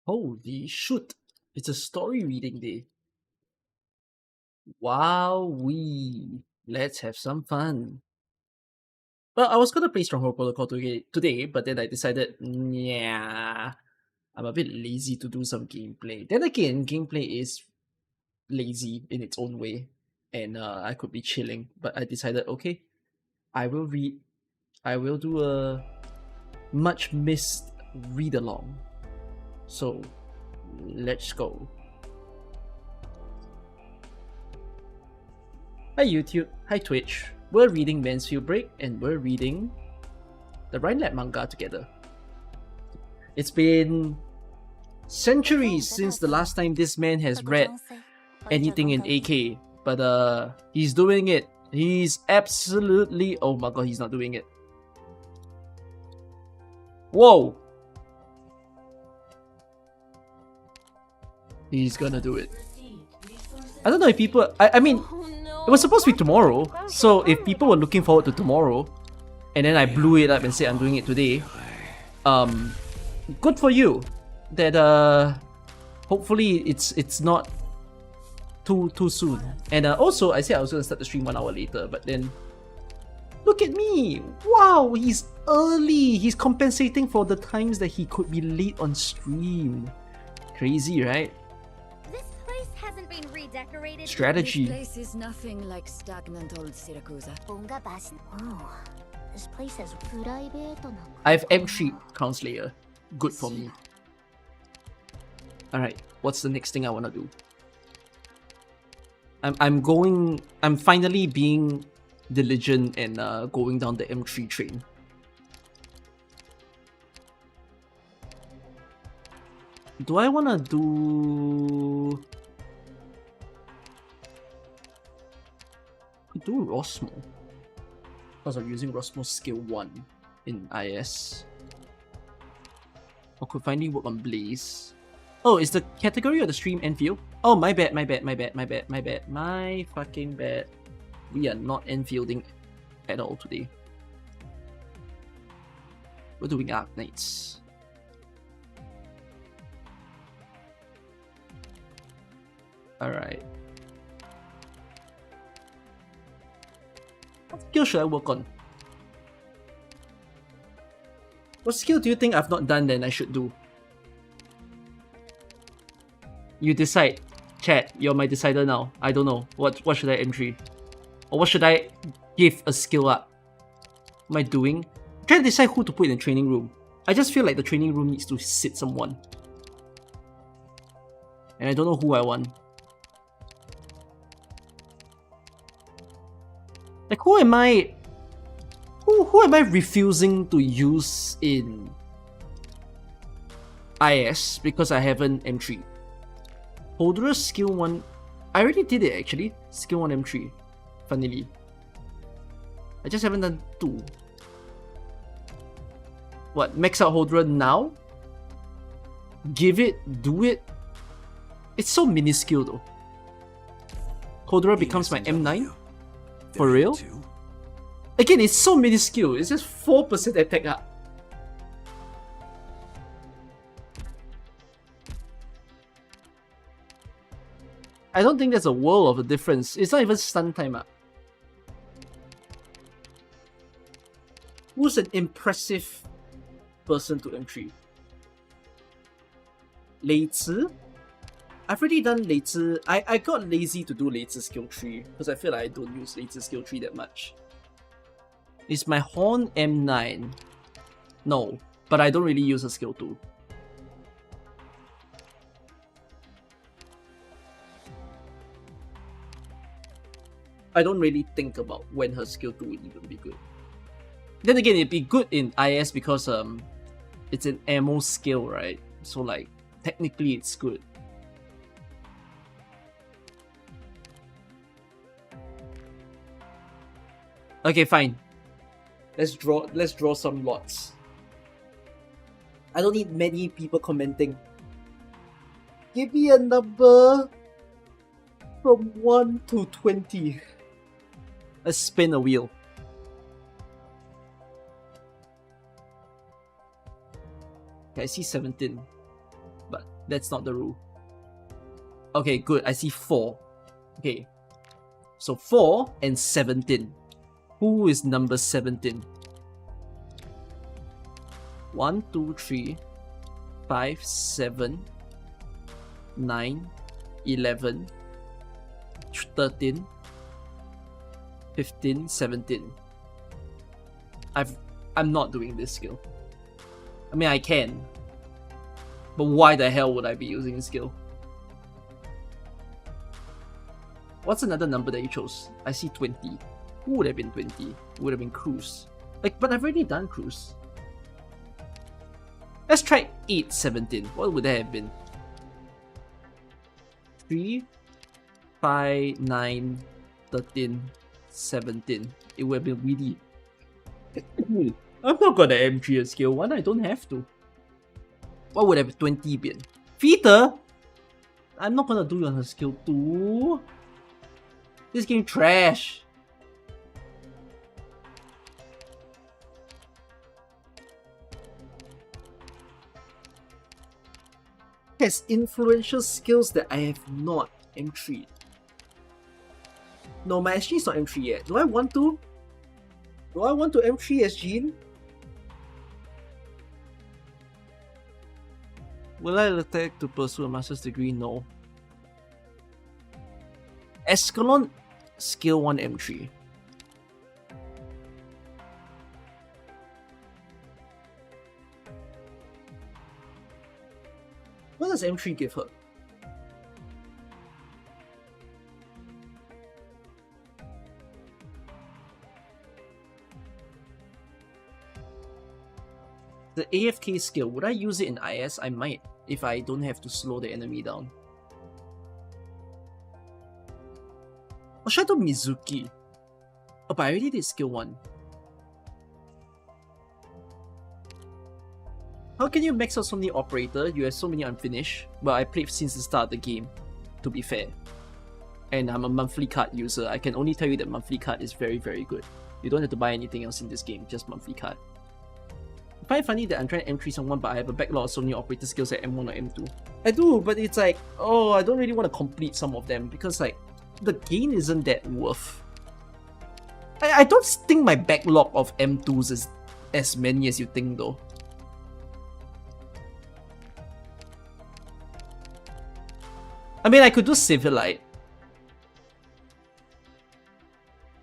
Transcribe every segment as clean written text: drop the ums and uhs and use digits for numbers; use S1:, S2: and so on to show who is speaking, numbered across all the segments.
S1: Holy shoot! It's a story reading day. Wowee! Let's have some fun. Well, I was gonna play Stronghold Protocol today, but then I decided, yeah, I'm a bit lazy to do some gameplay. Then again, gameplay is lazy in its own way, and I could be chilling. But I decided, okay, I will read. I will do a much missed read along. So, let's go. Hi YouTube, hi Twitch. We're reading Mansfield Break and we're reading the Rhine manga together. It's been centuries since the last time this man has read anything in AK, but he's doing it. He's absolutely, oh my god, he's not doing it. Whoa! He's gonna do it. I don't know if people, I mean, it was supposed to be tomorrow, so if people were looking forward to tomorrow, and then I blew it up and said I'm doing it today, good for you. That hopefully it's not too soon. And also I said I was gonna start the stream 1 hour later, but then look at me! Wow, he's early. He's compensating for the times that he could be late on stream. Crazy, right?
S2: Been redecorated.
S1: Strategy.
S3: This place is nothing like stagnant old Syracuse.
S2: Oh, this place has private.
S1: I have M3 Crown Slayer. Good for me. Alright, what's the next thing I wanna do? I'm finally being diligent and going down the M3 train. Do I wanna do Rosmo? Because I'm using Rosmo skill 1 in IS. Or could finally work on Blaze. Oh, is the category of the stream Enfield? Oh, my bad. My fucking bad. We are not Enfielding at all today. We're doing Arknights. Alright. What skill should I work on? What skill do you think I've not done then I should do? You decide. Chat, you're my decider now. I don't know. What should I entry? Or what should I give a skill up? What am I doing? I'm trying to decide who to put in the training room. I just feel like the training room needs to sit someone. And I don't know who I want. Like, who am I refusing to use in IS because I haven't M3? Holder's skill 1, I already did it actually. Skill 1 M3, funnily. I just haven't done 2. What, max out Holder now? Give it, do it? It's so minuscule though. Holder becomes my M9? For real? Again, it's so minuscule. It's just 4% attack up. I don't think there's a world of a difference. It's not even stun time up. Who's an impressive person to M3? Lei Zi? I've already done Lei Zi. I got lazy to do Lei Zi skill 3 because I feel like I don't use Lei Zi skill 3 that much. Is my Horn M9? No, but I don't really use a skill 2. I don't really think about when her skill 2 would even be good. Then again, it'd be good in IS because it's an ammo skill, right? So like, technically it's good. Okay, fine. Let's draw some lots. I don't need many people commenting. Give me a number from 1 to 20. Let's spin a wheel. Okay, I see 17. But That's not the rule. Okay, good. I see 4. Okay. So 4 and 17. Who is number 17? 1, 2, 3, 5, 7, 9, 11, 13, 15, 17. I'm not doing this skill. I mean, I can. But why the hell would I be using this skill? What's another number that you chose? I see 20. Who would have been 20? Would have been Cruz. Like, but I've already done Cruz. Let's try 8, 17. What would that have been? 3, 5, 9, 13, 17. It would have been really... I'm not gonna M3 a skill 1, I don't have to. What would have 20 been? Vita? I'm not gonna do it on a skill 2. This game trash. Has influential skills that I have not M3'd. No, my SG is not M3 yet. Do I want to? Do I want to M3 as Jean? Will I attack to pursue a master's degree? No. Escalon skill 1 M3. What does M3 give her? The AFK skill, would I use it in IS? I might, if I don't have to slow the enemy down. Or should I do Mizuki? Oh, but I already did skill 1. How can you max out so many operator? You have so many unfinished. Well, I played since the start of the game, to be fair. And I'm a monthly card user. I can only tell you that monthly card is very, very good. You don't have to buy anything else in this game, just monthly card. I find it funny that I'm trying to M3 someone, but I have a backlog of so many operator skills at M1 or M2. I do, but it's like, oh, I don't really want to complete some of them because like, the gain isn't that worth. I don't think my backlog of M2s is as many as you think though. I mean, I could do Civilite.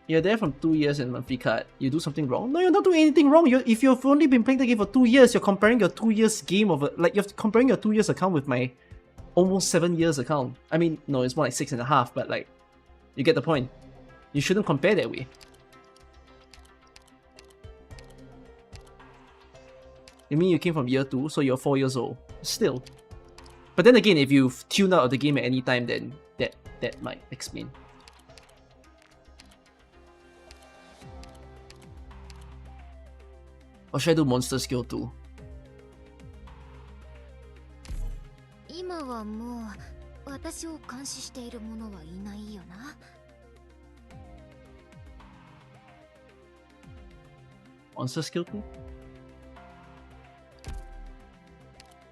S1: You're there from 2 years in monthly card. You do something wrong? No, you're not doing anything wrong. If you've only been playing the game for 2 years, you're comparing your 2 years game of like you're comparing your 2 years account with my almost 7 years account. I mean, no, it's more like 6.5, but like, you get the point. You shouldn't compare that way. You mean you came from year 2, so you're 4 years old. Still. But then again, if you've tuned out of the game at any time, then that might explain. Or should I do monster skill 2?
S2: 今はもう私を監視している者はいないよな。
S1: Monster skill 2?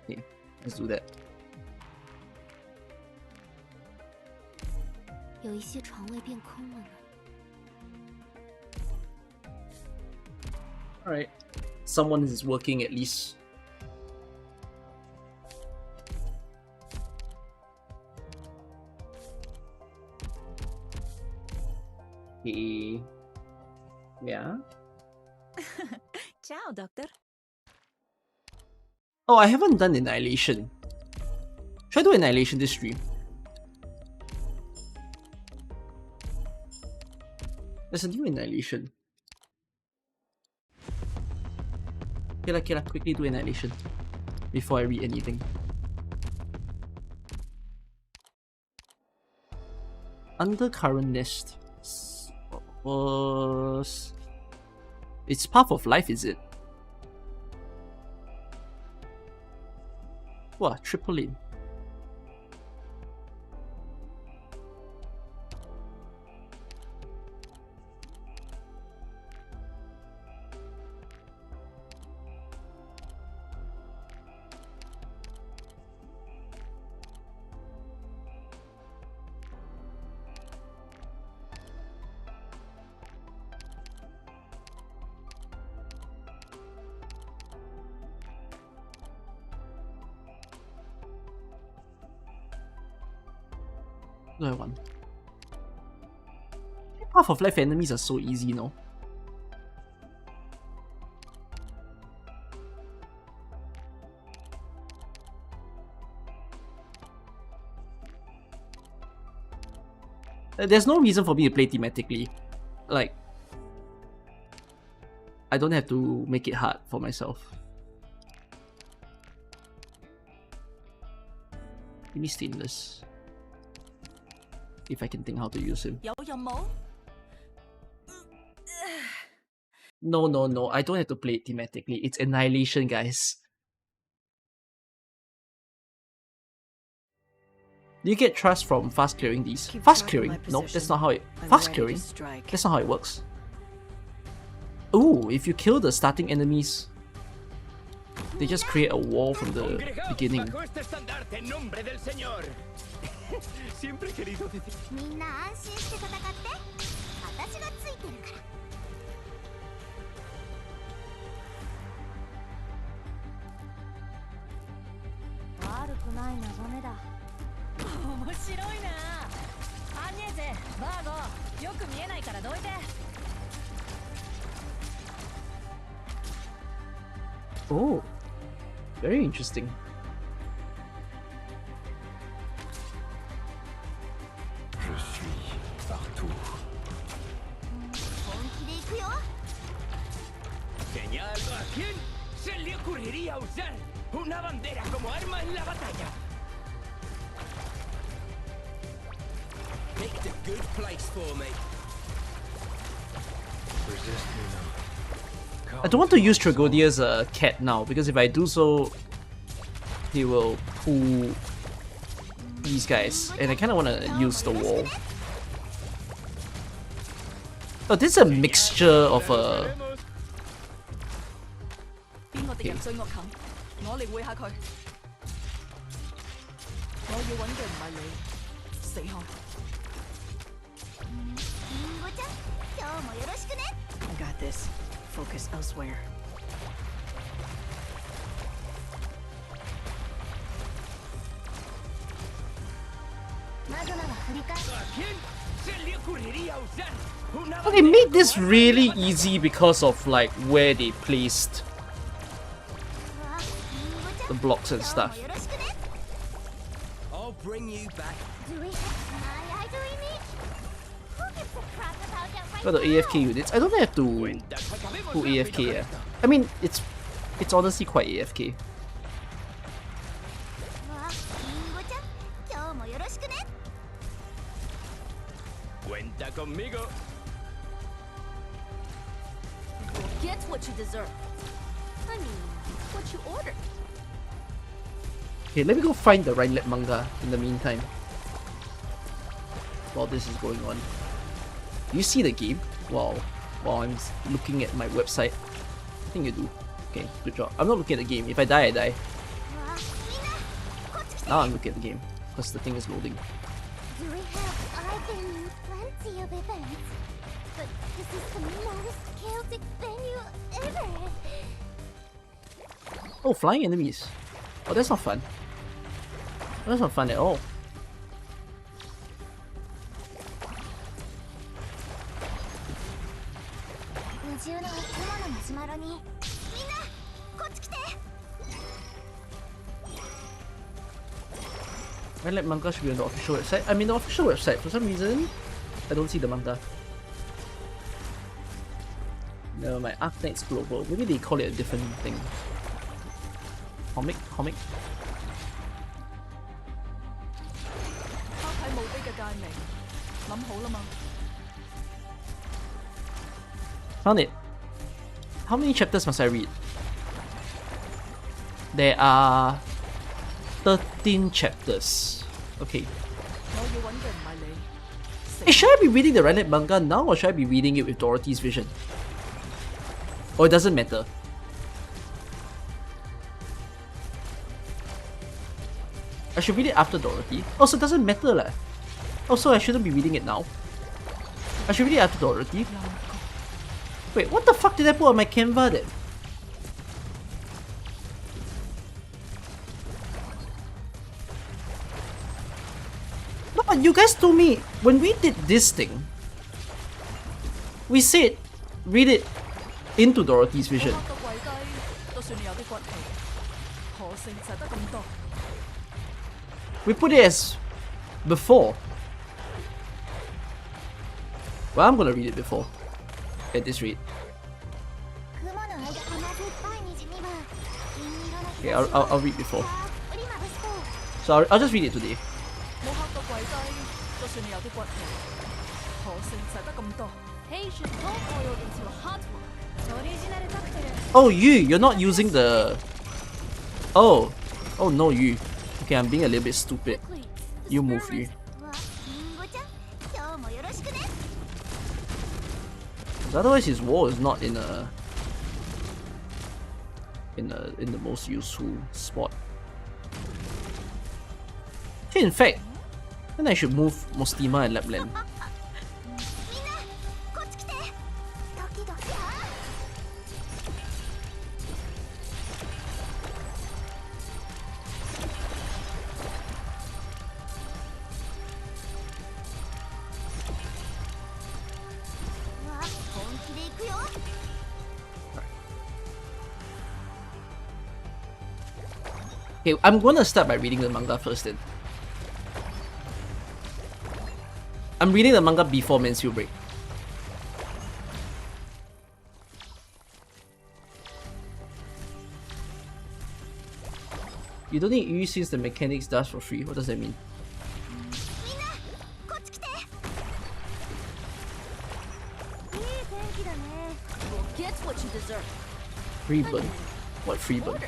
S1: Okay, let's do that.
S2: 有一些床位变空了呢。
S1: Alright. Someone is working at least. Okay. Yeah.
S3: Ciao, Doctor.
S1: Oh, I haven't done Annihilation. Should I do Annihilation this stream? There's a new Annihilation. Okay, quickly do Annihilation before I read anything. Undercurrent Nest was... It's Path of Life, is it? Wow, triple lane. No, I want. Half of life enemies are so easy, no? There's no reason for me to play thematically. Like, I don't have to make it hard for myself. Give me stainless. If I can think how to use him. No, I don't have to play it thematically. It's Annihilation, guys. Do you get trust from fast clearing these? Fast clearing? No, that's not how it... Fast clearing? That's not how it works. Ooh, if you kill the starting enemies, they just create a wall from the beginning. Oh, very interesting.
S4: Genial, ¿a quién se le ocurriría usar una bandera como arma en la batalla? Picked a good place for me. Resist me now.
S1: I don't want to use Tragodia's cat now, because if I do so, he will pull these guys, and I kind of want to use the wall. Oh, this is a mixture of a... Okay.
S3: I got this. Focus elsewhere.
S1: Okay, made this really easy because of like where they placed the blocks and stuff.
S4: I'll bring you back.
S1: Got the AFK units. I don't have to do AFK. Yeah. I mean, it's honestly quite AFK.
S4: Cuenta conmigo.
S2: Get what you deserve. I mean, what you ordered.
S1: Okay, let me go find the Rhine manga in the meantime, while this is going on. Do you see the game while I'm looking at my website? I think you do. Okay, good job. I'm not looking at the game. If I die, I die. Now I'm looking at the game because the thing is loading.
S2: I've been plenty of events, but this is the most chaotic venue ever.
S1: Oh, flying enemies. Oh, that's not fun. That's not fun at all. Rhine manga should be on the official website. I'm in the official website. For some reason, I don't see the manga. No, my Arknights Global. Maybe they call it a different thing. Comic? Found it. How many chapters must I read? There are 13 chapters. Okay. Hey, should I be reading the Rhine manga now, or should I be reading it with Dorothy's vision? Or it doesn't matter? I should read it after Dorothy. Also, it doesn't matter lah. Also, I shouldn't be reading it now. I should read it after Dorothy. Wait, what the fuck did I put on my Canva then? No, But you guys told me when we did this thing, we said read it into Dorothy's vision.
S3: 個跪低都算你有啲骨氣，可惜就得咁多。
S1: We put it as before. Well, I'm gonna read it before. At this rate.
S2: 雲の間甘酸っぱい虹には銀色の
S1: Okay,
S2: 日差し
S1: I'll read before.
S2: をたっぷりまぶすと
S1: So I'll just read it today.
S3: 冇黑到跪低都算你有啲骨氣，可惜就得咁多。
S2: Patient don't boil into a hot one. オリジナルカクテル
S1: Oh, you're not using the. Oh no, you. Okay, I'm being a little bit stupid. You move, you.
S2: わリンゴちゃん今日もよろしくね
S1: Otherwise, his wall is not in the most useful spot. Okay, in fact, then I should move Mostima and Lapland.
S2: みんなこっち来てドキドキわ本気で行くよ
S1: Okay, I'm gonna start by reading the manga first then. I'm reading the manga before Mansfield Break. You don't need Yu since the mechanics does for free. What does that mean?
S2: みんなこっち来ていい天気だね
S3: You'll get what you deserve.
S1: Free burn? What free burn?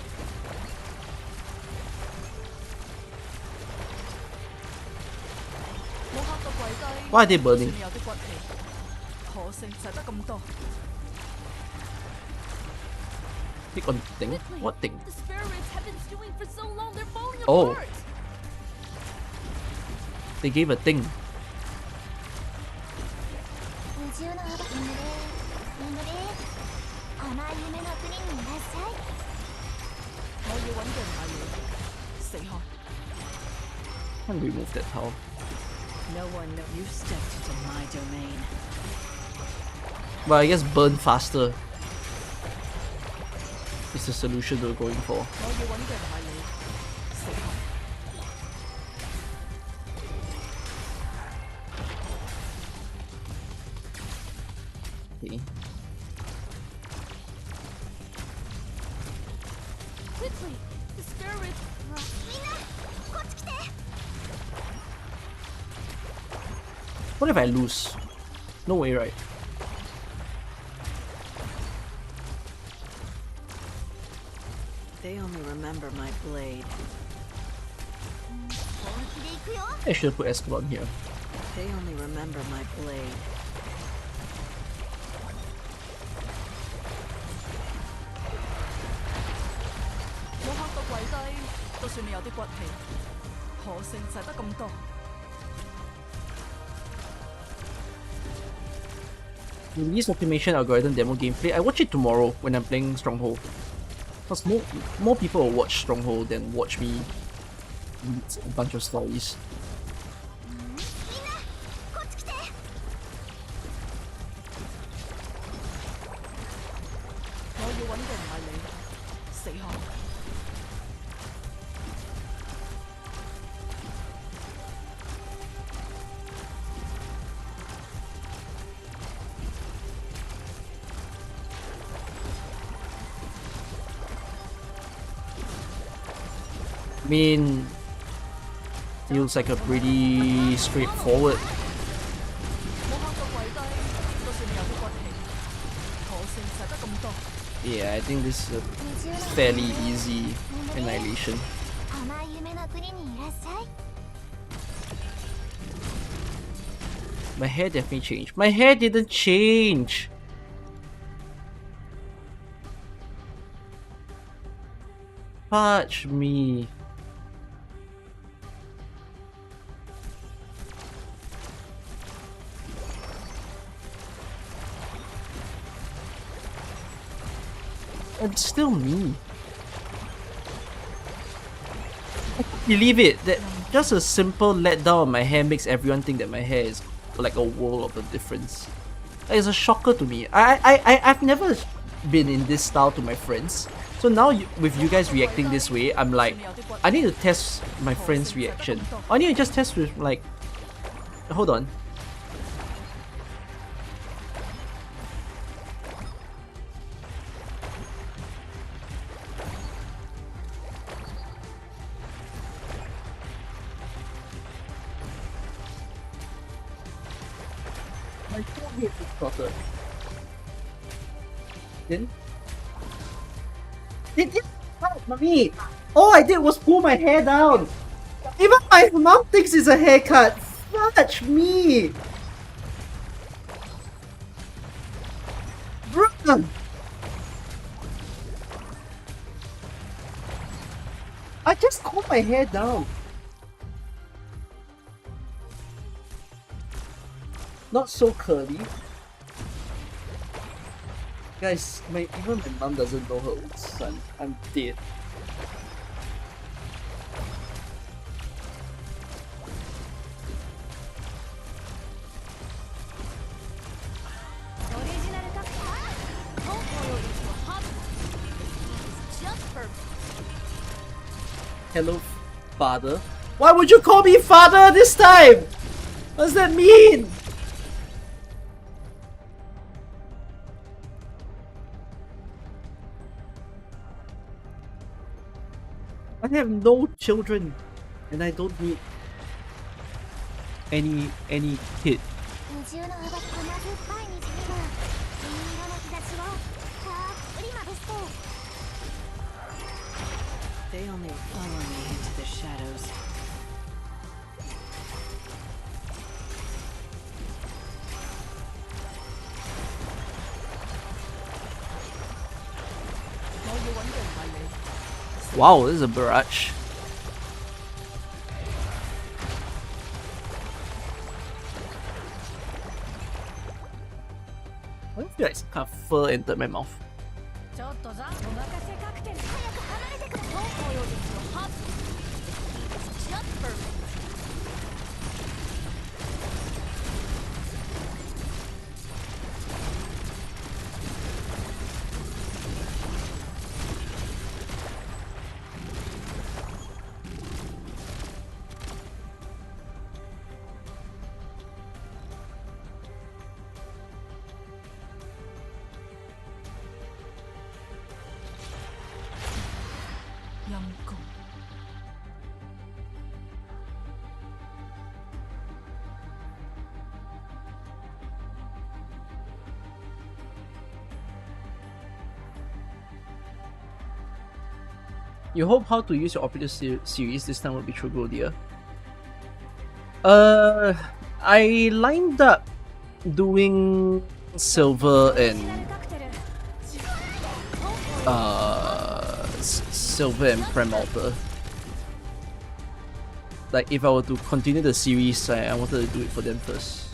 S3: 冇黑到跪低
S1: Why are they
S3: 都算
S1: burning?
S3: 你有啲骨氣，可惜就得咁多。
S1: Click on thing? What thing?
S3: The spirits have been stewing for so long, they're falling
S1: Oh.
S3: apart.
S1: They gave a thing.
S2: 宇宙の幅リンゴで甘い夢の国にいらっしゃい
S3: 我要揾個買嘢，死開！
S1: Can't remove that towel.
S3: No one know you stepped into my domain.
S1: But I guess burn faster is the solution we're going for.
S3: 我要揾個買嘢，死開！
S1: Okay.
S3: Quickly, the spirits.
S2: みんなこっち来て
S1: What if I lose? No way, right?
S3: They only remember my blade.
S2: 本気で行くよ
S1: I should have put Escalon here.
S3: They only remember my blade. 冇黑到跪低，都算你有啲骨氣，可惜就得咁多。
S1: Release optimization algorithm demo gameplay. I watch it tomorrow when I'm playing Stronghold. Because more people will watch Stronghold than watch me read a bunch of stories.
S2: みんなこっち来て
S3: 我要揾個唔係你，死開！
S1: I mean, feels like a pretty straightforward.
S3: 冇黑到跪低，都算你有啲骨氣，可惜就得咁多。
S1: Yeah, I think this is a
S2: 宇宙の
S1: fairly easy annihilation.
S2: 甘い夢の国にいらっしゃい
S1: My hair definitely changed. My hair didn't change. Touch me. It's still me. I can't believe it that just a simple letdown on my hair makes everyone think that my hair is like a world of a difference. It's a shocker to me. I've never been in this style to my friends. So now with you guys reacting this way, I'm like, I need to test my friends' reaction. I need to just test with like, hold on. My forehead is shorter. Didn't help, mommy. All I did was pull my hair down. Even my mom thinks it's a haircut. Fudge me. Bruh. I just combed my hair down. Not so curly. Guys, even my mom doesn't know her own son. I'm dead. Hello, father. Why would you call me father this time? What does that mean? I have no children, and I don't need any kid.
S2: 二重の甘酸っぱい虹には銀色の日差しをたっぷりまぶして
S5: They only follow me into the shadows.
S1: Wow, this is a barrage. I feel like kind of fur entered my mouth.
S3: ちょっとザお任せカクテル早く離れてくれ方向よりハッ Just perfect
S1: You hope how to use your operative series this time will be true, dear. I lined up doing silver and silver and prem altar. Like if I were to continue the series, I wanted to do it for them first.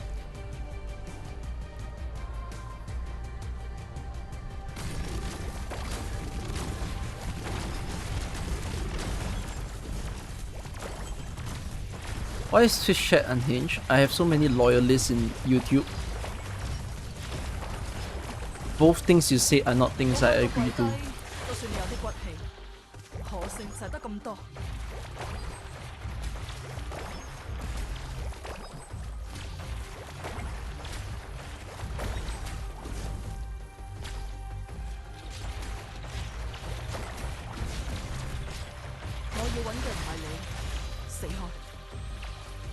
S1: Why is Twitch chat unhinged? I have so many loyalists in YouTube. Both things you say are not things I agree to.
S3: 都算你有啲骨氣，可惜實得咁多。我要揾嘅唔係你，死開！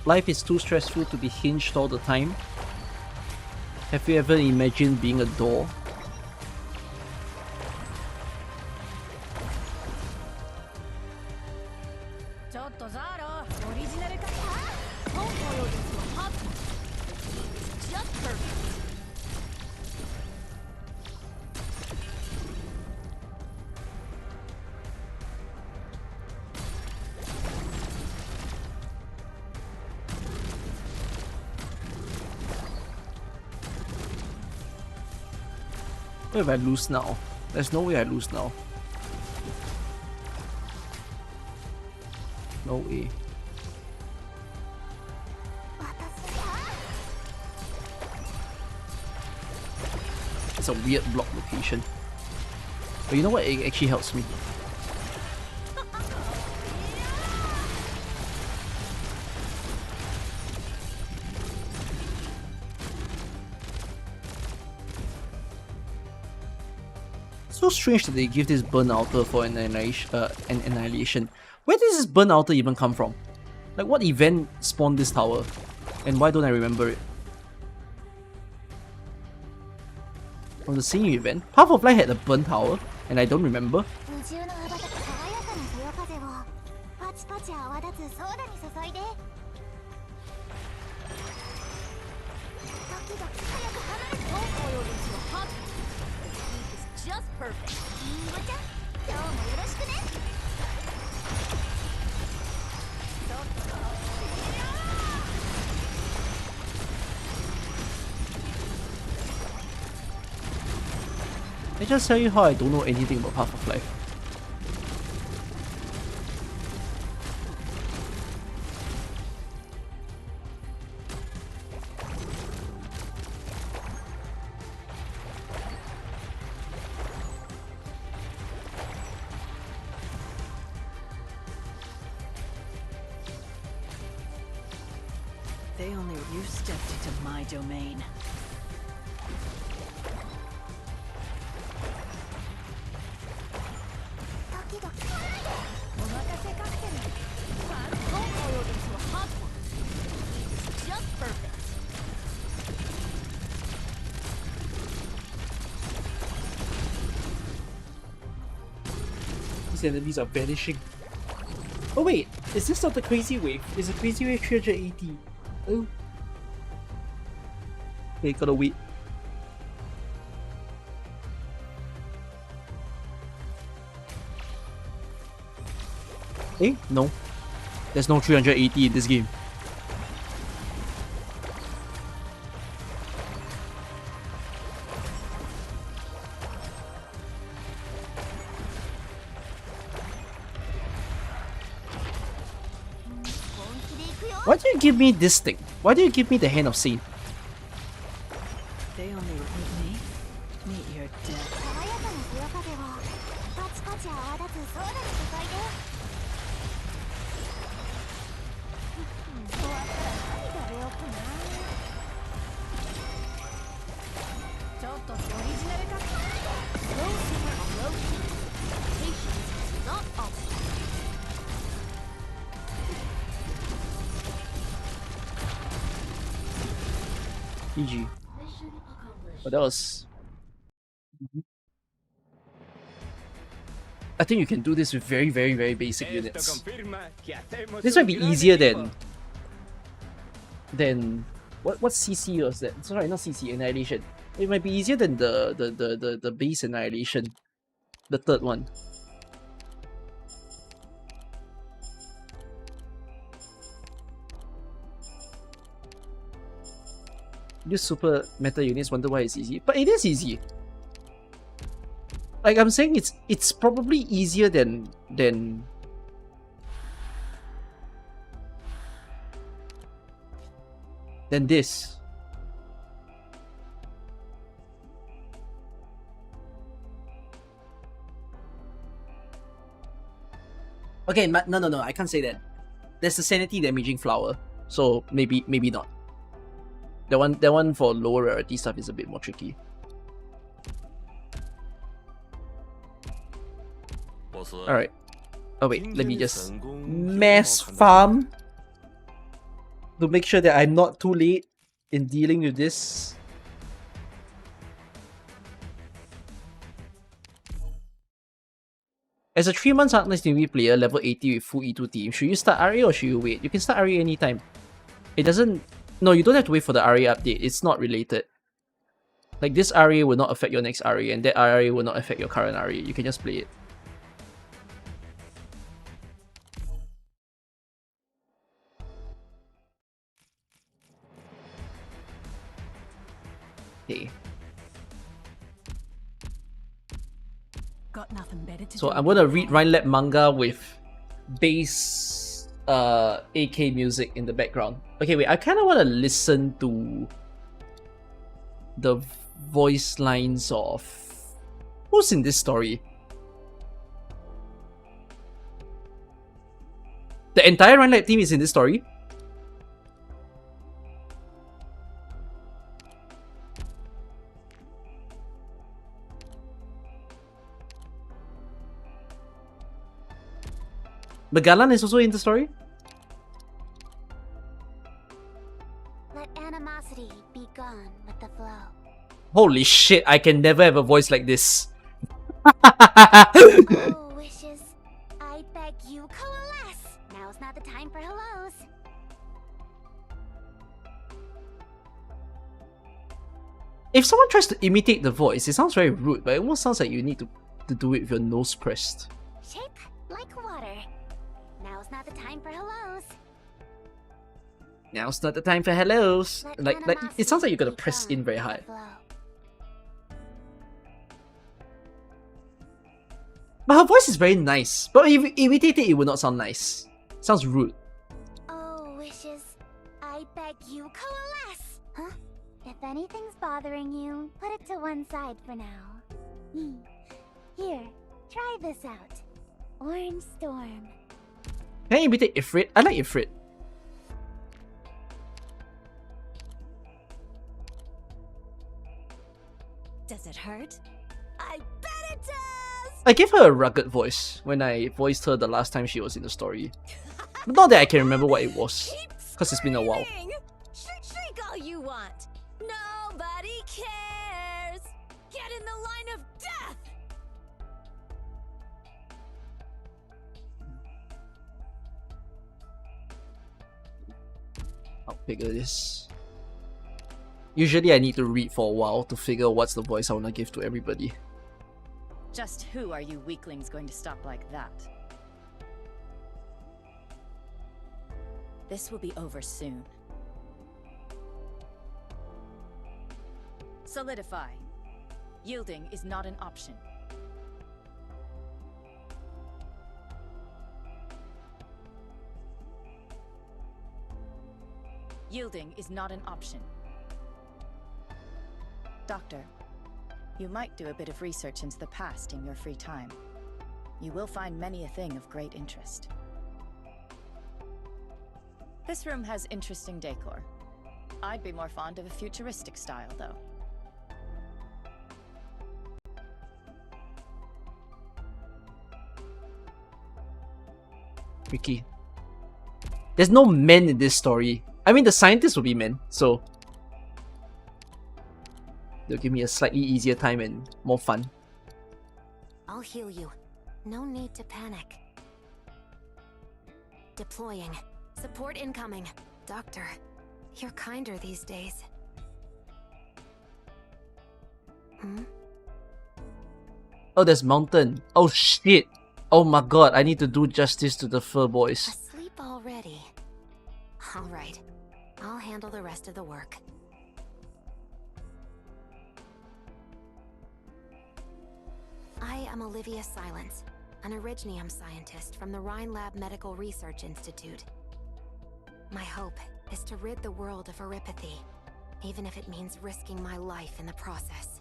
S1: Life is too stressful to be hinged all the time. Have you ever imagined being a door? What if I lose now? There's no way I lose now. No way. It's a weird block location. But you know what? It actually helps me. So strange that they give this burn altar for an annihilation. Where does this burn altar even come from? Like, what event spawned this tower? And why don't I remember it? From the same event? Half of Light had a burn tower, and I don't remember.
S2: 宇宙の羽ばたく爽やかなそよ風をパチパチ泡立つソーダに注いでドキドキ早く離れて
S3: Don't oil this your hot. Heat is just perfect.
S2: リンゴちゃん今日もよろしくね
S1: I just tell you how I don't know anything about Half of Life.
S5: They only you stepped into my domain.
S3: Don't oil this your hot one. Heat is just perfect.
S1: These enemies are vanishing. Oh wait, is this not the crazy wave? Is the crazy wave 380? Oh. Okay, gotta wait. Eh? No. There's no 380 in this game. Why do you give me this thing? Why do you give me the Hand of Saint?
S5: They only with me. Meet your death.
S2: 爽やかなそよ風をパチパチ泡立つソーダに注いで終わったら何食べようかな
S3: ちょっとオリジナルカップ Slow simmer on low heat. Patience is not optional.
S1: GG. But that was... I think you can do this with very basic
S4: Esto
S1: units.
S4: confirma que hacemos
S1: This
S4: un
S1: might be
S4: gran
S1: easier
S4: equipo.
S1: than what CC was that? Sorry, not CC, Annihilation. It might be easier than the base Annihilation. The third one. Use super meta units, wonder why it's easy. But it is easy. Like I'm saying, it's probably easier than this. Okay, no, I can't say that. There's a sanity damaging flower, so maybe not. That one for lower rarity stuff is a bit more tricky. Alright. Oh wait, let me just mass farm to make sure that I'm not too late in dealing with this. As a 3 months Arknights newbie player, level 80 with full E2 team, should you start RA or should you wait? You can start RA anytime. It doesn't... No, you don't have to wait for the RA update. It's not related. Like, this RA will not affect your next RA, and that RA will not affect your current RA. You can just play it. Okay.
S5: Got nothing better to
S1: So
S5: do.
S1: I'm gonna read Rhine manga with bass AK music in the background. Okay, wait, I kinda wanna listen to the voice lines of... Who's in this story? The entire Rhine team is in this story? Magalan is also in the story?
S2: Let animosity be gone with the flow.
S1: Holy shit, I can never have a voice like this.
S2: Oh, wishes, I beg you, coalesce. Now's not the time for hellos.
S1: If someone tries to imitate the voice, it sounds very rude, but it almost sounds like you need to do it with your nose pressed.
S2: Shape like water. Now's not the time for hellos.
S1: Now's not the time for hellos.
S2: Let
S1: Like it sounds like you're gonna
S2: animosity
S1: press
S2: be
S1: in very
S2: gone
S1: hard.
S2: with the flow.
S1: But her voice is very nice. But if you imitate it, it would not sound nice. Sounds rude.
S2: Oh, wishes, I beg you, coalesce. Huh? If anything's bothering you, put it to one side for now. Here, try this out. Orange Storm.
S1: Can I imitate Ifrit? I like Ifrit.
S3: Does it hurt? I bet it does!
S1: I gave her a rugged voice when I voiced her the last time she was in the story. But not that I can remember what it was, because it's been a while.
S3: Screaming! Shriek all you want! Nobody cares! Get in the line of death!
S1: I'll figure this. Usually I need to read for a while to figure what's the voice I want to give to everybody.
S5: Just who are you weaklings going to stop like that? This will be over soon. Solidify. Yielding is not an option. Yielding is not an option. Doctor, you might do a bit of research into the past in your free time. You will find many a thing of great interest. This room has interesting decor. I'd be more fond of a futuristic style, though.
S1: Ricky. There's no men in this story. I mean, the scientists will be men, so they'll give me a slightly easier time and more fun.
S2: I'll heal you. No need to panic. Deploying. Support incoming. Doctor, you're kinder these days.
S1: Oh, there's Mountain. Oh shit. Oh my god, I need to do justice to the fur boys.
S2: Asleep already. Alright. I'll handle the rest of the work. I am Olivia Silence, an Orignium scientist from the Rhine Lab Medical Research Institute. My hope is to rid the world of oripathy, even if it means risking my life in the process.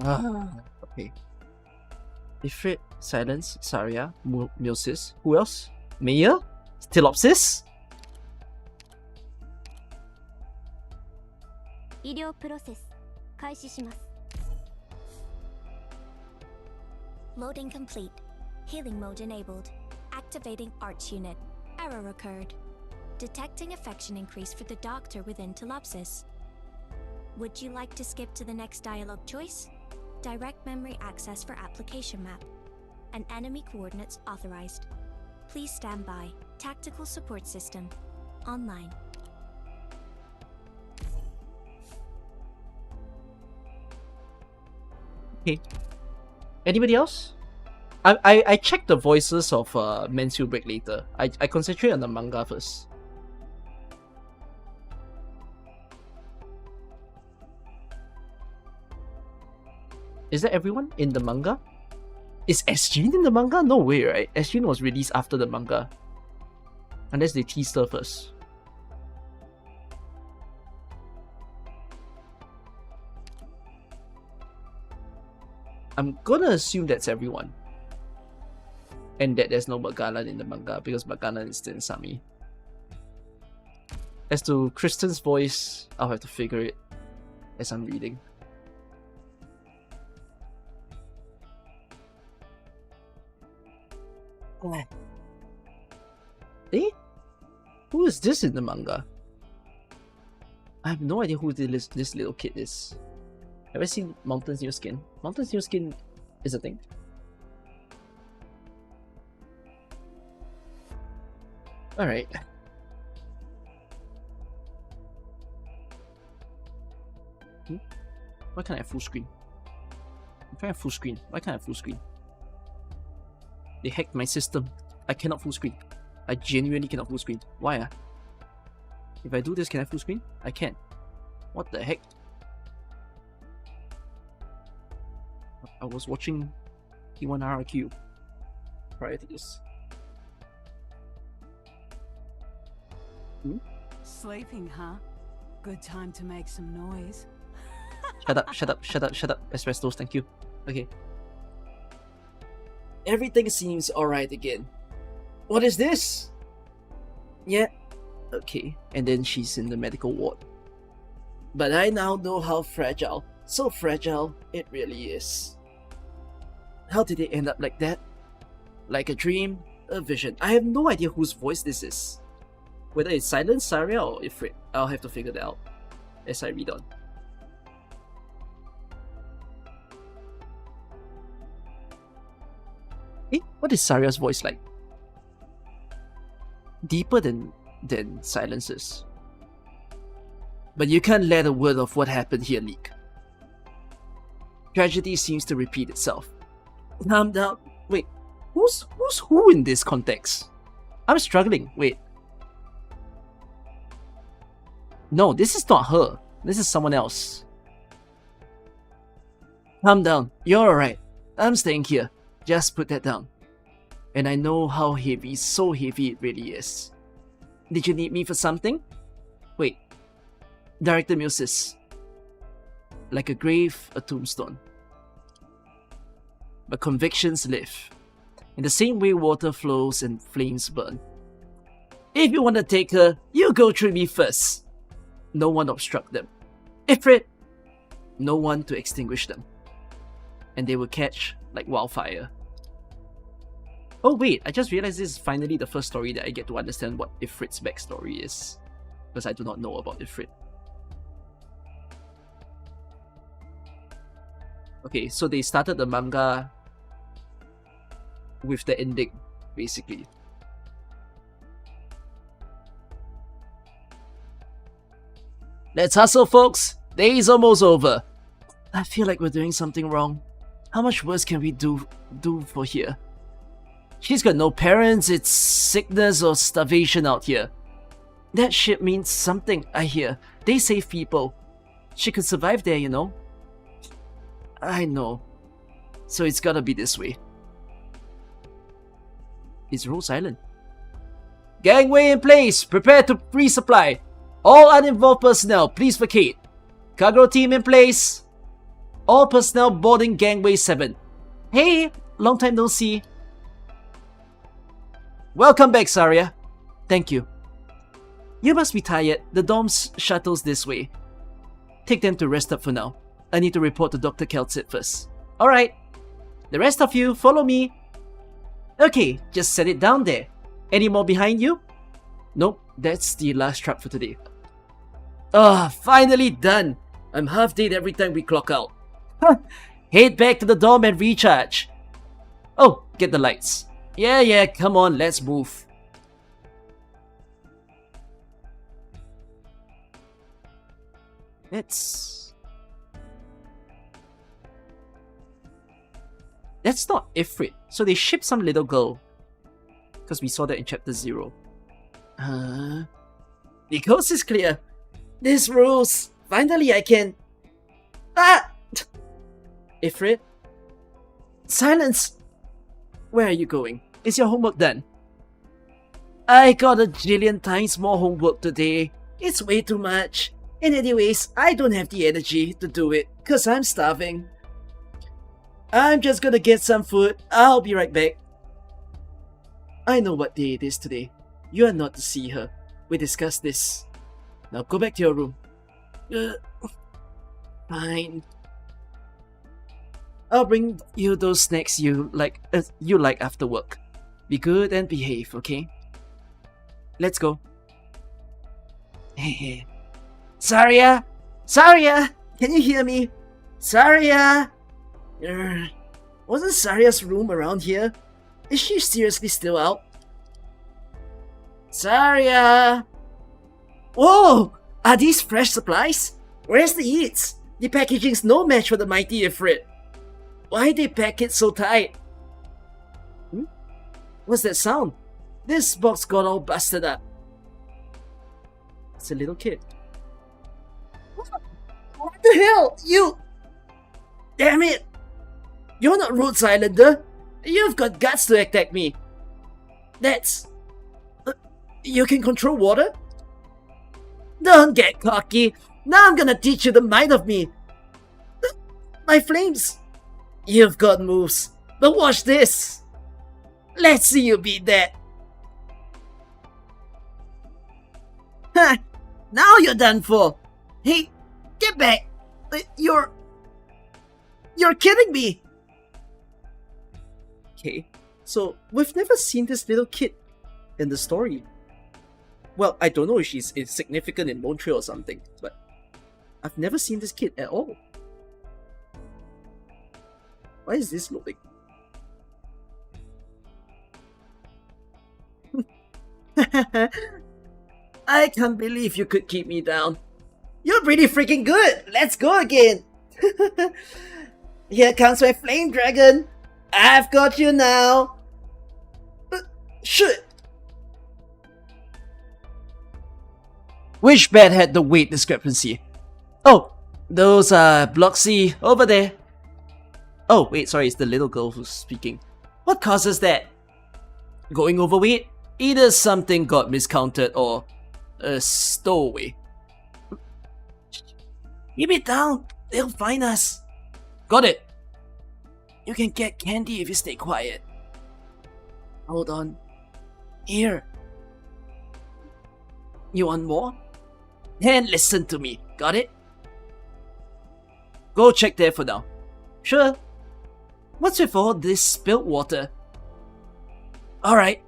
S1: Okay. Ifrit, Silence, Saria, Milsis. Who else? Maya? Stilopsis?
S2: 医療プロセス開始します。
S3: Loading complete. Healing mode enabled. Activating Arch Unit. Error occurred. Detecting affection increase for the doctor within Telopsis. Would you like to skip to the next dialogue choice? Direct memory access for application map. And enemy coordinates authorized. Please stand by. Tactical support system. Online.
S1: Okay. Anybody else? I checked the voices of Men's Break later. I concentrate on the manga first. Is that everyone in the manga? Is Esjin in the manga? No way, right? Esjin was released after the manga. Unless they teased her first. I'm gonna assume that's everyone. And that there's no Magalan in the manga because Magalan is still in Sami. As to Kristen's voice, I'll have to figure it as I'm reading. Eh? Who is this in the manga? I have no idea who this little kid is. Have I seen Mountain's New Skin? Mountain's New Skin is a thing. Alright. Why can't I have full screen? I'm trying to full screen. Why can't I have full screen? They hacked my system. I cannot full screen. I genuinely cannot full screen. Why? If I do this, can I full screen? I can. What the heck? I was watching T1 RRQ prior to this.
S6: Sleeping, huh? Good time to make some noise.
S1: Shut up, shut up, shut up, shut up. Espressos, thank you. Okay. Everything seems alright again. What is this? Yeah. Okay. And then she's in the medical ward. But I now know how fragile, so fragile it really is. How did it end up like that? Like a dream, a vision. I have no idea whose voice this is. Whether it's Silence, Saria, or Ifrit. I'll have to figure that out as I read on. Eh? What is Saria's voice like? Deeper than Silence's. But you can't let a word of what happened here leak. Tragedy seems to repeat itself. Calm down. Wait, who's who in this context? I'm struggling. Wait. No, this is not her. This is someone else. Calm down. You're alright. I'm staying here. Just put that down. And I know how heavy, so heavy it really is. Did you need me for something? Wait. Director Muses. Like a grave, a tombstone. But convictions live. In the same way water flows and flames burn. If you want to take her, you go through me first. No one obstruct them. Ifrit, no one to extinguish them. And they will catch like wildfire. Oh wait, I just realized this is finally the first story that I get to understand what Ifrit's backstory is. Because I do not know about Ifrit. Okay, so they started the manga with the ending, basically. Let's hustle, folks! Day is almost over. I feel like we're doing something wrong. How much worse can we do for here? She's got no parents, it's sickness or starvation out here. That shit means something, I hear. They save people. She could survive there, you know? I know. So it's gotta be this way. Is Rose silent? Gangway in place! Prepare to resupply! All uninvolved personnel, please vacate. Cargo team in place. All personnel boarding Gangway 7. Hey, long time no see. Welcome back, Saria. Thank you. You must be tired. The dorm's shuttle's this way. Take them to rest up for now. I need to report to Dr. Keltsit first. Alright. The rest of you, follow me. Okay, just set it down there. Any more behind you? Nope, that's the last truck for today. Ah, finally done. I'm half dead every time we clock out. Head back to the dorm and recharge. Oh, get the lights. Yeah, come on, let's move. That's not Ifrit. So they shipped some little girl. Because we saw that in chapter 0. The coast is clear. This rules. Finally I can... Ah! Ifrit? Silence! Where are you going? Is your homework done? I got a jillion times more homework today. It's way too much. And anyways, I don't have the energy to do it, cause I'm starving. I'm just gonna get some food. I'll be right back. I know what day it is today. You are not to see her. We discussed this. Now go back to your room. Fine. I'll bring you those snacks you like after work. Be good and behave, okay? Let's go. Saria! Saria! Can you hear me? Saria! Wasn't Saria's room around here? Is she seriously still out? Saria! Whoa! Are these fresh supplies? Where's the eats? The packaging's no match for the mighty Ifrit. Why they pack it so tight? What's that sound? This box got all busted up. It's a little kid. What the hell? You... Damn it! You're not Rhodes Islander. You've got guts to attack me. That's... you can control water? Don't get cocky. Now I'm gonna teach you the might of me. My flames. You've got moves. But watch this. Let's see you beat that. Ha! Now you're done for. Hey, get back. You're kidding me. Okay, so we've never seen this little kid in the story. Well, I don't know if she's insignificant in Montreal or something, but I've never seen this kid at all. Why is this loading? I can't believe you could keep me down. You're pretty freaking good. Let's go again. Here comes my flame dragon. I've got you now. Shit. Which bed had the weight discrepancy? Oh, those are Bloxy over there. Oh, wait, sorry, it's the little girl who's speaking. What causes that? Going overweight? Either something got miscounted or a stowaway. Keep it down. They'll find us. Got it. You can get candy if you stay quiet. Hold on. Here. You want more? Then listen to me. Got it? Go check there for now. Sure. What's with all this spilled water? Alright.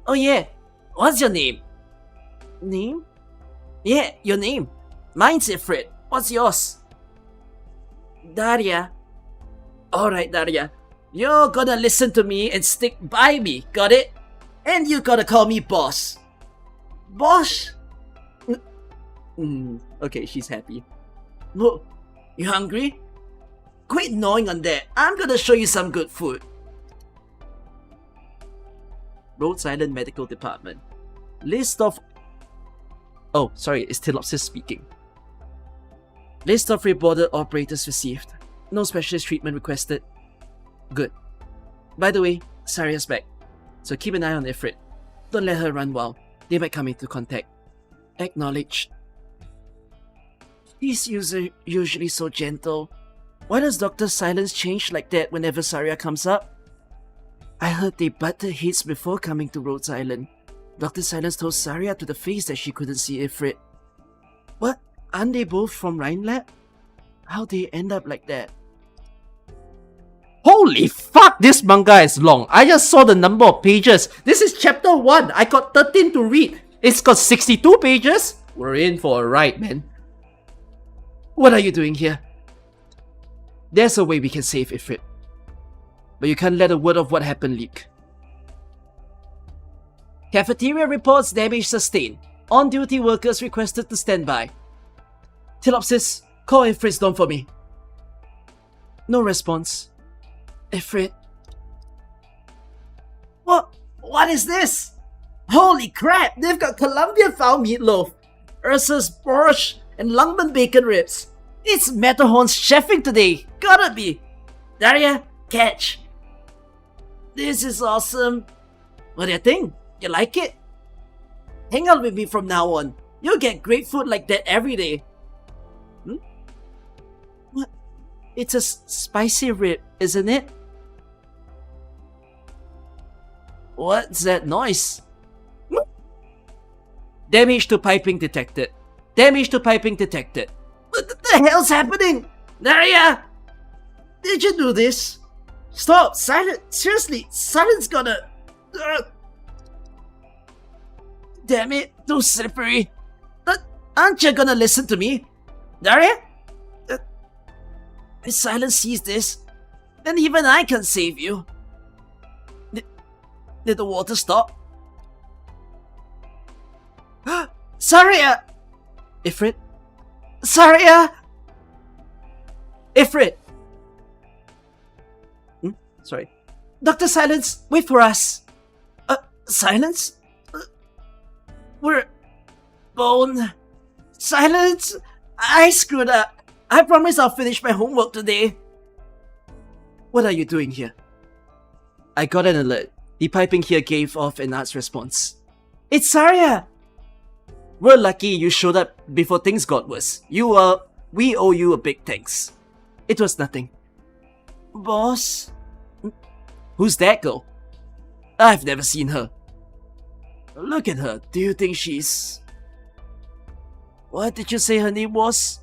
S1: Oh yeah. What's your name? Name? Yeah, your name. Mine's Ifrit. What's yours? Daria. Alright, Daria. You're gonna listen to me and stick by me, got it? And you gotta call me boss. Boss? Okay, she's happy. Whoa, you hungry? Quit gnawing on that. I'm gonna show you some good food. Rhodes Island Medical Department. List of... Oh, sorry, it's Tilopsis speaking. List of reported operators received. No specialist treatment requested. Good. By the way, Saria's back. So keep an eye on Ifrit. Don't let her run wild. They might come into contact. Acknowledged. He's usually so gentle. Why does Dr. Silence change like that whenever Saria comes up? I heard they butted heads before coming to Rhodes Island. Dr. Silence told Saria to the face that she couldn't see Ifrit. What? Aren't they both from Rhine Lab? How'd they end up like that? Holy fuck, this manga is long. I just saw the number of pages. This is chapter 1. I got 13 to read. It's got 62 pages? We're in for a ride, man. What are you doing here? There's a way we can save Ifrit. But you can't let a word of what happened leak. Cafeteria reports damage sustained. On-duty workers requested to stand by. Tilopsis, call Ifrit's dome for me. No response. Ifrit. What is this? Holy crap, they've got Colombian foul meatloaf, Ursa's borscht, and Lungman bacon ribs. It's Matterhorn's chefing today. Gotta be. Daria, catch. This is awesome. What do you think? You like it? Hang out with me from now on. You'll get great food like that every day. It's a spicy rib, isn't it? What's that noise? Damage to piping detected. Damage to piping detected. What the hell's happening? Daria! Did you do this? Stop! Silent! Seriously, Silent's gonna... Damn it, too slippery. Aren't you gonna listen to me? Daria? If Silent sees this, then even I can save you. Did the water stop? Saria! Ifrit? Saria! Ifrit! Sorry. Dr. Silence, wait for us! Silence? We're... Bone... Silence! I screwed up! I promise I'll finish my homework today! What are you doing here? I got an alert. The piping here gave off an art's response. It's Saria! We're lucky you showed up before things got worse. We owe you a big thanks. It was nothing. Boss? Who's that girl? I've never seen her. Look at her. Do you think she's... What did you say her name was?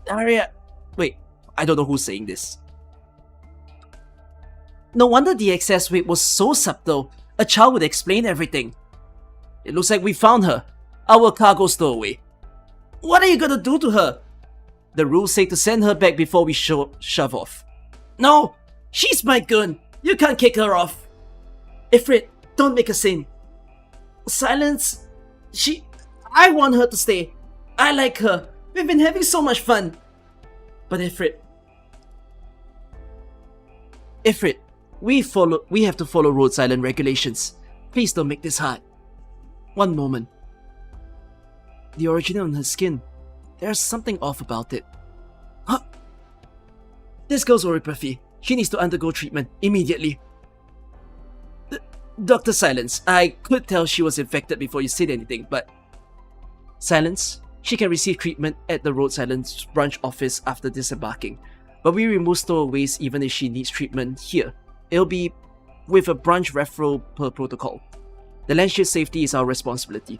S1: Daria... Wait, I don't know who's saying this. No wonder the excess weight was so subtle. A child would explain everything. It looks like we found her. Our cargo stowaway. What are you gonna do to her? The rules say to send her back before we shove off. No! She's my gun! You can't kick her off! Ifrit, don't make a scene. Silence. I want her to stay. I like her. We've been having so much fun. But Ifrit, we have to follow Rhode Island regulations. Please don't make this hard. One moment. The origin on her skin. There's something off about it. Huh? This girl's oropathy. She needs to undergo treatment immediately. Dr. Silence, I could tell she was infected before you said anything, but... Silence, she can receive treatment at the Rhode Island branch office after disembarking, but we remove stowaways even if she needs treatment here. It'll be with a branch referral per protocol. The landship safety is our responsibility.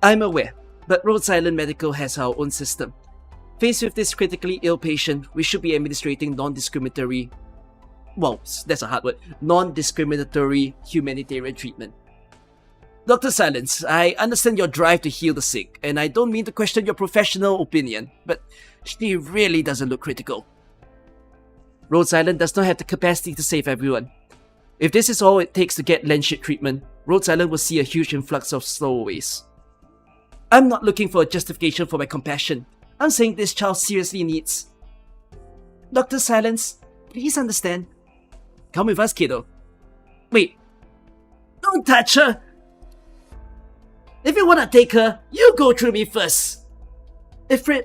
S1: I'm aware, but Rhode Island Medical has our own system. Faced with this critically ill patient, we should be administrating non-discriminatory... Well, that's a hard word. Non-discriminatory humanitarian treatment. Dr. Silence, I understand your drive to heal the sick, and I don't mean to question your professional opinion, but she really doesn't look critical. Rhode Island does not have the capacity to save everyone. If this is all it takes to get landship treatment, Rhode Island will see a huge influx of stowaways. I'm not looking for a justification for my compassion. I'm saying this child seriously needs... Dr. Silence, please understand. Come with us, kiddo. Wait. Don't touch her! If you wanna take her, you go through me first. Ifrit.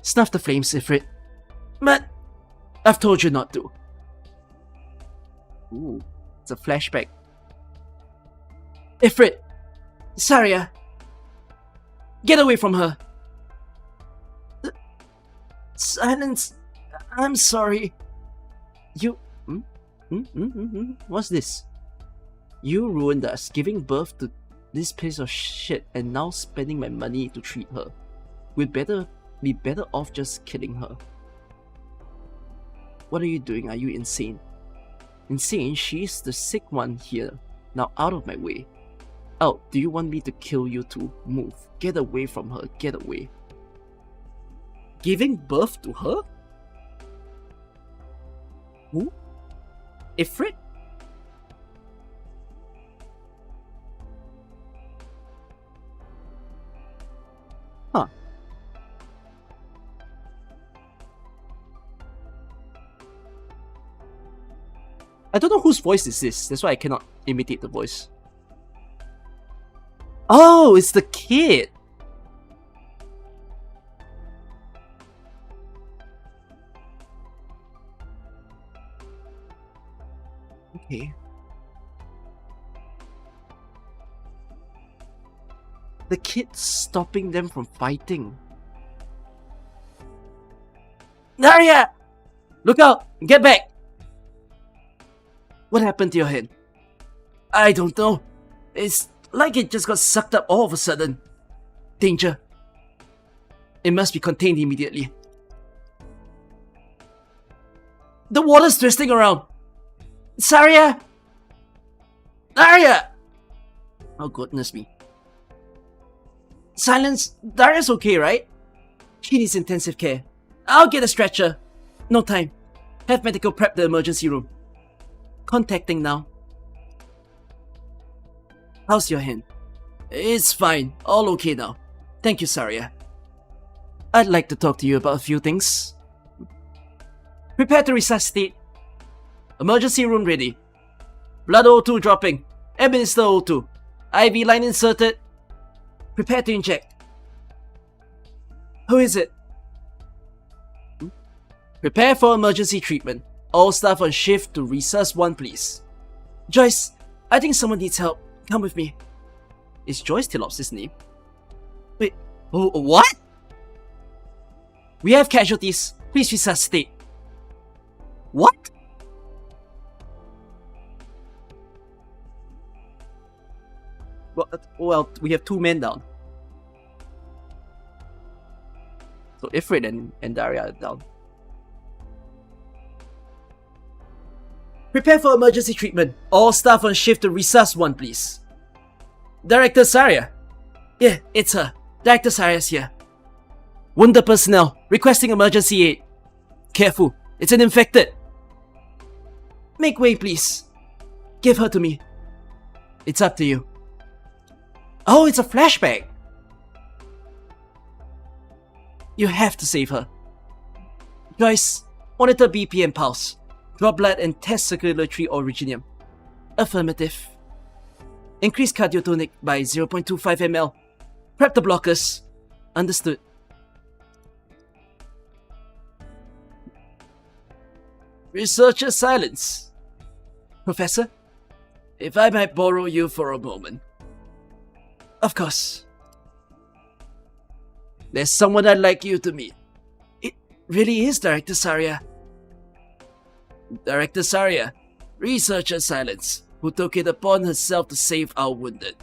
S1: Snuff the flames, Ifrit. But I've told you not to. Ooh, it's a flashback. Ifrit. Saria. Get away from her. Silence. I'm sorry. You... What's this? You ruined us, giving birth to this piece of shit and now spending my money to treat her. We'd be better off just killing her. What are you doing? Are you insane? Insane? She's the sick one here. Now out of my way. Out. Do you want me to kill you too? Move. Get away from her. Get away. Giving birth to her? Who? Ifrit? Huh. I don't know whose voice is this. That's why I cannot imitate the voice. Oh, it's the kid. Okay. The kid stopping them from fighting. Daria! Look out! Get back! What happened to your hand? I don't know. It's like it just got sucked up all of a sudden. Danger. It must be contained immediately. The water's twisting around. Saria! Daria! Oh goodness me. Silence, Daria's okay, right? She needs intensive care. I'll get a stretcher. No time. Have medical prep the emergency room. Contacting now. How's your hand? It's fine. All okay now. Thank you, Saria. I'd like to talk to you about a few things. Prepare to resuscitate. Emergency room ready. Blood O2 dropping. Administer O2. IV line inserted. Prepare to inject. Who is it? Prepare for emergency treatment. All staff on shift to resus 1, please. Joyce, I think someone needs help. Come with me. Is Joyce Tilop's name? Wait, what? We have casualties. Please resuscitate. What? Well, we have 2 men down. So Ifrit and Daria are down. Prepare for emergency treatment. All staff on shift to resus 1, please. Director Saria. Yeah, it's her. Director Saria's here. Wounded personnel requesting emergency aid. Careful, it's an infected. Make way, please. Give her to me. It's up to you. Oh, it's a flashback. You have to save her. Joyce, monitor BP and pulse. Draw blood and test circulatory originium. Affirmative. Increase cardiotonic by 0.25 ml. Prep the blockers. Understood. Researcher Silence. Professor, if I might borrow you for a moment. Of course. There's someone I'd like you to meet. It really is Director Saria. Director Saria, Researcher Silence, who took it upon herself to save our wounded.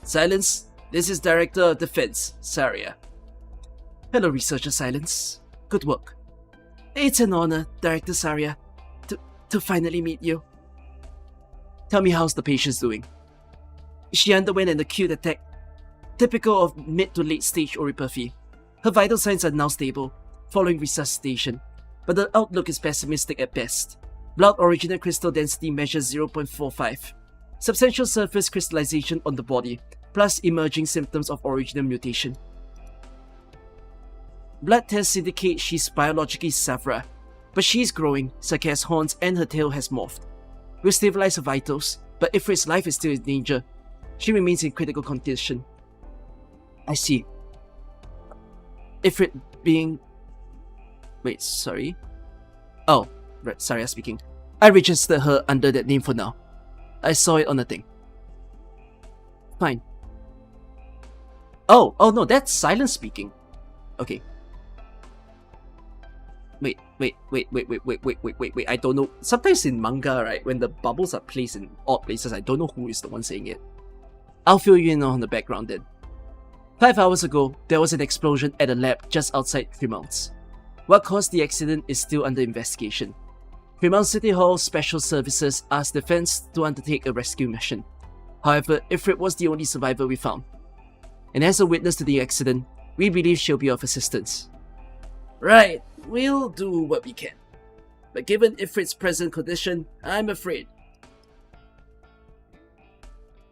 S1: Silence, this is Director of Defense, Saria. Hello, Researcher Silence. Good work. It's an honor, Director Saria, to finally meet you. Tell me how's the patient doing. She underwent an acute attack, typical of mid to late stage oripathy. Her vital signs are now stable, following resuscitation, but the outlook is pessimistic at best. Blood original crystal density measures 0.45. Substantial surface crystallization on the body, plus emerging symptoms of original mutation. Blood tests indicate she's biologically Savra, but she's growing, such as horns, and her tail has morphed. We'll stabilize her vitals, but Ifrit's life is still in danger. She remains in critical condition. I see. Ifrit being... Wait, sorry? Oh, right, Saria speaking. I registered her under that name for now. I saw it on the thing. Fine. Oh no, that's Silence speaking. Okay. Wait, I don't know. Sometimes in manga, right, when the bubbles are placed in odd places, I don't know who is the one saying it. I'll fill you in on the background then. 5 hours ago, there was an explosion at a lab just outside Tremounts. What caused the accident is still under investigation. Fremont City Hall Special Services asked defense to undertake a rescue mission. However, Ifrit was the only survivor we found. And as a witness to the accident, we believe she'll be of assistance. Right, we'll do what we can. But given Ifrit's present condition, I'm afraid.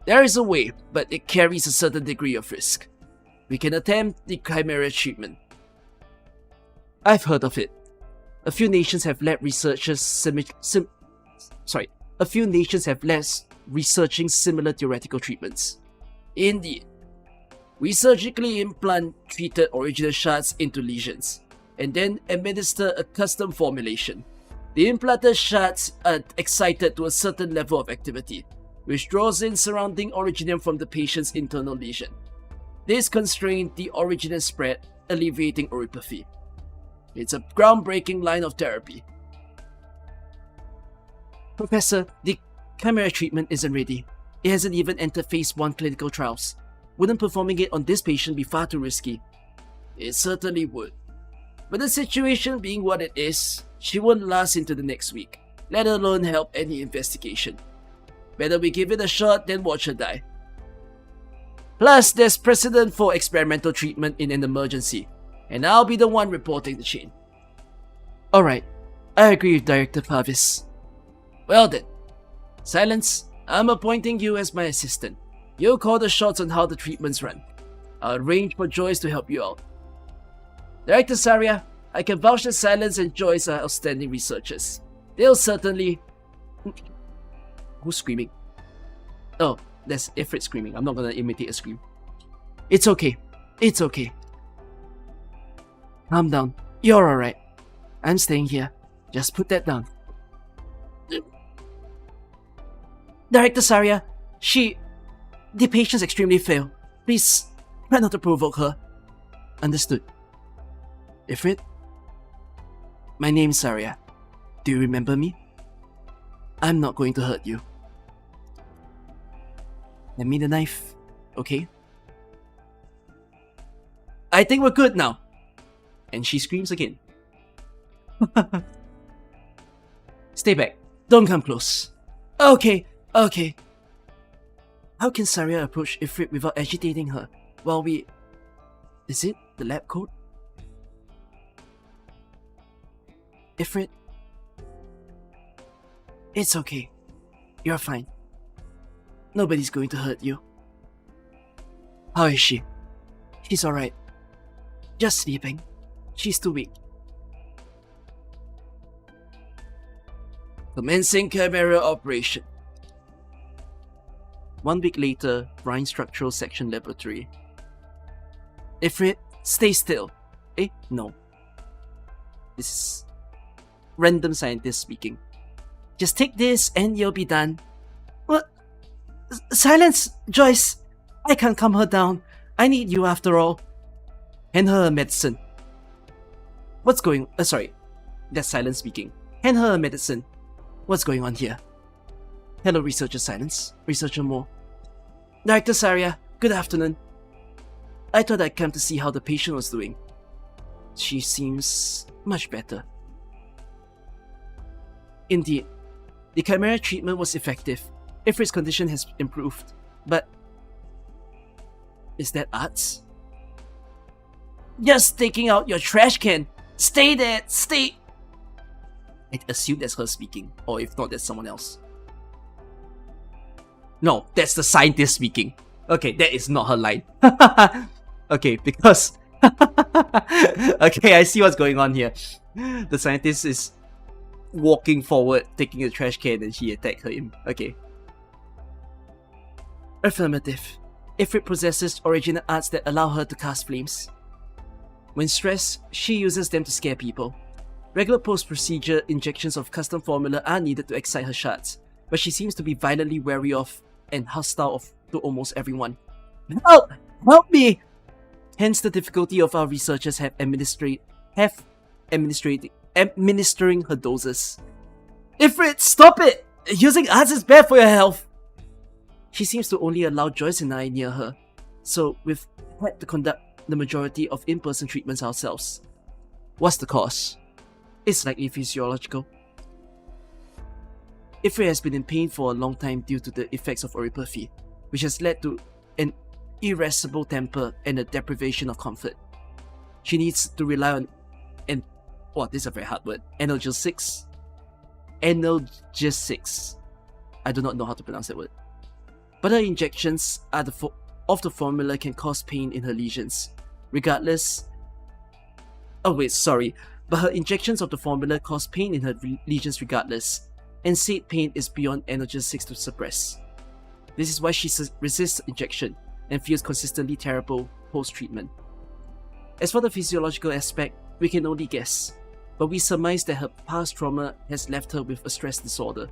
S1: There is a way, but it carries a certain degree of risk. We can attempt the Chimera treatment. I've heard of it. A few nations have led researchers researching similar theoretical treatments. Indeed. We surgically implant treated original shards into lesions, and then administer a custom formulation. The implanted shards are excited to a certain level of activity, which draws in surrounding originium from the patient's internal lesion. This constrains the original spread, alleviating oripathy. It's a groundbreaking line of therapy. Professor, the chimera treatment isn't ready. It hasn't even entered phase 1 clinical trials. Wouldn't performing it on this patient be far too risky? It certainly would. But the situation being what it is, she won't last into the next week, let alone help any investigation. Better we give it a shot than watch her die. Plus, there's precedent for experimental treatment in an emergency, and I'll be the one reporting the chain. Alright, I agree with Director Pavis. Well then, Silence, I'm appointing you as my assistant. You'll call the shots on how the treatments run. I'll arrange for Joyce to help you out. Director Saria, I can vouch that Silence and Joyce are outstanding researchers. They'll certainly... Who's screaming? Oh, that's Ifrit screaming. I'm not gonna imitate a scream. It's okay. It's okay. Calm down. You're alright. I'm staying here. Just put that down. Director Saria, the patient's extremely frail. Please, try not to provoke her. Understood. Ifrit? My name's Saria. Do you remember me? I'm not going to hurt you. Lend me the knife, okay? I think we're good now. And she screams again. Stay back. Don't come close. Okay. How can Saria approach Ifrit without agitating her while we... Is it the lab coat? Ifrit? It's okay. You're fine. Nobody's going to hurt you. How is she? She's alright. Just sleeping. She's too weak. Commencing chimera operation. 1 week later, Rhine Structural Section Laboratory. Ifrit, stay still. No. This is random scientist speaking. Just take this and you'll be done. What? Silence, Joyce. I can't calm her down. I need you after all. Hand her a medicine. What's going... sorry. That's Silence speaking. Hand her a medicine. What's going on here? Hello, Researcher Silence. Researcher Moore. Director Saria, good afternoon. I thought I'd come to see how the patient was doing. She seems much better. Indeed. The chimera treatment was effective. Ifrit's condition has improved. But... is that arts? Just taking out your trash can! Stay there! Stay! I assume that's her speaking. Or if not, that's someone else. No, that's the scientist speaking. Okay, that is not her line. Okay, because... okay, I see what's going on here. The scientist is walking forward, taking a trash can, and she attacked him. Okay. Affirmative. Ifrit possesses original arts that allow her to cast flames. When stressed, she uses them to scare people. Regular post-procedure injections of custom formula are needed to excite her shards, but she seems to be violently wary of and hostile to almost everyone. Help! Help me! Hence the difficulty of our researchers administering her doses. Ifrit, stop it! Using arts is bad for your health! She seems to only allow Joyce and I near her, so we've had to conduct the majority of in-person treatments ourselves. What's the cause? It's likely physiological. Ifrit has been in pain for a long time due to the effects of oropathy, which has led to an irascible temper and a deprivation of comfort. She needs to rely on this is a very hard word. Analgesics. I do not know how to pronounce that word. But her injections of the formula can cause pain in her lesions. But her injections of the formula cause pain in her lesions regardless, and said pain is beyond analgesics to suppress. This is why she resists injection and feels consistently terrible post-treatment. As for the physiological aspect, we can only guess, but we surmise that her past trauma has left her with a stress disorder.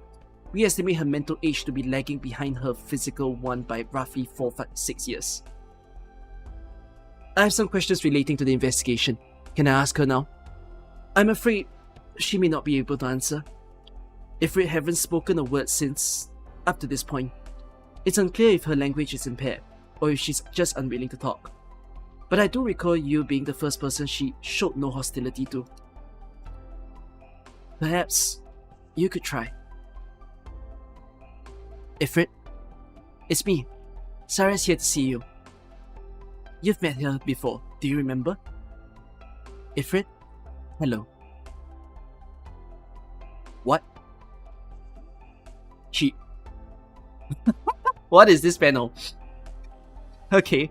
S1: We estimate her mental age to be lagging behind her physical one by roughly 4-6 years. I have some questions relating to the investigation. Can I ask her now? I'm afraid she may not be able to answer. Ifrit haven't spoken a word since up to this point. It's unclear if her language is impaired, or if she's just unwilling to talk. But I do recall you being the first person she showed no hostility to. Perhaps you could try. Ifrit, it's me. Saria's here to see you. You've met her before, do you remember? Ifrit, hello. What? She... What is this panel? Okay,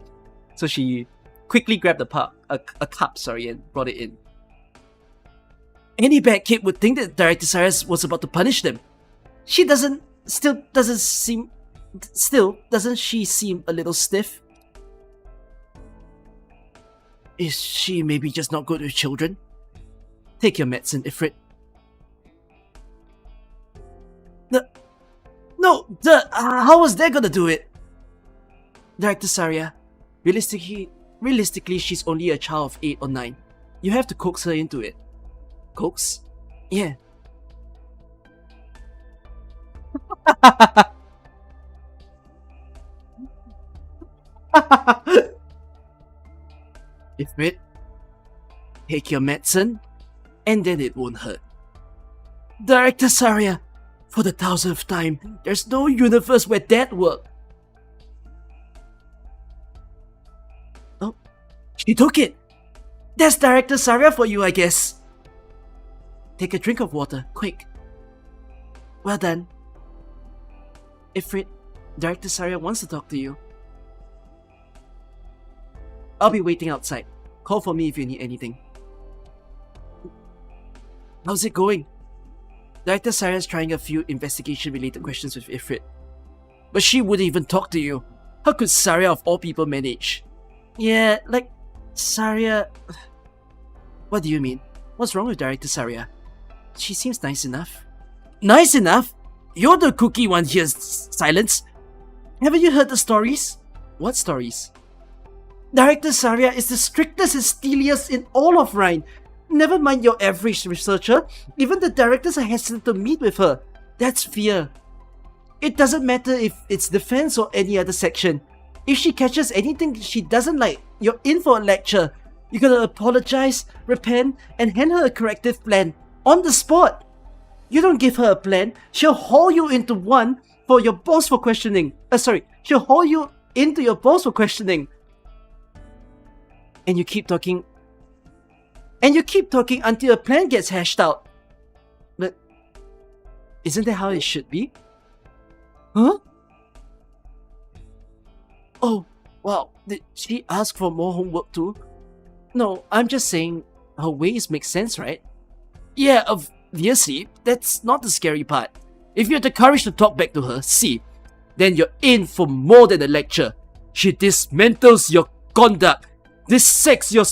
S1: so she quickly grabbed a cup, and brought it in. Any bad kid would think that Director Saria was about to punish them. Doesn't she seem a little stiff? Is she maybe just not good with children? Take your medicine, Ifrit. How was that gonna do it? Director Saria, realistically, she's only a child of 8 or 9. You have to coax her into it. Coax? Yeah. Ifrit, take your medicine, and then it won't hurt. Director Saria, for the 1000th time, there's no universe where that worked. Oh, she took it. That's Director Saria for you, I guess. Take a drink of water, quick. Well done. Ifrit, Director Saria wants to talk to you. I'll be waiting outside. Call for me if you need anything. How's it going? Director Saria's trying a few investigation-related questions with Ifrit. But she wouldn't even talk to you. How could Saria of all people manage? Yeah, like, Saria... What do you mean? What's wrong with Director Saria? She seems nice enough. Nice enough? You're the cookie one here, Silence. Haven't you heard the stories? What stories? Director Saria is the strictest and steeliest in all of Rhine. Never mind your average researcher, even the directors are hesitant to meet with her. That's fear. It doesn't matter if it's defense or any other section. If she catches anything she doesn't like, you're in for a lecture. You gotta apologize, repent, and hand her a corrective plan. On the spot. You don't give her a plan, she'll haul you into one for your boss for questioning. She'll haul you into your boss for questioning. And you keep talking until a plan gets hashed out. But isn't that how it should be? Huh? Oh, wow. Did she ask for more homework too? No, I'm just saying her ways make sense, right? Yeah, obviously. That's not the scary part. If you have the courage to talk back to her, then you're in for more than a lecture. She dismantles your conduct, dissects your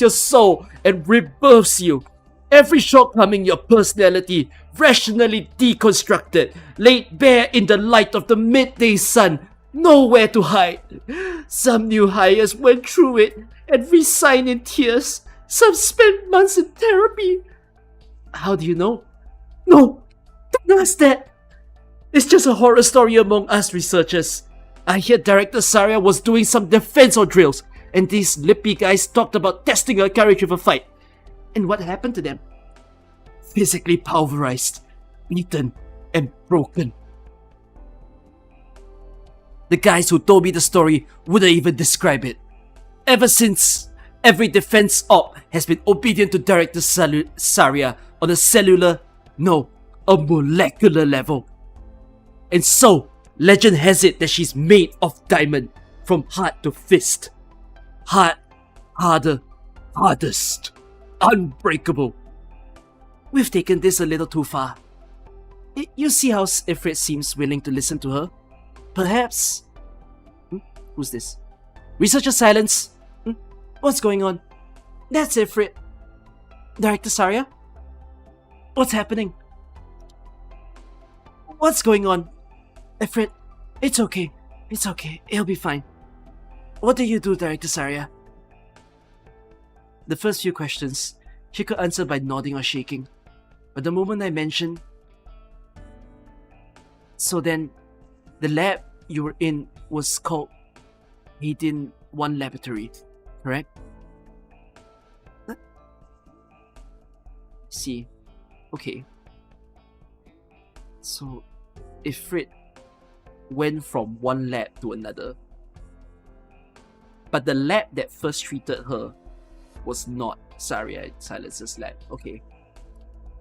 S1: soul, and rebirths you. Every shortcoming in your personality, rationally deconstructed, laid bare in the light of the midday sun. Nowhere to hide. Some new hires went through it and resigned in tears. Some spent months in therapy. How do you know? No, don't ask that. It's just a horror story among us researchers. I hear Director Saria was doing some defense or drills, and these lippy guys talked about testing her courage with a fight. And what happened to them? Physically pulverized, beaten, and broken. The guys who told me the story wouldn't even describe it. Ever since, every defense op has been obedient to Director Saria on a cellular, no, a molecular level. And so, legend has it that she's made of diamond, from heart to fist. Hard, harder, hardest, unbreakable. We've taken this a little too far. You see how Ifrit seems willing to listen to her? Perhaps... Who's this? Researcher Silence. What's going on? That's Ifrit. Director Saria? What's happening? What's going on? Ifrit, it's okay. It's okay. It'll be fine. What do you do, Director Saria? The first few questions, She could answer by nodding or shaking. But the moment I mentioned... So then, the lab you were in was called 8-in-1 Laboratory, correct? Huh? See. Okay. So, Ifrit went from one lab to another. But the lab that first treated her was not Saria and Silence's lab. Okay.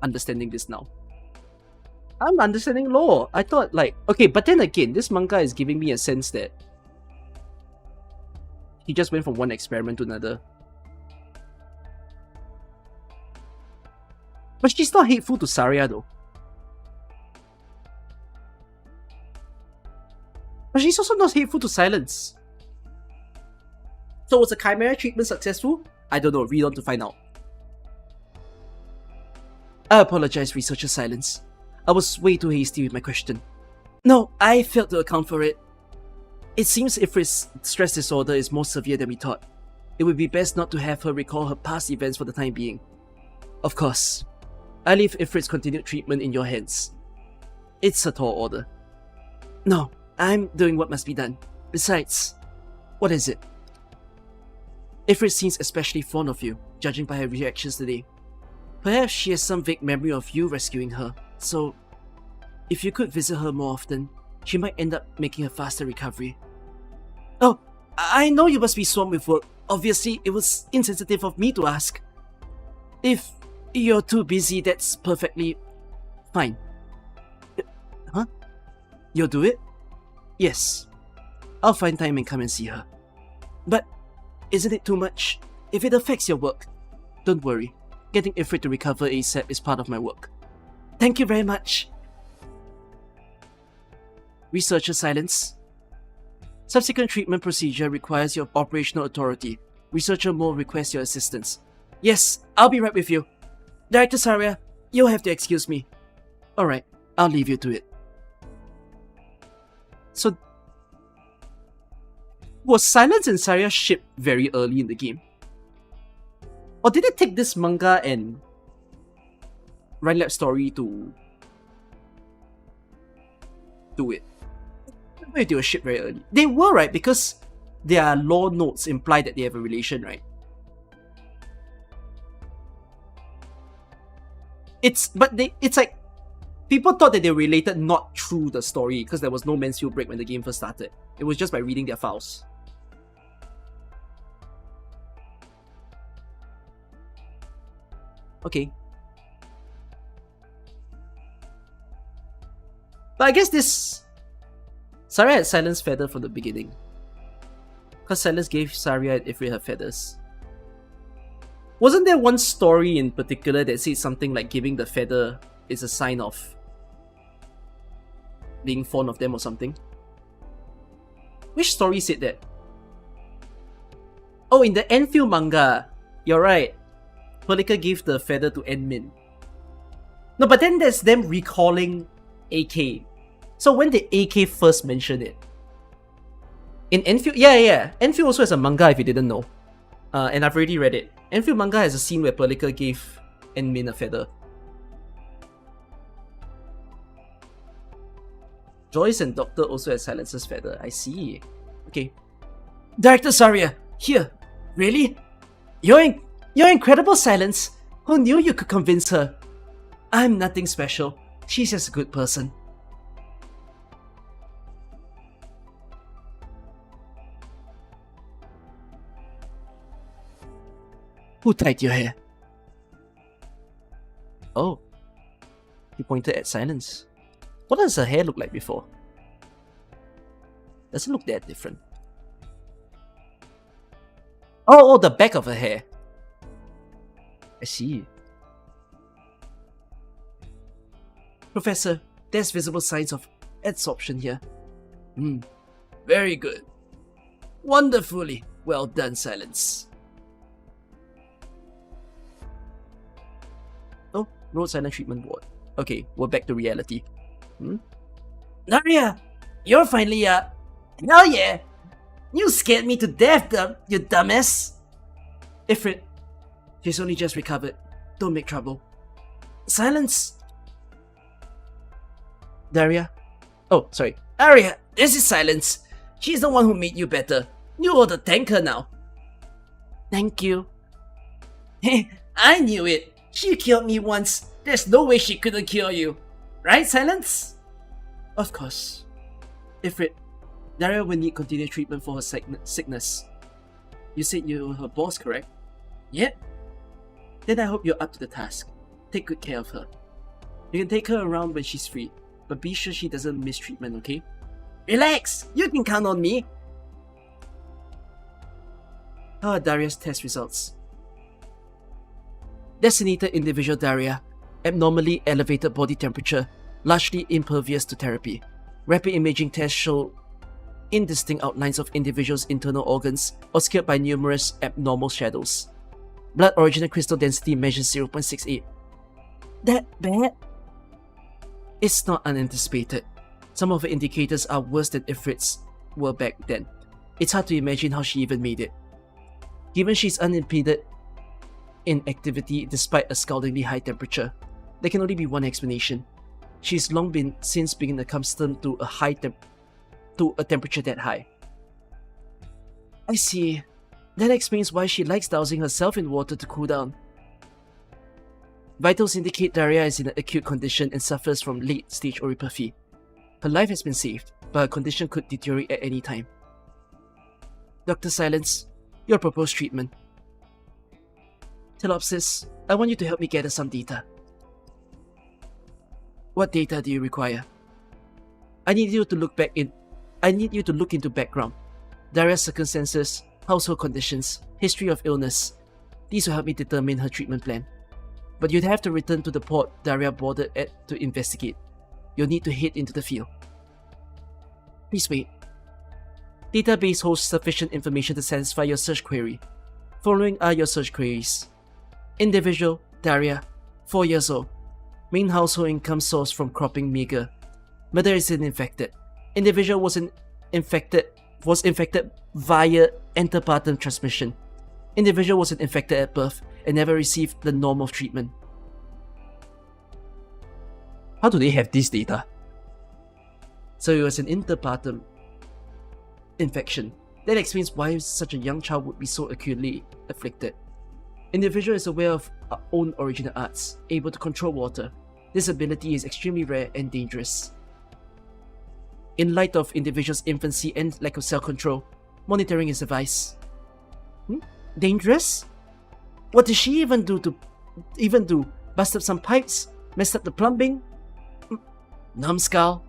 S1: Understanding this now. I'm understanding lore. I thought like... Okay, but then again, this manga is giving me a sense that he just went from one experiment to another. But she's not hateful to Saria though. But she's also not hateful to Silence. So was the Chimera treatment successful? I don't know, read on to find out. I apologize, Researcher Silence. I was way too hasty with my question. No, I failed to account for it. It seems Ifrit's stress disorder is more severe than we thought. It would be best not to have her recall her past events for the time being. Of course. I leave Ifrit's continued treatment in your hands. It's a tall order. No, I'm doing what must be done. Besides, what is it? Ifrit seems especially fond of you, judging by her reactions today. Perhaps she has some vague memory of you rescuing her, so if you could visit her more often, she might end up making a faster recovery. Oh, I know you must be swamped with work. Obviously, it was insensitive of me to ask. If you're too busy, that's perfectly fine. Huh? You'll do it? Yes. I'll find time and come and see her. But isn't it too much? If it affects your work, don't worry. Getting Ifrit to recover ASAP is part of my work. Thank you very much. Researcher Silence. Subsequent treatment procedure requires your operational authority. Researcher Mo requests your assistance. Yes, I'll be right with you. Director Saria, you'll have to excuse me. Alright, I'll leave you to it. So, was Silence and Saria shipped very early in the game? Or did it take this manga and Rhine Lab story to do it? Maybe they were shipped very early. They were, right? Because their lore notes imply that they have a relation, right? It's like people thought that they were related not through the story because there was no Mansfield break when the game first started. It was just by reading their files. Okay. But I guess this... Saria had Silence feather from the beginning. Because Silence gave Saria and Ifrit her feathers. Wasn't there one story in particular that said something like giving the feather is a sign of being fond of them or something? Which story said that? Oh, in the Enfield manga. You're right. Pelika gave the feather to Enmin. No, but then there's them recalling AK. So when did AK first mention it? In Enfield? Yeah. Enfield also has a manga if you didn't know. And I've already read it. Enfield manga has a scene where Pelika gave Enmin a feather. Joyce and Doctor also has Silence's feather. I see. Okay. Director Saria, here. Really? You're incredible, Silence. Who knew you could convince her? I'm nothing special. She's just a good person. Who tied your hair? Oh. He pointed at Silence. What does her hair look like before? Doesn't look that different. Oh, the back of her hair. I see. Professor, there's visible signs of adsorption here. Very good. Wonderfully well done, Silence. Oh, Road Silent Treatment Ward. Okay, we're back to reality. Naria, you're finally up. Hell yeah! You scared me to death, you dumbass! Ifrit, she's only just recovered. don't make trouble. Silence! Daria? Oh, sorry. Aria, this is Silence. She's the one who made you better. You ought to thank her now. Thank you. I knew it. She cured me once. There's no way she couldn't cure you. Right, Silence? Of course. Ifrit, Daria will need continued treatment for her sickness. You said you were her boss, correct? Yep. Then I hope you're up to the task. Take good care of her. You can take her around when she's free, but be sure she doesn't miss treatment, okay? Relax! You can count on me! How are Daria's test results? Designated individual Daria, abnormally elevated body temperature, largely impervious to therapy. Rapid imaging tests show indistinct outlines of individuals' internal organs, obscured by numerous abnormal shadows. Blood original crystal density measures 0.68. That bad? It's not unanticipated. Some of the indicators are worse than Ifrit's were back then. It's hard to imagine how she even made it. Given she's unimpeded in activity despite a scaldingly high temperature, there can only be one explanation. She's long been accustomed to a temperature that high. I see. That explains why she likes dousing herself in water to cool down. Vitals indicate Daria is in an acute condition and suffers from late-stage oropathy. Her life has been saved, but her condition could deteriorate at any time. Dr. Silence, your proposed treatment. Telopsis, I want you to help me gather some data. What data do you require? I need you to look into background. Daria's circumstances, household conditions, history of illness. These will help me determine her treatment plan. But you'd have to return to the port Daria boarded at to investigate. You'll need to head into the field. Please wait. Database holds sufficient information to satisfy your search query. Following are your search queries. Individual, Daria, 4 years old. Main household income source from cropping meager. Mother is infected. Individual was infected via antepartum transmission. Individual was infected at birth and never received the norm of treatment. How do they have this data? So it was an interpartum infection. That explains why such a young child would be so acutely afflicted. Individual is aware of our own original arts, able to control water. This ability is extremely rare and dangerous. In light of individual's infancy and lack of self-control, monitoring is advised. Dangerous? What did she even do? Bust up some pipes? Messed up the plumbing? Numbskull.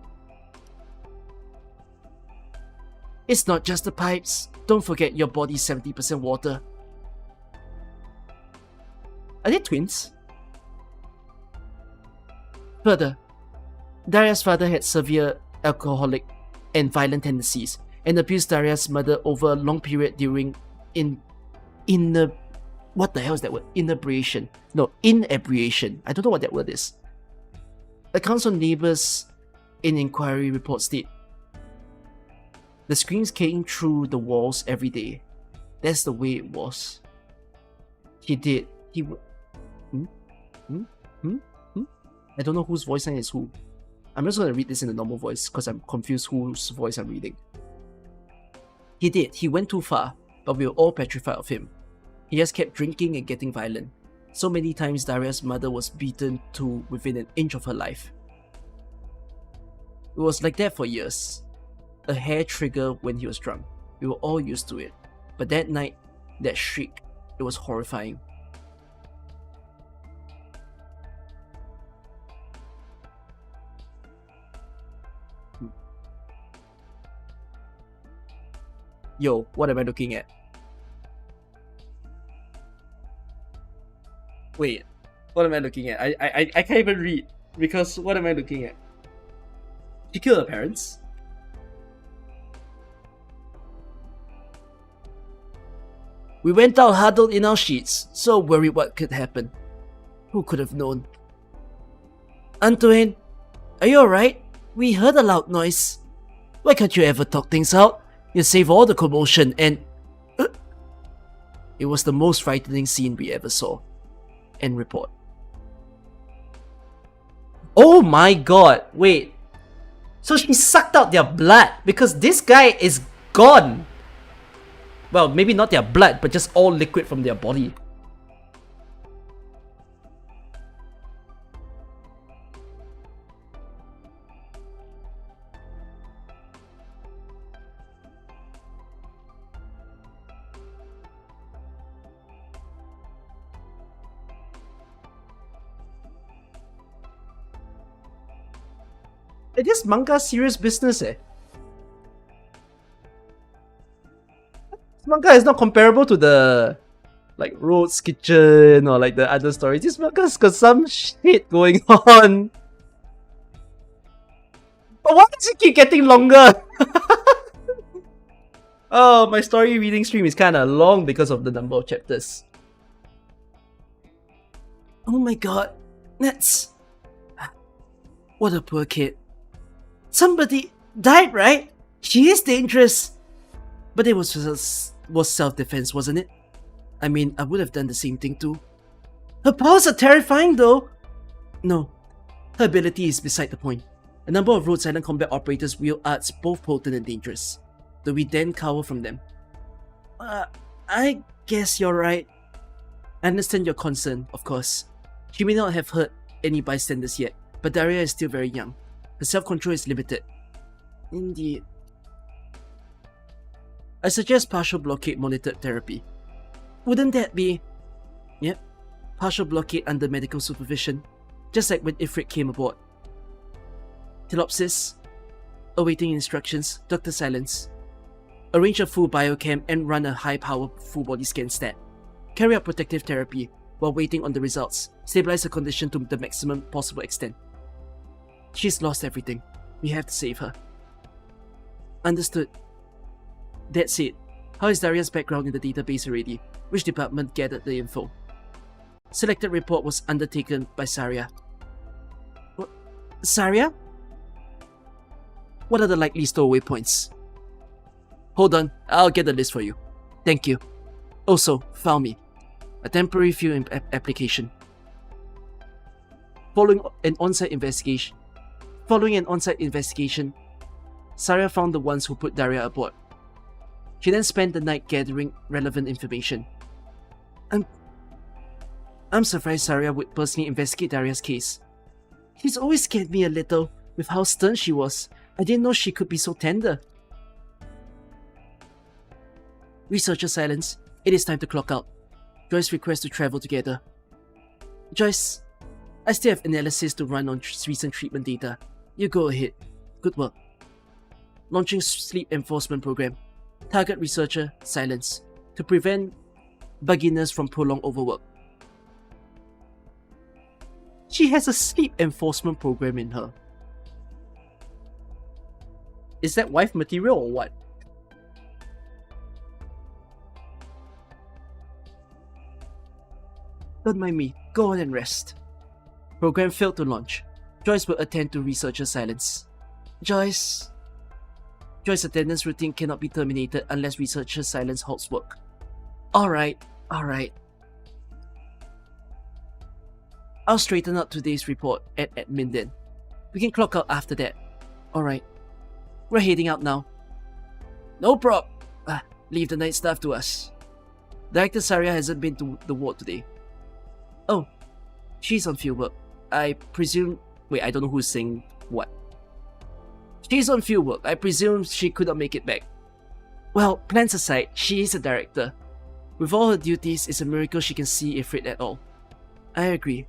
S1: It's not just the pipes. Don't forget your body's 70% water. Are they twins? Further, Daria's father had severe alcoholic and violent tendencies and abused Daria's mother over a long period during what the hell is that word? Inebriation. No, inebriation. I don't know what that word is. Accounts on neighbors in inquiry report state the screams came through the walls every day. That's the way it was. I don't know whose voice line is who. I'm just going to read this in the normal voice because I'm confused whose voice I'm reading. He did. He went too far, but we were all petrified of him. He just kept drinking and getting violent. So many times Daria's mother was beaten to within an inch of her life. It was like that for years. A hair trigger when he was drunk. We were all used to it. But that night, that shriek, it was horrifying. Yo, what am I looking at? Wait, what am I looking at? I can't even read because what am I looking at? She killed her parents? We went out huddled in our sheets, so worried what could happen. Who could have known? Antoine, are you alright? We heard a loud noise. Why can't you ever talk things out? You save all the commotion and... It was the most frightening scene we ever saw. End report. Oh my god, wait. So she sucked out their blood because this guy is gone. Well, maybe not their blood, but just all liquid from their body. This manga serious business This manga is not comparable to the like Road's Kitchen or like the other stories. This manga's got some shit going on. But why does it keep getting longer? Oh, my story reading stream is kinda long because of the number of chapters. Oh my god, that's... What a poor kid. Somebody died, right? She is dangerous. But it was self-defense, wasn't it? I mean, I would have done the same thing too. Her powers are terrifying though. No, her ability is beside the point. A number of road silent combat operators wield arts both potent and dangerous. Do we then cower from them? I guess you're right. I understand your concern, of course. She may not have hurt any bystanders yet, but Daria is still very young. Her self-control is limited. Indeed. I suggest partial blockade monitored therapy. Wouldn't that be... Yep. Partial blockade under medical supervision. Just like when Ifrit came aboard. Telopsis. Awaiting instructions. Dr. Silence. Arrange a full biochem and run a high-power full-body scan stat. Carry out protective therapy while waiting on the results. Stabilize her condition to the maximum possible extent. She's lost everything. We have to save her. Understood. That's it. How is Daria's background in the database already? Which department gathered the info? Selected report was undertaken by Saria. What? Saria? What are the likely stowaway points? Hold on, I'll get the list for you. Thank you. Also, file me. A temporary field application. Following an on-site investigation, Saria found the ones who put Daria aboard. She then spent the night gathering relevant information. I'm surprised Saria would personally investigate Daria's case. She's always scared me a little with how stern she was. I didn't know she could be so tender. Researcher Silence, it is time to clock out. Joyce requests to travel together. Joyce, I still have analysis to run on recent treatment data. You go ahead. Good work. Launching sleep enforcement program. Target researcher Silence to prevent beginners from prolonged overwork. She has a sleep enforcement program in her. Is that wife material or what? Don't mind me, go on and rest. Program failed to launch. Joyce will attend to researcher Silence. Joyce's attendance routine cannot be terminated unless researcher Silence halts work. Alright. I'll straighten out today's report at admin then. We can clock out after that. Alright. We're heading out now. No prob. Leave the night stuff to us. Director Saria hasn't been to the ward today. Oh, she's on field work. I presume... Wait, I don't know who's saying what. She's on field work. I presume she could not make it back. Well, plans aside, she is a director. With all her duties, it's a miracle she can see Ifrit at all. I agree.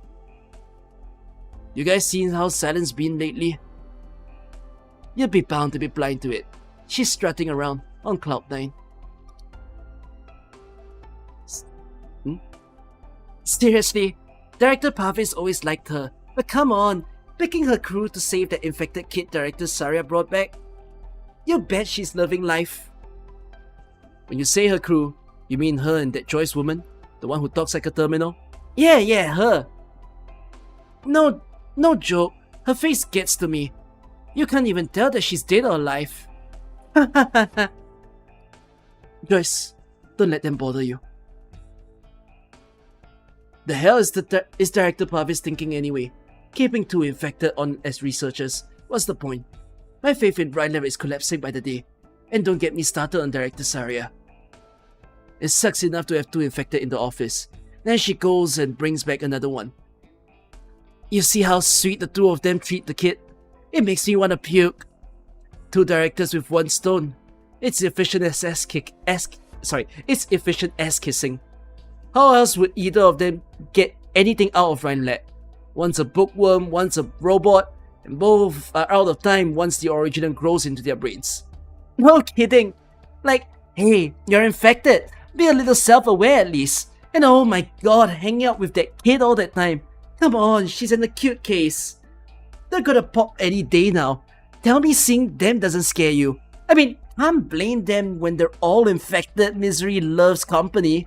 S1: You guys seen how Silence been lately? You'll be bound to be blind to it. She's strutting around on Cloud 9. Seriously, Director Parvis always liked her, but come on, picking her crew to save that infected kid Director Saria brought back? You bet she's loving life. When you say her crew, you mean her and that Joyce woman? The one who talks like a terminal? Yeah, her. No joke, her face gets to me. You can't even tell that she's dead or alive. Joyce, don't let them bother you. The hell is Director Pavis thinking anyway? Keeping two infected on as researchers, what's the point? My faith in Rhine Lab is collapsing by the day. And don't get me started on Director Saria. It sucks enough to have two infected in the office. Then she goes and brings back another one. You see how sweet the two of them treat the kid? It makes me want to puke. Two directors with one stone. It's efficient as it's efficient as kissing. How else would either of them get anything out of Rhine Lab? One's a bookworm, one's a robot, and both are out of time once the original grows into their brains. No kidding! Like, hey, you're infected. Be a little self-aware at least. And oh my god, hanging out with that kid all that time. Come on, she's an acute case. They're gonna pop any day now. Tell me seeing them doesn't scare you. I mean, can't blame them when they're all infected. Misery loves company.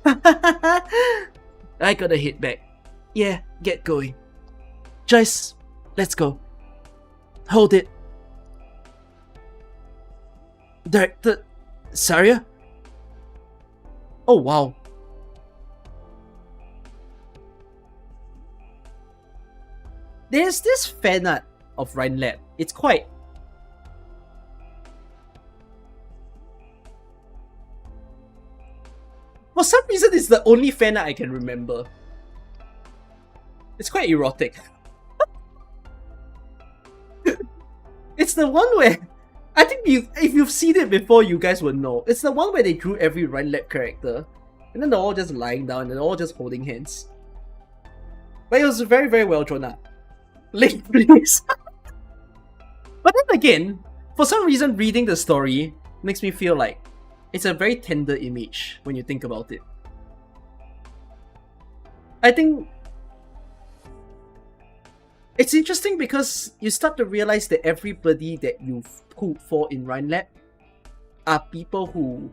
S1: I gotta hit back. Yeah, get going. Joyce, let's go. Hold it. Director Saria? Oh wow. There's this fan art of Rhine Lab. It's quite... For some reason, it's the only fan art I can remember. It's quite erotic. It's the one where... I think if you've seen it before, you guys will know. It's the one where they drew every Rhine Lab character. And then they're all just lying down and they're all just holding hands. But it was very, very well drawn up. Link, please. But then again, for some reason, reading the story makes me feel like it's a very tender image when you think about it. I think it's interesting because you start to realize that everybody that you've pulled for in Rhine Lab are people who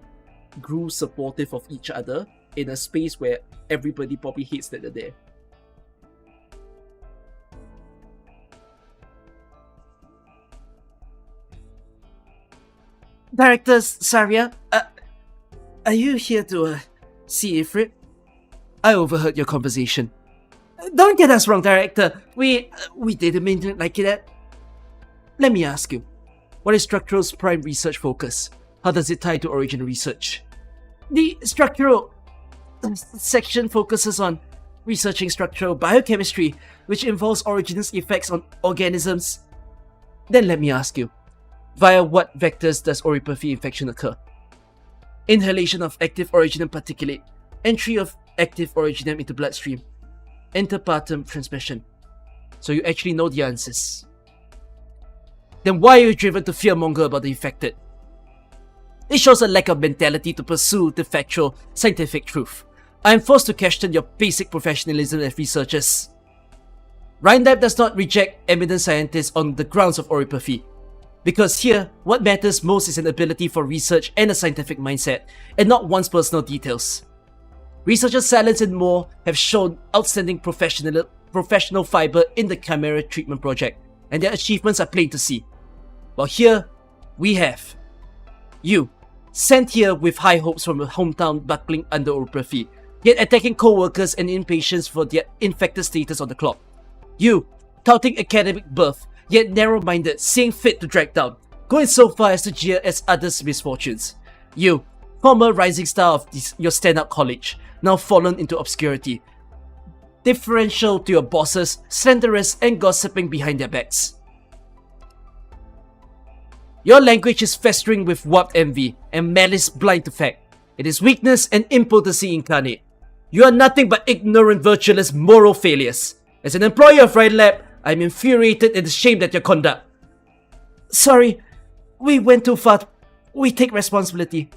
S1: grew supportive of each other in a space where everybody probably hates that they're there. Director Saria, are you here to see Ifrit? I overheard your conversation. Don't get us wrong, Director. We didn't mean it like that. Let me ask you, what is Structural's prime research focus? How does it tie to original research? The Structural section focuses on researching structural biochemistry, which involves Origin's effects on organisms. Then let me ask you, via what vectors does oripathy infection occur? Inhalation of active originum particulate, entry of active originum into bloodstream, interpartum transmission. So you actually know the answers. Then why are you driven to fearmonger about the infected? It shows a lack of mentality to pursue the factual, scientific truth. I am forced to question your basic professionalism as researchers. Rhine Lab does not reject eminent scientists on the grounds of oripathy. Because here, what matters most is an ability for research and a scientific mindset, and not one's personal details. Researchers Silence and Moore have shown outstanding professional fiber in the Chimera treatment project, and their achievements are plain to see. While here, we have you, sent here with high hopes from a hometown buckling under oripathy, yet attacking co-workers and impatients for their infected status on the clock. You, touting academic birth, yet narrow-minded, seeing fit to drag down, going so far as to jeer at others' misfortunes. You, former rising star of your standout college, now fallen into obscurity, differential to your bosses, slanderous and gossiping behind their backs. Your language is festering with warped envy and malice blind to fact. It is weakness and impotency incarnate. You are nothing but ignorant, virtueless, moral failures. As an employee of Rhine Lab, I am infuriated and ashamed at your conduct. Sorry, we went too far. We take responsibility.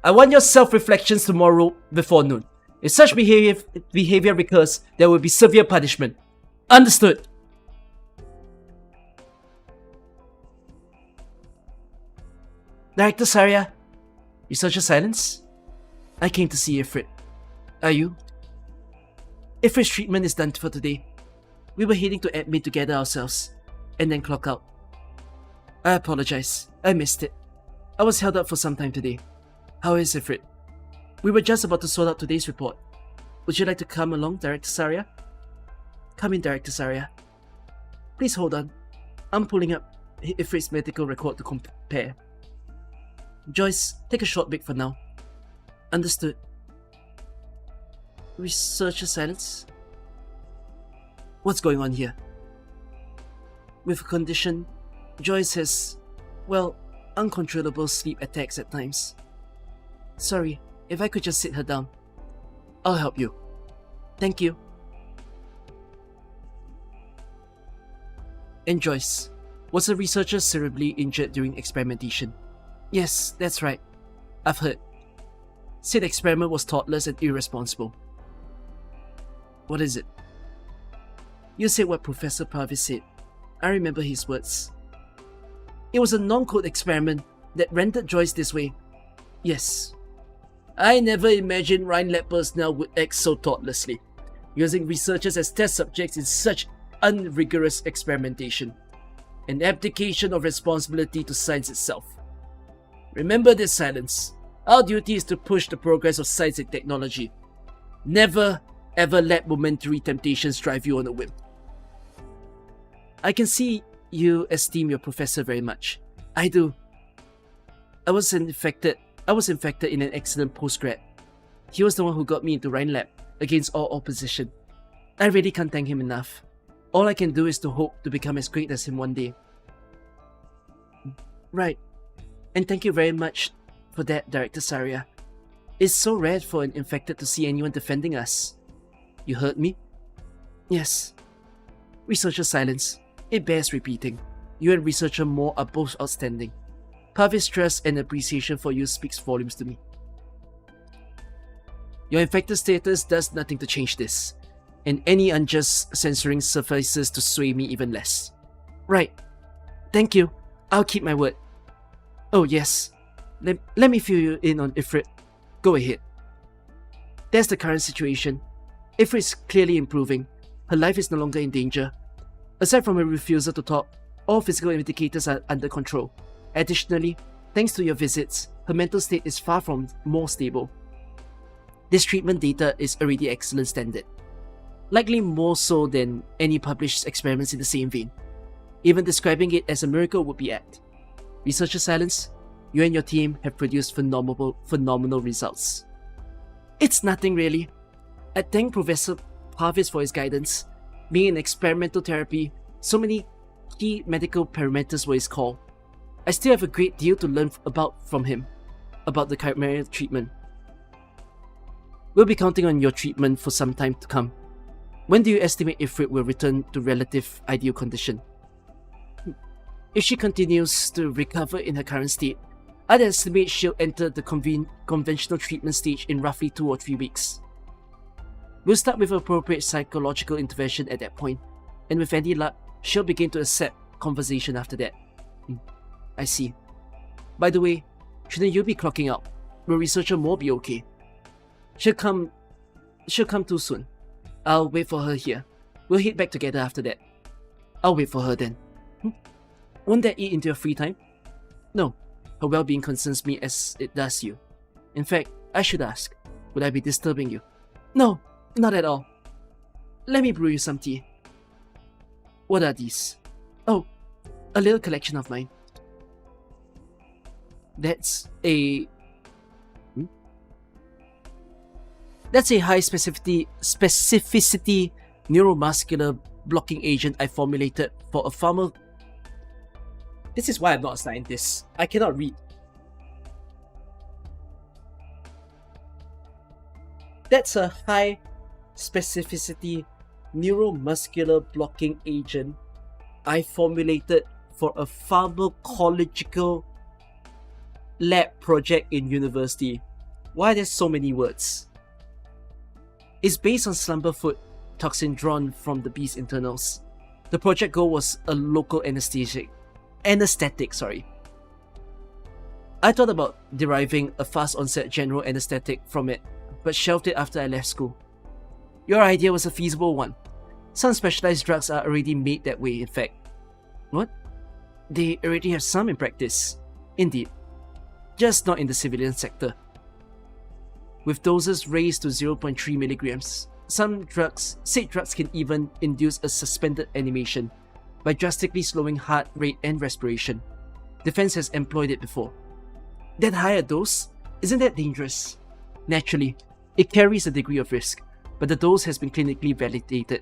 S1: I want your self-reflections tomorrow before noon. If such behavior recurs, there will be severe punishment. Understood. Director Saria, Researcher Silence? I came to see Ifrit. Are you? Ifrit's treatment is done for today. We were heading to admit to gather ourselves, and then clock out. I apologize. I missed it. I was held up for some time today. How is Ifrit? We were just about to sort out today's report. Would you like to come along, Director Saria? Come in, Director Saria. Please hold on. I'm pulling up Ifrit's medical record to compare. Joyce, take a short break for now. Understood. Researcher Silence? What's going on here? With a condition, Joyce has, well, uncontrollable sleep attacks at times. Sorry, if I could just sit her down. I'll help you. Thank you. And Joyce, was a researcher cerebrally injured during experimentation? Yes, that's right. I've heard. Said the experiment was thoughtless and irresponsible. What is it? You said what Professor Parvis said. I remember his words. It was a non-code experiment that rendered Joyce this way. Yes. I never imagined Rhine lab personnel would act so thoughtlessly, using researchers as test subjects in such unrigorous experimentation. An abdication of responsibility to science itself. Remember this, Silence. Our duty is to push the progress of science and technology. Never, ever let momentary temptations drive you on a whim. I can see you esteem your professor very much. I do. I was infected in an excellent postgrad. He was the one who got me into Rhine Lab, against all opposition. I really can't thank him enough. All I can do is to hope to become as great as him one day. Right. And thank you very much for that, Director Saria. It's so rare for an infected to see anyone defending us. You heard me? Yes. Researcher Silence. It bears repeating. You and Researcher Moore are both outstanding. Parvis' trust and appreciation for you speaks volumes to me. Your infected status does nothing to change this, and any unjust censoring suffices to sway me even less. Right. Thank you. I'll keep my word. Oh yes. Let me fill you in on Ifrit. Go ahead. That's the current situation. Ifrit's clearly improving. Her life is no longer in danger. Aside from her refusal to talk, all physical indicators are under control. Additionally, thanks to your visits, her mental state is far from more stable. This treatment data is already excellent standard. Likely more so than any published experiments in the same vein. Even describing it as a miracle would be apt. Researcher Silence, you and your team have produced phenomenal results. It's nothing really. I thank Professor Parvis for his guidance. Being in experimental therapy, so many key medical parameters were his call. I still have a great deal to learn from him, about the chimera treatment. We'll be counting on your treatment for some time to come. When do you estimate Ifrit will return to relative ideal condition? If she continues to recover in her current state, I'd estimate she'll enter the conventional treatment stage in roughly 2 or 3 weeks. We'll start with appropriate psychological intervention at that point, and with any luck, she'll begin to accept conversation after that. I see. By the way, shouldn't you be clocking out? Will Researcher Moore be okay? She'll come too soon. I'll wait for her here. We'll head back together after that. I'll wait for her then. Won't that eat into your free time? No, her well-being concerns me as it does you. In fact, I should ask, would I be disturbing you? No, not at all. Let me brew you some tea. What are these? Oh, a little collection of mine. That's a high specificity neuromuscular blocking agent I formulated for a farmer. This is why I'm not a scientist. I cannot read. That's a high specificity neuromuscular blocking agent I formulated for a pharmacological lab project in university. Why there's so many words? It's based on slumberfoot toxin drawn from the bee's internals. The project goal was a local anesthetic. I thought about deriving a fast onset general anesthetic from it, but shelved it after I left school. Your idea was a feasible one. Some specialized drugs are already made that way, in fact. What? They already have some in practice. Indeed. Just not in the civilian sector. with doses raised to 0.3 milligrams. Some said drugs can even induce a suspended animation by drastically slowing heart rate and respiration. Defense has employed it before. That higher dose? Isn't that dangerous? Naturally, it carries a degree of risk, but the dose has been clinically validated.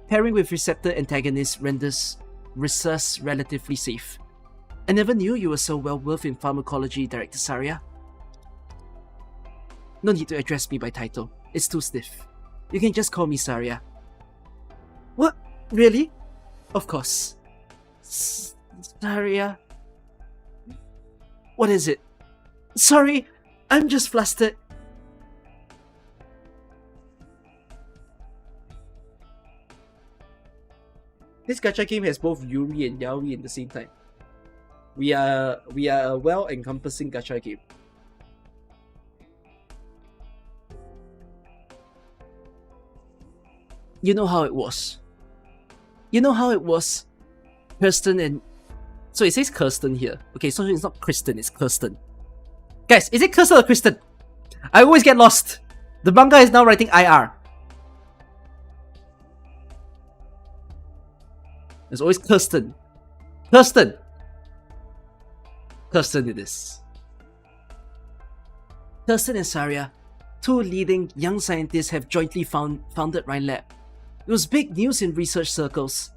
S1: Pairing with receptor antagonists renders resus relatively safe. I never knew you were so well versed in pharmacology, Director Saria. No need to address me by title. It's too stiff. You can just call me Saria. What? Really? Of course. Saria? What is it? Sorry, I'm just flustered. This gacha game has both Yuri and Yaoi at the same time. We are a well-encompassing gacha game. You know how it was. You know how it was. Kirsten and... So it says Kirsten here. Okay, so it's not Kristen, it's Kirsten. Guys, is it Kirsten or Kristen? I always get lost. The manga is now writing IR. There's always Kirsten. Kirsten! Kirsten it is. Kirsten and Saria, two leading young scientists, have jointly founded Rhine Lab. It was big news in research circles.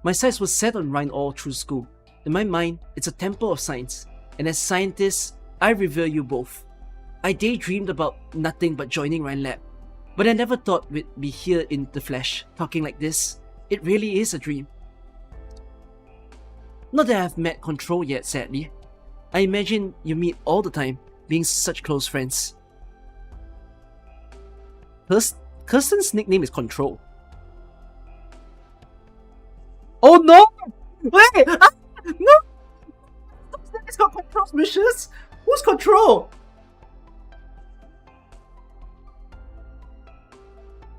S1: My sights were set on Rhine all through school. In my mind, it's a temple of science, and as scientists, I revere you both. I daydreamed about nothing but joining Rhine Lab, but I never thought we'd be here in the flesh, talking like this. It really is a dream. Not that I've met Control yet, sadly. I imagine you meet all the time, being such close friends. Kirsten's nickname is Control. Oh no! Wait! No! It's got Control's wishes? Who's Control?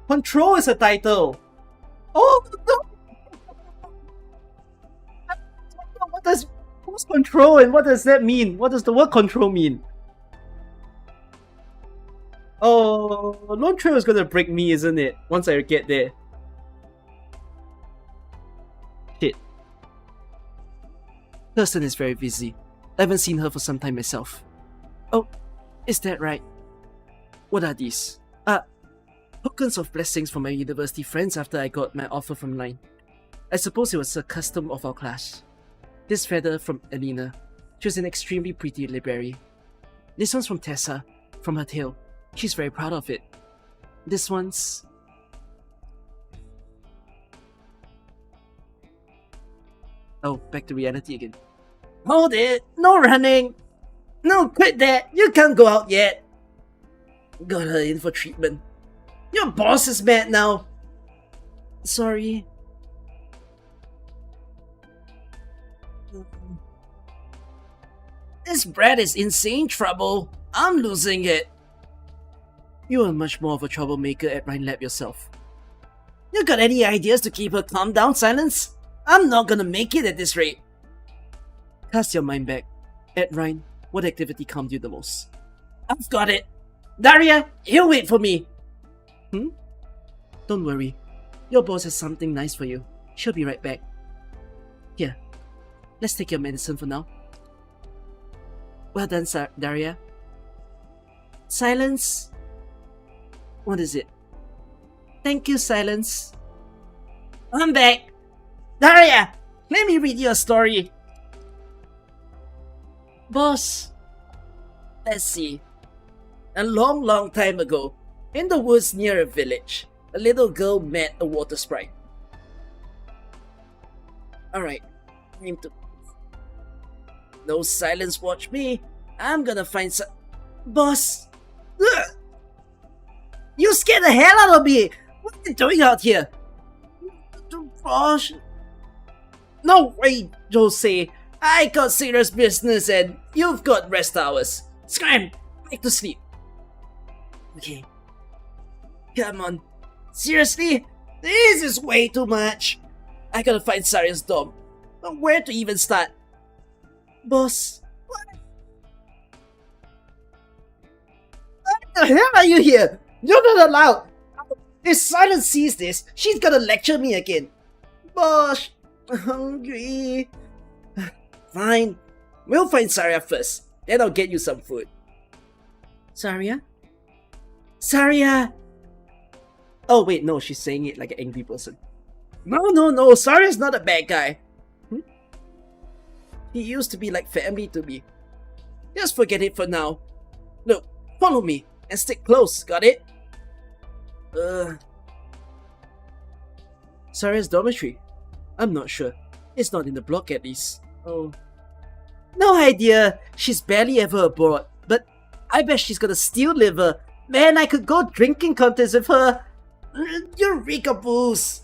S1: Control is a title. Oh no! Who's Control and what does that mean? What does the word control mean? Oh, Lone Trail is gonna break me, isn't it? Once I get there. Shit. Kirsten is very busy. I haven't seen her for some time myself. Oh, is that right? What are these? Tokens of blessings from my university friends after I got my offer from Rhine. I suppose it was a custom of our class. This feather from Alina. She was an extremely pretty library. This one's from Tessa, from her tail. She's very proud of it. This one's... Oh, back to reality again. Hold it! No running! No, quit that! You can't go out yet! Got her in for treatment. Your boss is mad now! Sorry. This brat is insane trouble. I'm losing it. You are much more of a troublemaker at Rhine Lab yourself. You got any ideas to keep her calm down, Silence? I'm not gonna make it at this rate. Cast your mind back. At Rhine, what activity calmed you the most? I've got it. Daria, you wait for me. Don't worry. Your boss has something nice for you. She'll be right back. Here, let's take your medicine for now. Well done, Daria. Silence. What is it? Thank you, Silence. I'm back. Daria, let me read you a story. Boss. Let's see. A long, long time ago, in the woods near a village, a little girl met a water sprite. Alright, time to... No Silence, watch me. I'm gonna find some... Boss! Ugh! You scared the hell out of me! What are you doing out here? Boss... No way, Jose. I got serious business and you've got rest hours. Scram! Back to sleep. Okay. Come on. Seriously? This is way too much. I gotta find Saria's dorm. But where to even start? Boss. What?
S7: The hell are you here? You're not allowed! If Silence sees this, she's gonna lecture me again. Bosh, I'm hungry. Fine. We'll find Saria first. Then I'll get you some food. Saria? Saria! Oh wait, no, she's saying it like an angry person. No, Saria's not a bad guy. He used to be like family to me. Just forget it for now. Look, follow me and stick close, got it? Saria's dormitory? I'm not sure. It's not in the block at least. Oh. No idea. She's barely ever aboard. But I bet she's got a steel liver. Man, I could go drinking contest with her. Eureka booze.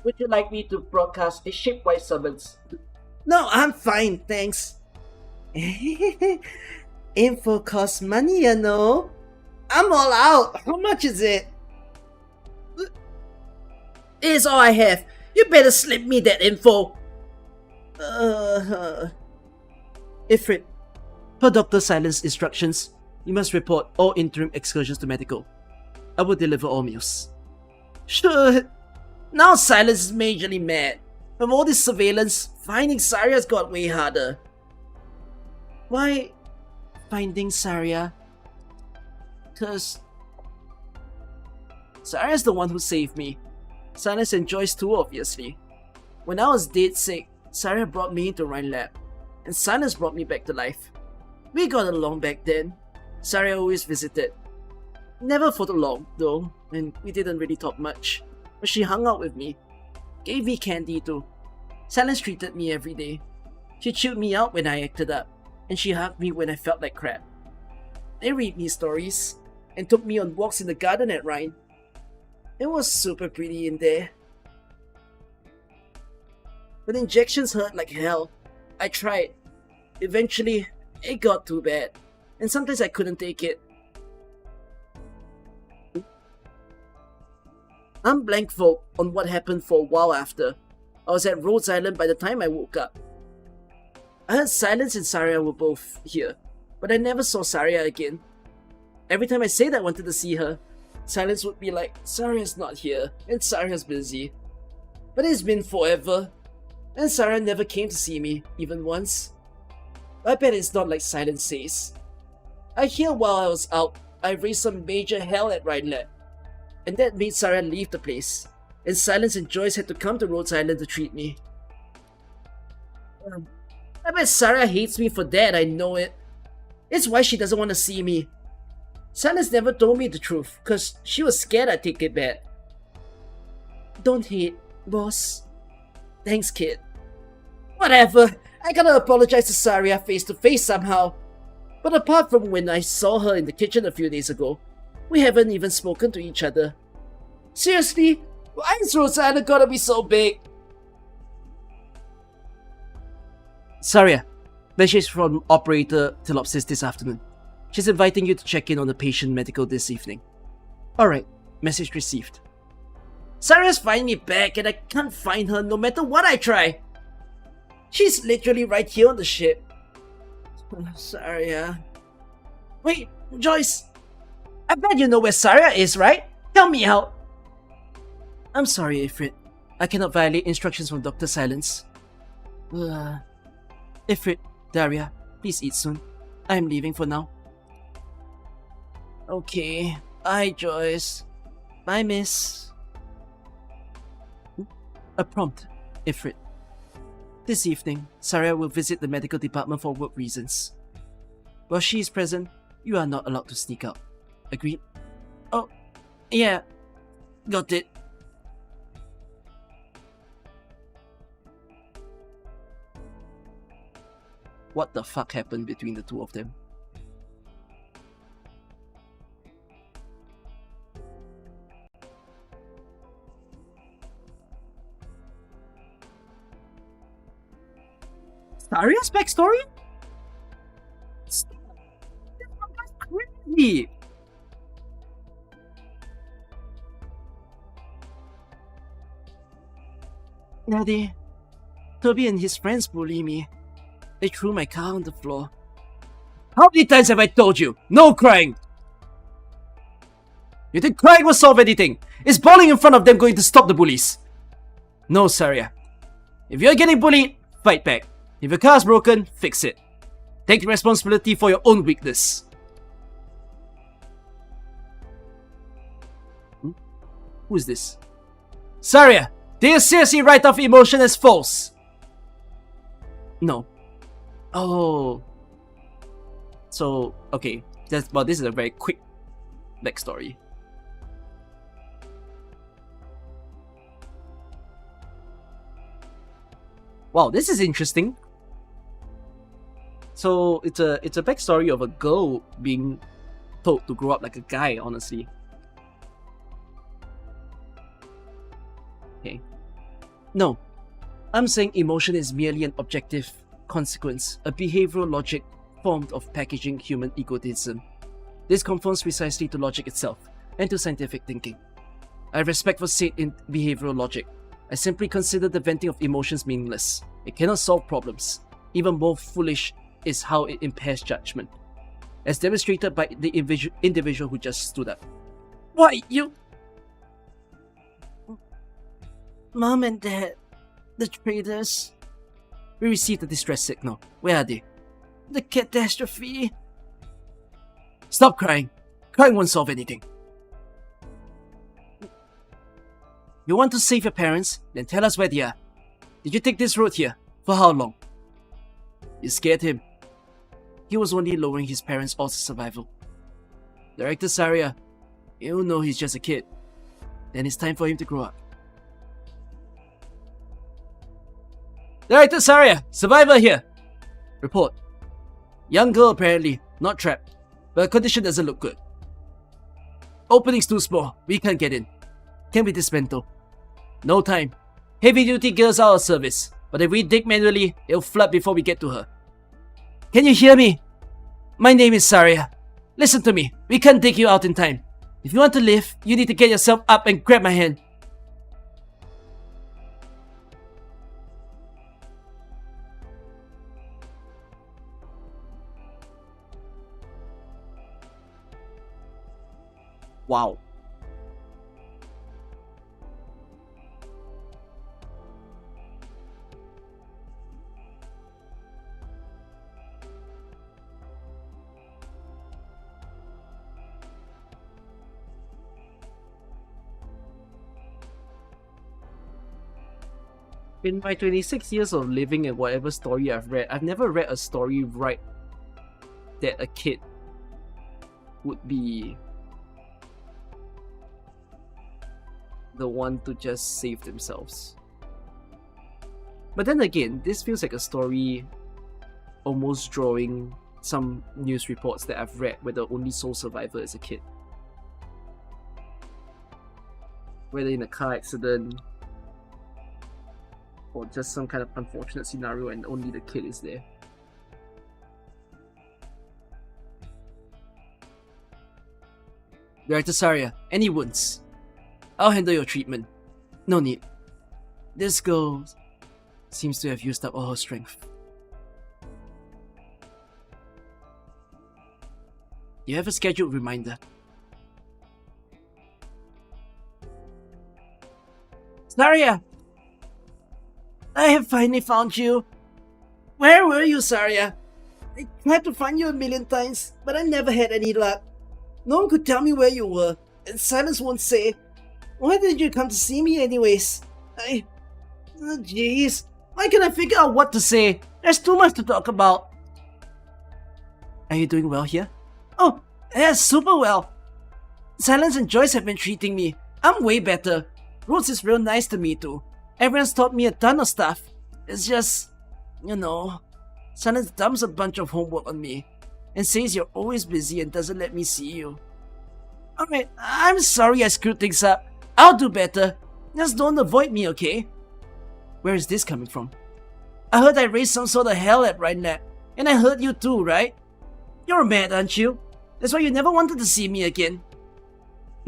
S7: Would you like me to broadcast a shipwide summons? No, I'm fine, thanks. Info costs money, you know. I'm all out. How much is it? Here's all I have. You better slip me that info. Ifrit, per Dr. Silence instructions, you must report all interim excursions to medical. I will deliver all meals. Sure. Now Silence is majorly mad. From all this surveillance, finding Saria's got way harder. Why finding Saria? Cause Saria's the one who saved me. Silence enjoys too, obviously. When I was dead sick, Saria brought me into Rhine lab, and Silence brought me back to life. We got along back then. Saria always visited. Never for the long, though, and we didn't really talk much. But she hung out with me. Gave me candy too. Silence treated me every day. She chilled me out when I acted up, and she hugged me when I felt like crap. They read me stories, and took me on walks in the garden at Rhine. It was super pretty in there. But injections hurt like hell. I tried. Eventually, it got too bad, and sometimes I couldn't take it. I'm blank folk on what happened for a while after. I was at Rhodes Island by the time I woke up. I heard Silence and Saria were both here, but I never saw Saria again. Every time I said I wanted to see her, Silence would be like, Saria's not here, and Saria's busy. But it's been forever, and Saria never came to see me, even once. I bet it's not like Silence says. I hear while I was out, I raised some major hell at Rhine, and that made Saria leave the place, and Silence and Joyce had to come to Rhodes Island to treat me. I bet Saria hates me for that, I know it. It's why she doesn't want to see me. Silence never told me the truth, cause she was scared I'd take it bad. Don't hate, boss. Thanks, kid. Whatever, I gotta apologize to Saria face to face somehow. But apart from when I saw her in the kitchen a few days ago, we haven't even spoken to each other. Seriously? Why is Rosanna gotta be so big? Saria, message from Operator Telopsis this afternoon. She's inviting you to check in on the patient medical this evening. Alright, message received. Saria's finding me back and I can't find her no matter what I try. She's literally right here on the ship. Saria. Wait, Joyce. I bet you know where Saria is, right? Help me out. I'm sorry, Ifrit. I cannot violate instructions from Dr. Silence. Ifrit, Daria, please eat soon. I am leaving for now. Okay. Bye, Joyce. Bye, miss. A prompt, Ifrit. This evening, Saria will visit the medical department for work reasons. While she is present, you are not allowed to sneak out. Agreed? Oh, yeah. Got it. What the fuck happened between the two of them? Saria's backstory? Stop. This manga's crazy! Daddy, Toby and his friends bully me. They threw my car on the floor. How many times have I told you? No crying! You think crying will solve anything? Is bawling in front of them going to stop the bullies? No, Saria. If you're getting bullied, fight back. If your car's broken, fix it. Take responsibility for your own weakness. Who is this? Saria, do you seriously write off emotion as false? No. Oh. So, okay. This is a very quick backstory. Wow, this is interesting. So it's a backstory of a girl being told to grow up like a guy, honestly. Okay. No. I'm saying emotion is merely an objective consequence, a behavioral logic formed of packaging human egotism. This conforms precisely to logic itself and to scientific thinking. I have respect for said in behavioral logic. I simply consider the venting of emotions meaningless. It cannot solve problems. Even more foolish is how it impairs judgment, as demonstrated by the individual who just stood up. Why, you... Mom and Dad, the traders. We received a distress signal. Where are they? The catastrophe. Stop crying. Crying won't solve anything. You want to save your parents? Then tell us where they are. Did you take this road here? For how long? You scared him. He was only lowering his parents' odds of survival. Director Saria, you know he's just a kid. Then it's time for him to grow up. Director Saria, survivor here. Report. Young girl apparently, not trapped, but her condition doesn't look good. Opening's too small, we can't get in. Can we dismantle? No time. Heavy duty gears out of service, but if we dig manually, it'll flood before we get to her. Can you hear me? My name is Saria. Listen to me, we can't dig you out in time. If you want to live, you need to get yourself up and grab my hand. Wow. In my 26 years of living and whatever story I've read, I've never read a story right that a kid would be the one to just save themselves. But then again, this feels like a story almost drawing some news reports that I've read where the only sole survivor is a kid. Whether in a car accident or just some kind of unfortunate scenario and only the kid is there. Director Saria, any wounds? I'll handle your treatment. No need. This girl seems to have used up all her strength. You have a scheduled reminder. Saria! I have finally found you. Where were you, Saria? I tried to find you a million times, but I never had any luck. No one could tell me where you were, and Silence won't say. Why did you come to see me anyways? Oh jeez. Why can't I figure out what to say? There's too much to talk about. Are you doing well here? Oh, yeah, super well. Silence and Joyce have been treating me. I'm way better. Rhodes is real nice to me too. Everyone's taught me a ton of stuff. It's just, you know, Silence dumps a bunch of homework on me and says you're always busy and doesn't let me see you. Alright, I'm sorry I screwed things up. I'll do better. Just don't avoid me, okay? Where is this coming from? I heard I raised some sort of hell at Rhine, and I heard you too, right? You're mad, aren't you? That's why you never wanted to see me again.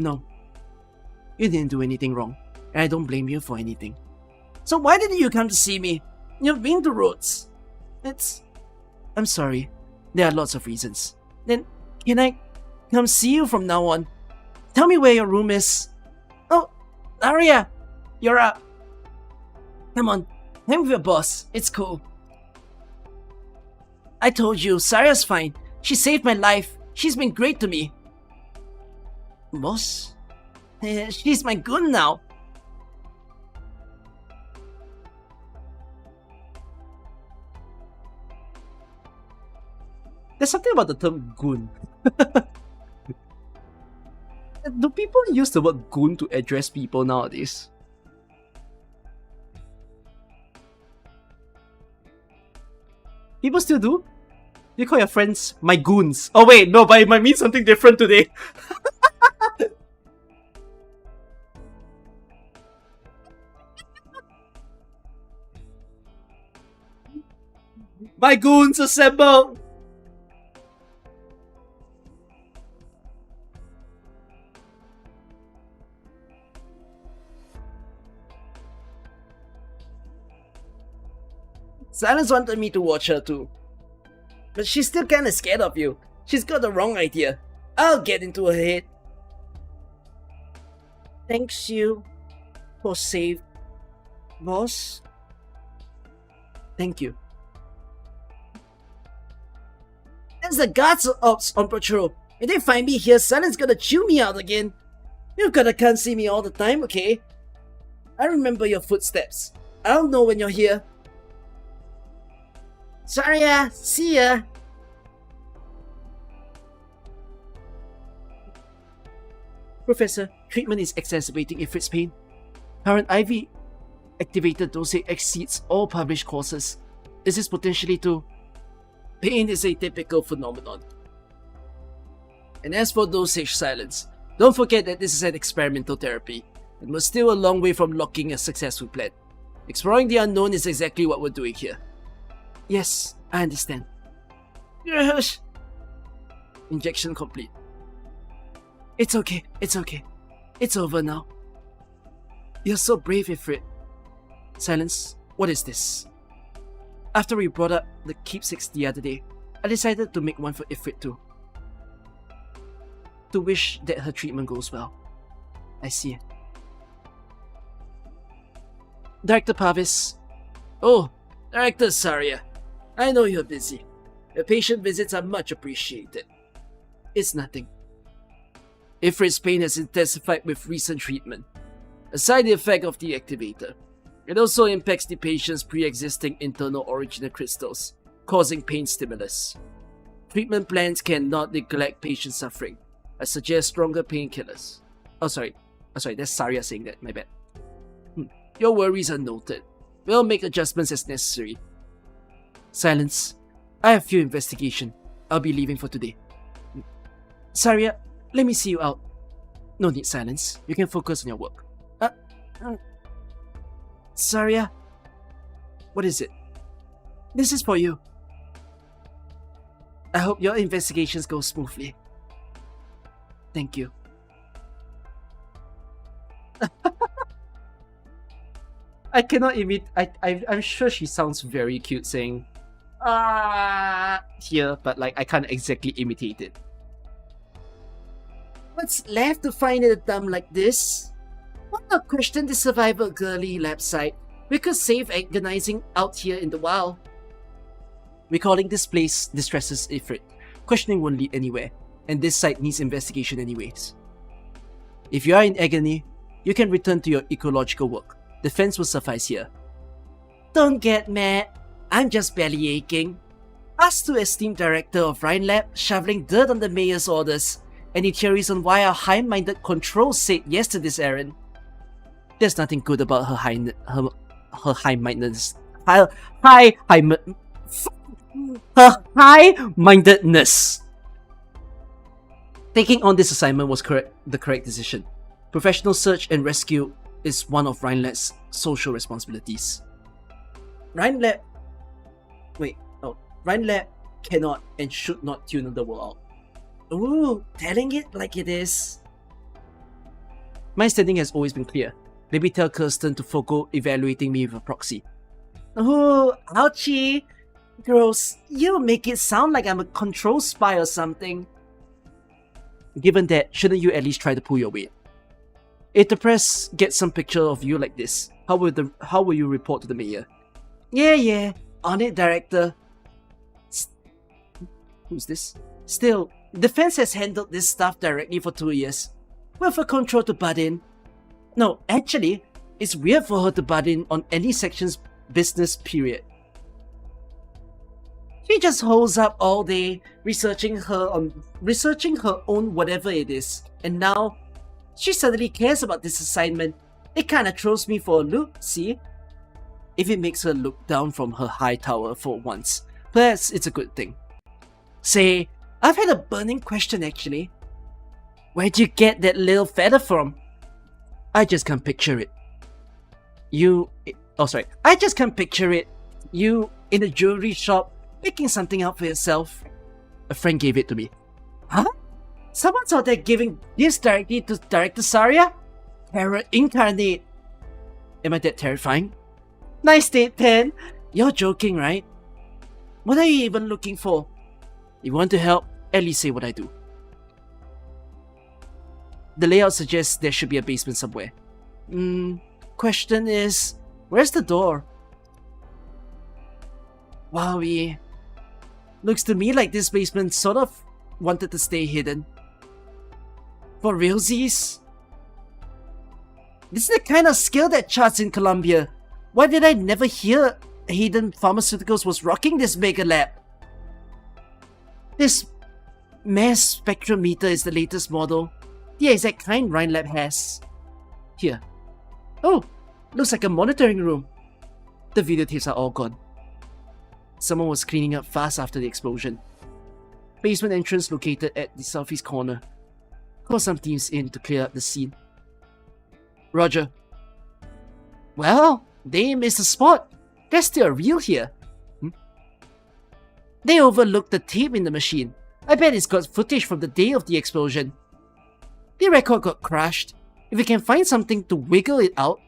S7: No. You didn't do anything wrong, and I don't blame you for anything. So why didn't you come to see me? You've been to Rhodes. I'm sorry. There are lots of reasons. Then, can I come see you from now on? Tell me where your room is. Oh, Aria, you're up. Come on, hang with your boss. It's cool. I told you, Saria's fine. She saved my life. She's been great to me. Boss? She's my goon now. There's something about the term goon. Do people use the word goon to address people nowadays? People still do? You call your friends my goons. Oh wait, no, but it might mean something different today. My goons assemble! Silence wanted me to watch her too. But she's still kinda scared of you. She's got the wrong idea. I'll get into her head. Thanks you for save, boss. Thank you. There's the guards ops on patrol. If they find me here, Silence gonna chew me out again. You gotta can't see me all the time, okay? I remember your footsteps. I'll know when you're here. Saria, see ya! Professor, treatment is exacerbating Ifrit's pain. Current IV activated dosage exceeds all published courses. This is potentially to... Pain is a typical phenomenon. And as for dosage silence, don't forget that this is an experimental therapy, and we're still a long way from locking a successful plan. Exploring the unknown is exactly what we're doing here. Yes, I understand. Yes. Injection complete. It's okay, it's okay. It's over now. You're so brave, Ifrit. Silence, what is this? After we brought up the keepsakes the other day, I decided to make one for Ifrit too. To wish that her treatment goes well. I see. Director Pavis. Oh, Director Saria. I know you're busy. Your patient visits are much appreciated. It's nothing. Ifrit's pain has intensified with recent treatment, a side effect of the activator. It also impacts the patient's pre-existing internal original crystals, causing pain stimulus. Treatment plans cannot neglect patient suffering. I suggest stronger painkillers. Oh sorry, that's Saria saying that, my bad. Your worries are noted. We'll make adjustments as necessary. Silence. I have few investigation. I'll be leaving for today. Saria, let me see you out. No need silence. You can focus on your work. Saria? What is it? This is for you. I hope your investigations go smoothly. Thank you. I cannot imitate. I'm sure she sounds very cute saying here, but like I can't exactly imitate it. What's left to find in a dump like this? Why not question the survivor girly lab site? We could save agonizing out here in the wild. Recalling this place distresses Ifrit. Questioning won't lead anywhere, and this site needs investigation anyways. If you are in agony, you can return to your ecological work. Defense will suffice here. Don't get mad. I'm just belly aching. Asked to esteemed director of Rhine Lab shoveling dirt on the mayor's orders. Any theories on why our high-minded control said yes to this errand? There's nothing good about her high-mindedness. Her high-mindedness. Taking on this assignment was the correct decision. Professional search and rescue is one of Rhine Lab's social responsibilities. Rhine Lab cannot and should not tune the world out. Ooh, telling it like it is. My standing has always been clear. Maybe tell Kirsten to forgo evaluating me with a proxy. Ooh, ouchie! Gross. You make it sound like I'm a control spy or something. Given that, shouldn't you at least try to pull your weight? If the press gets some picture of you like this, how will you report to the mayor? Yeah, on it, director. Who's this? Still, defense has handled this stuff directly for 2 years. Well, for control to butt in. No, actually, it's weird for her to butt in on any section's business, period. She just holds up all day, researching her own whatever it is, and now she suddenly cares about this assignment. It kinda throws me for a loop, see? If it makes her look down from her high tower for once, perhaps it's a good thing. Say, I've had a burning question actually. Where'd you get that little feather from? I just can't picture it. I just can't picture it. You in a jewelry shop picking something out for yourself. A friend gave it to me. Huh? Someone's out there giving this directly to Director Saria? Terror incarnate. Am I that terrifying? Nice date, Pen. You're joking, right? What are you even looking for? If you want to help, at least say what I do. The layout suggests there should be a basement somewhere. Question is, where's the door? Wowie. Looks to me like this basement sort of wanted to stay hidden. For realsies? This is the kind of skill that charts in Colombia. Why did I never hear Hayden Pharmaceuticals was rocking this mega lab? This mass spectrometer is the latest model. The exact kind Rhine lab has. Here. Oh, looks like a monitoring room. The videotapes are all gone. Someone was cleaning up fast after the explosion. Basement entrance located at the southeast corner. Call some teams in to clear up the scene. Roger. Well, they missed a spot. There's still a reel here. They overlooked the tape in the machine. I bet it's got footage from the day of the explosion. The record got crashed. If we can find something to wiggle it out.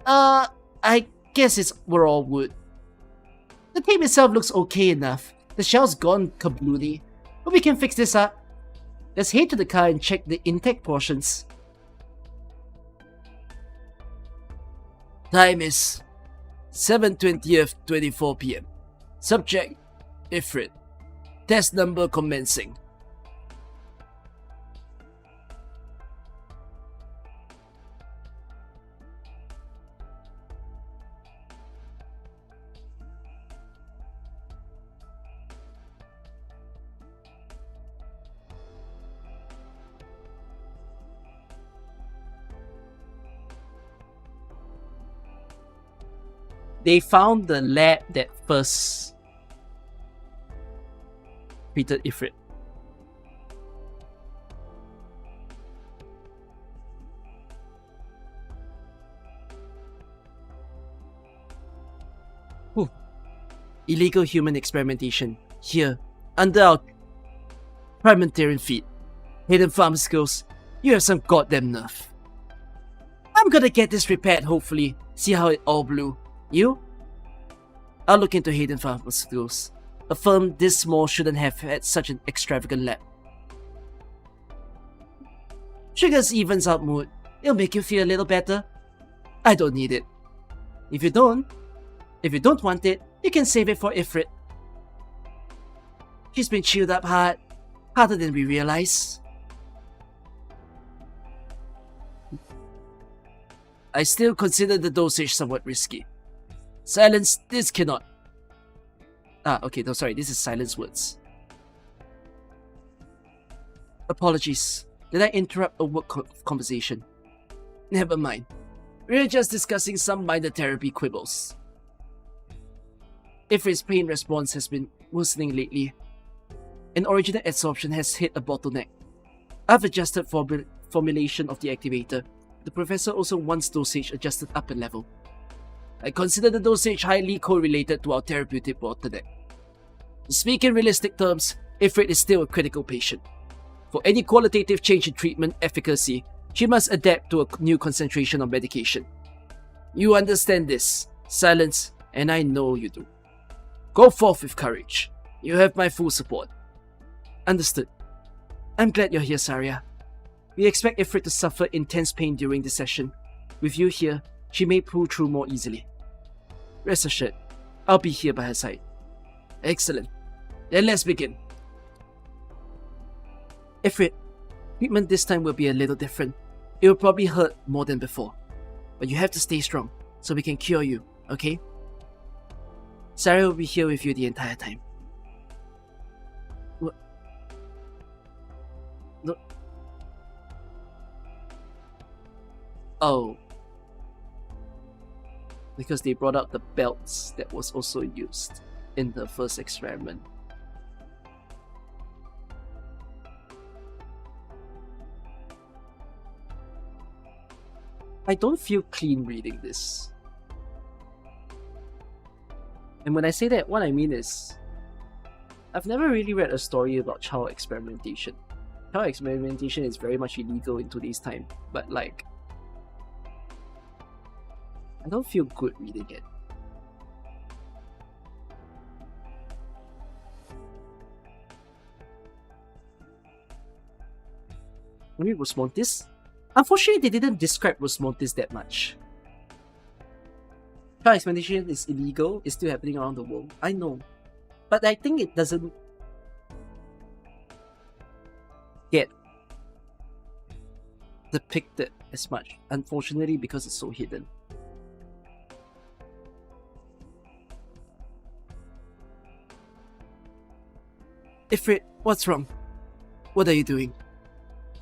S7: I guess we're all wood. The tape itself looks okay enough. The shell's gone kablooey, but we can fix this up. Let's head to the car and check the intact portions. Time is 7:20th, 24 PM. Subject, Ifrit. Test number commencing. They found the lab that first treated Ifrit. Whew. Illegal human experimentation here, under our parliamentarian feet. Hidden pharmaceuticals, you have some goddamn nerve. I'm gonna get this repaired, hopefully. See how it all blew. You? I'll look into Hayden Pharmaceuticals. A firm this small shouldn't have had such an extravagant lab. Sugars evens out mood. It'll make you feel a little better. I don't need it. If you don't want it, you can save it for Ifrit. She's been chilled up hard, harder than we realize. I still consider the dosage somewhat risky. Silence, this cannot. This is silence words. Apologies. Did I interrupt a work conversation? Never mind. We're just discussing some minor therapy quibbles. Ifrit's pain response has been worsening lately. An original adsorption has hit a bottleneck. I've adjusted formulation of the activator. The professor also wants dosage adjusted up a level. I consider the dosage highly correlated to our therapeutic bottleneck. To speak in realistic terms, Ifrit is still a critical patient. For any qualitative change in treatment efficacy, she must adapt to a new concentration of medication. You understand this. Silence, and I know you do. Go forth with courage. You have my full support. Understood. I'm glad you're here, Saria. We expect Ifrit to suffer intense pain during this session. With you here, she may pull through more easily. Rest assured, I'll be here by her side. Excellent. Then let's begin. Ifrit, treatment this time will be a little different. It will probably hurt more than before. But you have to stay strong, so we can cure you, okay? Saria will be here with you the entire time. What? No. Oh. Because they brought out the belts that was also used in the first experiment. I don't feel clean reading this. And when I say that, what I mean is, I've never really read a story about child experimentation. Child experimentation is very much illegal in today's time, but like, I don't feel good reading it. Maybe Rosmontis? Unfortunately, they didn't describe Rosmontis that much. Child experimentation is illegal, it's still happening around the world. I know. But I think it doesn't get depicted as much, unfortunately, because it's so hidden. Ifrit, what's wrong? What are you doing?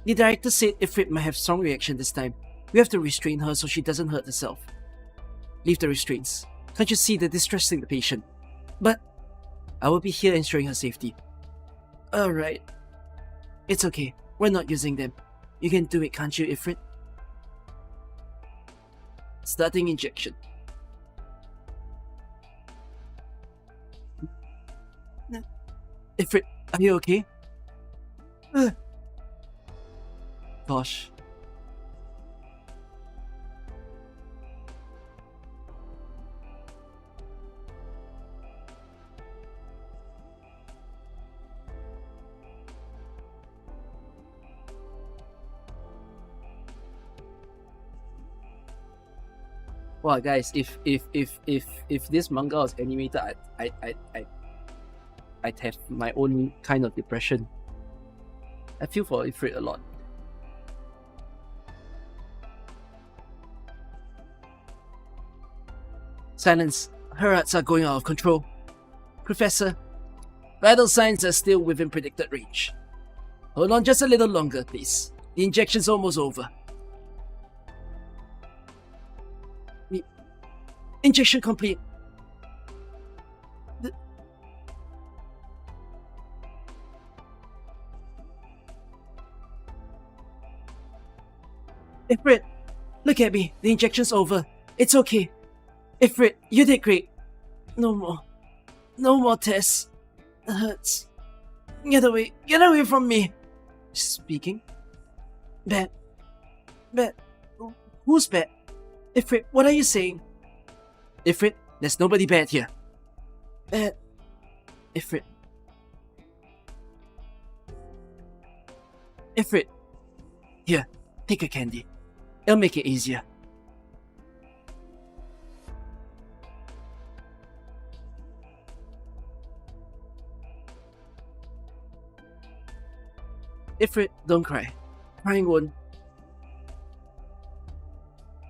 S7: The director said Ifrit might have strong reaction this time. We have to restrain her so she doesn't hurt herself. Leave the restraints. Can't you see they're distressing the patient? But I will be here ensuring her safety. Alright. It's okay. We're not using them. You can do it, can't you, Ifrit? Starting injection. Ifrit, are you okay? Gosh. Wow, guys, if this manga was animated, I'd have my own kind of depression. I feel for Ifrit a lot. Silence. Her hearts are going out of control. Professor, vital signs are still within predicted range. Hold on just a little longer, please. The injection's almost over. Injection complete. Ifrit, look at me. The injection's over. It's okay. Ifrit, you did great. No more. No more tests. It hurts. Get away. Get away from me. Speaking. Bad. Bad. Who's bad? Ifrit, what are you saying? Ifrit, there's nobody bad here. Bad. Ifrit. Ifrit. Here, take a candy. It'll make it easier. Ifrit, don't cry. Crying won't.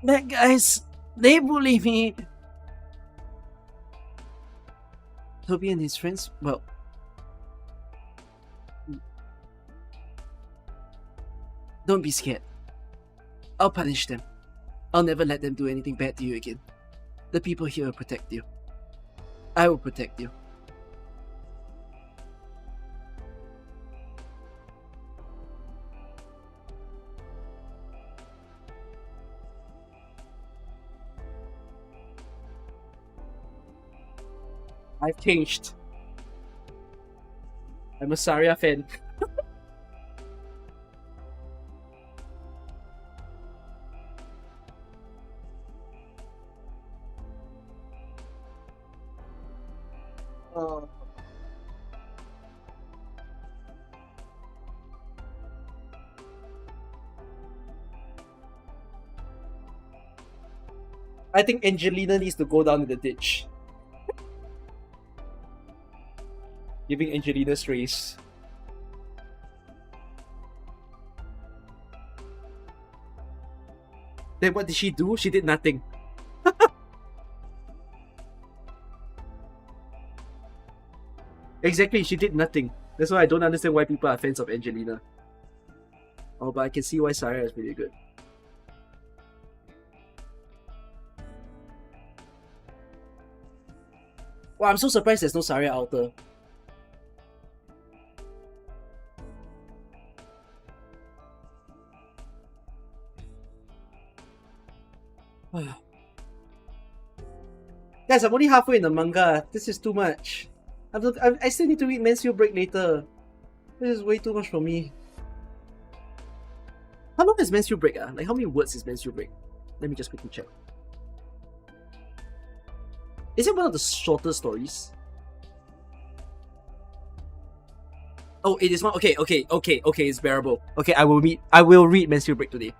S7: Bad guys, they bully me. Toby and his friends, well, don't be scared. I'll punish them. I'll never let them do anything bad to you again. The people here will protect you. I will protect you. I've changed. I'm a Saria fan. Oh. I think Angelina needs to go down in the ditch. Giving Angelina strays. Then what did she do? She did nothing. Exactly, she did nothing. That's why I don't understand why people are fans of Angelina. Oh, but I can see why Saria is really good. Wow, I'm so surprised there's no Saria outer. Guys, I'm only halfway in the manga. This is too much. I still need to read Menstrual Break later. This is way too much for me. How long is Menstrual Break? Like, how many words is Menstrual Break? Let me just quickly check. Is it one of the shorter stories? Oh, it is one. Okay, it's bearable. Okay, I will read Menstrual Break today.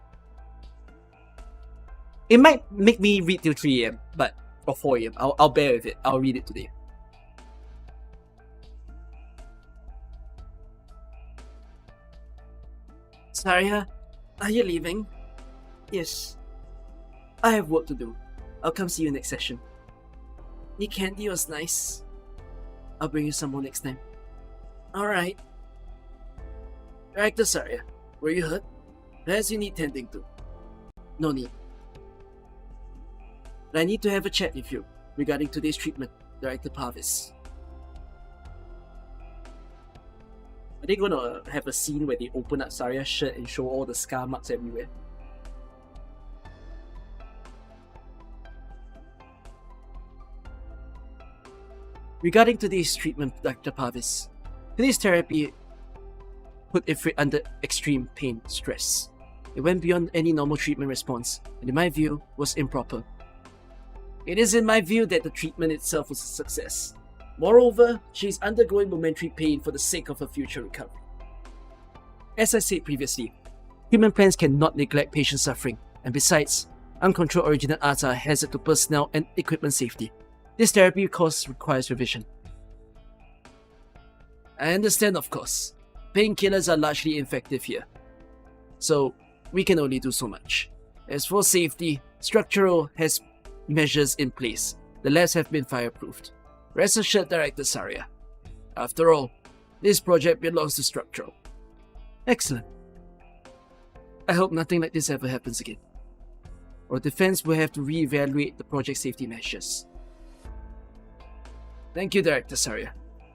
S7: It might make me read till 3 AM, but or 4 AM. I'll bear with it. I'll read it today. Saria, are you leaving? Yes. I have work to do. I'll come see you next session. The candy was nice. I'll bring you some more next time. Alright. Director Saria, were you hurt? Perhaps you need tending to. No need. But I need to have a chat with you regarding today's treatment, Director Parvis. Are they gonna have a scene where they open up Saria's shirt and show all the scar marks everywhere? Regarding today's treatment, Dr. Parvis, today's therapy put Ifrit under extreme pain stress. It went beyond any normal treatment response, and in my view, was improper. It is in my view that the treatment itself was a success. Moreover, she is undergoing momentary pain for the sake of her future recovery. As I said previously, treatment plans cannot neglect patient suffering, and besides, uncontrolled original arts are a hazard to personnel and equipment safety. This therapy course requires revision. I understand, of course. Painkillers are largely ineffective here, so we can only do so much. As for safety, Structural has measures in place. The labs have been fireproofed. Rest assured, Director Saria. After all, this project belongs to Structural. Excellent. I hope nothing like this ever happens again. Or defense will have to re-evaluate the project safety measures. Thank you, Director Saria.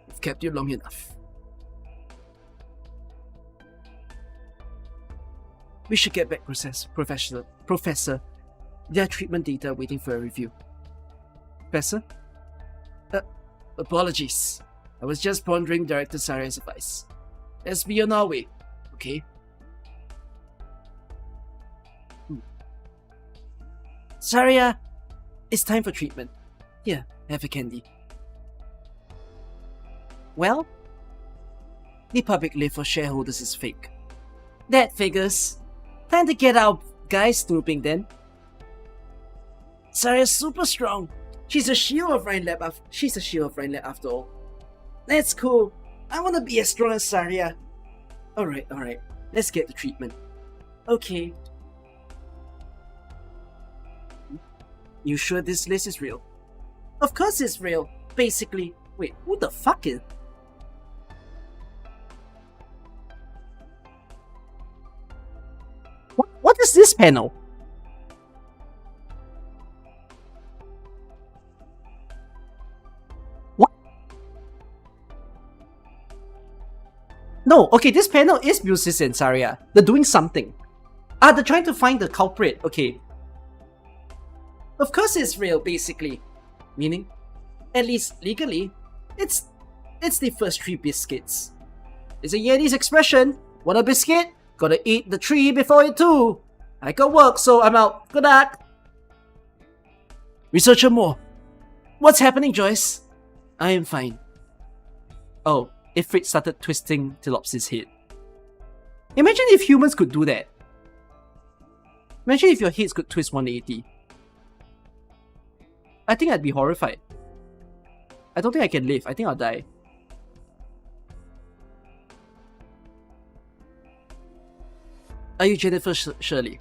S7: I've kept you long enough. We should get back, Professor. There are treatment data waiting for a review. Professor? Apologies. I was just pondering Director Saria's advice. Let's be on our way, okay? Saria, it's time for treatment. Here, have a candy. Well, the public lift for shareholders is fake. That figures. Time to get our guys snooping then. Saria's super strong. She's a shield of Rhine Lab after all. That's cool. I wanna be as strong as Saria. Alright. Let's get the treatment. Okay. You sure this list is real? Of course it's real. Basically. Wait, who the fuck is... What is this panel? What? No, okay, this panel is Musis and Saria. They're doing something. They're trying to find the culprit. Okay. Of course it's real, basically. Meaning, at least legally, it's the first 3 biscuits. It's a Yeti's expression. Want a biscuit? Gotta eat the tree before it too. I got work, so I'm out. Good luck. Researcher Moore. What's happening, Joyce? I am fine.
S1: Oh, Ifrit started twisting Telopsis' head. Imagine if humans could do that. Imagine if your heads could twist 180. I think I'd be horrified. I don't think I can live. I think I'll die. Are you Jennifer Shirley?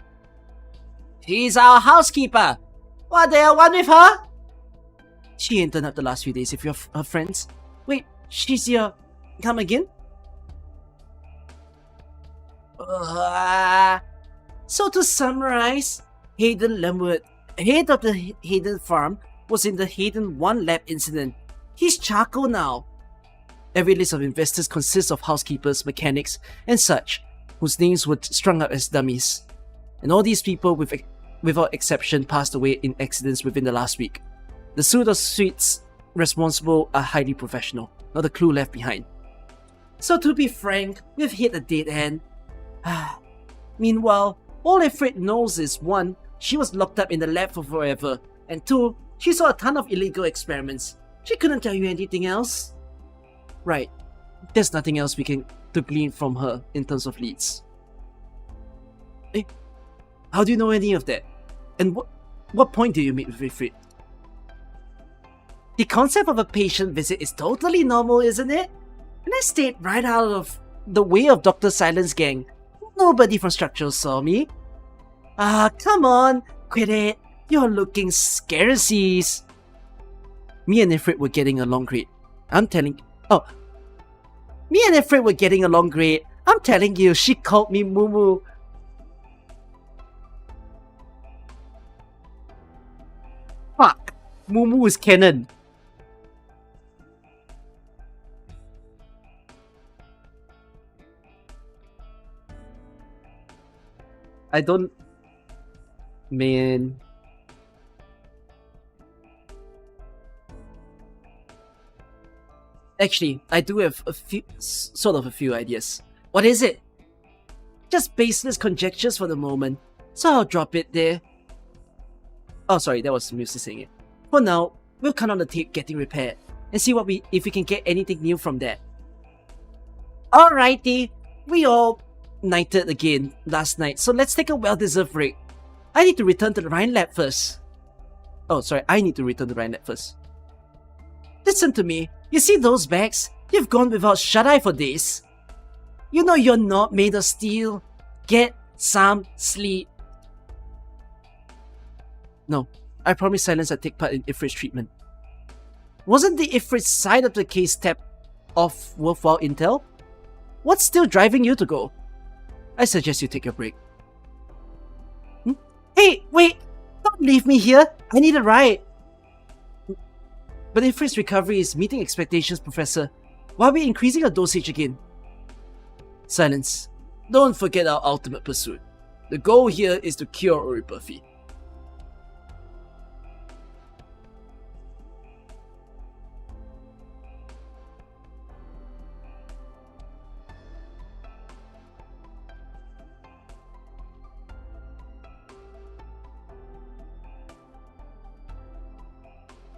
S1: She's our housekeeper. What do you want with her? She ain't turned up the last few days if you're her friends. Wait, she's your... Come again? So to summarize, Hayden Lemwood, head of the Hayden farm, was in the Hayden 1 lab incident. He's charcoal now. Every list of investors consists of housekeepers, mechanics, and such, whose names were strung up as dummies. And all these people, without exception, passed away in accidents within the last week. The suit of suits responsible are highly professional, not a clue left behind. So to be frank, we've hit a dead end. Meanwhile, all Ifrit knows is 1, she was locked up in the lab for forever, and 2, she saw a ton of illegal experiments. She couldn't tell you anything else. Right, there's nothing else we can to glean from her in terms of leads. How do you know any of that? And what point do you meet with Ifrit? The concept of a patient visit is totally normal, isn't it? And I stayed right out of the way of Dr. Silence gang. Nobody from Structural saw me. Come on, quit it. You're looking scarcies. Me and Ifrit were getting along great. Me and Ifrit were getting along great. I'm telling you, she called me Mumu. Fuck. Mumu is canon. I don't... Man... Actually, I do have a few ideas. What is it? Just baseless conjectures for the moment, so I'll drop it there. Oh, sorry, that was music saying it. For now, we'll count on the tape getting repaired and see if we can get anything new from that. Alrighty, we all nighted again last night, so let's take a well-deserved break. I need to return to the Rhine lab first. Oh, sorry, I need to return to the Rhine lab first. Listen to me. You see those bags? You've gone without shut-eye for days. You know you're not made of steel. Get some sleep. No, I promised Silence I'd take part in Ifrit's treatment. Wasn't the Ifrit side of the case tapped off worthwhile intel? What's still driving you to go? I suggest you take your break. Hey, wait! Don't leave me here! I need a ride! But Ifrit's recovery is meeting expectations, Professor. Why are we increasing our dosage again? Silence. Don't forget our ultimate pursuit. The goal here is to cure Oripathy.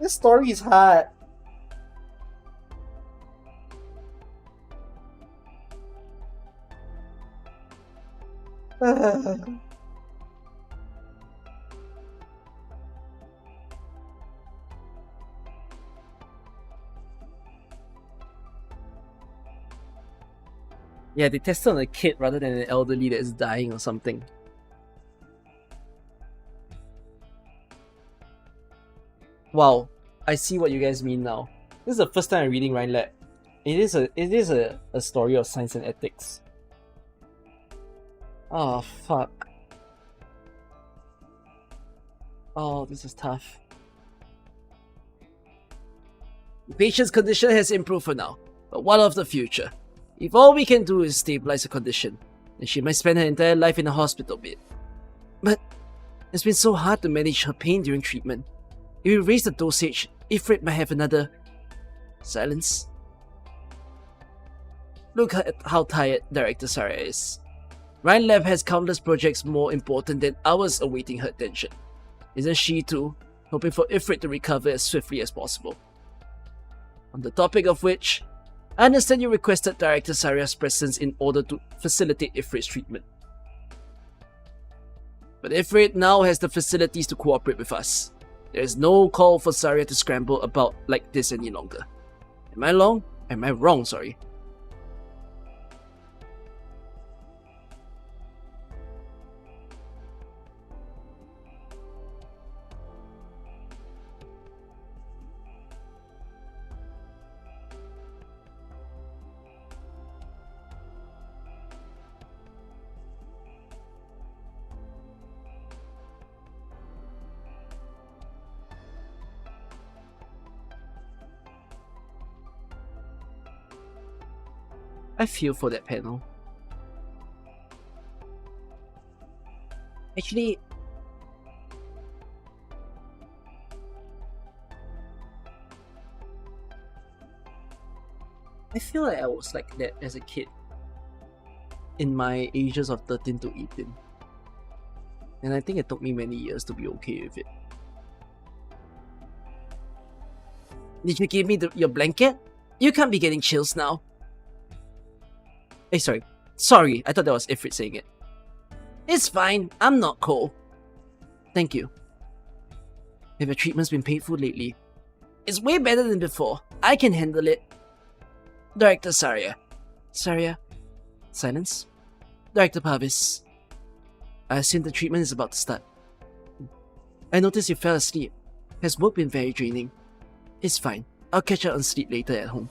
S1: This story is hard. Yeah, they tested on a kid rather than an elderly that is dying or something. Wow, I see what you guys mean now. This is the first time I'm reading Rhine Lab. It is a story of science and ethics. Oh fuck. Oh, this is tough. The patient's condition has improved for now, but what of the future? If all we can do is stabilize the condition, then she might spend her entire life in a hospital bed. But it's been so hard to manage her pain during treatment. If we raise the dosage, Ifrit might have another... Silence. Look at how tired Director Saria is. Rhine Lab has countless projects more important than ours awaiting her attention. Isn't she too, hoping for Ifrit to recover as swiftly as possible? On the topic of which,
S7: I understand you requested Director Saria's presence in order to facilitate Ifrit's treatment. But Ifrit now has the facilities to cooperate with us. There is no call for Saria to scramble about like this any longer. Am I wrong? Am I wrong, sorry. I feel for that panel. Actually, I feel like I was like that as a kid in my ages of 13 to 18. And I think it took me many years to be okay with it. Did you give me your blanket? You can't be getting chills now. Hey, sorry. Sorry, I thought that was Ifrit saying it. It's fine, I'm not cold. Thank you. Have your treatments been painful lately? It's way better than before. I can handle it. Director Saria. Saria? Silence? Director Parvis. I assume the treatment is about to start. I noticed you fell asleep. Has work been very draining? It's fine. I'll catch up on sleep later at home.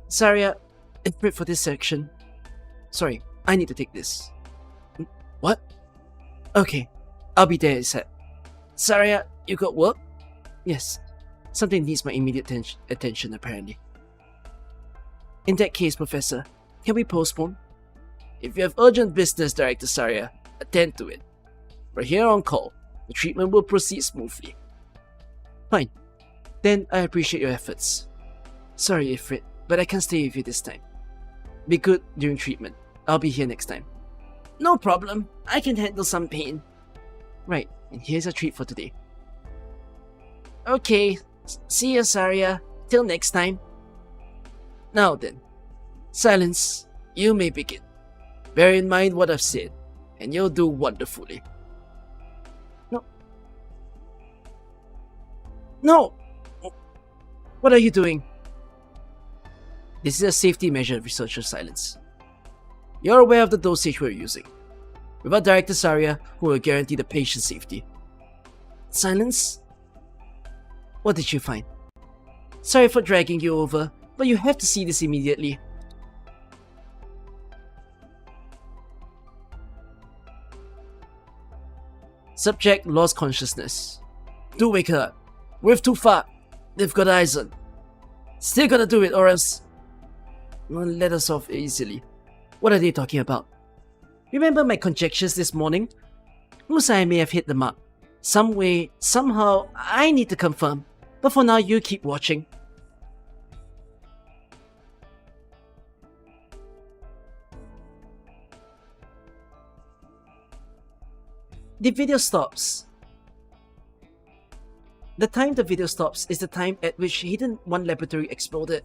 S7: Saria, Ifrit for this section. Sorry, I need to take this. What? Okay, I'll be there ASAP. Saria, you got work? Yes, something needs my immediate attention apparently. In that case, Professor, can we postpone? If you have urgent business, Director Saria, attend to it. We're here on call. The treatment will proceed smoothly. Fine. Then I appreciate your efforts. Sorry, Ifrit, but I can't stay with you this time. Be good during treatment. I'll be here next time. No problem. I can handle some pain. Right, and here's a treat for today. Okay, see you, Saria. Till next time. Now then, Silence, you may begin. Bear in mind what I've said, and you'll do wonderfully. No. No! What are you doing? This is a safety measure, Researcher Silence. You're aware of the dosage we're using. Without Director Saria, who will guarantee the patient's safety. Silence? What did you find? Sorry for dragging you over, but you have to see this immediately. Subject lost consciousness. Do wake her up. We're too far. They've got eyes on. Still gotta do it or else... Won't let us off easily. What are they talking about? Remember my conjectures this morning? Musai may have hit the mark. Some way, somehow, I need to confirm. But for now, you keep watching. The video stops. The time the video stops is the time at which Hidden 1 laboratory exploded.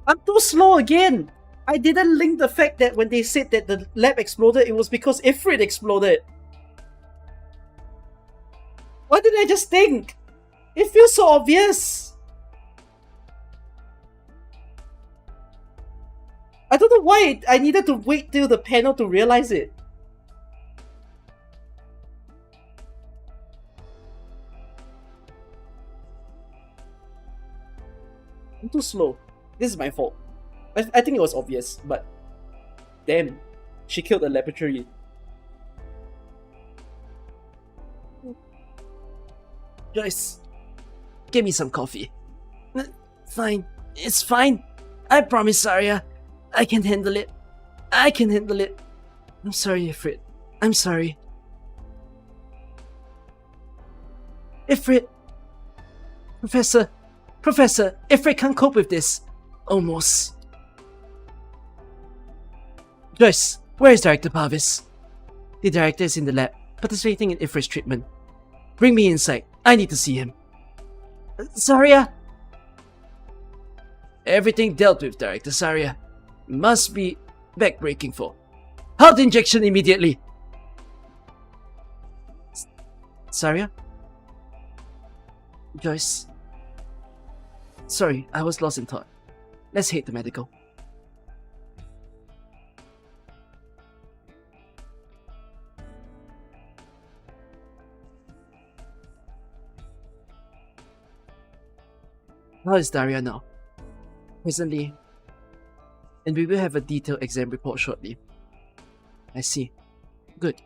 S7: I'm too slow again! I didn't link the fact that when they said that the lab exploded, it was because Ifrit exploded. Why did I just think? It feels so obvious. I don't know why I needed to wait till the panel to realize it. I'm too slow. This is my fault. I think it was obvious, but... Damn. She killed the laboratory. Joyce, give me some coffee. Fine. It's fine. I promise, Saria. I can handle it. I can handle it. I'm sorry, Ifrit. I'm sorry. Ifrit. Professor, Ifrit can't cope with this. Almost. Joyce, where is Director Parvis? The director is in the lab, participating in Ifrit's treatment. Bring me inside. I need to see him. Saria? Everything dealt with, Director Saria. Must be backbreaking for. Halt injection immediately! Saria? Joyce? Sorry, I was lost in thought. Let's head to medical. How is Daria now? Presently. And we will have a detailed exam report shortly. I see. Good.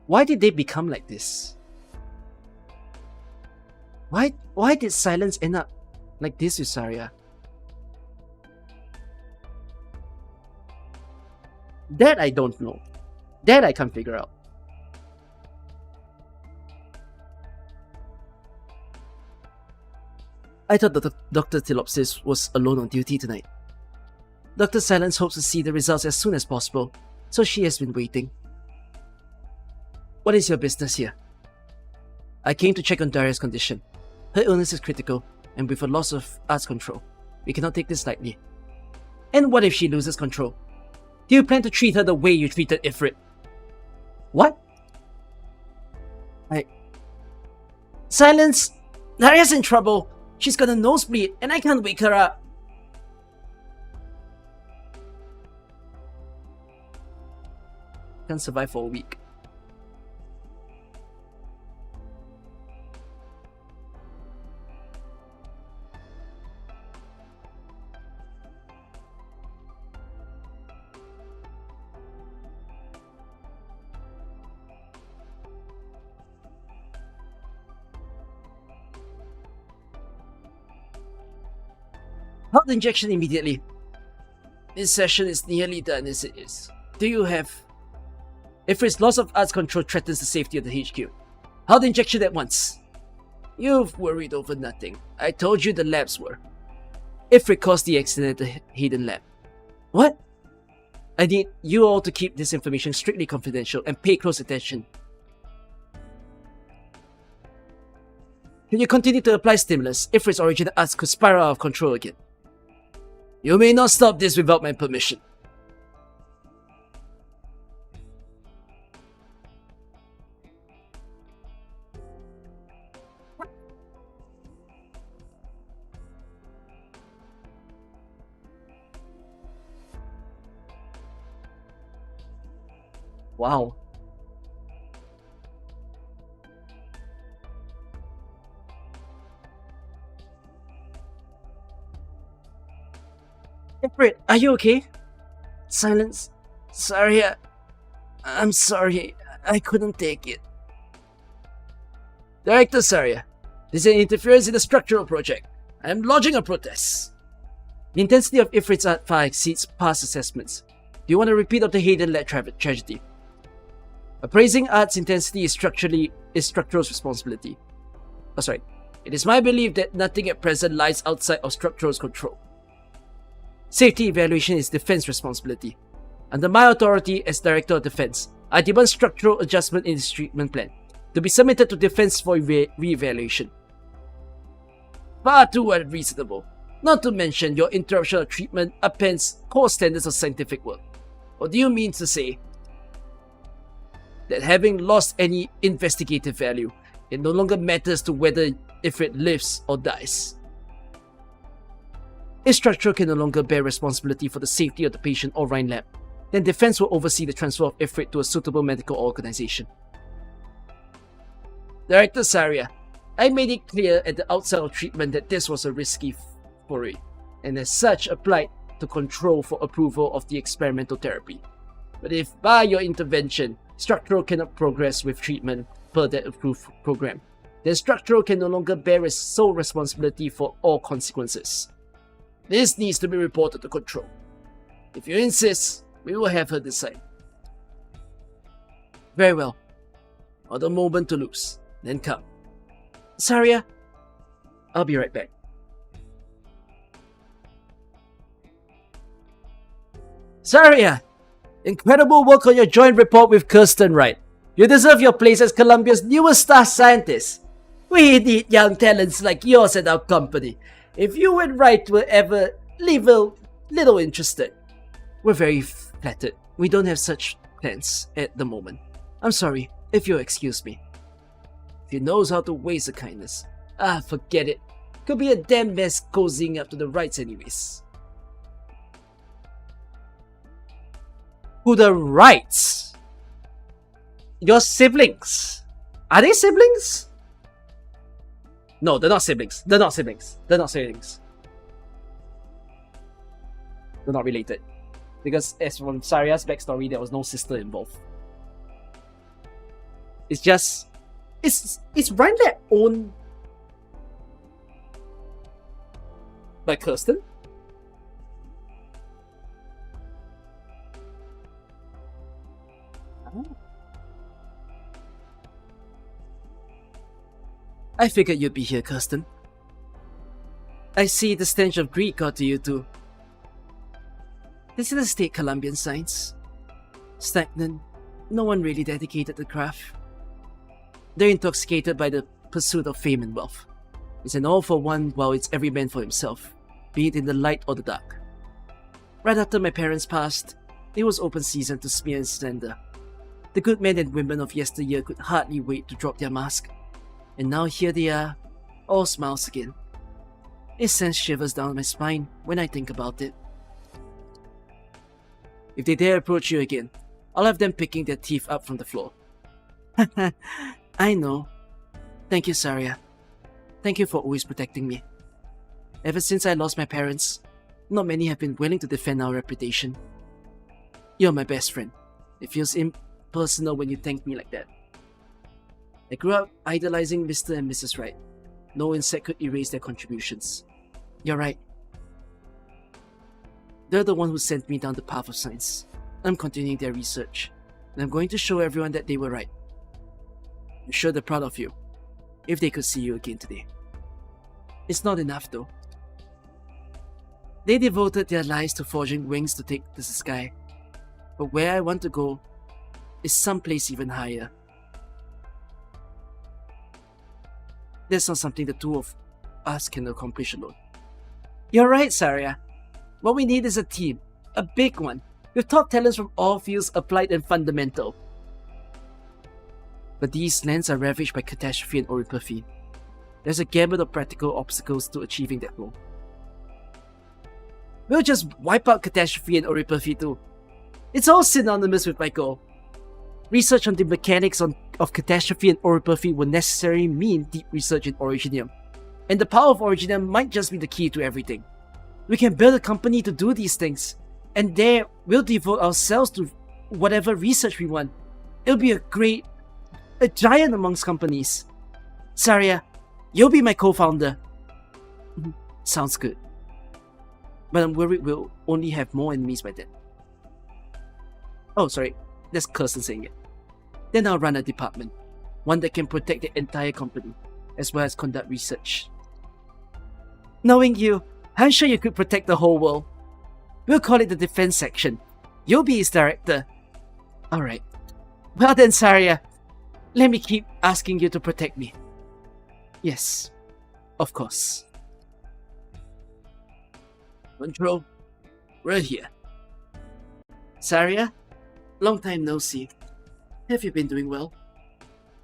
S7: Why did they become like this? Why did Silence end up like this with Saria? That I don't know. That I can't figure out. I thought that Dr. Tilopsis was alone on duty tonight. Dr. Silence hopes to see the results as soon as possible, so she has been waiting. What is your business here? I came to check on Daria's condition. Her illness is critical, and with a loss of arts control, we cannot take this lightly. And what if she loses control? Do you plan to treat her the way you treated Ifrit? What? Silence! Daria's in trouble! She's got a nosebleed, and I can't wake her up. Can't survive for a week. Halt injection immediately. This session is nearly done as it is. Do you have... Ifrit's loss of arts control threatens the safety of the HQ. Halt injection at once. You've worried over nothing. I told you the labs were. Ifrit caused the accident at the hidden lab. What? I need you all to keep this information strictly confidential and pay close attention. Can you continue to apply stimulus? Ifrit's original arts could spiral out of control again. You may not stop this without my permission. Wow. Ifrit, are you okay? Silence. Saria. I'm sorry. I couldn't take it. Director Saria, this is an interference in the structural project. I am lodging a protest. The intensity of Ifrit's art far exceeds past assessments. Do you want a repeat of the Hayden lab tragedy? Appraising art's intensity is Structural's responsibility. That's right. It is my belief that nothing at present lies outside of Structural's control. Safety evaluation is Defense responsibility. Under my authority as Director of Defense, I demand structural adjustment in this treatment plan to be submitted to Defense for re-evaluation. Far too unreasonable. Not to mention your interruption of treatment upends core standards of scientific work. Or do you mean to say that having lost any investigative value, it no longer matters to whether Ifrit lives or dies? If Structural can no longer bear responsibility for the safety of the patient or Rhine lab, then Defense will oversee the transfer of Ifrit to a suitable medical organization. Director Saria, I made it clear at the outset of treatment that this was a risky foray, and as such applied to control for approval of the experimental therapy. But if by your intervention, Structural cannot progress with treatment per that approved program, then Structural can no longer bear sole responsibility for all consequences. This needs to be reported to Control. If you insist, we will have her decide. Very well. Not a moment to lose. then come. Saria, I'll be right back. Saria! Incredible work on your joint report with Kirsten Wright. You deserve your place as Columbia's newest star scientist. We need young talents like yours at our company. If you and Wright will ever leave a little interested. We're very flattered. We don't have such plans at the moment. I'm sorry, if you'll excuse me. If he knows how to waste a kindness. Forget it. Could be a damn mess cozying up to the Wrights anyways. Who the Wrights? Your siblings. Are they siblings? No, they're not siblings. They're not siblings. They're not siblings. They're not related. Because as from Saria's backstory, there was no sister involved. It's just... Is Rhine owned by Kirsten? I figured you'd be here, Kirsten. I see the stench of greed got to you too. This is the state Columbian science. Stagnant, no one really dedicated to the craft. They're intoxicated by the pursuit of fame and wealth. It's an all for one while it's every man for himself, be it in the light or the dark. Right after my parents passed, it was open season to smear and slander. The good men and women of yesteryear could hardly wait to drop their mask. And now here they are, all smiles again. It sends shivers down my spine when I think about it. If they dare approach you again, I'll have them picking their teeth up from the floor. I know. Thank you, Saria. Thank you for always protecting me. Ever since I lost my parents, not many have been willing to defend our reputation. You're my best friend. It feels impersonal when you thank me like that. I grew up idolizing Mr. and Mrs. Wright. No insect could erase their contributions. You're right. They're the one who sent me down the path of science. I'm continuing their research, and I'm going to show everyone that they were right. I'm sure they're proud of you, if they could see you again today. It's not enough though. They devoted their lives to forging wings to take to the sky, but where I want to go is someplace even higher. That's not something the two of us can accomplish alone. You're right, Saria. What we need is a team, a big one, with top talents from all fields applied and fundamental. But these lands are ravaged by catastrophe and oripathy. There's a gamut of practical obstacles to achieving that goal. We'll just wipe out catastrophe and oripathy too. It's all synonymous with my goal. Research on the mechanics of catastrophe and oripathy will necessarily mean deep research in Originium. And the power of Originium might just be the key to everything. We can build a company to do these things, and there we'll devote ourselves to whatever research we want. It'll be a giant amongst companies. Saria, you'll be my co-founder. Sounds good. But I'm worried we'll only have more enemies by then. Oh, sorry. That's Kirsten saying it. Then I'll run a department. One that can protect the entire company, as well as conduct research. Knowing you, I'm sure you could protect the whole world. We'll call it the defense section. You'll be its director. Alright. Well then, Saria. Let me keep asking you to protect me. Yes. Of course. Control. We're here. Saria? Long time no see. Have you been doing well?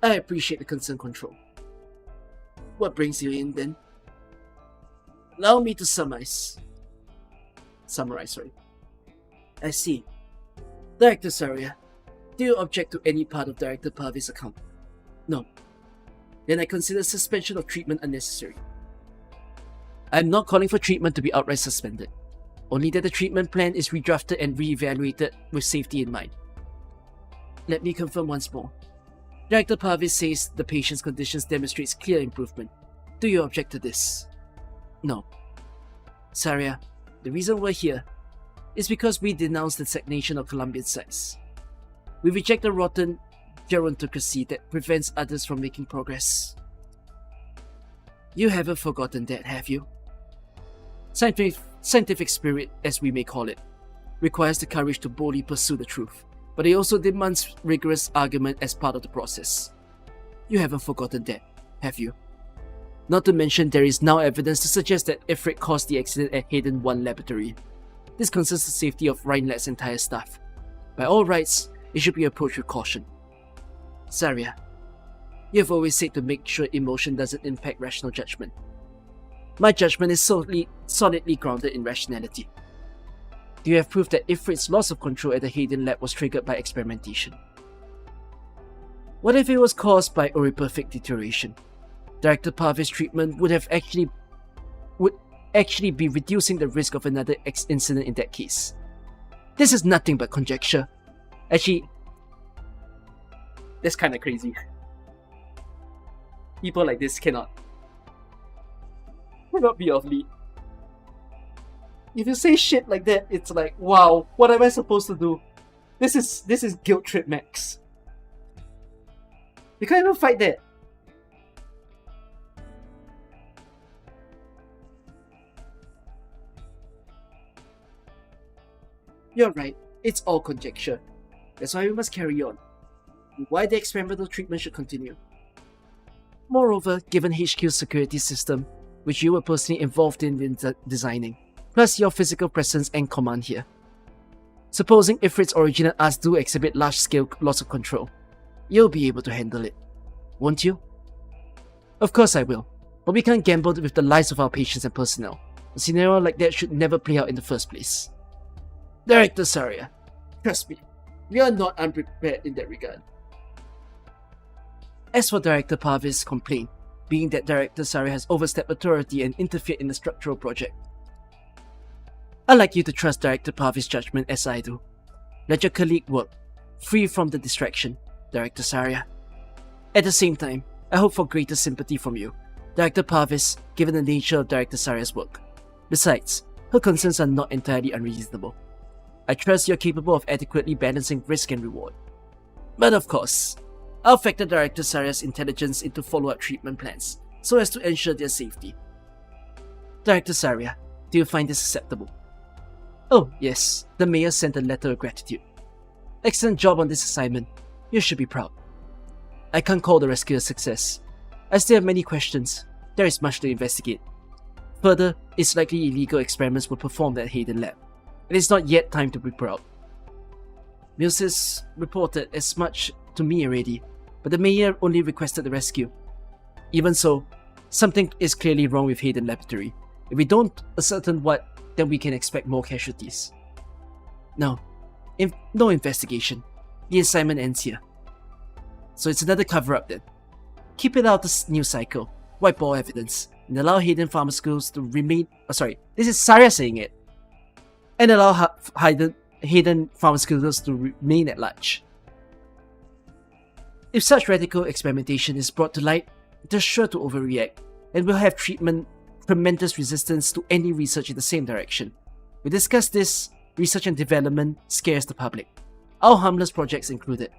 S7: I appreciate the concern, Control. What brings you in then? Allow me to summarize. I see. Director Saria, do you object to any part of Director Parvis' account? No. Then I consider suspension of treatment unnecessary. I'm not calling for treatment to be outright suspended. Only that the treatment plan is redrafted and re-evaluated with safety in mind. Let me confirm once more. Director Parvis says the patient's conditions demonstrates clear improvement. Do you object to this? No. Saria, the reason we're here is because we denounce the stagnation of Columbian science. We reject the rotten, gerontocracy that prevents others from making progress. You haven't forgotten that, have you? Scientific spirit, as we may call it, requires the courage to boldly pursue the truth, but it also demands rigorous argument as part of the process. You haven't forgotten that, have you? Not to mention there is now evidence to suggest that Ifrit caused the accident at Hayden 1 laboratory. This concerns the safety of Rhine Lab's entire staff. By all rights, it should be approached with caution. Saria, you have always said to make sure emotion doesn't impact rational judgment. My judgment is solidly grounded in rationality. Do you have proof that Ifrit's loss of control at the Hayden lab was triggered by experimentation? What if it was caused by auriperfect deterioration? Director Parvis' treatment would actually be reducing the risk of another incident in that case. This is nothing but conjecture. Actually, that's kinda crazy. People like this cannot be of lead. If you say shit like that, it's like, wow, what am I supposed to do? This is guilt trip max. You can't even fight that. You're right, it's all conjecture. That's why we must carry on. And why the experimental treatment should continue. Moreover, given HQ's security system, which you were personally involved in designing, plus your physical presence and command here. Supposing Ifrit's original arts do exhibit large-scale loss of control, you'll be able to handle it, won't you? Of course I will, but we can't gamble with the lives of our patients and personnel. A scenario like that should never play out in the first place. Director Saria, trust me, we are not unprepared in that regard. As for Director Parvis' complaint, being that Director Saria has overstepped authority and interfered in the structural project, I'd like you to trust Director Parvis' judgment as I do. Let your colleague work, free from the distraction, Director Saria. At the same time, I hope for greater sympathy from you, Director Parvis, given the nature of Director Saria's work. Besides, her concerns are not entirely unreasonable. I trust you're capable of adequately balancing risk and reward. But of course, I'll factor Director Saria's intelligence into follow-up treatment plans, so as to ensure their safety. Director Saria, do you find this acceptable? Oh yes, the Mayor sent a letter of gratitude. Excellent job on this assignment. You should be proud. I can't call the rescue a success. I still have many questions. There is much to investigate. Further, it's likely illegal experiments were performed at Hayden Lab. It is not yet time to be proud. Muses reported as much to me already, but the Mayor only requested the rescue. Even so, something is clearly wrong with Hayden Laboratory. If we don't ascertain what, then we can expect more casualties. No investigation. The assignment ends here. So it's another cover-up then. Keep it out this news cycle, wipe all evidence, and allow Hayden Pharmaceuticals to remain... this is Saria saying it. And allow Hayden Pharmaceuticals to remain at large. If such radical experimentation is brought to light, they're sure to overreact, and will have tremendous resistance to any research in the same direction. We discussed this, research and development scares the public, our harmless projects included.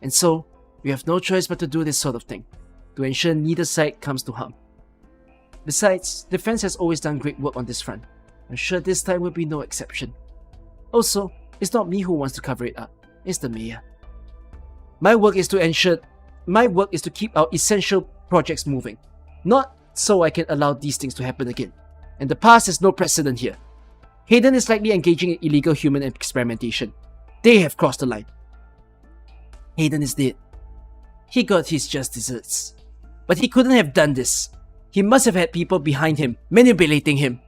S7: And so, we have no choice but to do this sort of thing, to ensure neither side comes to harm. Besides, defense has always done great work on this front. I'm sure this time will be no exception. Also, it's not me who wants to cover it up, it's the Mayor. My work is to keep our essential projects moving, not so I can allow these things to happen again. And the past has no precedent here. Hayden is likely engaging in illegal human experimentation. They have crossed the line. Hayden is dead. He got his just desserts. But he couldn't have done this. He must have had people behind him, manipulating him.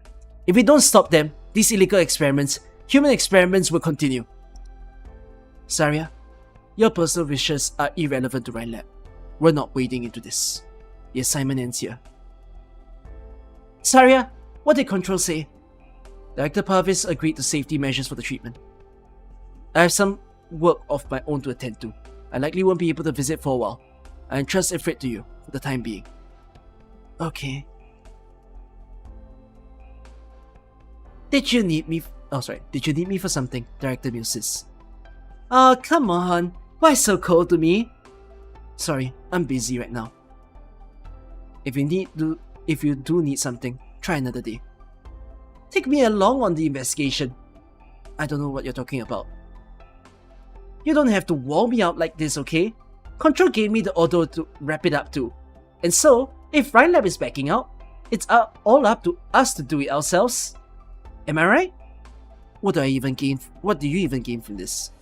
S7: If we don't stop them, these illegal experiments, human experiments will continue. Saria, your personal wishes are irrelevant to Rhine Lab. We're not wading into this. The assignment ends here. Saria, what did Control say? Director Parvis agreed to safety measures for the treatment. I have some work of my own to attend to. I likely won't be able to visit for a while. I entrust Ifrit to you for the time being. Okay. Did you need me for something, Director Musis? Oh, come on. Why so cold to me? Sorry, I'm busy right now. If you do need something, try another day. Take me along on the investigation. I don't know what you're talking about. You don't have to wall me out like this, okay? Control gave me the order to wrap it up too. And so, if Rhine Lab is backing out, it's all up to us to do it ourselves. Am I right? What do you even gain from this?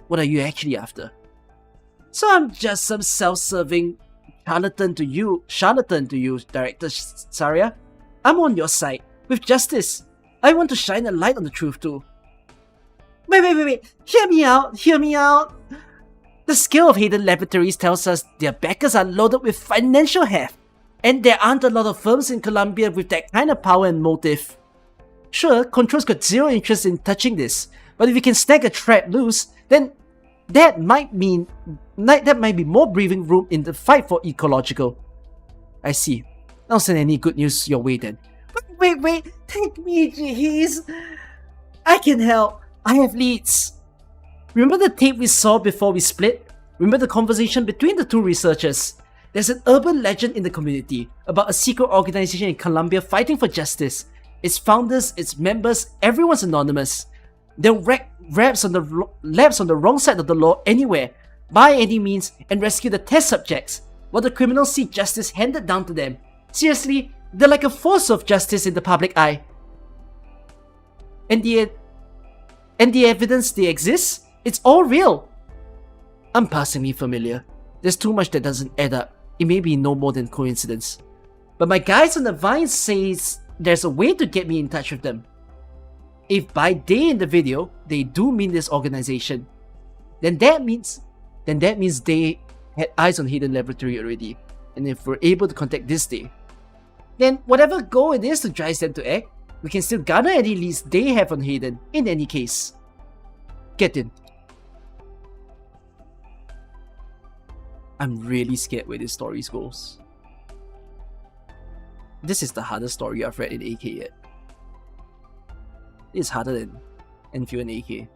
S7: What are you actually after? So I'm just some self-serving charlatan to you, Director Saria. I'm on your side, with justice. I want to shine a light on the truth too. Wait. Hear me out. The scale of Hayden Laboratories tells us their backers are loaded with financial heft. And there aren't a lot of firms in Colombia with that kind of power and motive. Sure, Control's got zero interest in touching this, but if we can snag a trap loose, then that might be more breathing room in the fight for ecological. I see. I'll send any good news your way then. Wait, take me, jeez. I can help. I have leads. Remember the tape we saw before we split? Remember the conversation between the two researchers? There's an urban legend in the community about a secret organization in Colombia fighting for justice. Its founders, its members, everyone's anonymous. They'll wreck labs on the wrong side of the law anywhere, by any means, and rescue the test subjects, while the criminals see justice handed down to them. Seriously, they're like a force of justice in the public eye. And the evidence they exist, it's all real. I'm passingly familiar. There's too much that doesn't add up. It may be no more than coincidence. But my guys on the Vine says there's a way to get me in touch with them. If by they in the video, they do mean this organization, then that means they had eyes on Hidden Laboratory already. And if we're able to contact this day, then whatever goal it is to drive them to act, we can still garner any leads they have on Hidden in any case. Get in. I'm really scared where this story goes. This is the hardest story I've read in AK yet. It's harder than NQ and AK.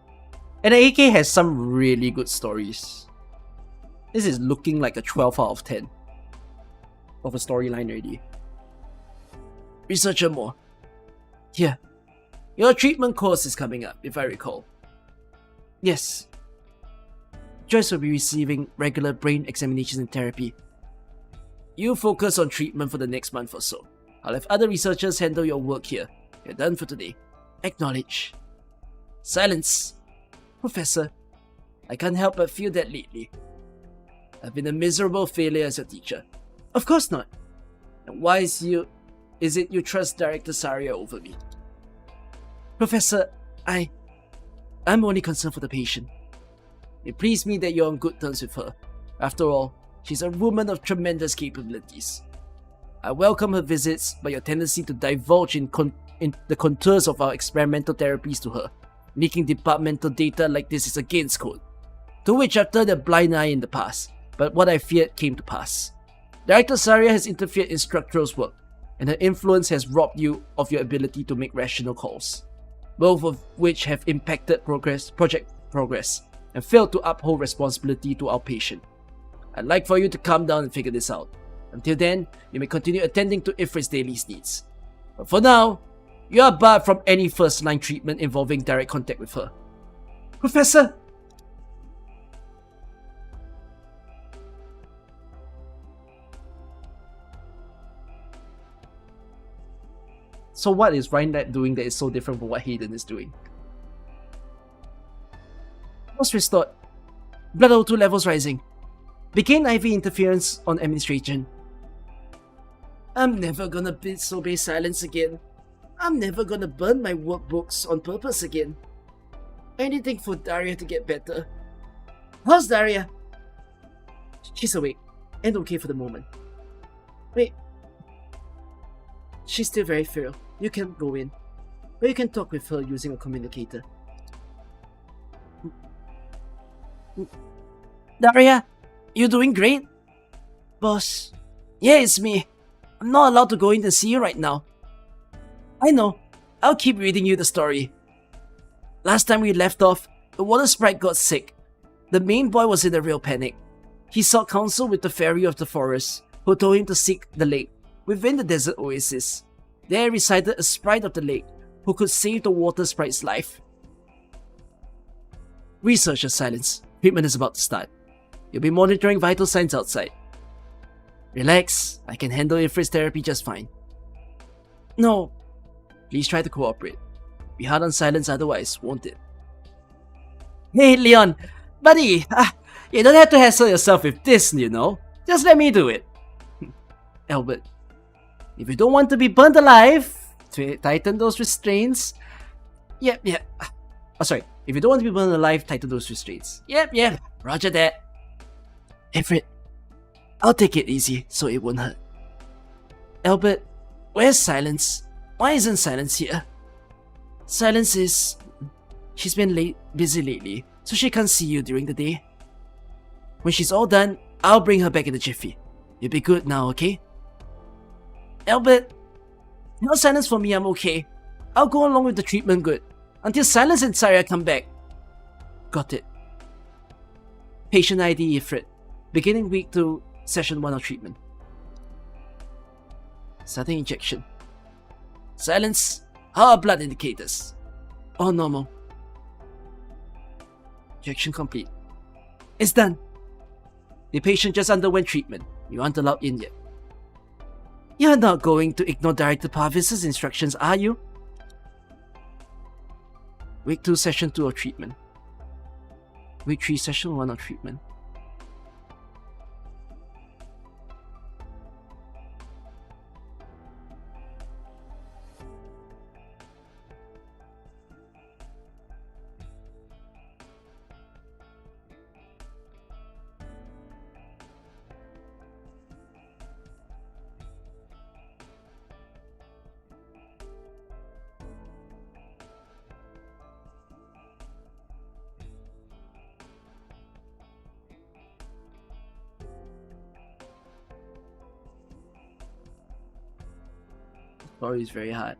S7: And AK has some really good stories. This is looking like a 12 out of 10 of a storyline already. Researcher Moore. Here. Your treatment course is coming up, if I recall. Yes. Joyce will be receiving regular brain examinations and therapy. You focus on treatment for the next month or so. I'll have other researchers handle your work here. You're done for today. Acknowledge. Silence. Professor, I can't help but feel that lately. I've been a miserable failure as a teacher. Of course not. And why is it you trust Director Saria over me? Professor, I'm only concerned for the patient. It pleased me that you're on good terms with her. After all, she's a woman of tremendous capabilities. I welcome her visits, but your tendency to divulge in the contours of our experimental therapies to her, leaking departmental data like this is against code. To which I've turned a blind eye in the past, but what I feared came to pass. Director Saria has interfered in Structural's work, and her influence has robbed you of your ability to make rational calls, both of which have impacted project progress, and failed to uphold responsibility to our patient. I'd like for you to calm down and figure this out. Until then, you may continue attending to Ifrit's daily needs. But for now, you are barred from any first-line treatment involving direct contact with her. Professor! So what is Rhine doing that is so different from what Hayden is doing? Was restored. Blood O2 levels rising. Begin IV interference on administration. I'm never gonna disobey silence again. I'm never gonna burn my workbooks on purpose again. Anything for Daria to get better. How's Daria? She's awake and okay for the moment. Wait. She's still very frail. You can go in. But you can talk with her using a communicator. Daria, you doing great? Boss. Yeah, it's me. I'm not allowed to go in and see you right now. I know. I'll keep reading you the story. Last time we left off, the water sprite got sick. The main boy was in a real panic. He sought counsel with the fairy of the forest, who told him to seek the lake within the desert oasis. There resided a sprite of the lake, who could save the water sprite's life. Researcher Silence. Treatment is about to start. You'll be monitoring vital signs outside. Relax, I can handle Ifrit's therapy just fine. No. Please try to cooperate. Be hard on Silence otherwise, won't it? Hey, Leon! Buddy! You don't have to hassle yourself with this, you know? Just let me do it. Albert. If you don't want to be burnt alive, tighten those restraints. Yep. Oh, sorry. If you don't want to be burned alive, tighten those restraints. Yep. Roger that. Ifrit, I'll take it easy so it won't hurt. Albert, where's Silence? Why isn't Silence here? Silence is... She's been busy lately, so she can't see you during the day. When she's all done, I'll bring her back in a jiffy. You'll be good now, okay? Albert, no Silence for me, I'm okay. I'll go along with the treatment good, until Silence and Saria come back. Got it. Patient ID Ifrit. Beginning week 2, session 1 of treatment. Starting injection. Silence. How are blood indicators? All normal. Injection complete. It's done. The patient just underwent treatment. You aren't allowed in yet. You're not going to ignore Director Parvis's instructions, are you? Week 2, session 2 of treatment. Week 3, session 1 of treatment. Story is very hard.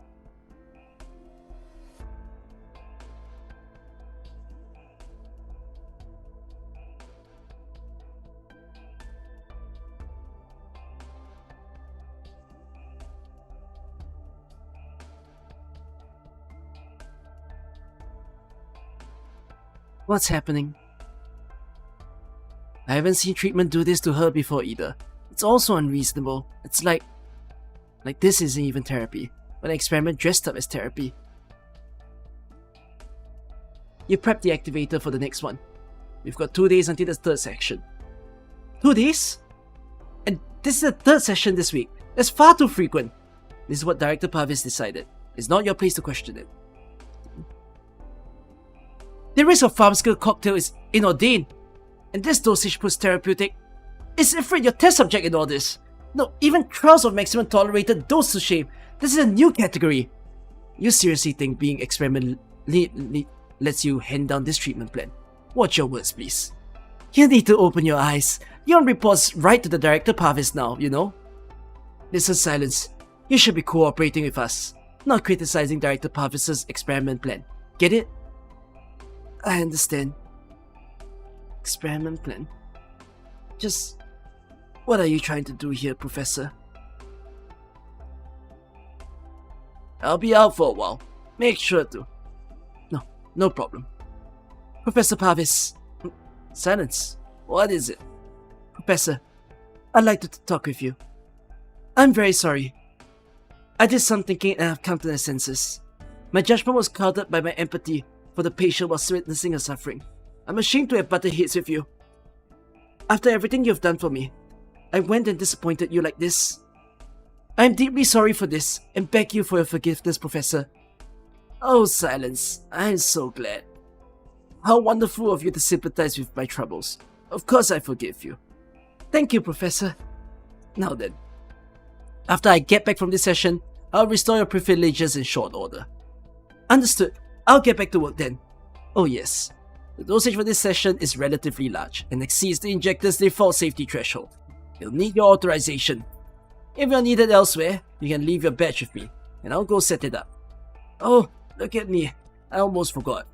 S7: What's happening? I haven't seen treatment do this to her before either. It's also unreasonable. It's like this isn't even therapy, but an experiment dressed up as therapy. You prep the activator for the next one. We've got 2 days until the third section. 2 days? And this is the third session this week. That's far too frequent. This is what Director Parvis decided. It's not your place to question it. The risk of pharmaceutical cocktail is inordained, and this dosage puts therapeutic. Is Ifrit your test subject in all this? No, even trials of maximum tolerated dose to shame. This is a new category. You seriously think being experimental lets you hand down this treatment plan? Watch your words, please. You need to open your eyes. Leon reports right to the Director Parvis now, you know? Listen, Silence. You should be cooperating with us, not criticizing Director Parvis's experiment plan. Get it? I understand. Experiment plan. Just... what are you trying to do here, Professor? I'll be out for a while. Make sure to. No problem. Professor Parvis. Silence. What is it? Professor, I'd like to talk with you. I'm very sorry. I did some thinking and I've come to my senses. My judgment was clouded by my empathy for the patient while witnessing her suffering. I'm ashamed to have butted heads with you. After everything you've done for me, I went and disappointed you like this. I am deeply sorry for this and beg you for your forgiveness, Professor. Oh, Silence, I am so glad. How wonderful of you to sympathize with my troubles. Of course I forgive you. Thank you, Professor. Now then, after I get back from this session, I'll restore your privileges in short order. Understood. I'll get back to work then. Oh yes, the dosage for this session is relatively large and exceeds the injector's default safety threshold. You'll need your authorization. If you're needed elsewhere, you can leave your badge with me, and I'll go set it up. Oh, look at me. I almost forgot.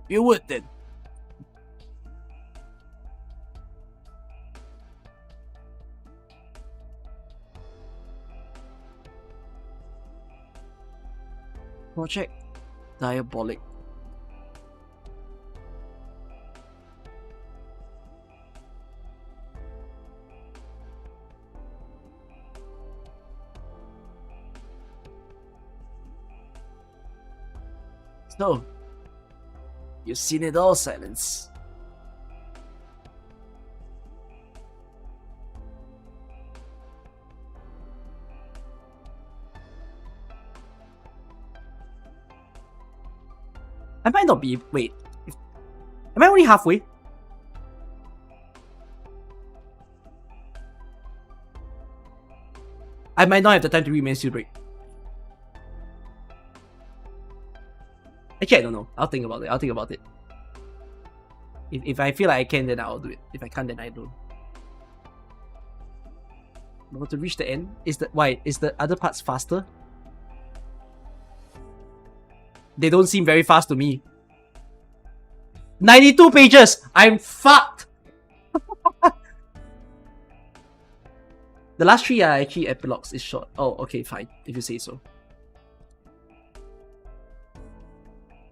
S7: If you would then. Project Diabolic. So, you've seen it all, Silence.
S1: I might not be. Wait. Am I only halfway? I might not have the time to read Men's Break. Actually, I don't know. I'll think about it. If I feel like I can, then I'll do it. If I can't, then I don't. But to reach the end, is the other parts faster? They don't seem very fast to me. 92 pages! I'm fucked! The last 3 are actually epilogues. It's short. Oh, okay, fine. If you say so.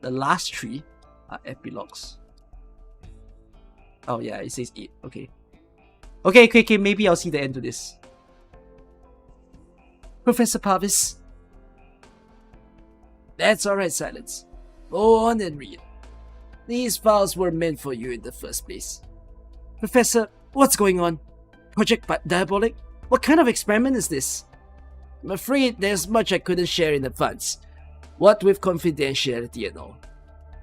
S1: The last 3 are epilogues. Oh yeah, it says 8. Okay. Okay, maybe I'll see the end to this. Professor Parvis. That's alright, Silence. Go on and read. These files were meant for you in the first place. Professor, what's going on? Project Diabolic? What kind of experiment is this? I'm afraid there's much I couldn't share in advance. What with confidentiality and all.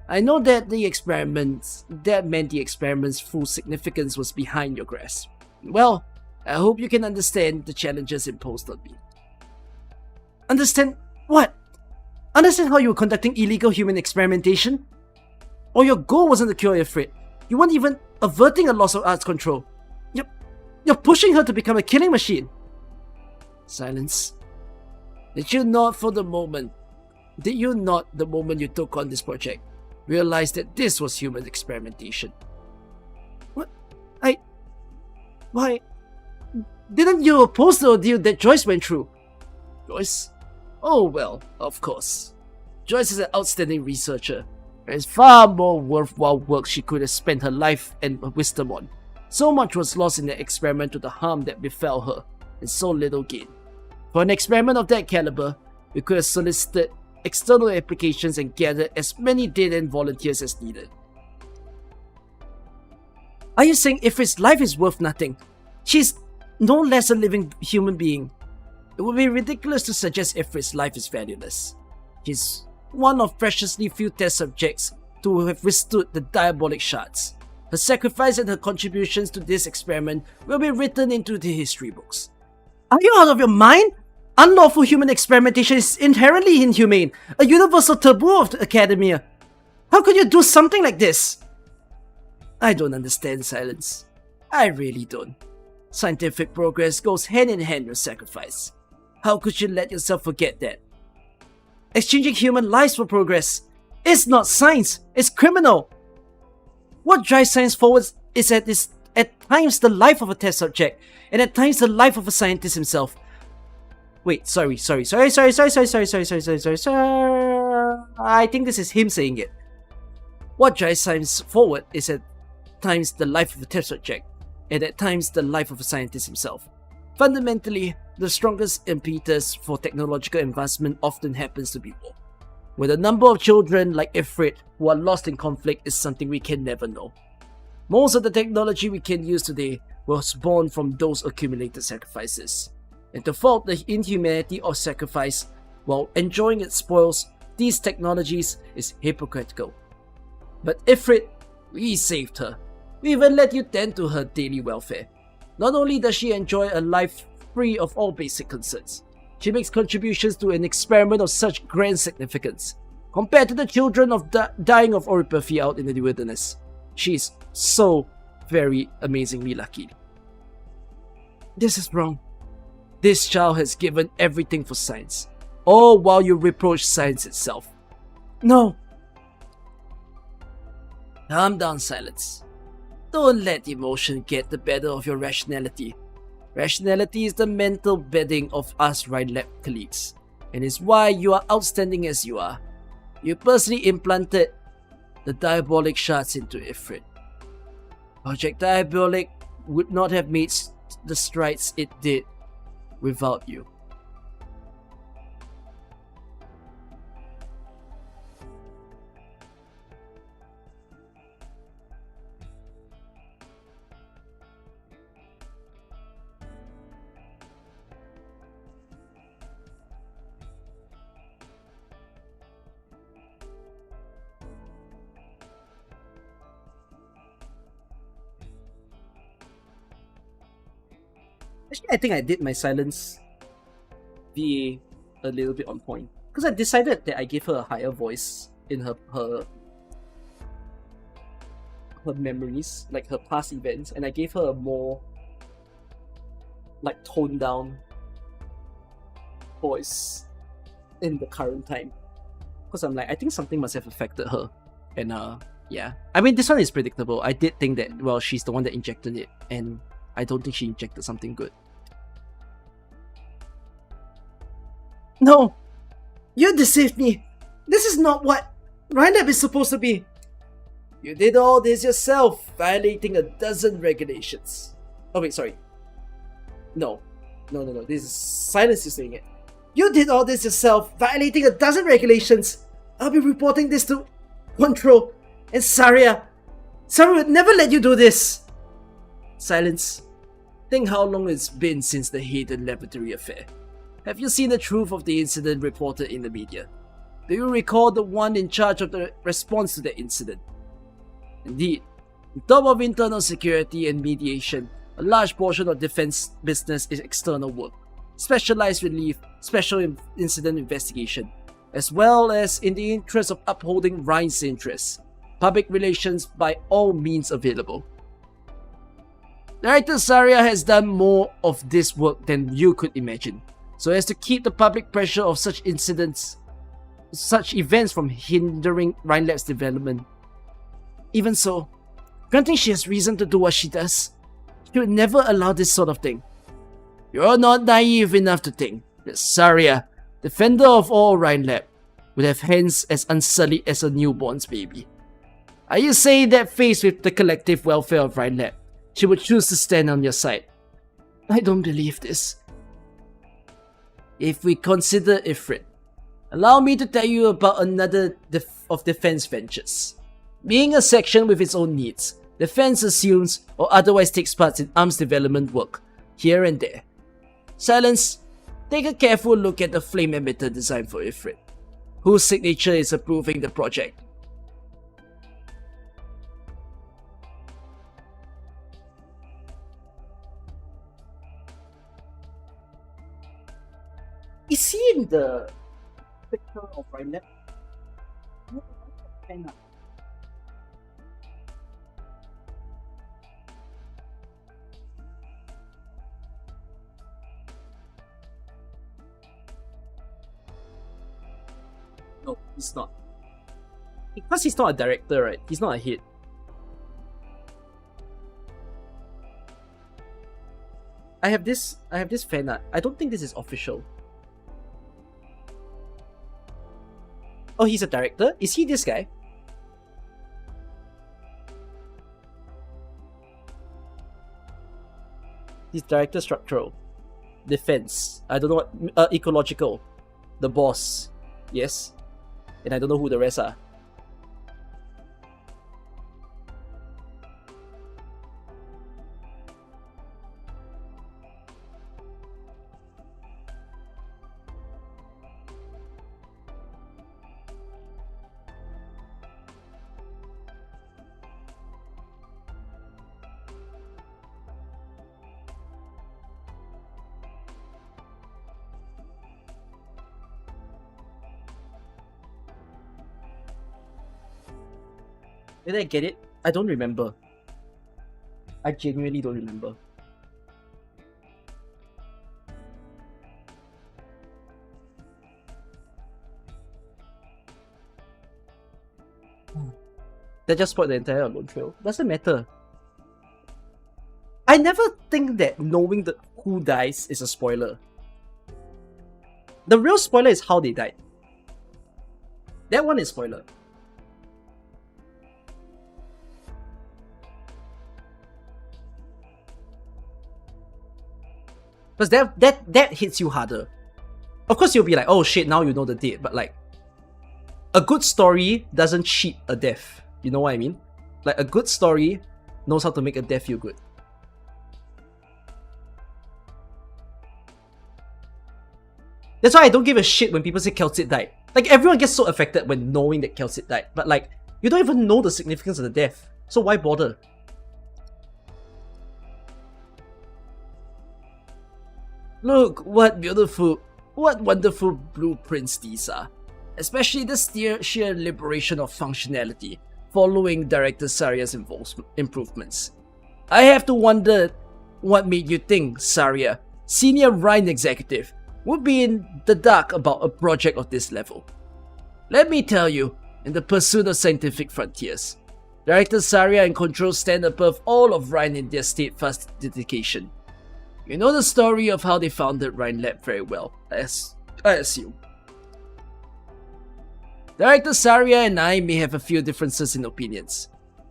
S1: I know that meant the experiment's full significance was behind your grasp. Well, I hope you can understand the challenges imposed on me. Understand what? Understand how you were conducting illegal human experimentation? Or your goal wasn't to cure Ifrit. You weren't even averting a loss of arts control. You're pushing her to become a killing machine. Silence. Did you not the moment you took on this project, realize that this was human experimentation? What? Why? Didn't you oppose the ordeal that Joyce went through? Joyce? Oh well, of course. Joyce is an outstanding researcher. There is far more worthwhile work she could have spent her life and wisdom on. So much was lost in the experiment to the harm that befell her, and so little gain. For an experiment of that caliber, we could have solicited external applications and gathered as many dead-end volunteers as needed. Are you saying Ifrit's life is worth nothing? She's no less a living human being. It would be ridiculous to suggest Ifrit's life is valueless. She's one of preciously few test subjects to have withstood the diabolic shards. Her sacrifice and her contributions to this experiment will be written into the history books. Are you out of your mind? Unlawful human experimentation is inherently inhumane, a universal taboo of the academia. How could you do something like this? I don't understand, Silence. I really don't. Scientific progress goes hand in hand with sacrifice. How could you let yourself forget that? Exchanging human lives for progress. It's not science, it's criminal. What drives science forward is at times the life of a test subject, and at times the life of a scientist himself. Wait, sorry. I think this is him saying it. What drives science forward is at times the life of a test subject, and at times the life of a scientist himself. Fundamentally, the strongest impetus for technological advancement often happens to be war. Where the number of children like Ifrit who are lost in conflict is something we can never know. Most of the technology we can use today was born from those accumulated sacrifices. And to fault the inhumanity of sacrifice while enjoying its spoils, these technologies is hypocritical. But Ifrit, we saved her. We even let you tend to her daily welfare. Not only does she enjoy a life free of all basic concerns, she makes contributions to an experiment of such grand significance. Compared to the children dying of oropathy out in the wilderness, she is so very amazingly lucky. This is wrong. This child has given everything for science, all while you reproach science itself. No. Calm down, Silence. Don't let emotion get the better of your rationality. Rationality is the mental bedding of us Rhine Lab colleagues, and is why you are outstanding as you are.
S7: You personally implanted the diabolic shards into Ifrit. Project Diabolic would not have made the strides it did without you. Actually, I think I did my silence VA a little bit on point. Because I decided that I gave her a higher voice in her memories, like her past events, and I gave her a more like toned down voice in the current time. Because I'm like, I think something must have affected her. And yeah. I mean, this one is predictable. I did think that, well, she's the one that injected it, and I don't think she injected something good. No! You deceived me! This is not what Rhine is supposed to be! You did all this yourself, violating a dozen regulations. Oh wait, sorry. No. This is Silence is saying it. You did all this yourself, violating a dozen regulations! I'll be reporting this to Control and Saria. Saria would never let you do this! Silence. Think how long it's been since the Hidden Laboratory affair. Have you seen the truth of the incident reported in the media? Do you recall the one in charge of the response to the incident? Indeed, on top of internal security and mediation, a large portion of defense business is external work, specialized relief, special incident investigation, as well as in the interest of upholding Rhine's interests, public relations by all means available. Director Saria has done more of this work than you could imagine, so as to keep the public pressure of such events from hindering Rhine Lab's development. Even so, granting she has reason to do what she does, she would never allow this sort of thing. You're not naive enough to think that Saria, defender of all Rhine Lab, would have hands as unsullied as a newborn's baby. Are you saying that faced with the collective welfare of Rhine Lab, she would choose to stand on your side? I don't believe this. If we consider Ifrit, allow me to tell you about another of defense ventures. Being a section with its own needs, defense assumes or otherwise takes part in arms development work, here and there. Silence, take a careful look at the flame emitter designed for Ifrit, whose signature is approving the project. Is he in the picture of Rhine Lab? No, he's not. Because he's not a director, right? He's not a hit. I have this fan art. I don't think this is official. Oh, he's a director? Is he this guy? He's director structural. Defense. I don't know what... ecological. The boss. Yes. And I don't know who the rest are. Did I get it? I don't remember. I genuinely don't remember. That just spoiled the entire Alone Trail. Doesn't matter. I never think that knowing who dies is a spoiler. The real spoiler is how they died.
S1: That one is spoiler. Because that hits you harder. Of course, you'll be like, oh shit, now you know the date. But like, a good story doesn't cheat a death. You know what I mean? Like, a good story knows how to make a death feel good. That's why I don't give a shit when people say Kelsit died. Like, everyone gets so affected when knowing that Kelsit died. But like, you don't even know the significance of the death. So why bother? Look, what wonderful blueprints these are. Especially the sheer liberation of functionality following Director Saria's improvements. I have to wonder what made you think Saria, senior Rhine executive, would be in the dark about a project of this level. Let me tell you, in the pursuit of scientific frontiers, Director Saria and Control stand above all of Rhine in their steadfast dedication. You know the story of how they founded Rhine Lab very well, as I assume. Director Saria and I may have a few differences in opinions,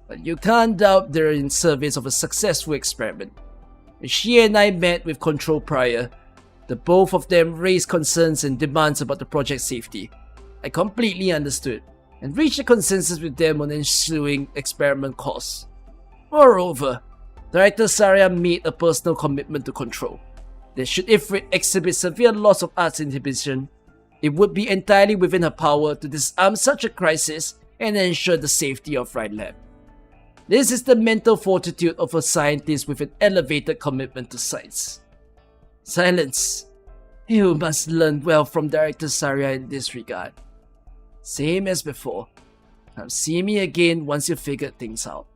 S1: but you can't doubt they're in service of a successful experiment. When she and I met with Control prior, the both of them raised concerns and demands about the project's safety. I completely understood, and reached a consensus with them on ensuing experiment costs. Moreover, Director Saria made a personal commitment to Control that should Ifrit exhibit severe loss of arts inhibition, it would be entirely within her power to disarm such a crisis and ensure the safety of Rhine Lab. This is the mental fortitude of a scientist with an elevated commitment to science. Silence. You must learn well from Director Saria in this regard. Same as before. Come see me again once you've figured things out.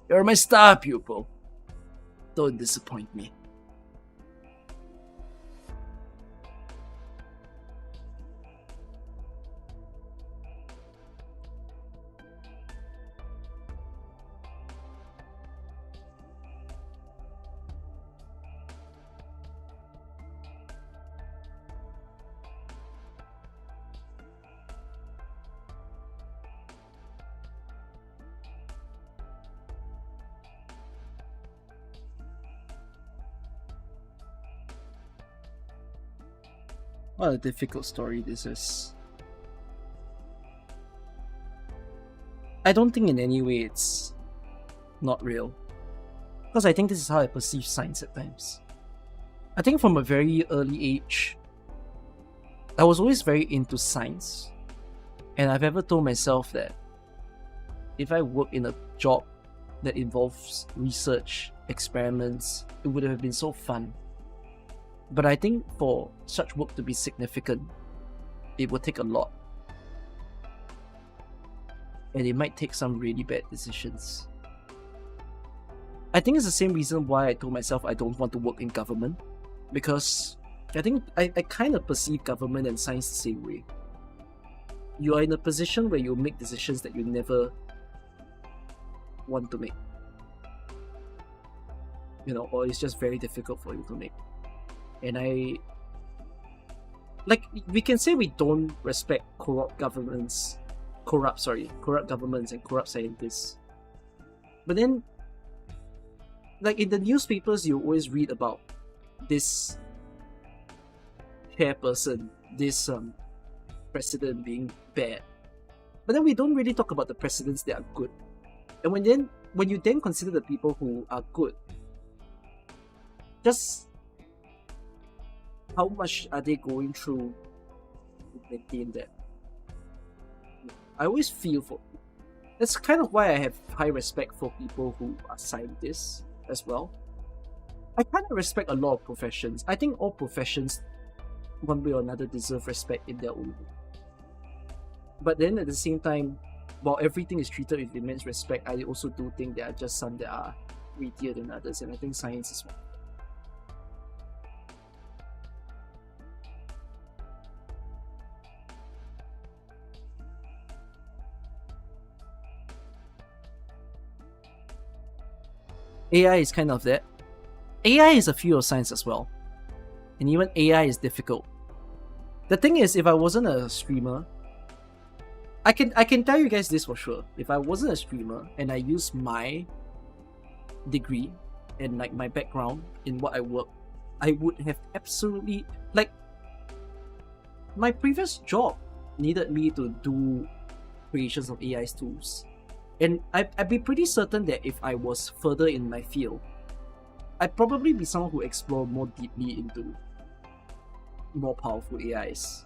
S1: You're my star pupil. Don't disappoint me. What a difficult story this is. I don't think in any way it's not real. Because I think this is how I perceive science at times. I think from a very early age, I was always very into science. And I've ever told myself that if I work in a job that involves research, experiments, it would have been so fun. But I think for such work to be significant, it will take a lot. And it might take some really bad decisions. I think it's the same reason why I told myself I don't want to work in government. Because I think I kind of perceive government and science the same way. You are in a position where you make decisions that you never want to make. You know, or it's just very difficult for you to make. And we can say we don't respect corrupt governments and corrupt scientists. But then, like in the newspapers, you always read about this chairperson, this president being bad. But then we don't really talk about the presidents that are good. And when you then consider the people who are good, just how much are they going through to maintain that? I always feel for people. That's kind of why I have high respect for people who are scientists as well. I kind of respect a lot of professions. I think all professions, one way or another, deserve respect in their own way. But then at the same time, while everything is treated with immense respect, I also do think there are just some that are weightier than others, and I think science is one. AI is kind of that. AI is a field of science as well. And even AI is difficult. The thing is, if I wasn't a streamer, I can tell you guys this for sure. If I wasn't a streamer and I used my degree and like my background in what I work, I would have absolutely like my previous job needed me to do creations of AI tools. And I'd be pretty certain that if I was further in my field, I'd probably be someone who explored more deeply into more powerful AIs.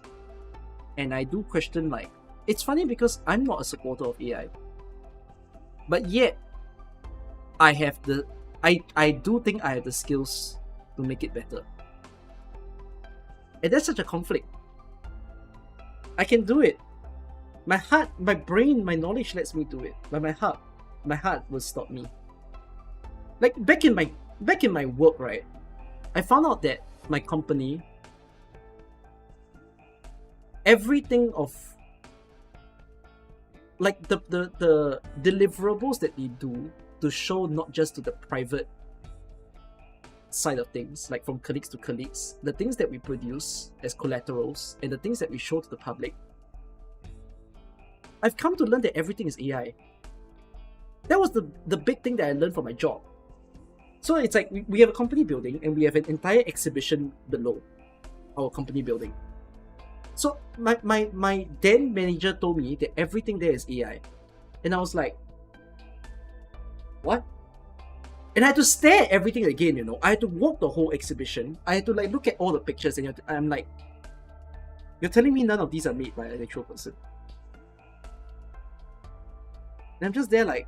S1: And I do question, like, it's funny because I'm not a supporter of AI, but yet I have the I do think I have the skills to make it better. And that's such a conflict. I can do it. My heart, my brain, my knowledge lets me do it, but my heart will stop me. Like back in my work, right? I found out that my company, everything of like the deliverables that they do to show not just to the private side of things, like from colleagues to colleagues, the things that we produce as collaterals and the things that we show to the public, I've come to learn that everything is AI. That was the big thing that I learned from my job. So it's like we have a company building and we have an entire exhibition below our company building. So my then manager told me that everything there is AI. And I was like, what? And I had to stare at everything again, you know. I had to walk the whole exhibition. I had to like look at all the pictures and I'm like, you're telling me none of these are made by an actual person? And I'm just there like,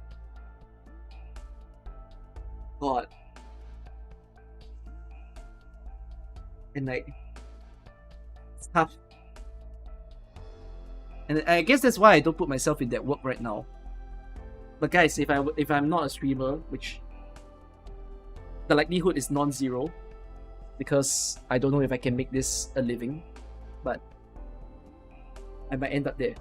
S1: God. And like, it's tough. And I guess that's why I don't put myself in that work right now. But guys, if I'm not a streamer, which the likelihood is non-zero, because I don't know if I can make this a living, but I might end up there.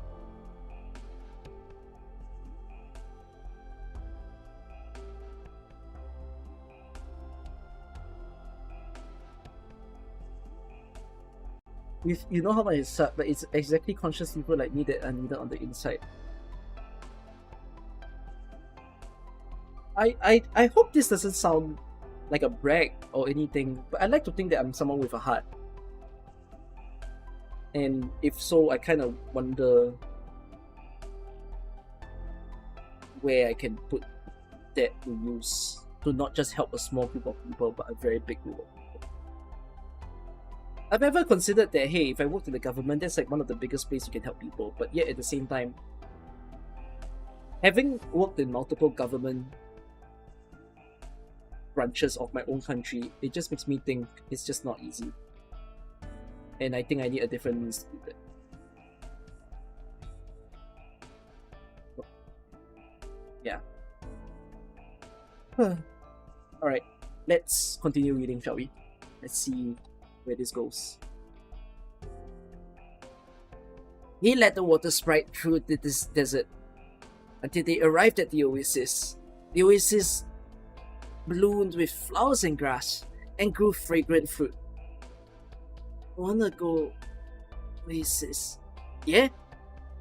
S1: You know how much it sucks, but it's exactly conscious people like me that are needed on the inside. I hope this doesn't sound like a brag or anything, but I like to think that I'm someone with a heart. And if so, I kind of wonder where I can put that to use to not just help a small group of people, but a very big group of people. I've ever considered that, hey, if I worked in the government, that's like one of the biggest places you can help people. But yet at the same time, having worked in multiple government branches of my own country, it just makes me think it's just not easy. And I think I need a different means to do that. Yeah. Alright, let's continue reading, shall we? Let's see where this goes. He led the water sprite through this desert until they arrived at the oasis. The oasis bloomed with flowers and grass and grew fragrant fruit. Wanna go oasis? Yeah?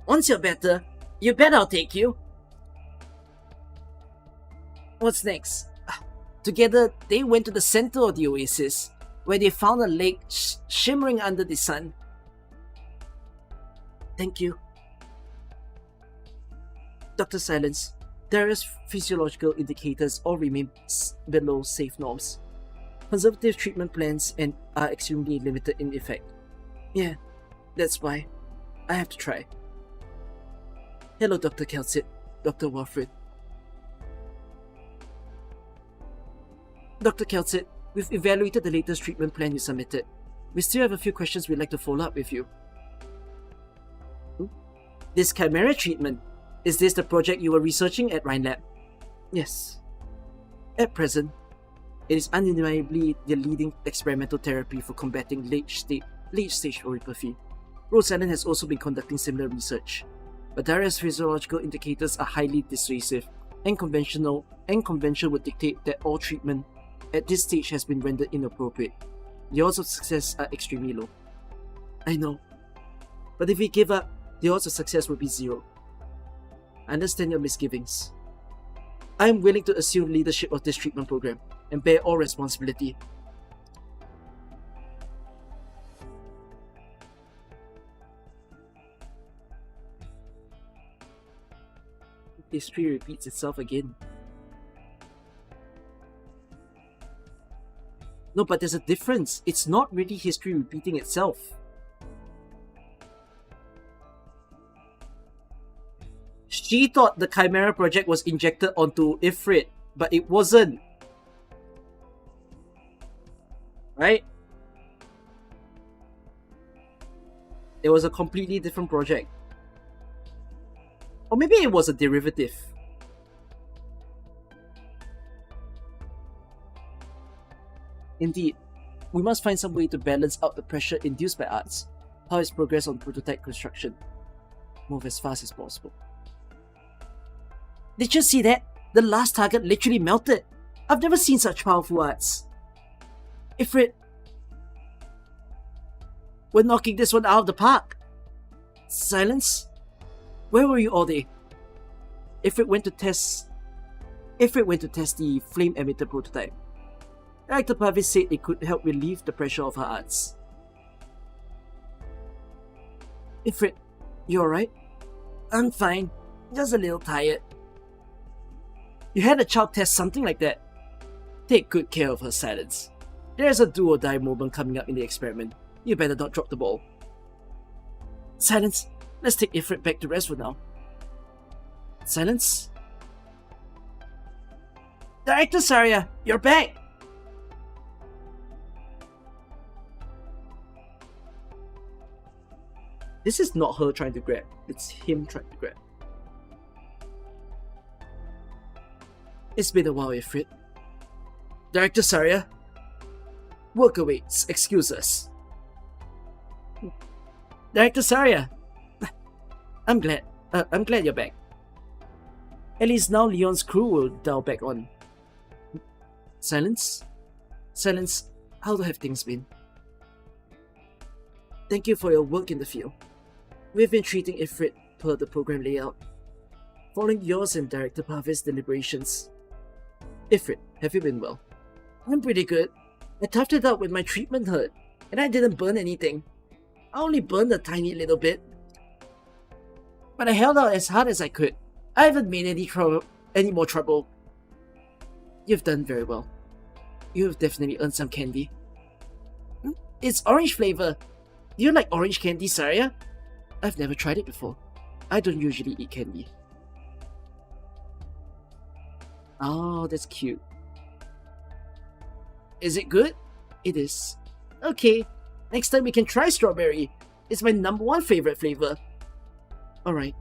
S1: Once you're better, you bet I'll take you. What's next? Together, they went to the center of the oasis, where they found a lake shimmering under the sun. Thank you. Dr. Silence, Darius' physiological indicators all remain below safe norms. Conservative treatment plans are extremely limited in effect. Yeah, that's why. I have to try. Hello, Dr. Kelsit, Dr. Warfrid. Dr. Kelsit, we've evaluated the latest treatment plan you submitted. We still have a few questions we'd like to follow up with you. This chimera treatment, is this the project you were researching at Rhine Lab? Yes. At present, it is undeniably the leading experimental therapy for combating late-stage neuropathy. Rhode Island has also been conducting similar research, but Darius' physiological indicators are highly dissuasive, and convention would dictate that all treatment at this stage has been rendered inappropriate. The odds of success are extremely low. I know,
S7: But if we give up, the odds of success will be 0. I understand your misgivings. I am willing to assume leadership of this treatment program and bear all responsibility. History repeats itself again. No, but there's a difference. It's not really history repeating itself. She thought the Chimera project was injected onto Ifrit, but it wasn't. Right? It was a completely different project. Or maybe it was a derivative. Indeed, we must find some way to balance out the pressure induced by arts. How is progress on prototype construction? Move as fast as possible. Did you see that? The last target literally melted. I've never seen such powerful arts. Ifrit, we're knocking this one out of the park. Silence? Where were you all day? Ifrit went to test the flame emitter prototype. Director Parvis said it could help relieve the pressure of her arts. Ifrit, you alright? I'm fine, just a little tired. You had a child test something like that. Take good care of her, Silence. There's a do or die moment coming up in the experiment. You better not drop the ball. Silence, let's take Ifrit back to rest for now. Silence? Director Saria, you're back! This is not her trying to grab, it's him trying to grab. It's been a while, Ifrit. Director Saria? Work awaits, excuse us. Director Saria! I'm glad you're back. At least now Leon's crew will dial back on. Silence? Silence, how have things been? Thank you for your work in the field. We've been treating Ifrit per the program layout, following yours and Director Parvis' deliberations. Ifrit, have you been well? I'm pretty good. I toughed it out when my treatment hurt, and I didn't burn anything. I only burned a tiny little bit. But I held out as hard as I could. I haven't made any more trouble. You've done very well. You've definitely earned some candy. It's orange flavor. Do you like orange candy, Saria? I've never tried it before. I don't usually eat candy. Oh, that's cute. Is it good? It is. Okay, next time we can try strawberry. It's my #1 favorite flavor. Alright.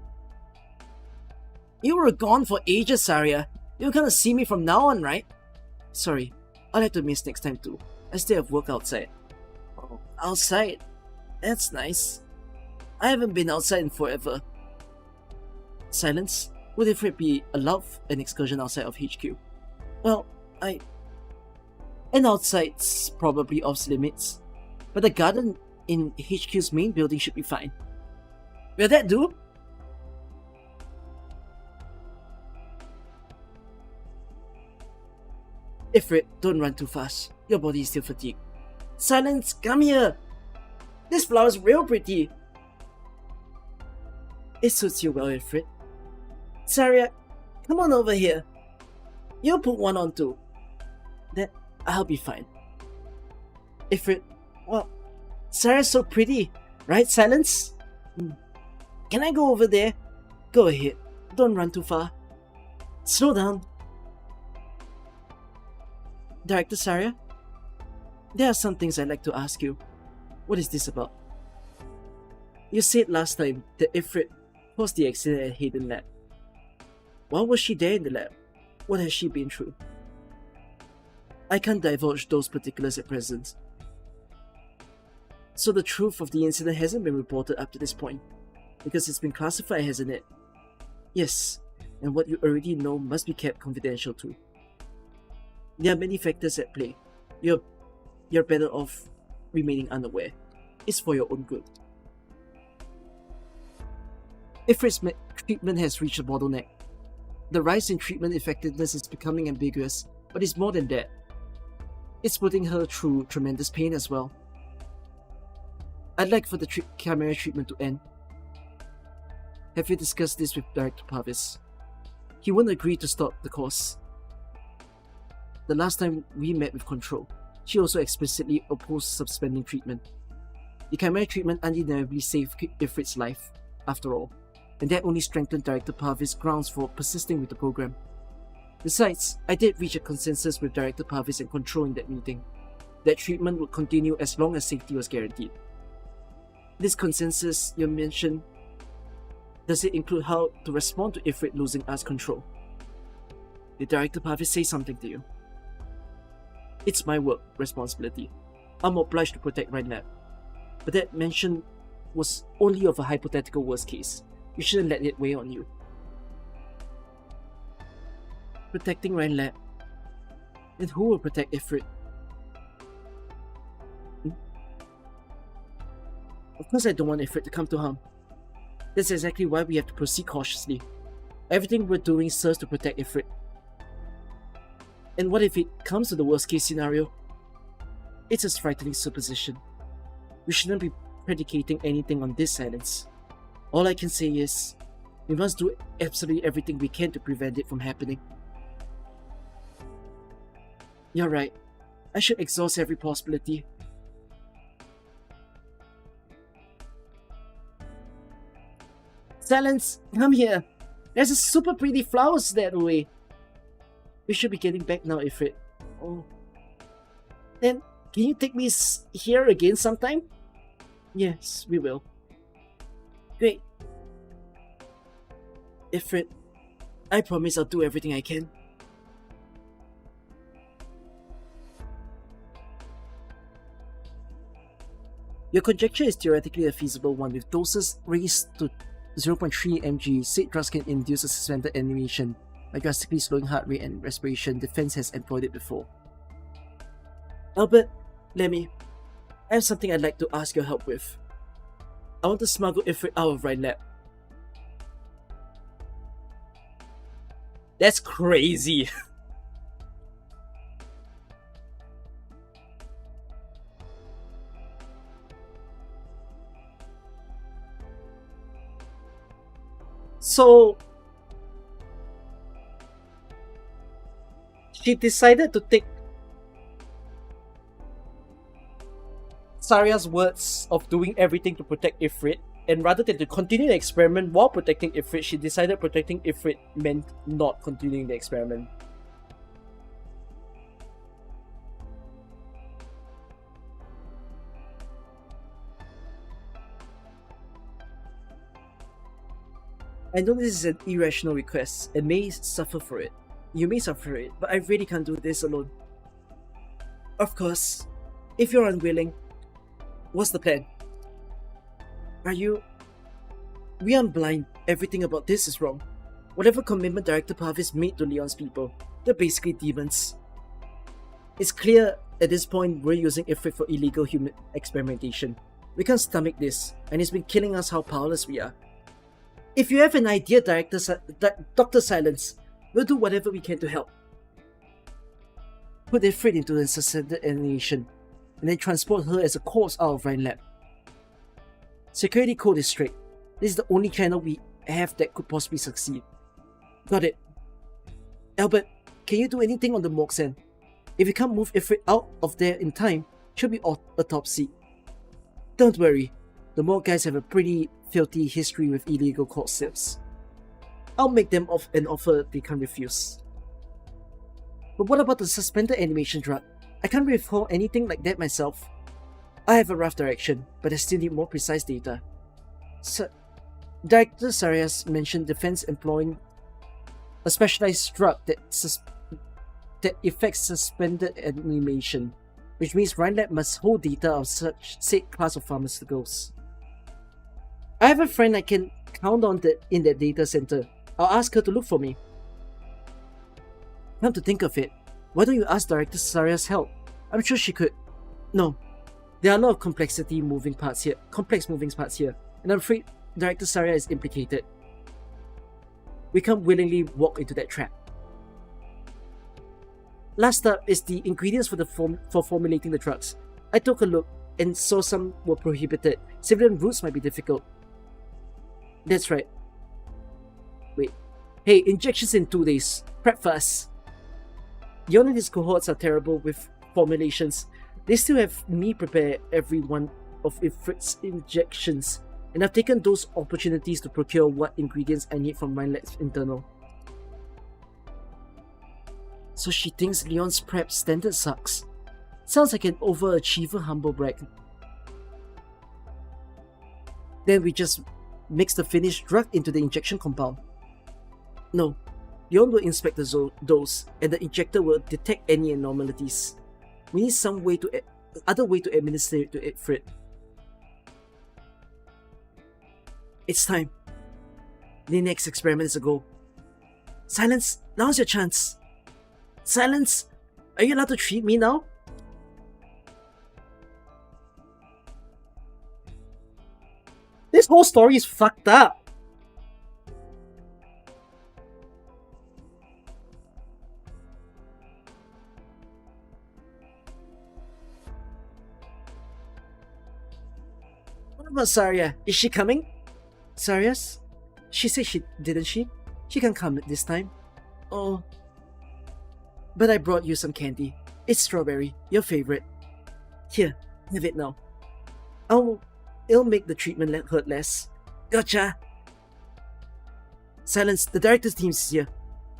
S7: You were gone for ages, Saria. You're gonna see me from now on, right? Sorry, I'll have to miss next time too. I still have work outside. Oh, outside? That's nice. I haven't been outside in forever. Silence? Would Ifrit be allowed an excursion outside of HQ? Well, and outside's probably off limits. But the garden in HQ's main building should be fine. Will that do? Ifrit, don't run too fast. Your body is still fatigued. Silence, come here! This flower's real pretty. It suits you well, Ifrit. Saria, come on over here. You put one on too. Then I'll be fine. Ifrit, well, Saria's so pretty, right, Silence? Can I go over there? Go ahead. Don't run too far. Slow down. Director Saria, there are some things I'd like to ask you. What is this about? You said last time that Ifrit caused the accident at Hayden Lab. Why was she there in the lab? What has she been through? I can't divulge those particulars at present. So the truth of the incident hasn't been reported up to this point, because it's been classified, hasn't it? Yes, and what you already know must be kept confidential too. There are many factors at play. You're better off remaining unaware. It's for your own good. Ifrit's treatment has reached a bottleneck. The rise in treatment effectiveness is becoming ambiguous, but it's more than that. It's putting her through tremendous pain as well. I'd like for the Chimera treatment to end. Have you discussed this with Director Parvis? He won't agree to stop the course. The last time we met with Control, she also explicitly opposed suspending treatment. The Chimera treatment undeniably saved Ifrit's life, after all, and that only strengthened Director Parvis' grounds for persisting with the program. Besides, I did reach a consensus with Director Parvis and Control in that meeting. That treatment would continue as long as safety was guaranteed. This consensus you mentioned, does it include how to respond to Ifrit losing us control? Did Director Parvis say something to you? It's my work responsibility. I'm obliged to protect Rhine Lab. But that mention was only of a hypothetical worst case. You shouldn't let it weigh on you. Protecting Rhine Lab? And who will protect Ifrit? Of course I don't want Ifrit to come to harm. That's exactly why we have to proceed cautiously. Everything we're doing serves to protect Ifrit. And what if it comes to the worst case scenario? It's a frightening supposition. We shouldn't be predicating anything on this silence. All I can say is, we must do absolutely everything we can to prevent it from happening. You're right. I should exhaust every possibility. Silence, come here. There's a super pretty flowers that way. We should be getting back now, Ifrit. Oh. Then, can you take me here again sometime? Yes, we will. Great. Ifrit, I promise I'll do everything I can. Your conjecture is theoretically a feasible one with doses raised to 0.3 mg. Said drugs can induce a suspended animation by drastically slowing heart rate and respiration. Defense has employed it before. Albert, Lemmy, I have something I'd like to ask your help with. I want to smuggle Ifrit out of Rhine Lab.
S1: That's crazy. So she decided to take Saria's words of doing everything to protect Ifrit, and rather than to continue the experiment while protecting Ifrit, she decided protecting Ifrit meant not continuing the experiment. I know this is an irrational request and may suffer for it. You may suffer for it, but I really can't do this alone. Of course, if you're unwilling, what's the plan? We aren't blind. Everything about this is wrong. Whatever commitment Director Parvis made to Leon's people, they're basically demons. It's clear at this point we're using Ifrit for illegal human experimentation. We can't stomach this, and it's been killing us how powerless we are. If you have an idea, Dr. Silence, we'll do whatever we can to help. Put Ifrit into a suspended animation, and then transport her as a corpse out of Rhine Lab. Security code is strict. This is the only channel we have that could possibly succeed. Got it. Albert, can you do anything on the morgue's end? If you can't move Ifrit out of there in time, she'll be autopsied. Don't worry, the morgue guys have a pretty filthy history with illegal court sales. I'll make them an offer they can't refuse. But what about the suspended animation drug? I can't recall anything like that myself. I have a rough direction, but I still need more precise data. Director Sarias mentioned defense employing a specialized drug that affects suspended animation, which means Rhine Lab must hold data of such said class of pharmaceuticals. I have a friend I can count on in that data center. I'll ask her to look for me. Come to think of it, why don't you ask Director Saria's help? I'm sure she could. No, there are a lot of complex moving parts here, and I'm afraid
S7: Director Saria is implicated. We can't willingly walk into that trap. Last up is the ingredients for formulating the drugs. I took a look and saw some were prohibited. Civilian routes might be difficult. That's right. Wait. Hey, injections in 2 days. Prep fast. Yon and his cohorts are terrible with formulations. They still have me prepare every one of Ifrit's injections, and I've taken those opportunities to procure what ingredients I need from Rhine Lab's internal. So she thinks Leon's prep standard sucks. Sounds like an overachiever humble brag. Then we just mix the finished drug into the injection compound. No, Leon will inspect the dose, and the injector will detect any abnormalities. We need some other way to administer it to Ifrit. It's time. The next experiment is a go. Silence, now's your chance. Silence, are you allowed to treat me now? This whole story is fucked up. What about Saria? Is she coming? Saria's? She said didn't she? She can come this time. Oh. But I brought you some candy. It's strawberry, your favorite. Here, have it now. It'll make the treatment hurt less. Gotcha! Silence, the director's team is here.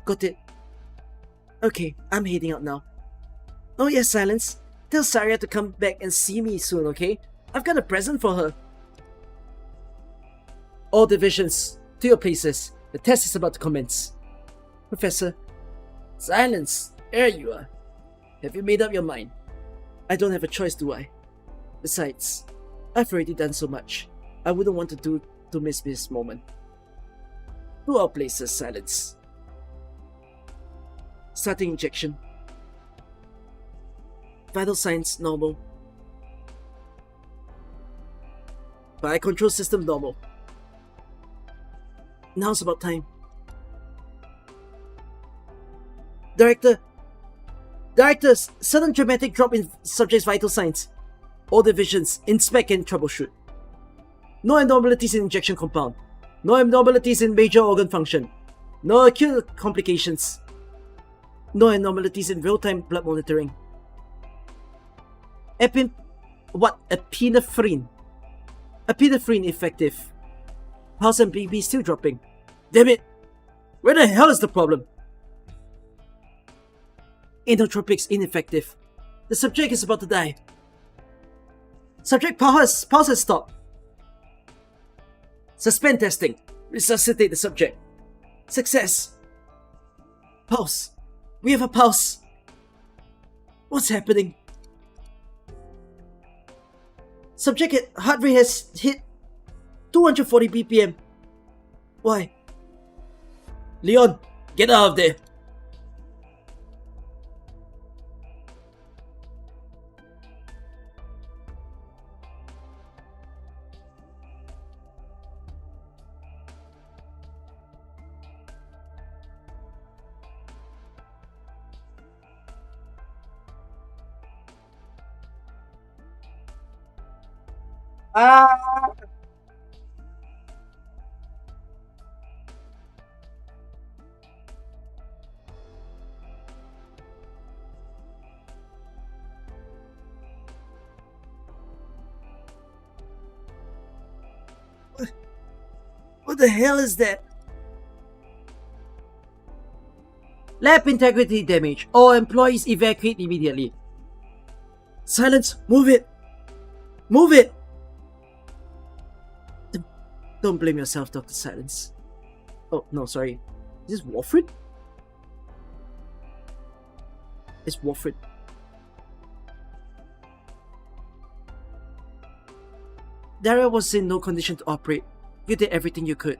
S7: Got it. Okay, I'm heading out now. Oh yes, Silence. Tell Saria to come back and see me soon, okay? I've got a present for her. All divisions, to your places. The test is about to commence. Professor. Silence, there you are. Have you made up your mind? I don't have a choice, do I? Besides, I've already done so much. I wouldn't want to miss this moment. To our places, Silence. Starting injection. Vital signs normal. Fire control system normal. Now's about time. Director, sudden dramatic drop in subject's vital signs. All divisions, inspect and troubleshoot. No abnormalities in injection compound. No abnormalities in major organ function. No acute complications. No abnormalities in real-time blood monitoring. Epinephrine. Epinephrine effective. Pulse and BB still dropping. Damn it! Where the hell is the problem? Inotropics ineffective. The subject is about to die. Subject pulse has stopped. Suspend testing. Resuscitate the subject. Success. Pulse. We have a pulse. What's happening? Subject heart rate has hit 240 BPM. Why? Leon, get out of there. What the hell is that? Lab integrity damage. All employees evacuate immediately. Silence! Move it! Move it! Don't blame yourself, Dr. Silence. Oh, no, sorry. Is this Warfred? It's Warfred. Daria was in no condition to operate. You did everything you could.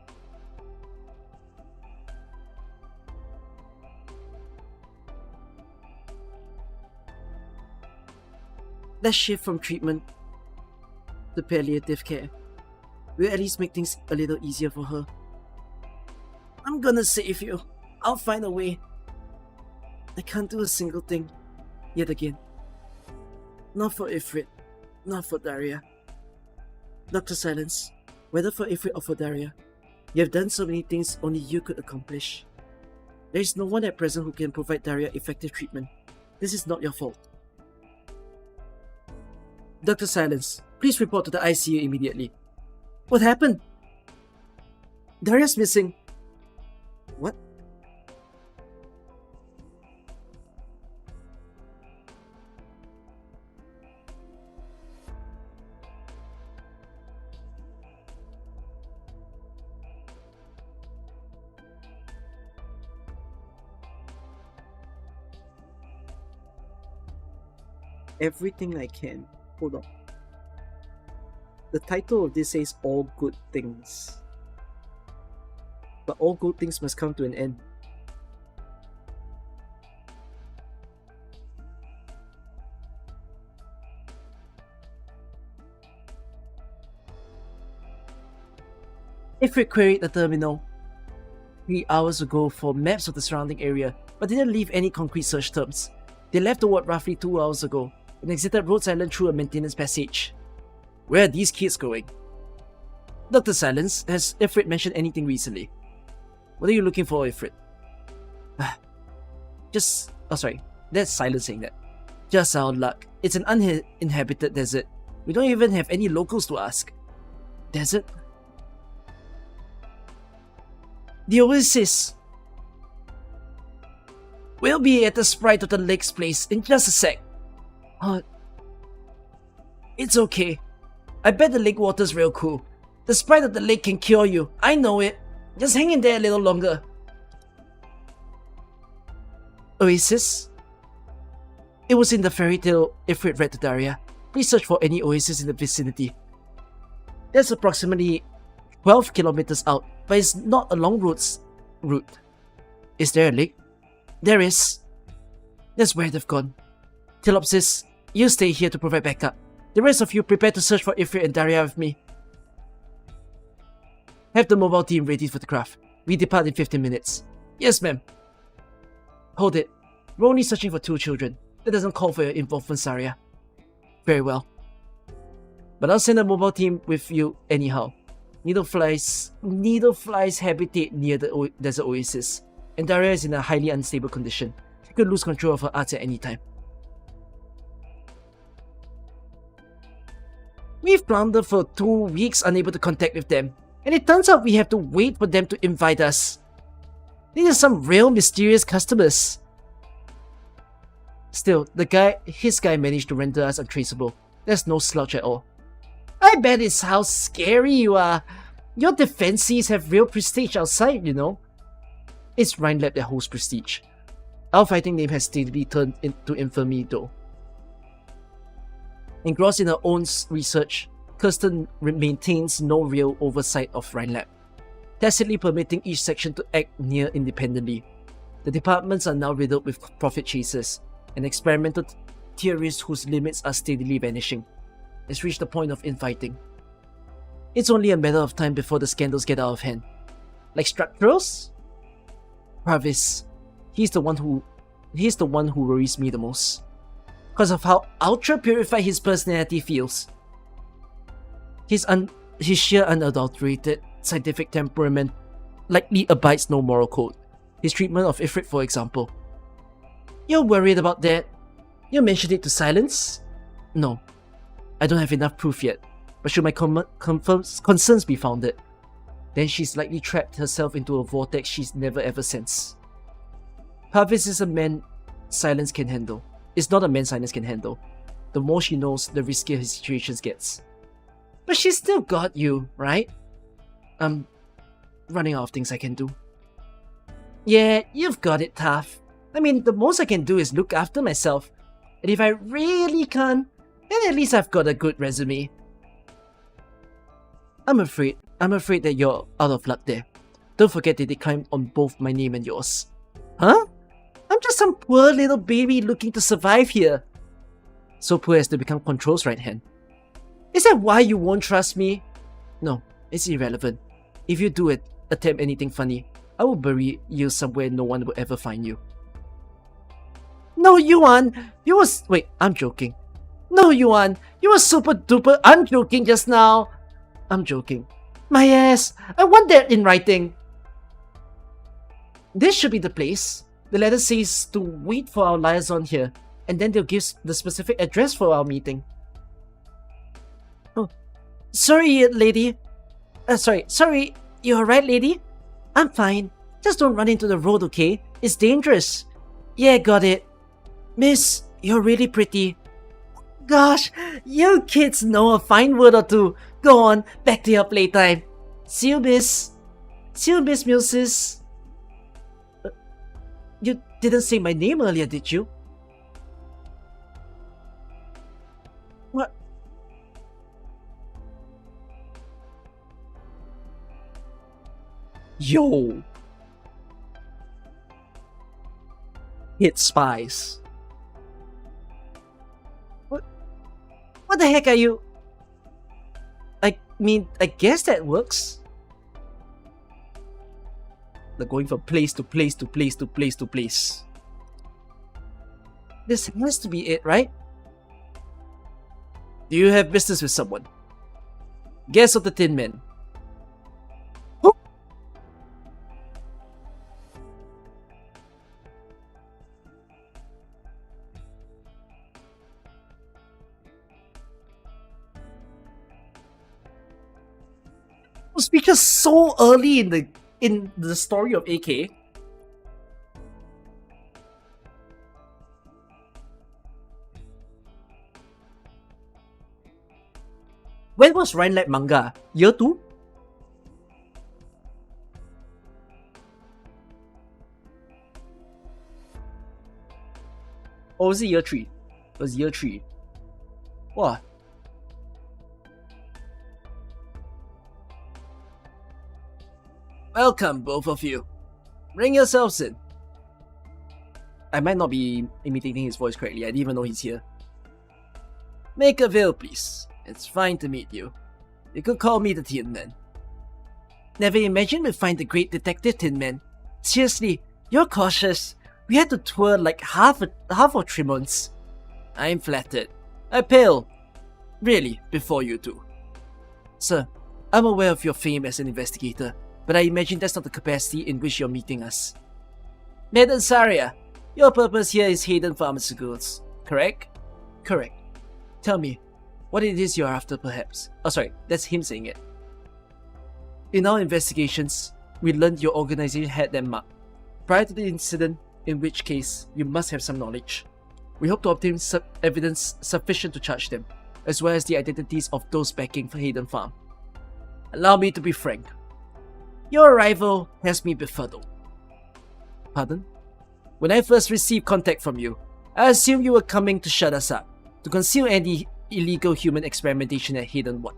S7: Let's shift from treatment to palliative care. We'll at least make things a little easier for her. I'm gonna save you. I'll find a way. I can't do a single thing. Yet again. Not for Ifrit. Not for Daria. Dr. Silence, whether for Ifrit or for Daria, you have done so many things only you could accomplish. There is no one at present who can provide Daria effective treatment. This is not your fault. Dr. Silence, please report to the ICU immediately. What happened? Daria's missing. What? Everything I can. Hold on. The title of this says all good things. But all good things must come to an end. Ifrit queried the terminal 3 hours ago for maps of the surrounding area, but didn't leave any concrete search terms. They left the ward roughly 2 hours ago and exited Rhodes Island through a maintenance passage. Where are these kids going? Dr. Silence, has Ifrit mentioned anything recently? What are you looking for, Ifrit? That's Silence saying that. Just our luck. It's an uninhabited desert. We don't even have any locals to ask. Desert? The Oasis! We'll be at the Sprite of the Lake's place in just a sec. It's okay. I bet the lake water's real cool. The Sprite of the Lake can cure you. I know it. Just hang in there a little longer. Oasis? It was in the fairy tale Ifrit read to Daria. Please search for any oasis in the vicinity. That's approximately 12 kilometers out, but it's not a long route. Is there a lake? There is. That's where they've gone. Telopsis, you stay here to provide backup. The rest of you prepare to search for Ifrit and Daria with me. Have the mobile team ready for the craft. We depart in 15 minutes. Yes, ma'am. Hold it. We're only searching for 2 children. That doesn't call for your involvement, Saria. Very well. But I'll send a mobile team with you anyhow. Needleflies habitate near the desert oasis, and Daria is in a highly unstable condition. She could lose control of her arts at any time. We've floundered for 2 weeks unable to contact with them, and it turns out we have to wait for them to invite us. These are some real mysterious customers. Still, his guy managed to render us untraceable. There's no slouch at all. I bet it's how scary you are. Your defenses have real prestige outside, you know. It's Rhine Lab that holds prestige. Our fighting name has steadily turned into infamy, though. Engrossed in her own research, Kirsten maintains no real oversight of Rhine Lab, tacitly permitting each section to act near independently. The departments are now riddled with profit chasers and experimental theorists whose limits are steadily vanishing. It's reached the point of infighting. It's only a matter of time before the scandals get out of hand. Like structurals? Parvis. He's the one who worries me the most. Because of how ultra-purified his personality feels. His sheer unadulterated scientific temperament likely abides no moral code. His treatment of Ifrit, for example. You're worried about that? You mentioned it to Silence? No. I don't have enough proof yet, but should my concerns be founded, then she's likely trapped herself into a vortex she's never ever sensed. Parvis is a man Silence can handle. It's not a man Silence can handle. The more she knows, the riskier his situation gets. But she's still got you, right? I'm running out of things I can do. Yeah, you've got it tough. I mean, the most I can do is look after myself. And if I really can't, then at least I've got a good resume. I'm afraid that you're out of luck there. Don't forget they declined on both my name and yours. Huh? I'm just some poor little baby looking to survive here. So poor as to become Control's right hand. Is that why you won't trust me? No, It's irrelevant. If you do attempt anything funny, I will bury you somewhere no one will ever find you. No, Yuan! You was... Wait, I'm joking. No, Yuan! You were super duper... I'm joking just now! I'm joking. My ass! I want that in writing! This should be the place. The letter says to wait for our liaison here, and then they'll give the specific address for our meeting. Oh. Sorry, lady. Sorry. You alright, lady? I'm fine. Just don't run into the road, okay? It's dangerous. Yeah, got it. Miss, you're really pretty. Gosh, you kids know a fine word or two. Go on, back to your playtime. See you, miss. See you, Miss Muses. You didn't say my name earlier, did you? What? Yo! Hit spies. What the heck are you? I mean, I guess that works. They're going from place to place to place to place to place. This has to be it, right? Do you have business with someone? Guess of the Tin Men. Oh. Because so early in the story of AK. When was Rhine Lab Manga? Year 2? Or was it year 3? It was year 3. Wow. Welcome, both of you. Bring yourselves in. I might not be imitating his voice correctly. I didn't even know he's here. Make a veil, please. It's fine to meet you. You could call me the Tin Man. Never imagined we'd find the great detective Tin Man. Seriously, you're cautious. We had to tour like half of 3 months. I'm flattered. I pale. Really, before you two. Sir, I'm aware of your fame as an investigator, but I imagine that's not the capacity in which you're meeting us. Madam Saria, your purpose here is hidden pharmaceuticals, correct? Correct. Tell me, what it is you're after, perhaps. Oh, sorry, that's him saying it. In our investigations, we learned your organization had them marked. Prior to the incident, in which case, you must have some knowledge. We hope to obtain evidence sufficient to charge them, as well as the identities of those backing for Hayden Farm. Allow me to be frank. Your arrival has me befuddled. Pardon? When I first received contact from you, I assumed you were coming to shut us up, to conceal any illegal human experimentation at Hayden 1.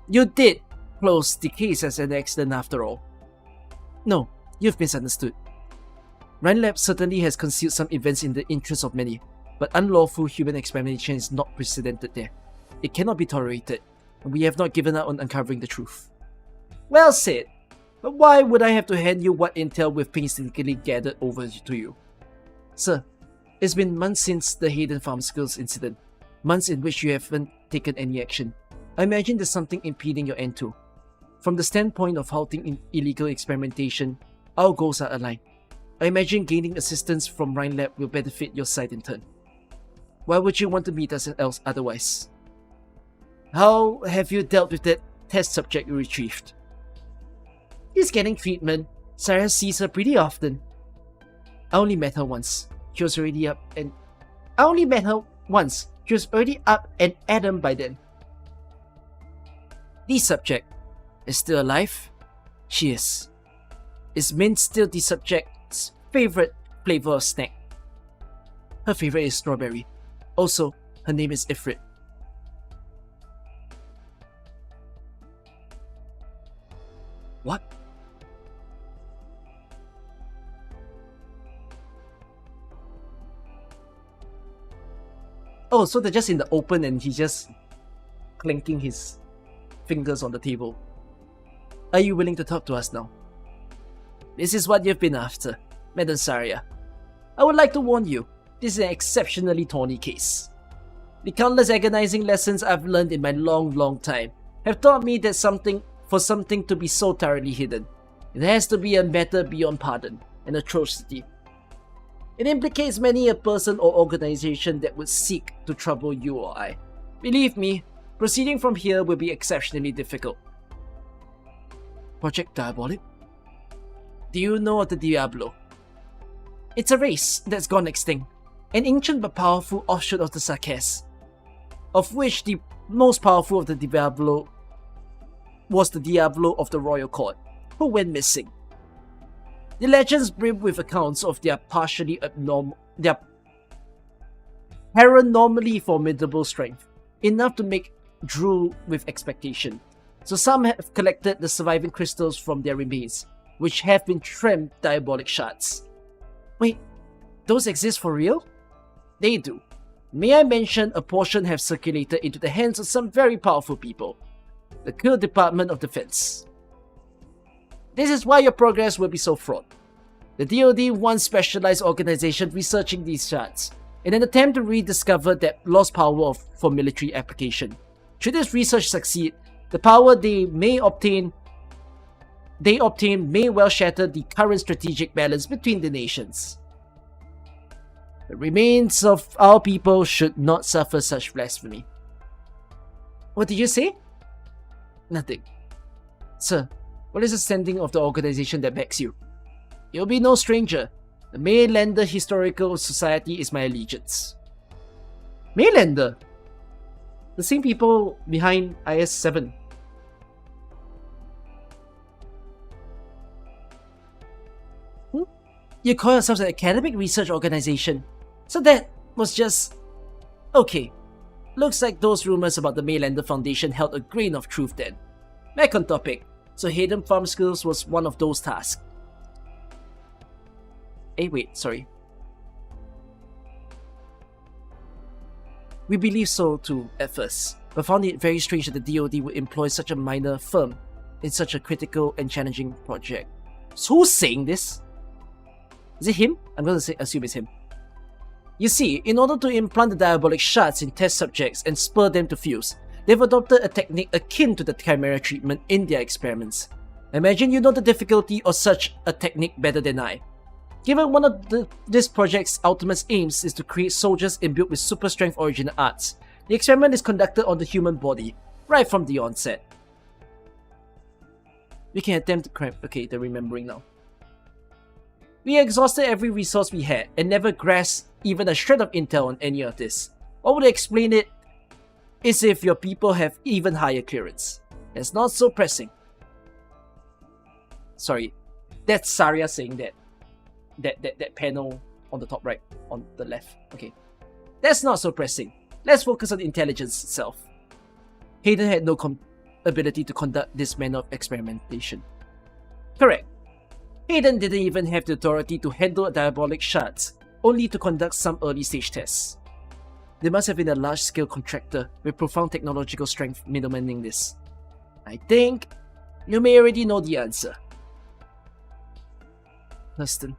S7: You did close the case as an accident after all. No, you've misunderstood. Rhine Lab certainly has concealed some events in the interest of many, but unlawful human experimentation is not precedented there. It cannot be tolerated, and we have not given up on uncovering the truth. Well said, but why would I have to hand you what intel we've painstakingly gathered over to you? Sir, it's been months since the Hayden Pharmaceuticals incident, months in which you haven't taken any action. I imagine there's something impeding your end too. From the standpoint of halting illegal experimentation, our goals are aligned. I imagine gaining assistance from Rhine Lab will benefit your side in turn. Why would you want to meet us else otherwise? How have you dealt with that test subject you retrieved? She's getting treatment. Sarah sees her pretty often. I only met her once. She was already up and... She was already up and Adam by then. The subject is still alive? She is. Is mint still the subject's favorite flavor of snack? Her favorite is strawberry. Also, her name is Ifrit. What? Oh, so they're just in the open and he's just clanking his
S1: fingers on the table. Are you willing to talk to us now? This is what you've been after, Madam Saria. I would like to warn you, this is an exceptionally thorny case. The countless agonizing lessons I've learned in my long time have taught me that for something to be so thoroughly hidden, it has to be a matter beyond pardon and atrocity. It implicates many a person or organization that would seek to trouble you or I. Believe me, proceeding from here will be exceptionally difficult. Project Diabolic? Do you know of the Diablo? It's a race that's gone extinct, an ancient but powerful offshoot of the Sarkes, of which the most powerful of the Diablo was the Diablo of the Royal Court, who went missing. The legends brim with accounts of their paranormally formidable strength, enough to make drool with expectation. So some have collected the surviving crystals from their remains, which have been termed diabolic shards. Wait, those exist for real? They do. May I mention a portion have circulated into the hands of some very powerful people. The Kill Department of Defense. This is why your progress will be so fraught. The DoD wants specialized organization researching these shards, in an attempt to rediscover that lost power for military application. Should this research succeed, the power they obtain may well shatter the current strategic balance between the nations. The remains of our people should not suffer such blasphemy. What did you say? Nothing. Sir, what is the standing of the organization that backs you? You'll be no stranger. The Mainlander Historical Society is my allegiance. Mainlander? The same people behind IS-7. You call yourselves an academic research organization. So that was just... Okay. Looks like those rumors about the Mainlander Foundation held a grain of truth then. Back on topic. So Hayden Pharmaceuticals was one of those tasks. Wait, sorry. We believed so too at first, but found it very strange that the DoD would employ such a minor firm in such a critical and challenging project. So who's saying this? Is it him? I'm going to assume it's him. You see, in order to implant the diabolic shards in test subjects and spur them to fuse, they've adopted a technique akin to the Chimera treatment in their experiments. Imagine you know the difficulty of such a technique better than I. Given one of this project's ultimate aims is to create soldiers imbued with super strength original arts, the experiment is conducted on the human body, right from the onset. We can attempt to cramp. Okay, they're remembering now. We exhausted every resource we had and never grasped even a shred of intel on any of this. What would explain it is if your people have even higher clearance. It's not so pressing. Sorry, that's Saria saying that. That panel on the top right, on the left. Okay. That's not so pressing. Let's focus on the intelligence itself. Hayden had no ability to conduct this manner of experimentation. Correct. Hayden didn't even have the authority to handle diabolic shards, only to conduct some early stage tests. There must have been a large-scale contractor with profound technological strength middlemaning this. I think you may already know the answer. Huston.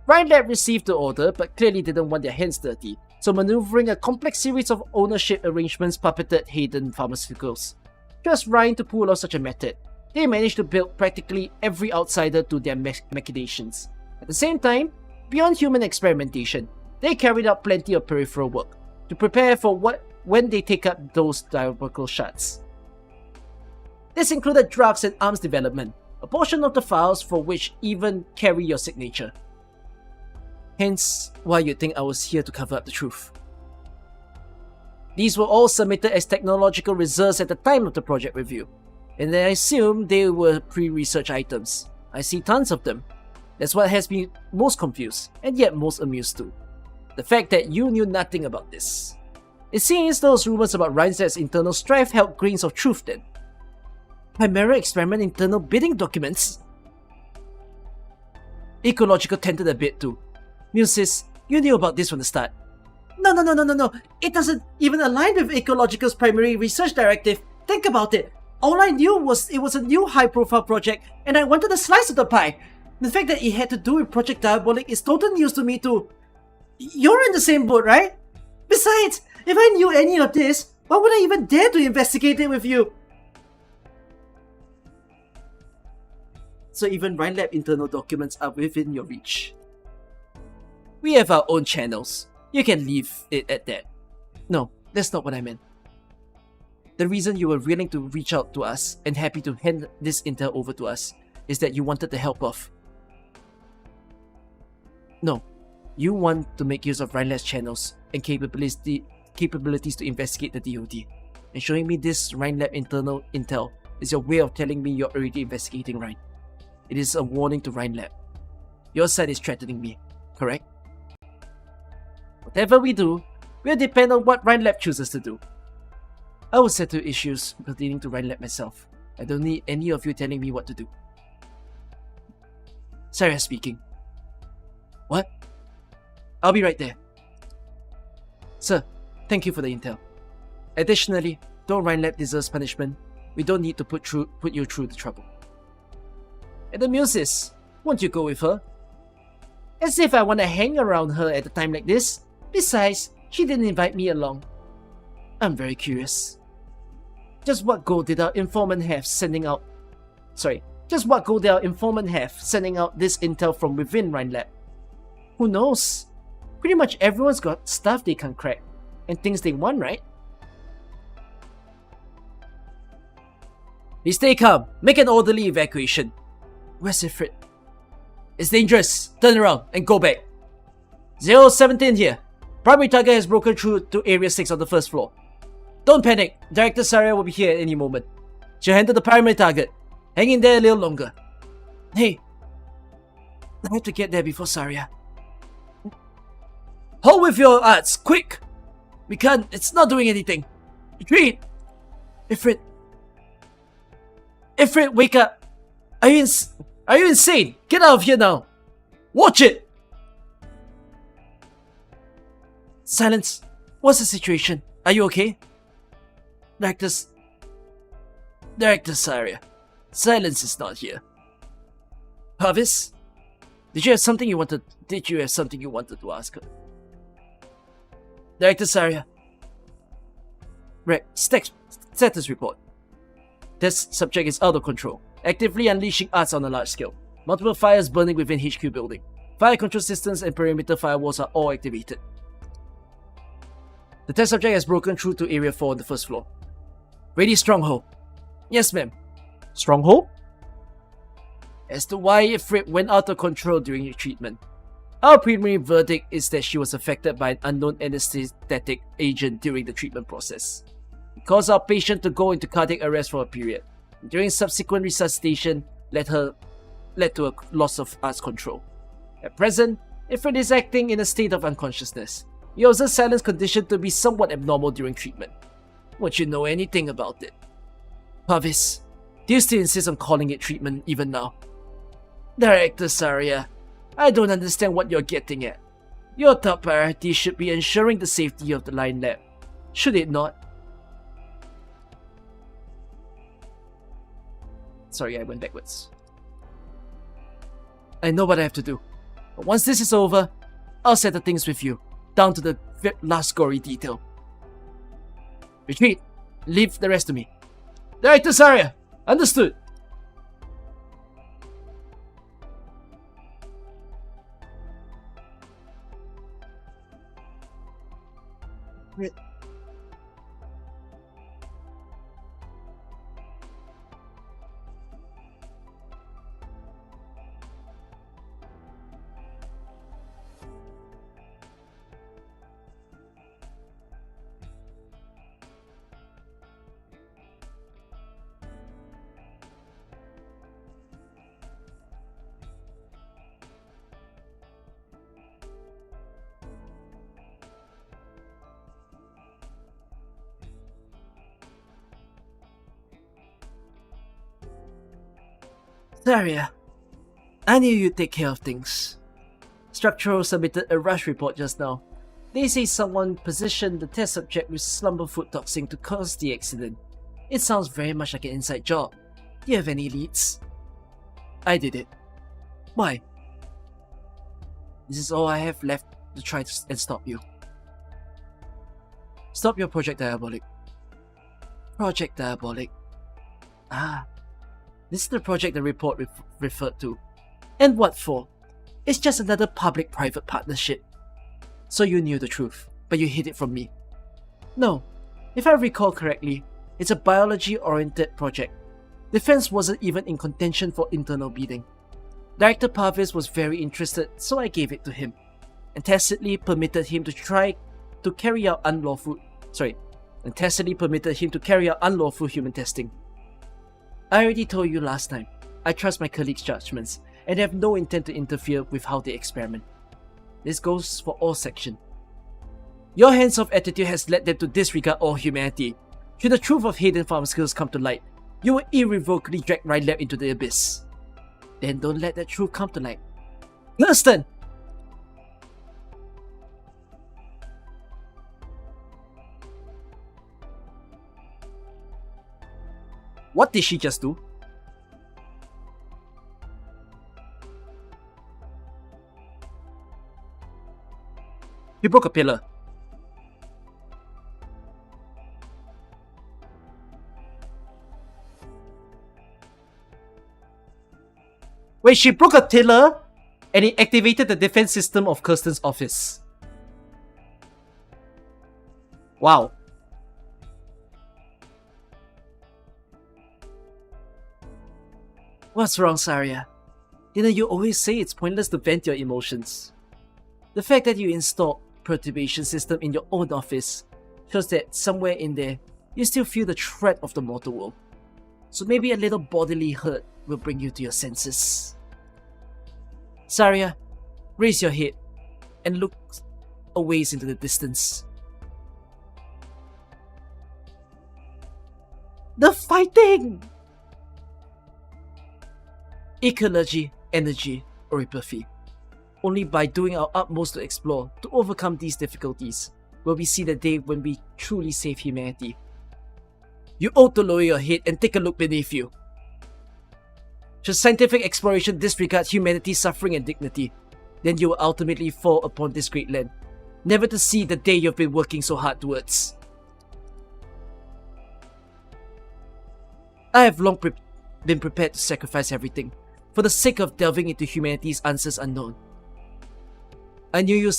S1: Rhine Lab received the order but clearly didn't want their hands dirty, so maneuvering a complex series of ownership arrangements puppeted Hayden Pharmaceuticals. Trust Rhine to pull off such a method. They managed to build practically every outsider to their machinations. At the same time, beyond human experimentation, they carried out plenty of peripheral work to prepare for when they take up those diabolical shots. This included drugs and arms development, a portion of the files for which even carry your signature. Hence, why you'd think I was here to cover up the truth. These were all submitted as technological reserves at the time of the project review, and I assume they were pre-research items. I see tons of them. That's what has me most confused, and yet most amused too. The fact that you knew nothing about this. It seems those rumors about Rhine's internal strife held grains of truth then. Chimera experiment internal bidding documents? Ecological tendered a bit too. Musis, you knew about this from the start.
S7: No. It doesn't even align with Ecological's primary research directive. Think about it. All I knew was it was a new high-profile project, and I wanted a slice of the pie. The fact that it had to do with Project Diabolic is total news to me too. You're in the same boat, right? Besides, if I knew any of this, why would I even dare to investigate it with you? So even Rhine Lab internal documents are within your reach. We have our own channels. You can leave it at that. No, that's not what I meant. The reason you were willing to reach out to us and happy to hand this intel over to us is that you wanted the help of... No, you want to make use of Rhine Lab's channels and capabilities to investigate the DoD. And showing me this Rhine Lab internal intel is your way of telling me you're already investigating Rhine. It is a warning to Rhine Lab. Your side is threatening me, correct? Whatever we do, will depend on what Rhine Lab chooses to do. I will settle issues pertaining to Rhine Lab myself. I don't need any of you telling me what to do. Saria speaking. What? I'll be right there. Sir, thank you for the intel. Additionally, though Rhine Lab deserves punishment, we don't need to put you through the trouble. And the Muses, won't you go with her? As if I want to hang around her at a time like this. Besides, she didn't invite me along. I'm very curious. Just what goal did our informant have sending out... Just what goal did our informant have sending out this intel from within Rhine Lab? Who knows? Pretty much everyone's got stuff they can crack. And things they want, right? Please stay calm. Make an orderly evacuation. Where's Ifrit? It's dangerous. Turn around and go back. 017 here. Primary target has broken through to Area 6 on the first floor. Don't panic. Director Saria will be here at any moment. She'll handle the primary target. Hang in there a little longer. Hey. I have to get there before Saria. Hold with your arts, quick! We can't, it's not doing anything. Retreat! Ifrit, wake up! Are you insane? Get out of here now! Watch it! Silence, what's the situation? Are you okay? Director Saria, Silence is not here. Pavis, did you have something you wanted to ask her? Director Saria. Status report. This subject is out of control. Actively unleashing arts on a large scale. Multiple fires burning within HQ building. Fire control systems and perimeter firewalls are all activated. The test subject has broken through to Area 4 on the first floor. Ready, Stronghold. Yes, ma'am. Stronghold? As to why Ifrit went out of control during your treatment. Our preliminary verdict is that she was affected by an unknown anesthetic agent during the treatment process. It caused our patient to go into cardiac arrest for a period. During subsequent resuscitation, led to a loss of arts control. At present, Ifrit is acting in a state of unconsciousness. We observe Silence condition to be somewhat abnormal during treatment. Won't you know anything about it? Pavis, do you still insist on calling it treatment even now? Director Saria, I don't understand what you're getting at. Your top priority should be ensuring the safety of the Rhine Lab. Should it not? Sorry, I went backwards. I know what I have to do. But once this is over, I'll settle things with you, down to the last gory detail. Retreat. Leave the rest to me. Director Saria, understood. Saria, I knew you'd take care of things. Structural submitted a rush report just now. They say someone positioned the test subject with slumberfoot toxin to cause the accident. It sounds very much like an inside job. Do you have any leads? I did it. Why? This is all I have left to try and stop you. Stop your Project Diabolic. Project Diabolic. Ah, this is the project the report referred to. And what for? It's just another public-private partnership. So you knew the truth, but you hid it from me. No, if I recall correctly, it's a biology-oriented project. Defense wasn't even in contention for internal bidding. Director Parvis was very interested, so I gave it to him, and tacitly permitted him to carry out unlawful human testing. I already told you last time, I trust my colleagues' judgments, and have no intent to interfere with how they experiment. This goes for all sections. Your hands-off attitude has led them to disregard all humanity. Should the truth of hidden pharmaceuticals come to light, you will irrevocably drag Rhine Lab into the abyss. Then don't let that truth come to light. Thurston! What did she just do? He broke a pillar. Wait, she broke a pillar and it activated the defense system of Kirsten's office. Wow. What's wrong, Saria? Didn't you always say it's pointless to vent your emotions? The fact that you installed perturbation system in your own office shows that somewhere in there, you still feel the threat of the mortal world. So maybe a little bodily hurt will bring you to your senses. Saria, raise your head and look a ways into the distance. The fighting! Ecology, energy, or empathy. Only by doing our utmost to explore, to overcome these difficulties, will we see the day when we truly save humanity. You ought to lower your head and take a look beneath you. Should scientific exploration disregard humanity's suffering and dignity, then you will ultimately fall upon this great land, never to see the day you've been working so hard towards. I have long been prepared to sacrifice everything, for the sake of delving into humanity's answers unknown. I knew you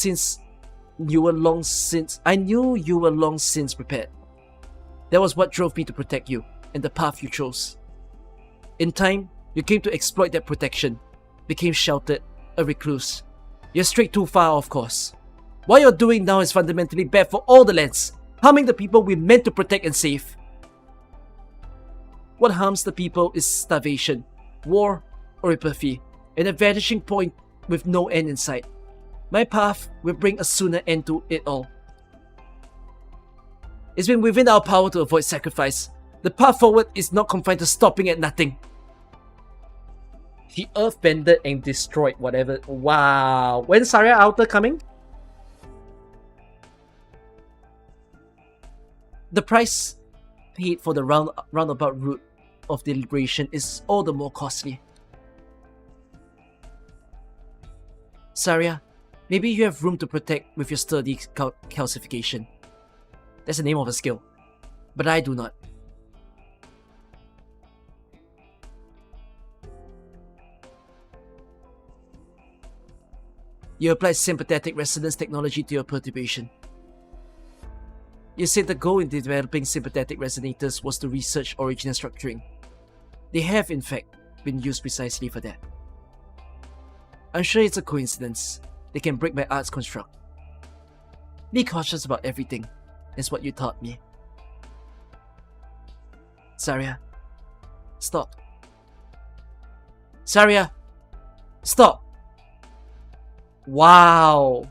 S7: were long since prepared. That was what drove me to protect you, and the path you chose. In time, you came to exploit that protection, became sheltered, a recluse. You're straight too far, of course. What you're doing now is fundamentally bad for all the lands, harming the people we meant to protect and save. What harms the people is starvation, war, or apathy, and a vanishing point with no end in sight. My path will bring a sooner end to it all. It's been within our power to avoid sacrifice. The path forward is not confined to stopping at nothing. He earthbended and destroyed whatever. Wow. When's Saria Outer coming? The price paid for the roundabout route of the liberation is all the more costly. Saria, maybe you have room to protect with your sturdy calcification. That's the name of a skill. But I do not. You applied sympathetic resonance technology to your perturbation. You said the goal in developing sympathetic resonators was to research original structuring. They have, in fact, been used precisely for that. I'm sure it's a coincidence. They can break my art's construct. Be cautious about everything. That's what you taught me. Saria, stop. Saria, stop. Wow.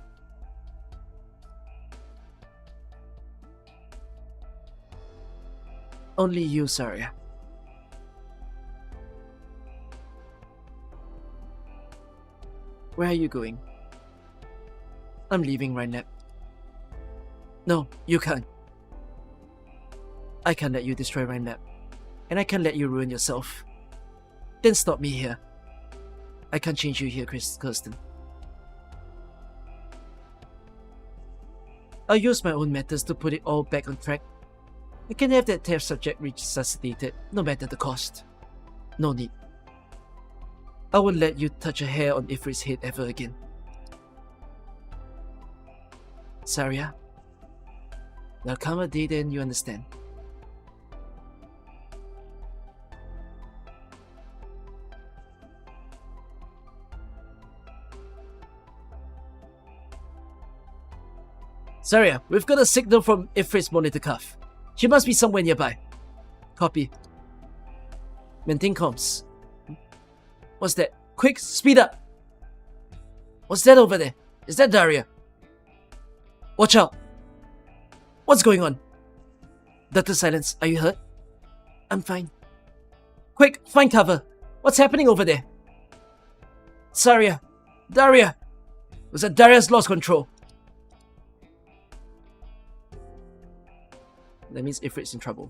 S7: Only you, Saria. Where are you going? I'm leaving Rhine Lab. No, you can't. I can't let you destroy Rhine map. And I can't let you ruin yourself. Then stop me here. I can't change you here, Kirsten. I'll use my own methods to put it all back on track. I can have that test subject resuscitated, no matter the cost. No need. I won't let you touch a hair on Ifrit's head ever again. Saria, there'll come a day then you understand. Saria, we've got a signal from Ifrit's monitor cuff. She must be somewhere nearby. Copy. Maintain comms. What's that? Quick, speed up! What's that over there? Is that Daria? Watch out! What's going on? Dr. Silence, are you hurt? I'm fine. Quick, find cover! What's happening over there? Saria! Daria! Was that Daria's lost control? That means Ifrit's in trouble.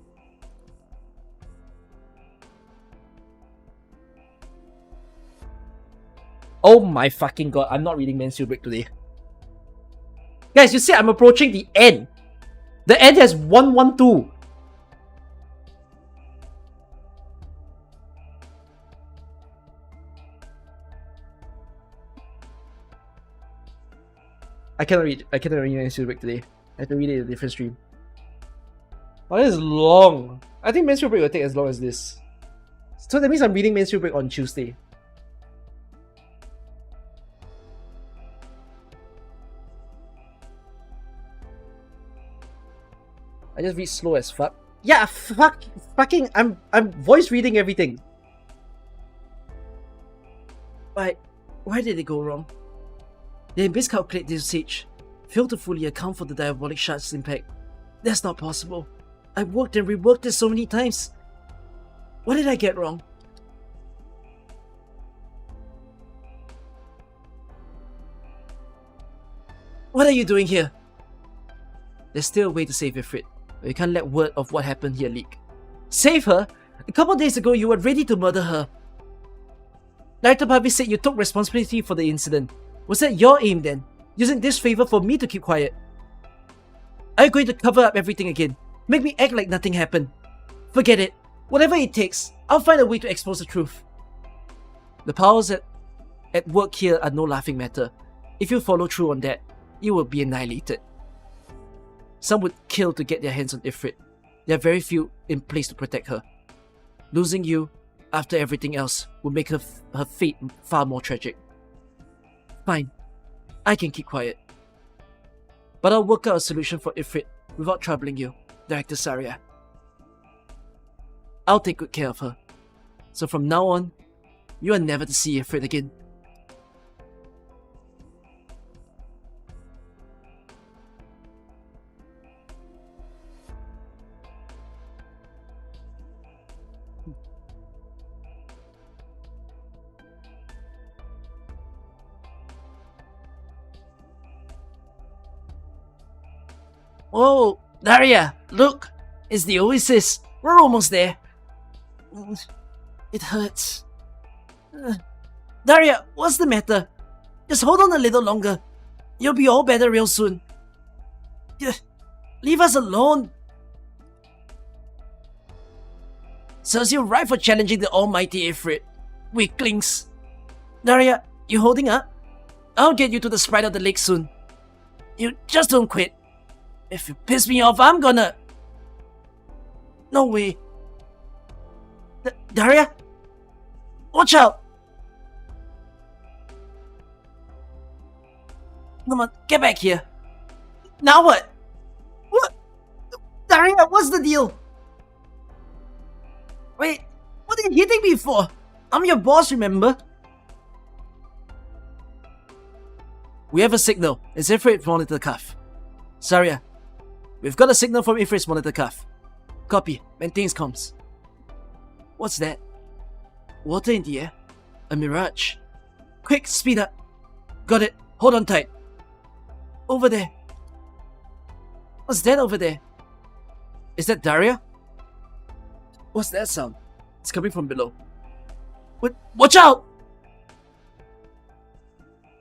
S7: Oh my fucking god, I'm not reading Men's Break today. Guys, you see I'm approaching the end. The end has 112. I cannot read Men's Break today. I have to read it in a different stream. Oh, this is long. I think Men's Break will take as long as this. So that means I'm reading Men's Break on Tuesday. I just read slow as fuck. Yeah, fucking, I'm voice reading everything. Why did it go wrong? They miscalculate the usage, failed to fully account for the diabolic shard's impact. That's not possible. I worked and reworked this so many times. What did I get wrong? What are you doing here? There's still a way to save Ifrit, but you can't let word of what happened here leak. Save her? A couple days ago you were ready to murder her. Director Barbie said you took responsibility for the incident. Was that your aim then? Using this favor for me to keep quiet? Are you going to cover up everything again? Make me act like nothing happened? Forget it. Whatever it takes, I'll find a way to expose the truth. The powers at work here are no laughing matter. If you follow through on that, you will be annihilated. Some would kill to get their hands on Ifrit. There are very few in place to protect her. Losing you, after everything else, would make her fate far more tragic. Fine, I can keep quiet. But I'll work out a solution for Ifrit without troubling you, Director Saria. I'll take good care of her. So from now on, you are never to see Ifrit again. Oh, Daria, look! It's the oasis! We're almost there! It hurts. Daria, what's the matter? Just hold on a little longer. You'll be all better real soon. Leave us alone! Serves you right for challenging the almighty Ifrit. Weaklings. Daria, you holding up? I'll get you to the sprite of the lake soon. You just don't quit. If you piss me off, I'm gonna... No way. Daria? Watch out! Come on, get back here. Now what? What? Daria, what's the deal? Wait, what are you hitting me for? I'm your boss, remember? We have a signal. It's Ifrit monitor cuff. Saria, we've got a signal from Ifrit's monitor cuff. Copy. Maintains comms. What's that? Water in the air? A mirage? Quick, speed up. Got it. Hold on tight. Over there. What's that over there? Is that Daria? What's that sound? It's coming from below. What? Watch out!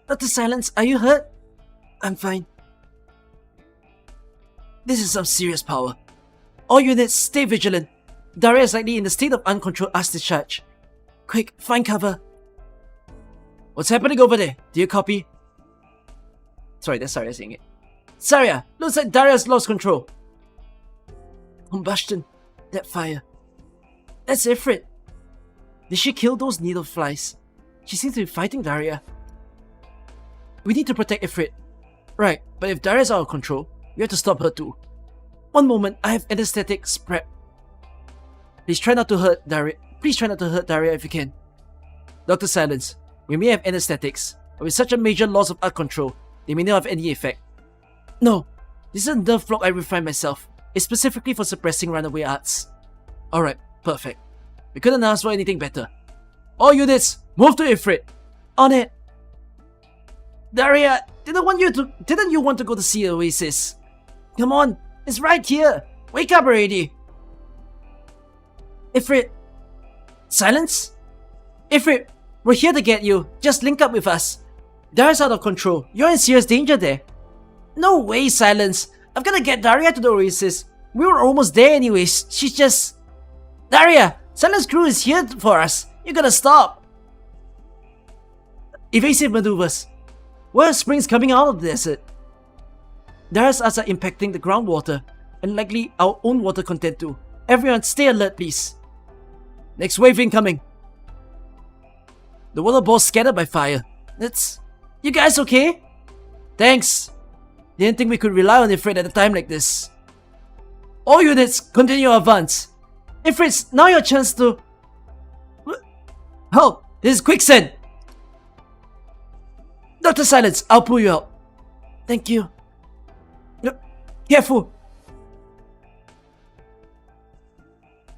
S7: Dr. Silence, are you hurt? I'm fine. This is some serious power. All units, stay vigilant. Daria is likely in the state of uncontrolled arc discharge. Quick, find cover. What's happening over there? Do you copy? Sorry, that's Saria saying it. Saria, looks like Daria's lost control. Combustion. That fire. That's Ifrit. Did she kill those needle flies? She seems to be fighting Daria. We need to protect Ifrit. Right, but if Daria's out of control, we have to stop her too. One moment, I have anesthetics prep. Please try not to hurt Daria. Please try not to hurt Daria if you can. Dr. Silence, we may have anesthetics, but with such a major loss of arc control, they may not have any effect. No, this is a nerve block I refined myself. It's specifically for suppressing runaway arts. Alright, perfect. We couldn't ask for anything better. All units, move to Ifrit. On it. Daria, didn't you want to go to see Oasis? Come on, it's right here. Wake up already. Ifrit. Silence? Ifrit, we're here to get you. Just link up with us. Daria's out of control. You're in serious danger there. No way, Silence. I've got to get Daria to the Oasis. We were almost there anyways. She's just... Daria, Silence crew is here for us. You gotta stop. Evasive maneuvers. Where are springs coming out of the desert? Daria's arts are impacting the groundwater, and likely our own water content too. Everyone stay alert, please. Next wave incoming. The water ball's scattered by fire. That's... You guys okay? Thanks. Didn't think we could rely on Ifrit at a time like this. All units, continue your advance. Ifrit, now your chance to... Help! This is quicksand! Dr. Silence, I'll pull you out. Thank you. No, careful!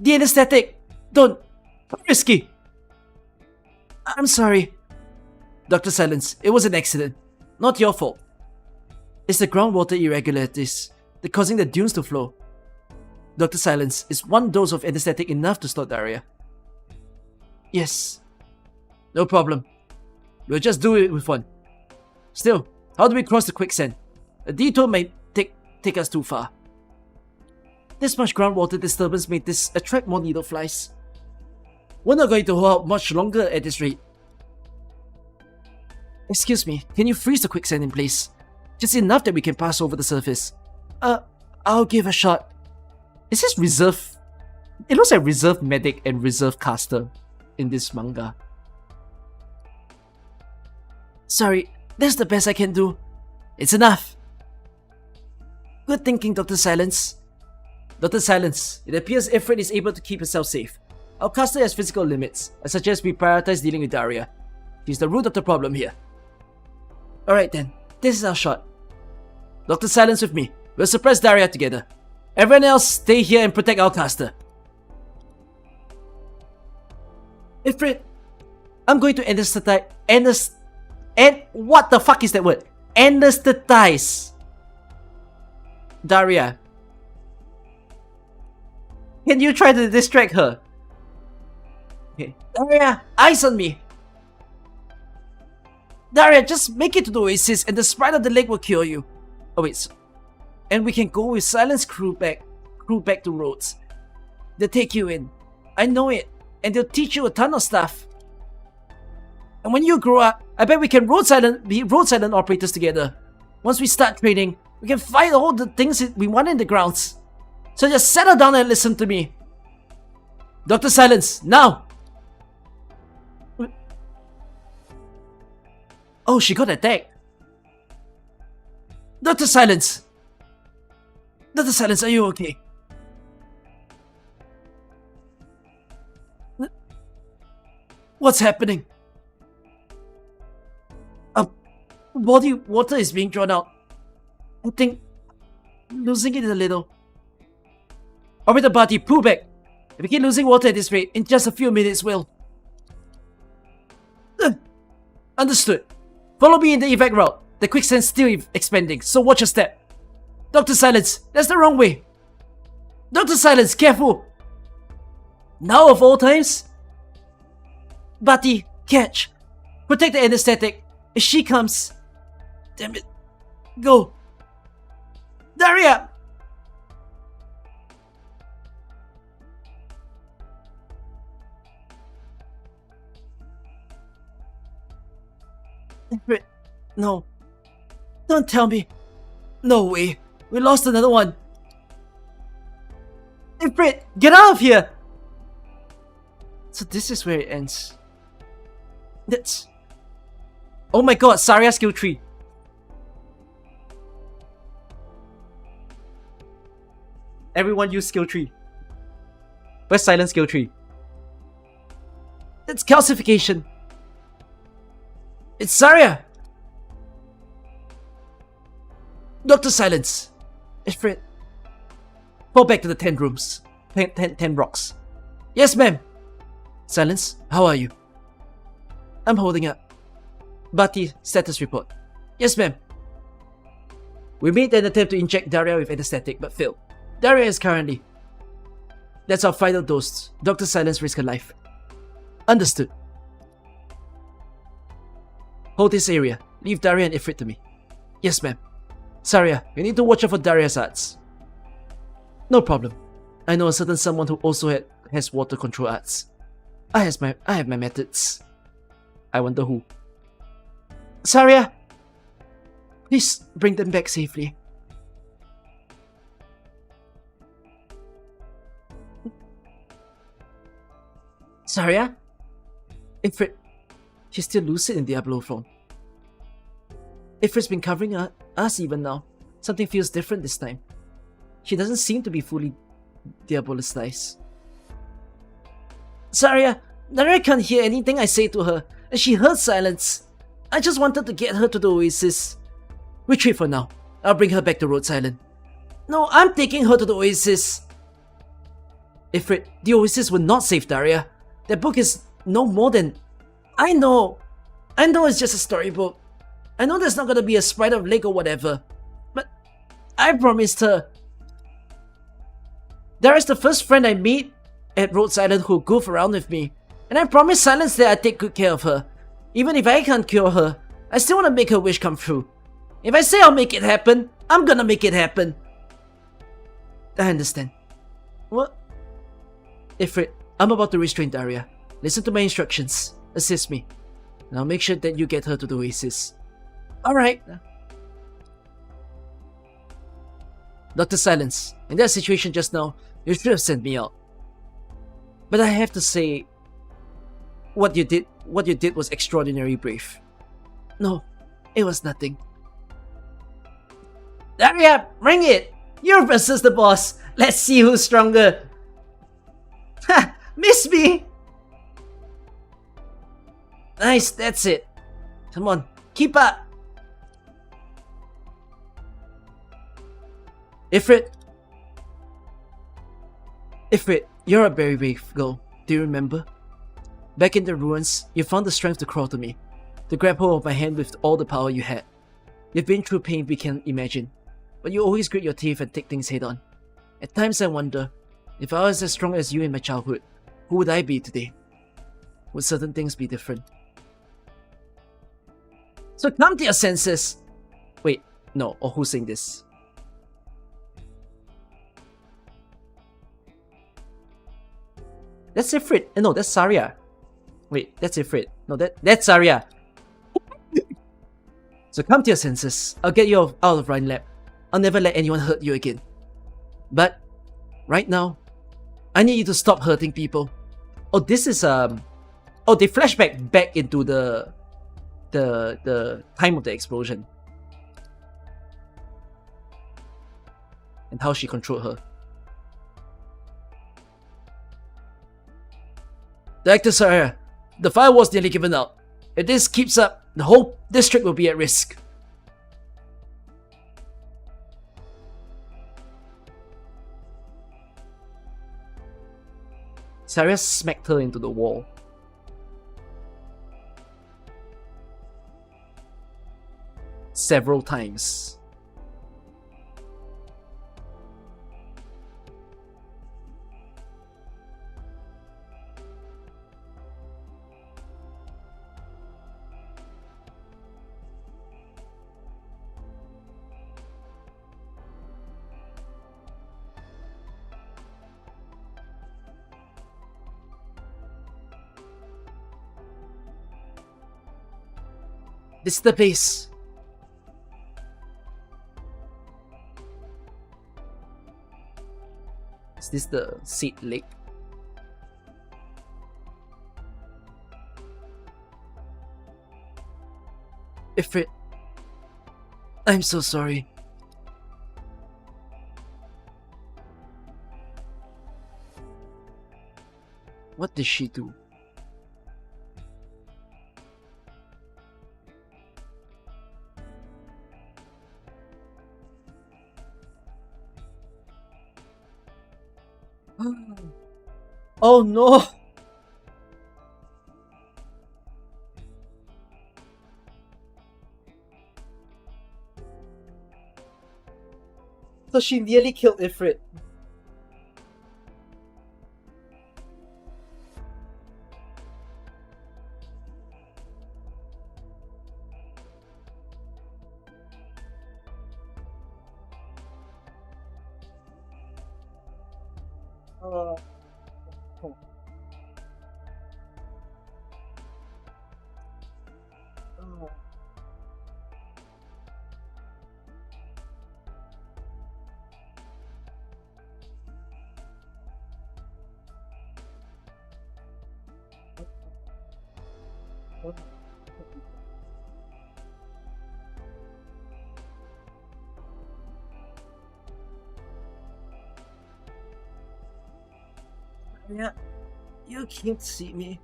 S7: The anesthetic! Don't! Risky! I'm sorry. Dr. Silence, it was an accident. Not your fault. It's the groundwater irregularities that causing the dunes to flow. Dr. Silence, is one dose of anesthetic enough to stop Daria? Yes. No problem. We'll just do it with one. Still, how do we cross the quicksand? A detour may take us too far. This much groundwater disturbance made this attract more needle flies. We're not going to hold out much longer at this rate. Excuse me, can you freeze the quicksand in place? Just enough that we can pass over the surface. I'll give a shot. Is this reserve? It looks like reserve medic and reserve caster in this manga. Sorry, that's the best I can do. It's enough. Good thinking, Dr. Silence. Dr. Silence, it appears Ifrit is able to keep herself safe. Our caster has physical limits. I suggest we prioritize dealing with Daria. She's the root of the problem here. Alright then, this is our shot. Dr. Silence with me. We'll suppress Daria together. Everyone else, stay here and protect our caster. Ifrit, I'm going to anesthetize... what the fuck is that word? Anesthetize Daria. Can you try to distract her? Okay. Daria, eyes on me. Daria, just make it to the Oasis and the sprite of the lake will cure you. Oh wait, and we can go with Silence crew back to Rhodes. They'll take you in. I know it, and they'll teach you a ton of stuff. And when you grow up, I bet we can be road silent operators together. Once we start training, we can fight all the things we want in the grounds. So just settle down and listen to me. Dr. Silence, now! Oh, she got attacked. Dr. Silence! Dr. Silence, are you okay? What's happening? Body water is being drawn out. I think losing it a little. Orbiter party, pull back. If we keep losing water at this rate, in just a few minutes we'll... Understood. Follow me in the evac route. The quicksand's still expanding, so watch your step. Dr. Silence, that's the wrong way! Dr. Silence, careful! Now of all times? Bati, catch! Protect the anesthetic. If she comes... Damn it. Go! Daria! Ifrit, no. Don't tell me. No way. We lost another one. Ifrit, get out of here! So this is where it ends. That's... Oh my god, Saria skill tree. Everyone use skill tree. Where's silent skill tree? It's calcification. It's Saria! Dr. Silence. Ifrit. Fall back to the 10 rooms. 10 rocks. Yes, ma'am. Silence, how are you? I'm holding up. Bati, status report. Yes, ma'am. We made an attempt to inject Daria with anesthetic, but failed. Daria is currently... That's our final dose. Dr. Silence risk her life. Understood. Hold this area. Leave Daria and Ifrit to me. Yes, ma'am. Saria, we need to watch out for Daria's arts. No problem. I know a certain someone who also has water control arts. I have my methods. I wonder who. Saria! Please bring them back safely. Saria? Ifrit. She's still lucid in Diablo form. Ifrit's been covering us even now. Something feels different this time. She doesn't seem to be fully diabolicized. Saria, Daria can't hear anything I say to her, and she heard silence. I just wanted to get her to the oasis. Retreat for now. I'll bring her back to Rhodes Island. No, I'm taking her to the oasis. Ifrit, the oasis will not save Daria. That book is no more than... I know it's just a storybook. I know there's not gonna be a spider lake or whatever. But I promised her. Daria's the first friend I meet at Rhodes Island who'll goof around with me. And I promised Silence that I'd take good care of her. Even if I can't cure her, I still want to make her wish come true. If I say I'll make it happen, I'm gonna make it happen. I understand. What? Ifrit, I'm about to restrain Daria. Listen to my instructions. Assist me. And I'll make sure that you get her to the oasis. Alright. Dr. Silence, in that situation just now, you should have sent me out. But I have to say, what you did was extraordinarily brave. No, it was nothing. Daria, bring it! You're versus the boss. Let's see who's stronger. Ha! Miss me! Nice, that's it. Come on, keep up. Ifrit, you're a very brave girl. Do you remember? Back in the ruins, you found the strength to crawl to me, to grab hold of my hand with all the power you had. You've been through pain we can't imagine, but you always grit your teeth and take things head on. At times I wonder, if I was as strong as you in my childhood, who would I be today? Would certain things be different? So come to your senses! Wait, no, or who's saying this? That's Ifrit. No, that's Saria. Wait, that's Ifrit. No, that's Saria. So come to your senses. I'll get you out of Rhine Lab. I'll never let anyone hurt you again. But right now, I need you to stop hurting people. Oh, this is oh, they flashback back into the time of the explosion and how she controlled her. Director Saria, the firewall's nearly given out. If this keeps up, the whole district will be at risk. Saria smacked her into the wall. Several times. This is the place. Is this the Seed Lake? Ifrit, I'm so sorry. What did she do? Oh no! So she nearly killed Ifrit. Oh. Oh. Yeah, you came to see me.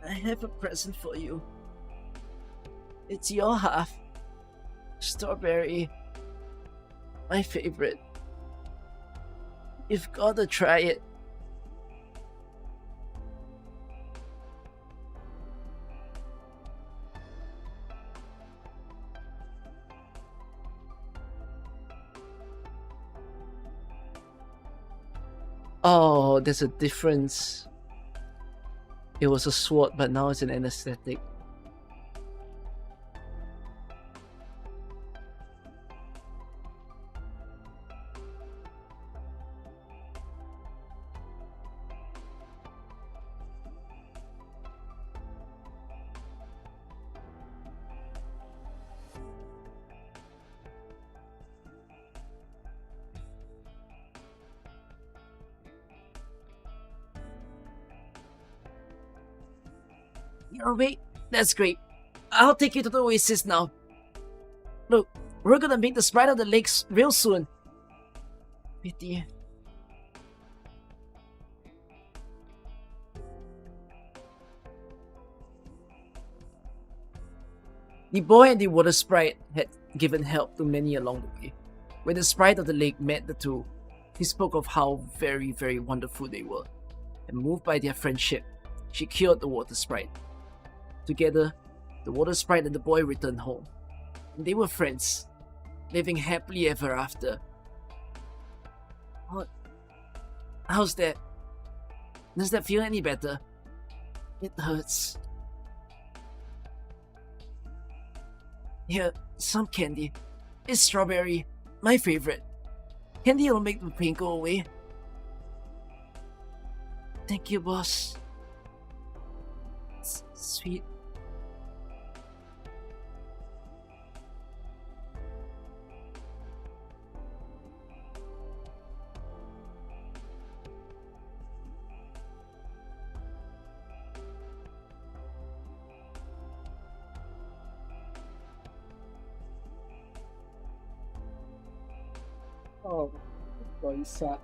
S7: I have a present for you. It's your half. Strawberry. My favorite. You've gotta try it. Oh, there's a difference. It was a sword, but now it's an anesthetic. You're awake? That's great. I'll take you to the oasis now. Look, we're gonna meet the sprite of the lakes real soon. Pity. The boy and the water sprite had given help to many along the way. When the sprite of the lake met the two, he spoke of how very, very wonderful they were, and moved by their friendship, she cured the water sprite. Together, the water sprite and the boy returned home, and they were friends, living happily ever after. What? How's that? Does that feel any better? It hurts. Here, some candy. It's strawberry, my favorite. Candy will make the pain go away. Thank you, boss. Sweet. Oh, very sad.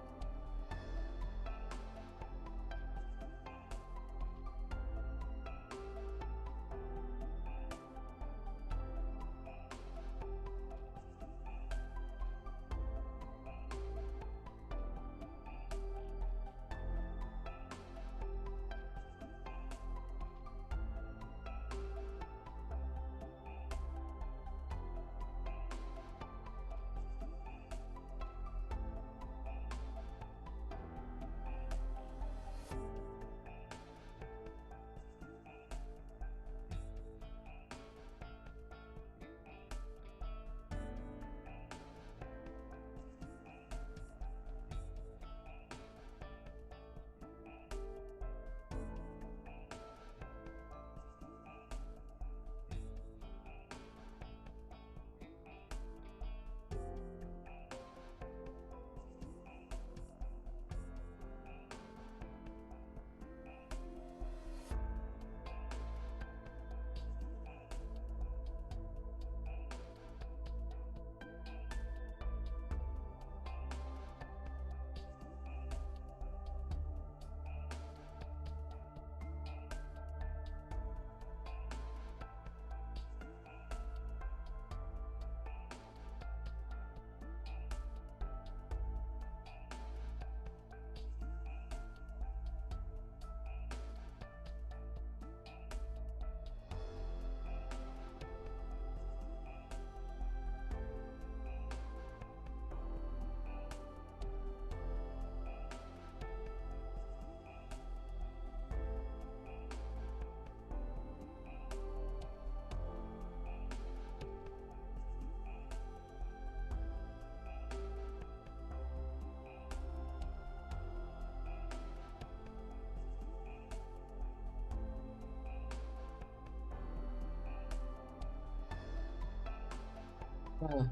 S7: Oh.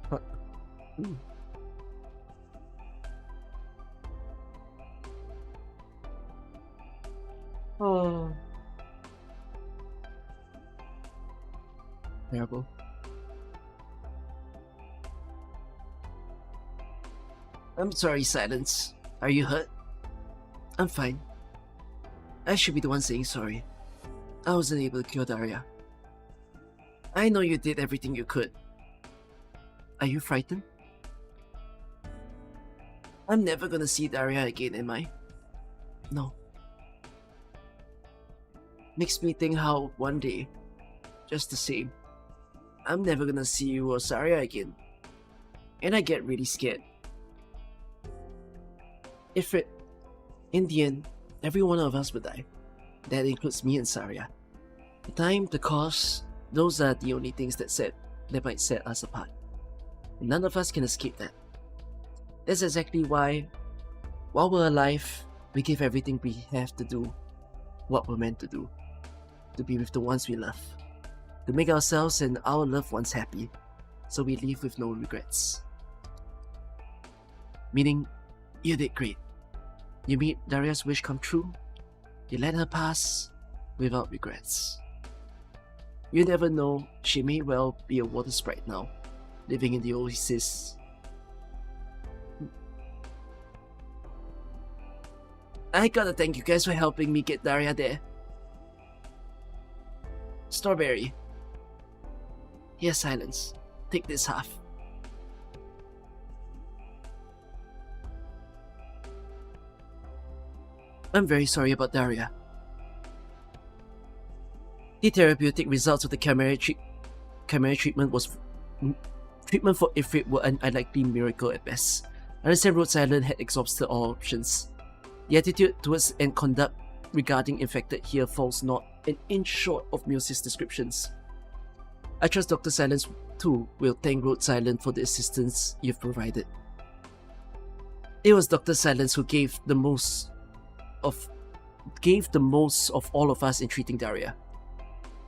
S7: Fuck. Hmm. Oh. Terrible. I'm sorry, Silence. Are you hurt? I'm fine. I should be the one saying sorry. I wasn't able to cure Daria. I know you did everything you could. Are you frightened? I'm never gonna see Daria again, am I? No. Makes me think how one day, just the same, I'm never gonna see you or Saria again. And I get really scared. Ifrit, in the end, every one of us will die. That includes me and Saria. The time, the cost, those are the only things that might set us apart. And none of us can escape that. That's exactly why, while we're alive, we give everything we have to do what we're meant to do. To be with the ones we love. To make ourselves and our loved ones happy, so we leave with no regrets. Meaning, you did great. You made Daria's wish come true. You let her pass without regrets. You never know, she may well be a water sprite now, living in the oasis. I gotta thank you guys for helping me get Daria there. Strawberry. Here's Silence. Take this half. I'm very sorry about Daria. The therapeutic results of the chimera treatment treatment for Ifrit were an unlikely miracle at best. I understand Rhode Island had exhausted all options. The attitude towards and conduct regarding infected here falls not an inch short of Muse's descriptions. I trust Dr. Silence too will thank Rhode Island for the assistance you've provided. It was Dr. Silence who gave the most of all of us in treating Daria.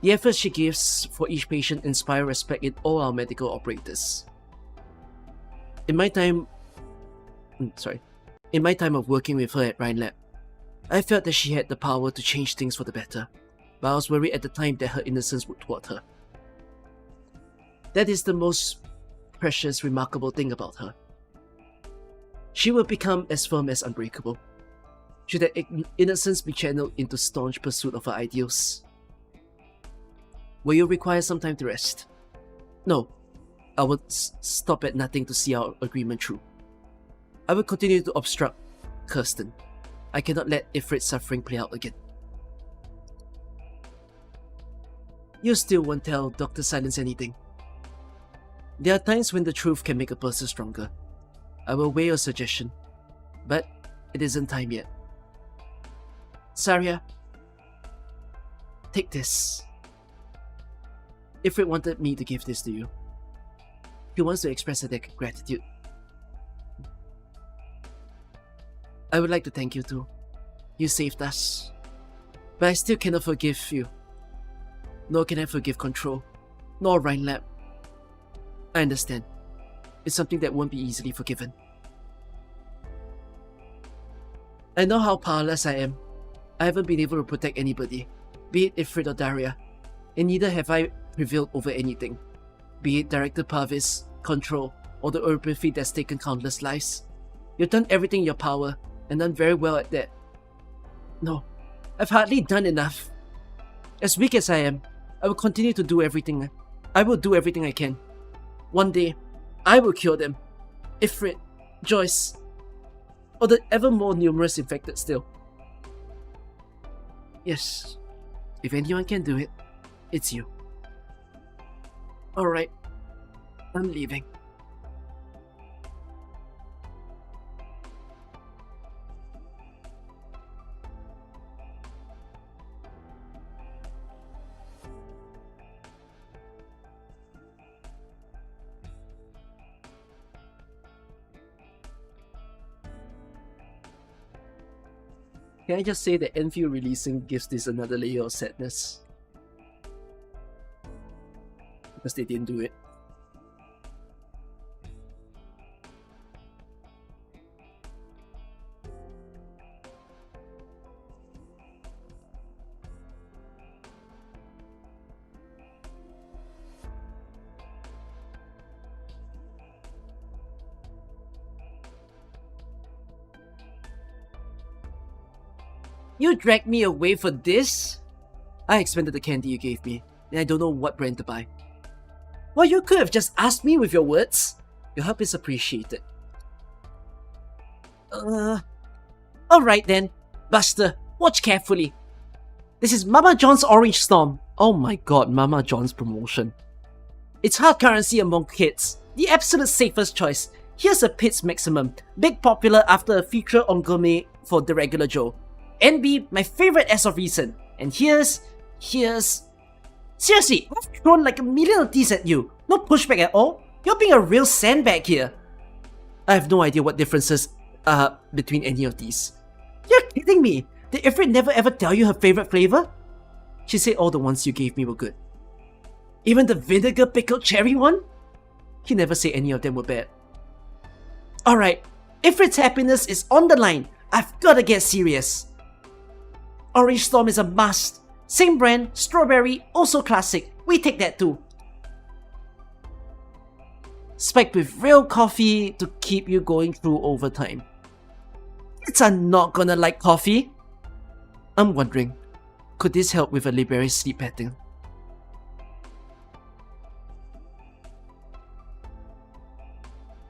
S7: The efforts she gives for each patient inspire respect in all our medical operators. In my time of working with her at Rhine Lab, I felt that she had the power to change things for the better, but I was worried at the time that her innocence would thwart her. That is the most precious, remarkable thing about her. She will become as firm as unbreakable, should that innocence be channeled into staunch pursuit of her ideals. Will you require some time to rest? No, I would stop at nothing to see our agreement through. I will continue to obstruct Kirsten. I cannot let Ifrit's suffering play out again. You still won't tell Dr. Silence anything. There are times when the truth can make a person stronger. I will weigh your suggestion, but it isn't time yet. Saria, take this. Ifrit wanted me to give this to you. He wants to express her gratitude. I would like to thank you too. You saved us. But I still cannot forgive you. Nor can I forgive Control, nor Rhine Lab. I understand. It's something that won't be easily forgiven. I know how powerless I am. I haven't been able to protect anybody, be it Ifrit or Daria, and neither have I prevailed over anything, be it Director Parvis, Control, or the Urban that's taken countless lives. You've done everything in your power, and done very well at that. No, I've hardly done enough. As weak as I am, I will continue to do everything. I will do everything I can. One day, I will cure them. Ifrit, Joyce, or the ever more numerous infected still. Yes, if anyone can do it, it's you. Alright, I'm leaving. Can I just say that Enfield releasing gives this another layer of sadness? Because they didn't do it. You dragged me away for this? I expended the candy you gave me, and I don't know what brand to buy. Well, you could have just asked me with your words. Your help is appreciated. Alright then. Buster, watch carefully. This is Mama John's Orange Storm. Oh my god, Mama John's promotion. It's hard currency among kids. The absolute safest choice. Here's a Pitts Maximum. Big popular after a feature on Gourmet for the regular Joe. NB, my favorite as of recent. And here's... Seriously, I've thrown like a million of these at you. No pushback at all. You're being a real sandbag here. I have no idea what differences are between any of these. You're kidding me. Did Ifrit never ever tell you her favorite flavor? She said all the ones you gave me were good. Even the vinegar pickled cherry one? He never said any of them were bad. Alright, Ifrit's happiness is on the line. I've gotta get serious. Orange Storm is a must. Same brand, strawberry, also classic. We take that too. Spiked with real coffee to keep you going through over time. Kids are not gonna like coffee. I'm wondering, could this help with a libera's sleep pattern?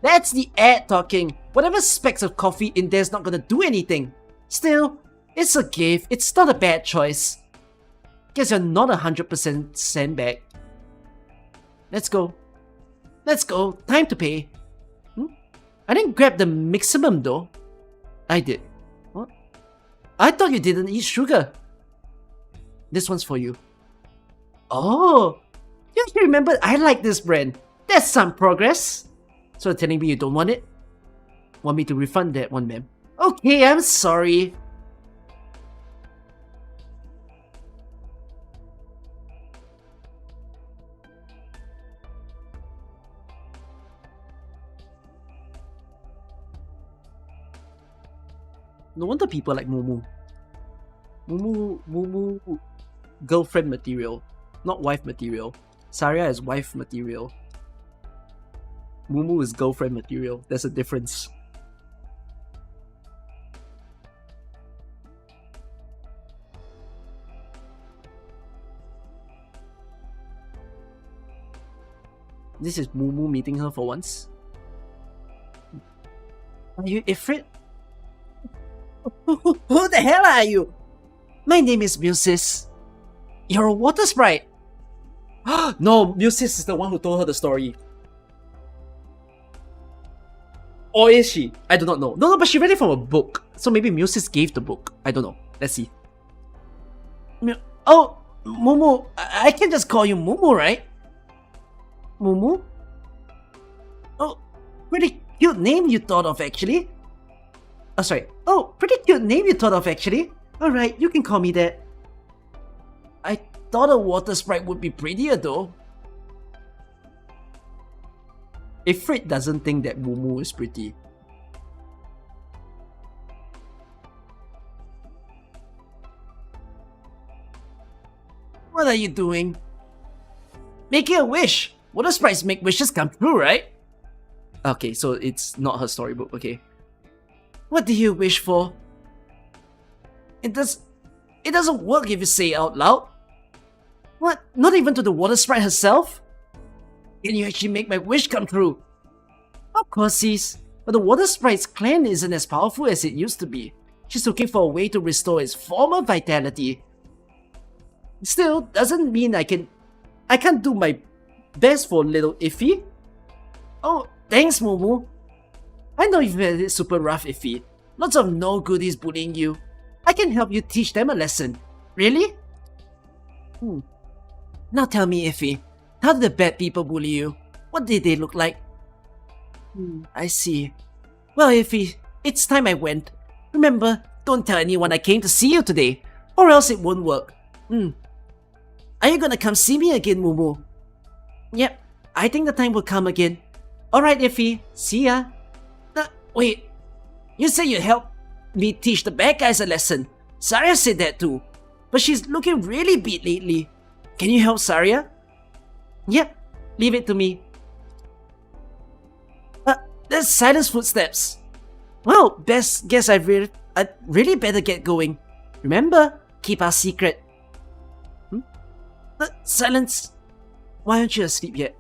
S7: That's the ad talking. Whatever specks of coffee in there's not gonna do anything. Still, it's a gift. It's not a bad choice. Guess you're not 100% sandbag. Let's go. Let's go. Time to pay. I didn't grab the maximum though. I did. What? I thought you didn't eat sugar. This one's for you. Oh! You actually remembered I like this brand. That's some progress. So you're telling me you don't want it? Want me to refund that one, ma'am? Okay, I'm sorry. No wonder people like Mumu. Mumu, girlfriend material, not wife material. Saria is wife material. Mumu is girlfriend material. There's a difference. This is Mumu meeting her for once. Are you Ifrit? Who the hell are you? My name is Musis. You're a water sprite. No, Musis is the one who told her the story. Or is she? I do not know. No, but she read it from a book. So maybe Musis gave the book. I don't know. Let's see. Oh, Mumu. I can just call you Mumu, right? Mumu? Oh, pretty cute name you thought of actually. Oh, sorry. Oh, pretty cute name you thought of actually. Alright, you can call me that. I thought a water sprite would be prettier though. Ifrit doesn't think that Mumu is pretty. What are you doing? Making a wish! Water sprites make wishes come true, right? Okay, so it's not her storybook, okay. What do you wish for? It doesn't work if you say it out loud. What? Not even to the water sprite herself? Can you actually make my wish come true? Of course, sis. But the water sprite's clan isn't as powerful as it used to be. She's looking for a way to restore its former vitality. Still, doesn't mean I can't do my best for little Iffy. Oh, thanks, Momo. I know you've had it super rough, Ifrit. Lots of no-goodies bullying you. I can help you teach them a lesson. Really? Now tell me, Ifrit, how did the bad people bully you? What did they look like? I see. Well, Ifrit, it's time I went. Remember, Don't tell anyone I came to see you today, or else it won't work. Are you gonna come see me again, Mumu? Yep, I think the time will come again. Alright, Ify, see ya. Wait, you said you'd help me teach the bad guys a lesson. Saria said that too, but she's looking really beat lately. Can you help Saria? Yep, leave it to me. There's Silence footsteps. Well, best guess I'd really better get going. Remember, keep our secret. Silence, why aren't you asleep yet?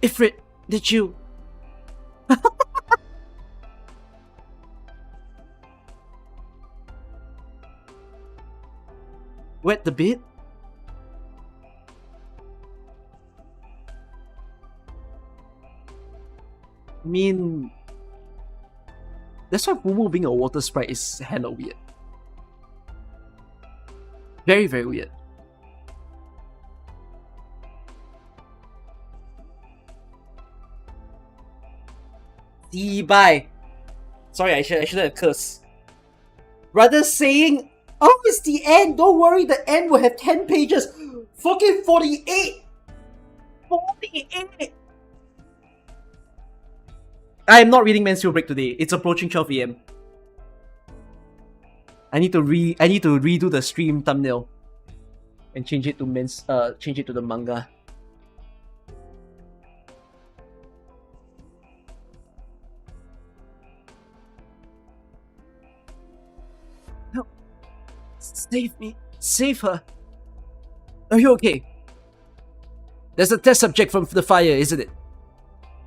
S7: Ifrit, did you... Wet the bed? I mean... That's why Mumu being a water sprite is hella weird. Very, very weird. Bye. Sorry, I should have cursed. Rather saying, oh, it's the end. Don't worry, the end will have 10 pages. Fucking 48. 48. I am not reading Menstrual Break today. It's approaching 12 AM. I need to redo the stream thumbnail and change it to the manga. No. Save me. Save her. Are you okay? There's a test subject from the fire, isn't it?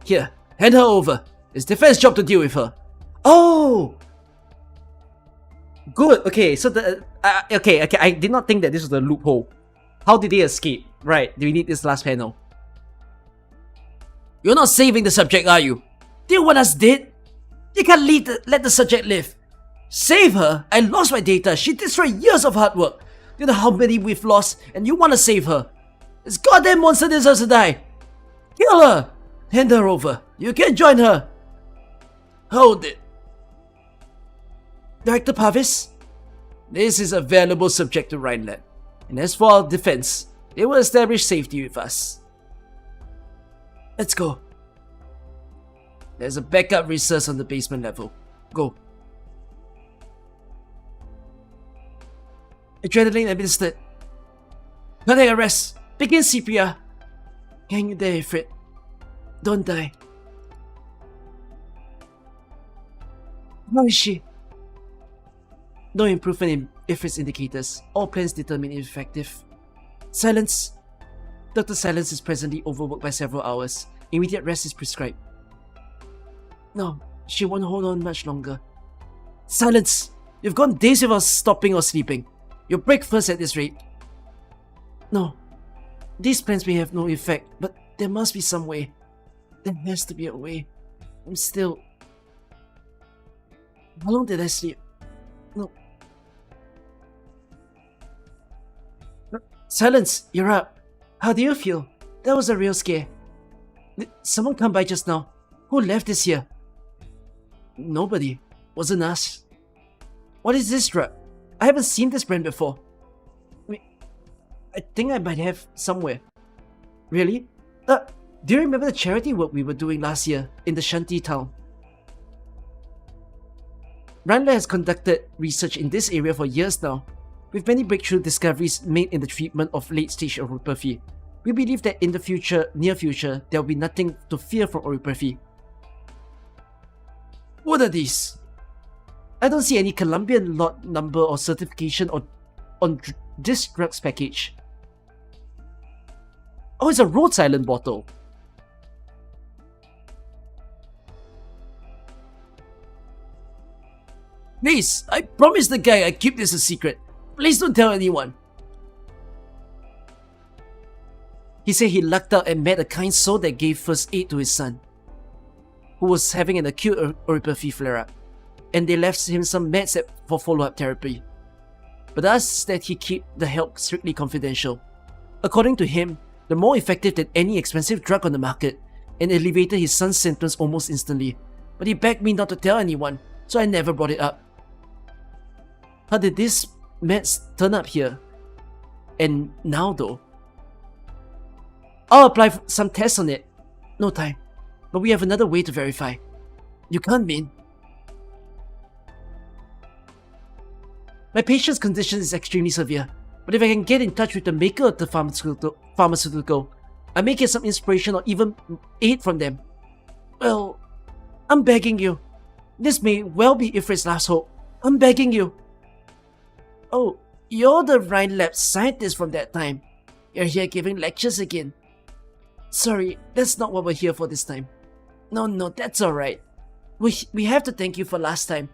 S7: Here, hand her over. It's defense job to deal with her. Oh! Good. Okay, so the... okay, I did not think that this was the loophole. How did they escape? Right, do we need this last panel? You're not saving the subject, are you? Do you want us dead? You can't let the subject live. Save her? I lost my data. She destroyed years of hard work. You know how many we've lost, and you want to save her. This goddamn monster deserves to die. Kill her! Hand her over. You can join her. Hold it. Director Pavis? This is a valuable subject to Rhine, and as for our defense, they will establish safety with us. Let's go. There's a backup resource on the basement level. Go. Adrenaline administered. Cardiac arrest. Begin CPR. Hang in there, Ifrit. Don't die. How is she? No improvement in Ifrit's indicators. All plans determined ineffective. Silence. Dr. Silence is presently overworked by several hours. Immediate rest is prescribed. No, she won't hold on much longer. Silence! You've gone days without stopping or sleeping. You'll break first at this rate. No. These plans may have no effect, but there must be some way. There has to be a way. I'm still... How long did I sleep? No. Silence! You're up. How do you feel? That was a real scare. Did someone come by just now? Who left this here? Nobody. Wasn't us. What is this drug? I haven't seen this brand before. I think I might have somewhere. Really? Do you remember the charity work we were doing last year in the shanty town? Rhine has conducted research in this area for years now, with many breakthrough discoveries made in the treatment of late-stage oropathy. We believe that in the near future, there will be nothing to fear from oropathy. What are these? I don't see any Colombian lot number or certification on this drugs package. Oh, it's a Rhode Island bottle. Please, I promised the guy I'd keep this a secret. Please don't tell anyone. He said he lucked out and met a kind soul that gave first aid to his son, who was having an acute oropathy flare-up, and they left him some meds for follow-up therapy, but asked that he keep the help strictly confidential. According to him, the more effective than any expensive drug on the market, and alleviated his son's symptoms almost instantly, but he begged me not to tell anyone, so I never brought it up. How did this mess turn up here? And now though? I'll apply some tests on it. No time. But we have another way to verify. You can't mean. My patient's condition is extremely severe, but if I can get in touch with the maker of the pharmaceutical, I may get some inspiration or even aid from them. Well, I'm begging you. This may well be Ifrit's last hope. I'm begging you. Oh, you're the Rhine lab scientist from that time. You're here giving lectures again. Sorry, that's not what we're here for this time. No, that's alright. We have to thank you for last time.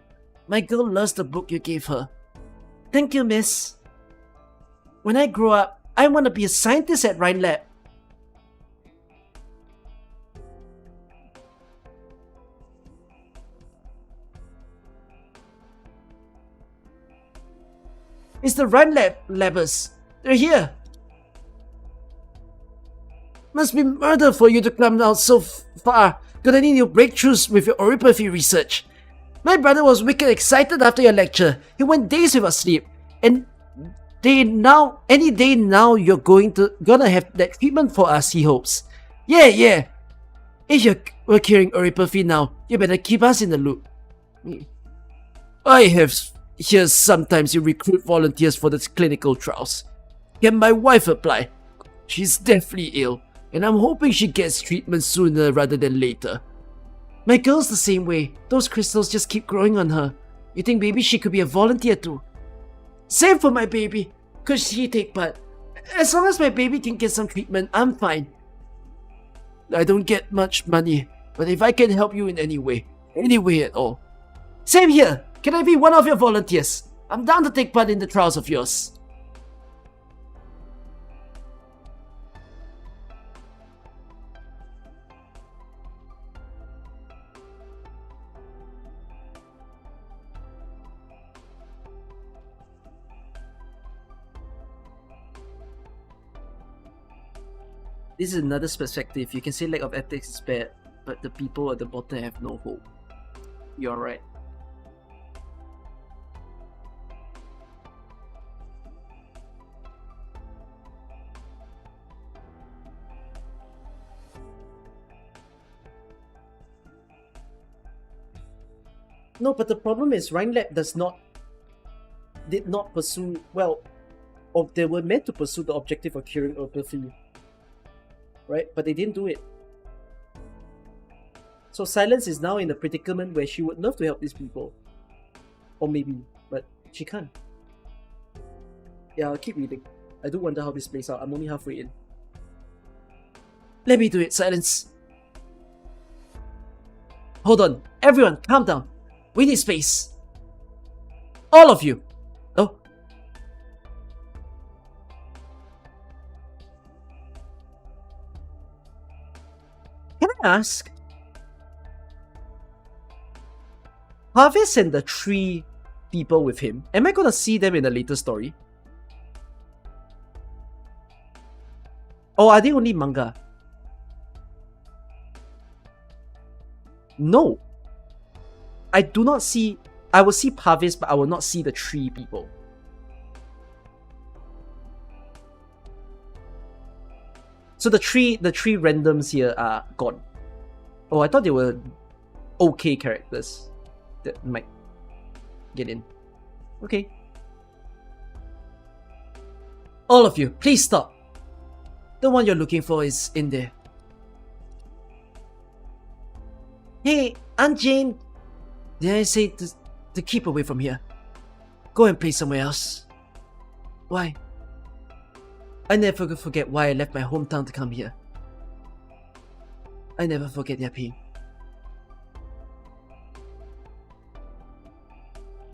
S7: My girl loves the book you gave her. Thank you, miss. When I grow up, I want to be a scientist at Rhine Lab. It's the Rhine Labbers. They're here. Must be murder for you to come down so far. Got any new breakthroughs with your oripathy research? My brother was wicked excited after your lecture. He went days without sleep. And any day now you're gonna have that treatment for us, he hopes. Yeah. If we're curing oripathy now, you better keep us in the loop. I have heard sometimes you recruit volunteers for the clinical trials. Can my wife apply? She's deathly ill, and I'm hoping she gets treatment sooner rather than later. My girl's the same way. Those crystals just keep growing on her. You think maybe she could be a volunteer too? Same for my baby. Could she take part? As long as my baby can get some treatment, I'm fine. I don't get much money, but if I can help you in any way at all. Same here. Can I be one of your volunteers? I'm down to take part in the trials of yours. This is another perspective. You can say lack of ethics is bad, but the people at the bottom have no hope. You're right. No, but the problem is Rhine Lab did not pursue, well, or they were meant to pursue the objective of curing oripathy. Right? But they didn't do it. So Silence is now in a predicament where she would love to help these people. Or maybe, but she can't. Yeah, I'll keep reading. I do wonder how this plays out. I'm only halfway in. Let me do it, Silence. Hold on. Everyone, calm down. We need space. All of you. Oh. Can I ask? Harvest and the 3 people with him, am I gonna see them in a later story? Or are they only manga? No. I do not see... I will see Parvis, but I will not see the 3 people. So the three randoms here are gone. Oh, I thought they were okay characters that might get in. Okay. All of you, please stop. The one you're looking for is in there. Hey, Aunt Jane. Did I say to keep away from here? Go and play somewhere else. Why? I never forget why I left my hometown to come here. I never forget their pain.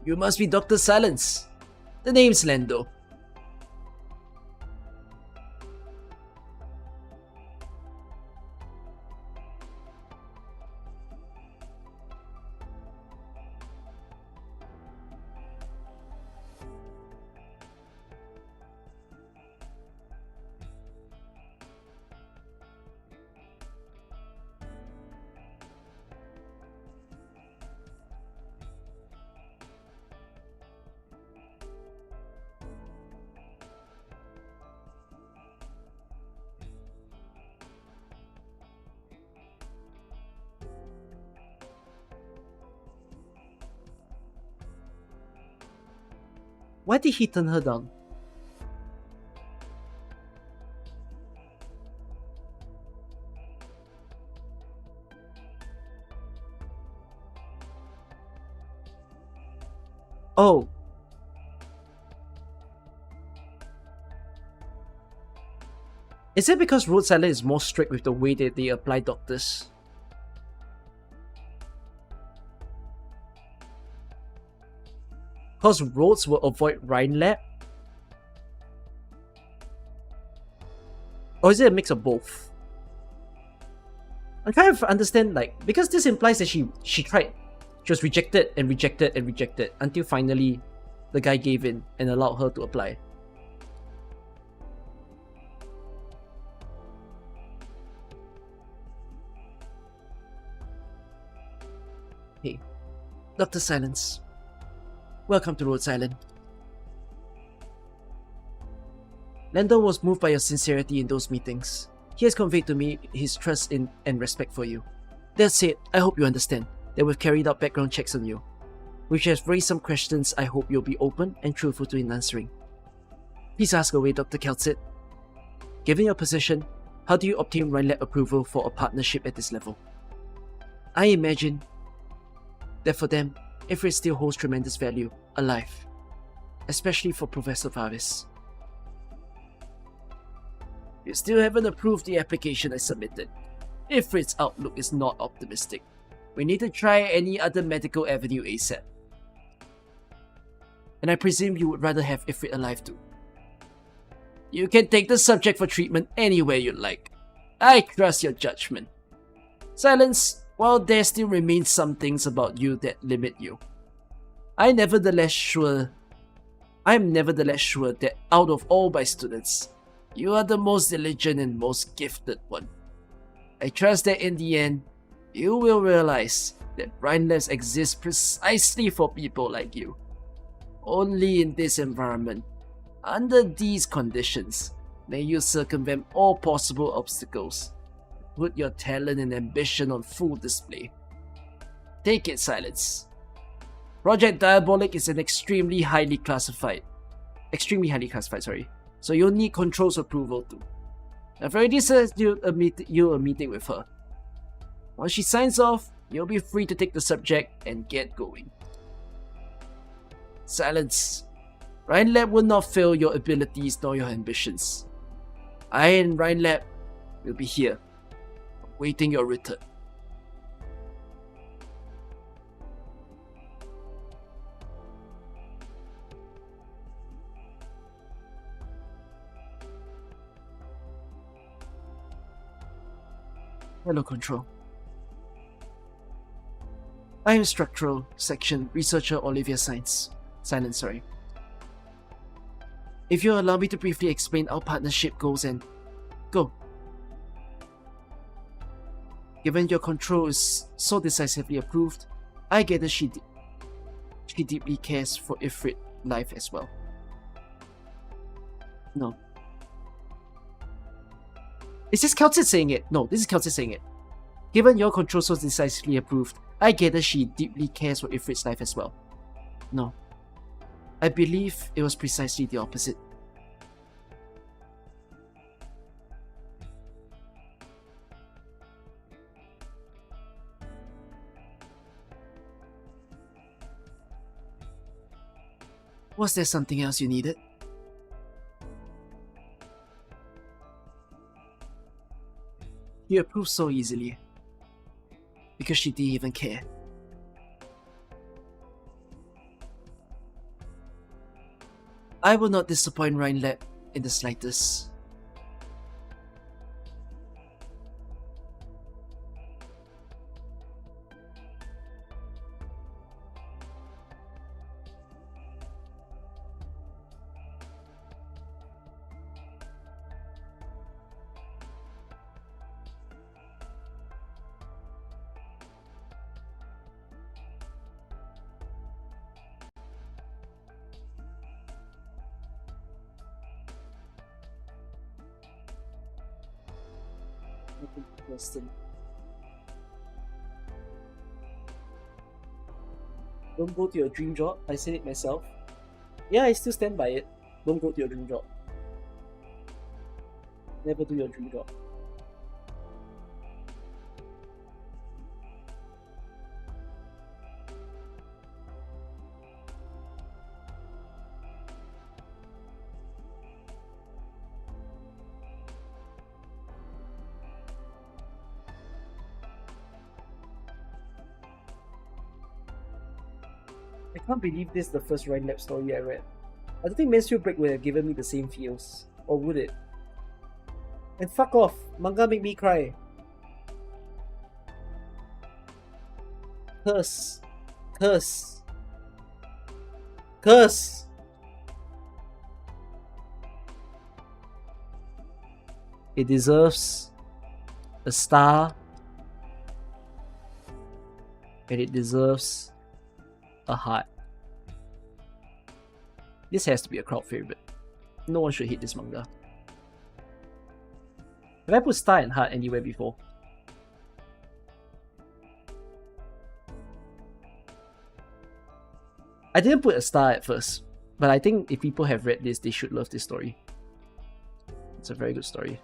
S7: You must be Dr. Silence. The name's Lando. Why did he turn her down? Oh. Is it because Rhode Island is more strict with the way that they apply doctors? Because Rhodes will avoid Rhine lab? Or is it a mix of both? I'm trying to understand, like, because this implies that she tried. She was rejected and rejected and rejected until finally the guy gave in and allowed her to apply. Hey, Dr. Silence. Welcome to Rhode Island. Landon was moved by your sincerity in those meetings. He has conveyed to me his trust in and respect for you. That said, I hope you understand that we've carried out background checks on you, which has raised some questions I hope you'll be open and truthful to in answering. Please ask away, Dr. Kelsit. Given your position, how do you obtain Rhine Lab approval for a partnership at this level? I imagine that for them, Ifrit still holds tremendous value, alive, especially for Professor Varvis. You still haven't approved the application I submitted. Ifrit's outlook is not optimistic. We need to try any other medical avenue ASAP. And I presume you would rather have Ifrit alive too. You can take the subject for treatment anywhere you like. I trust your judgment. Silence. While there still remains some things about you that limit you, I am nevertheless sure that out of all my students, you are the most diligent and most gifted one. I trust that in the end, you will realize that Rhine Labs exist precisely for people like you. Only in this environment, under these conditions, may you circumvent all possible obstacles. Put your talent and ambition on full display. Take it, Silence. Project Diabolic is an extremely highly classified, so you'll need Control's approval too. I've already set you a meeting with her. Once she signs off, you'll be free to take the subject and get going. Silence. Rhine Lab will not fail your abilities nor your ambitions. I and Rhine Lab will be here, waiting your return. Hello, Control. I am Structural Section Researcher Olivia Silence. If you allow me to briefly explain our partnership goals and go. Given your Control is so decisively approved, I gather she deeply cares for Ifrit life as well. No. Is this Kelsit saying it? No, this is Kelsit saying it. Given your Control so decisively approved, I gather she deeply cares for Ifrit's life as well. No. I believe it was precisely the opposite. Was there something else you needed? You approved so easily. Because she didn't even care. I will not disappoint Rhine Lab in the slightest. Interesting. Don't go to your dream job, I said it myself. Yeah, I still stand by it. Don't go to your dream job. Never do your dream job. I can't believe this is the first Rhine Lab story I read. I don't think Mansfield Break would have given me the same feels. Or would it? And fuck off! Manga make me cry. Curse. Curse. Curse! It deserves a star. And it deserves a heart. This has to be a crowd favorite. No one should hate this manga. Have I put star and heart anywhere before? I didn't put a star at first, but I think if people have read this, they should love this story. It's a very good story.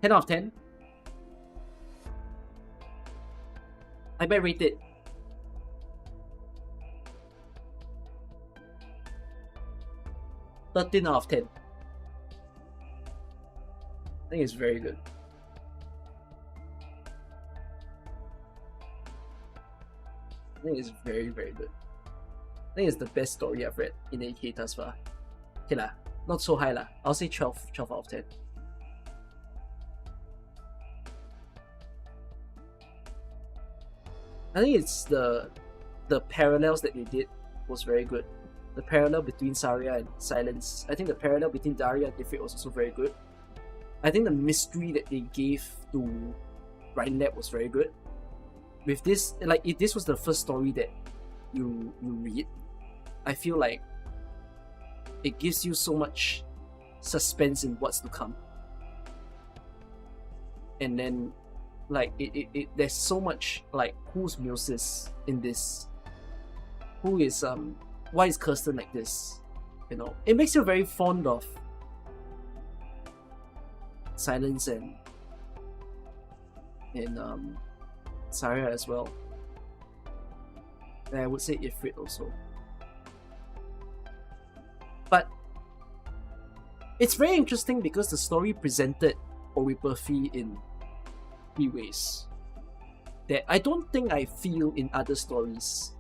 S7: 10 out of 10. I might rate it 13 out of 10. I think it's very good. I think it's very, very good. I think it's the best story I've read in AK thus far. Okay lah, not so high lah. I'll say 12 out of 10. I think it's the parallels that they did was very good. The parallel between Saria and Silence. I think the parallel between Daria and Ifrit was also very good. I think the mystery that they gave to Rhine Lab was very good. With this, like, if this was the first story that you read, I feel like it gives you so much suspense in what's to come. And then, like, there's so much, like, who's Muses in this? Who is, why is Kirsten like this? You know, it makes you very fond of Silence and Saria as well. And I would say Ifrit also. But it's very interesting because the story presented Oripathy in three ways that I don't think I feel in other stories.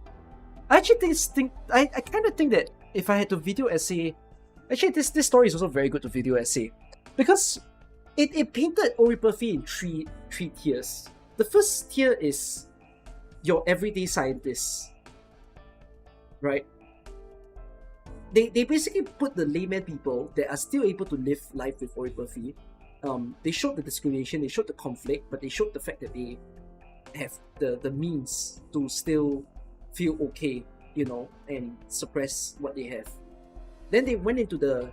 S7: I actually I kind of think that if I had to video essay, actually this story is also very good to video essay because it painted Oripathy in three tiers. The first tier is your everyday scientist, right? They basically put the layman people that are still able to live life with Oripathy. They showed the discrimination, they showed the conflict, but they showed the fact that they have the means to still feel okay, you know, and suppress what they have. Then they went into the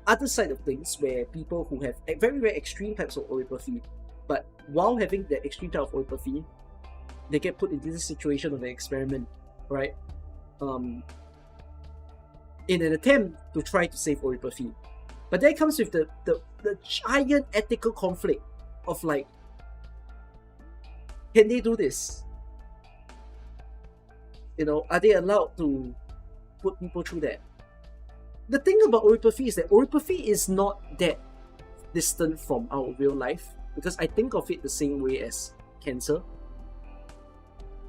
S7: other side of things where people who have very, very extreme types of Oripathy, but while having that extreme type of Oripathy, they get put into this situation of an experiment, right? In an attempt to try to save Oripathy. But that comes with the giant ethical conflict of like, can they do this? You know, are they allowed to put people through that? The thing about Oripathy is that Oripathy is not that distant from our real life, because I think of it the same way as cancer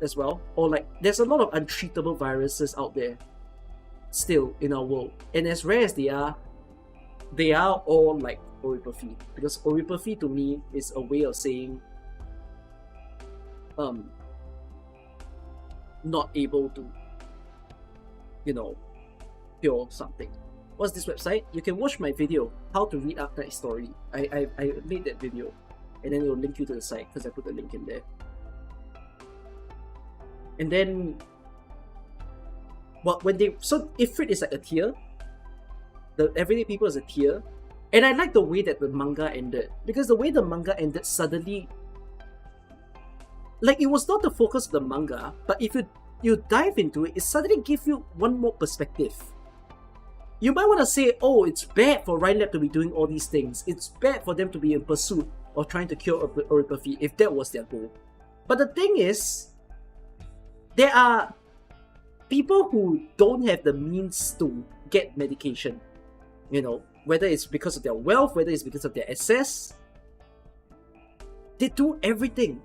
S7: as well. Or like, there's a lot of untreatable viruses out there still in our world. And as rare as they are all like Oripathy. Because Oripathy to me is a way of saying not able to, you know, cure something. What's this website? You can watch my video, How to Read Arknights Story. I made that video, and then it will link you to the site because I put the link in there. And then, so Ifrit is like a tier. The everyday people is a tier, and I like the way that the manga ended, because the way the manga ended suddenly like, it was not the focus of the manga, but if you dive into it, it suddenly gives you one more perspective. You might want to say, oh, it's bad for Rhine Lab to be doing all these things. It's bad for them to be in pursuit of trying to cure oripathy, if that was their goal. But the thing is, there are people who don't have the means to get medication. You know, whether it's because of their wealth, whether it's because of their access. They do everything.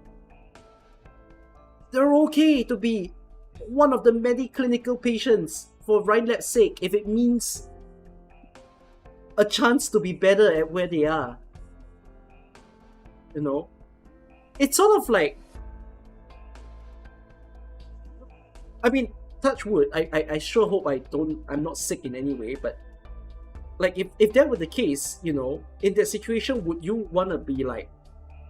S7: They're okay to be one of the many clinical patients for Rhine Lab's sake if it means a chance to be better at where they are. You know? It's sort of like, I mean, touch wood, I sure hope I'm not sick in any way, but like if that were the case, you know, in that situation, would you wanna be like,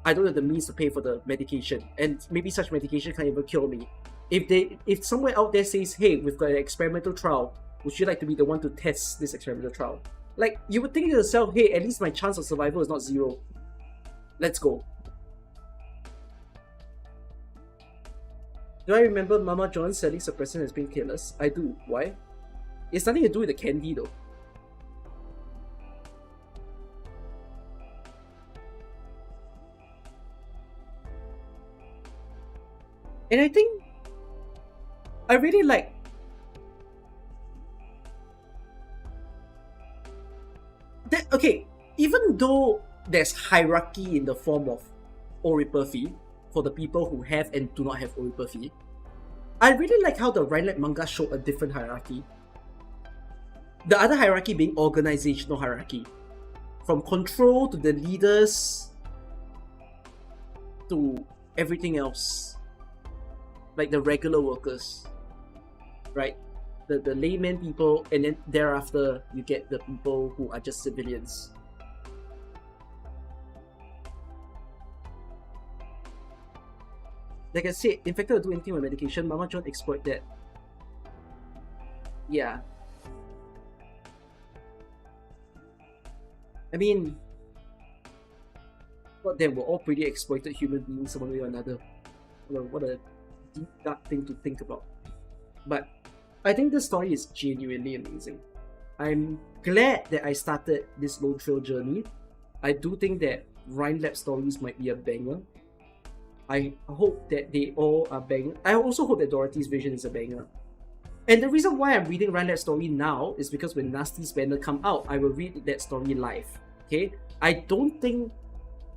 S7: I don't have the means to pay for the medication, and maybe such medication can't even cure me. If somewhere out there says, hey, we've got an experimental trial, would you like to be the one to test this experimental trial? Like, you would think to yourself, hey, at least my chance of survival is not 0. Let's go. Do I remember Mama John selling suppressant as being careless? I do. Why? It's nothing to do with the candy though. And I think I really like that. Okay, even though there's hierarchy in the form of oripathy for the people who have and do not have oripathy, I really like how the Rhine Lab manga showed a different hierarchy. The other hierarchy being organizational hierarchy, from control to the leaders to everything else. Like the regular workers, right? The layman people, and then thereafter you get the people who are just civilians. Like I said, infected will do anything with medication. Mama John exploit that. Yeah. I mean, but then we're all pretty exploited human beings one way or another. What a deep, dark thing to think about. But I think this story is genuinely amazing. I'm glad that I started this Lone Trail journey. I do think that Rhine Lab stories might be a banger. I hope that they all are banger. I also hope that Dorothy's Vision is a banger. And the reason why I'm reading Rhine Lab story now is because when Nasty's banner come out, I will read that story live. Okay? I don't think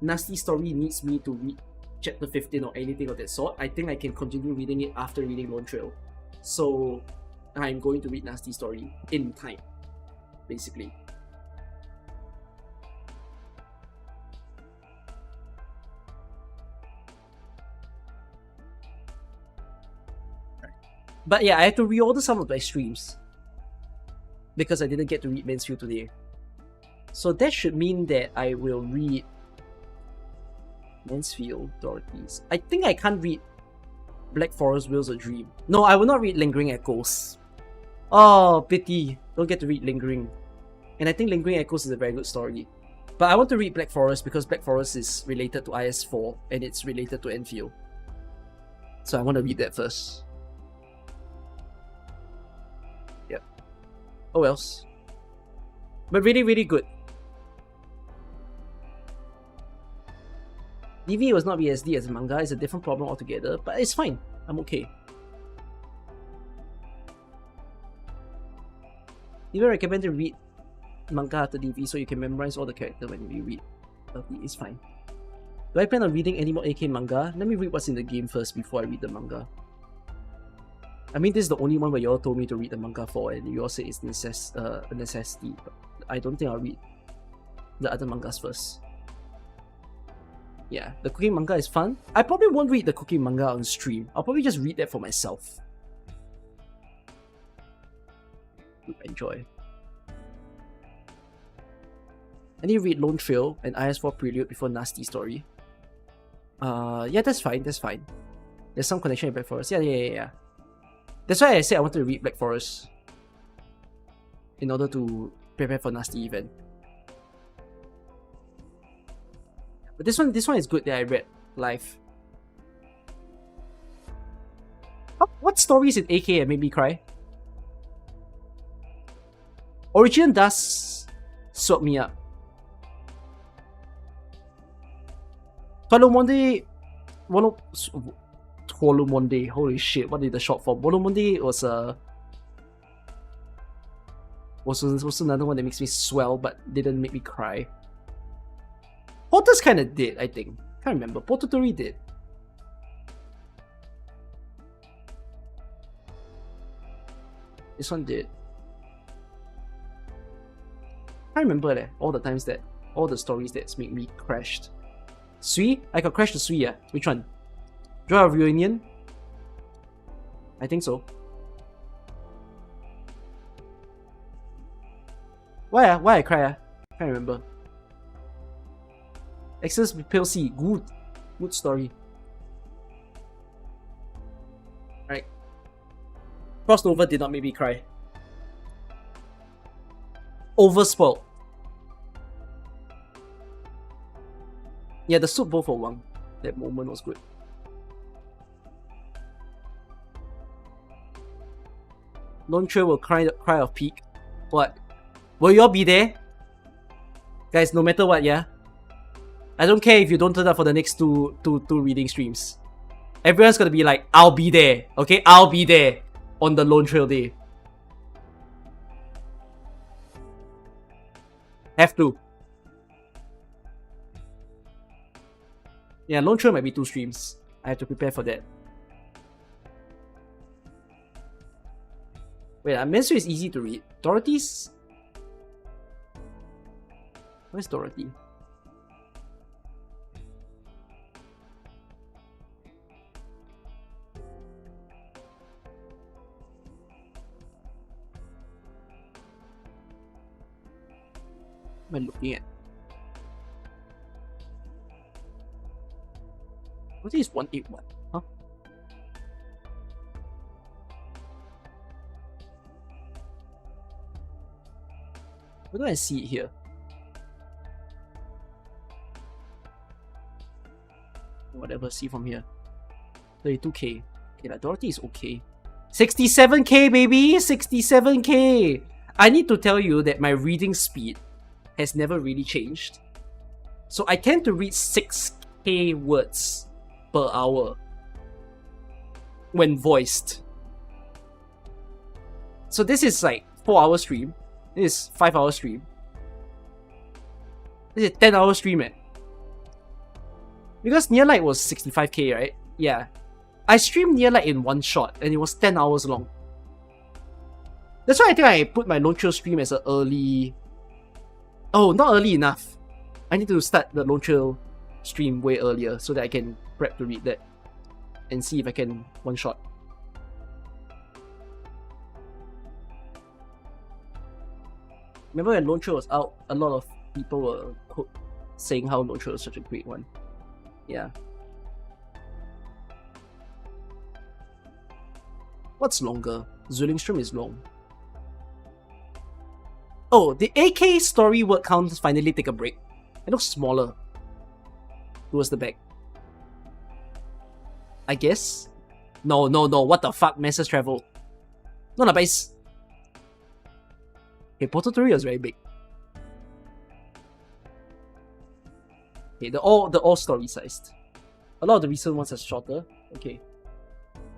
S7: Nasty's story needs me to read chapter 15 or anything of that sort. I think I can continue reading it after reading Lone Trail. So I'm going to read Nasty's story in time, basically. But yeah, I had to reorder some of my streams because I didn't get to read Mansfield today. So that should mean that I will read Mansfield, Dorothy's. I think I can't read Black Forest Will's a Dream. No, I will not read Lingering Echoes. Oh, pity. Don't get to read Lingering. And I think Lingering Echoes is a very good story. But I want to read Black Forest because Black Forest is related to IS-4 and it's related to Enfield. So I want to read that first. Yep. Oh else. But really, really good. DV was not BSD as a manga, it's a different problem altogether, but it's fine. I'm okay. Even recommend to read manga after DV so you can memorize all the characters when you read. It's fine. Do I plan on reading any more AK manga? Let me read what's in the game first before I read the manga. I mean, this is the only one where you all told me to read the manga for, and you all say it's a necessity, but I don't think I'll read the other mangas first. Yeah, the cooking manga is fun. I probably won't read the cooking manga on stream. I'll probably just read that for myself. Enjoy. I need to read Lone Trail and IS-4 Prelude before Nasty Story. Yeah, that's fine, that's fine. There's some connection with Black Forest. Yeah. That's why I said I wanted to read Black Forest in order to prepare for Nasty event. But this one is good that I read live. What stories in AK made me cry? Origin does swept me up. Tolumonde, Tolumonde, holy shit, what did the short form? Tolumonde was another one that makes me swell but didn't make me cry. Porter's kinda did, I think. Can't remember. Portatori did. This one did. I remember all the times that all the stories that make me crashed. Sui? I got crashed to Sui, yeah. Which one? Joy of Reunion? I think so. Why I cry? Can't remember. Exodus with Pale Sea. Good story. Right. Crossover did not make me cry. Overspoiled. Yeah, the soup bowl for Wang. That moment was good. Lone Trail will cry of peak. What? Will you all be there? Guys, no matter what, yeah? I don't care if you don't turn up for the next two reading streams. Everyone's gonna be like, I'll be there, okay? I'll be there on the Lone Trail day. Have to. Yeah, Lone Trail might be 2 streams. I have to prepare for that. Wait, Mensu is easy to read. Dorothy's... Where's Dorothy? What am I looking at? What is 181? Huh? Where do I see it here? Whatever, see from here. 32k. Okay, like Dorothy is okay. 67k, baby! 67k! I need to tell you that my reading speed has never really changed. So I tend to read 6k words per hour when voiced. So this is like 4-hour stream. This is 5-hour stream. This is a 10-hour stream, eh? Because Near Light was 65k, right? Yeah. I streamed Near Light in one shot and it was 10 hours long. That's why I think I put my Lone Trail stream as an early... Oh, not early enough. I need to start the Lone Trail stream way earlier so that I can prep to read that and see if I can one shot. Remember when Lone Trail was out, a lot of people were saying how Lone Trail is such a great one. Yeah. What's longer? Zwillingstrom is long. Oh, the AK story word counts finally take a break. It looks smaller towards the back. I guess? No, what the fuck? Masses travel. No, but it's... Okay, Portatori was very big. Okay, they're all story sized. A lot of the recent ones are shorter. Okay.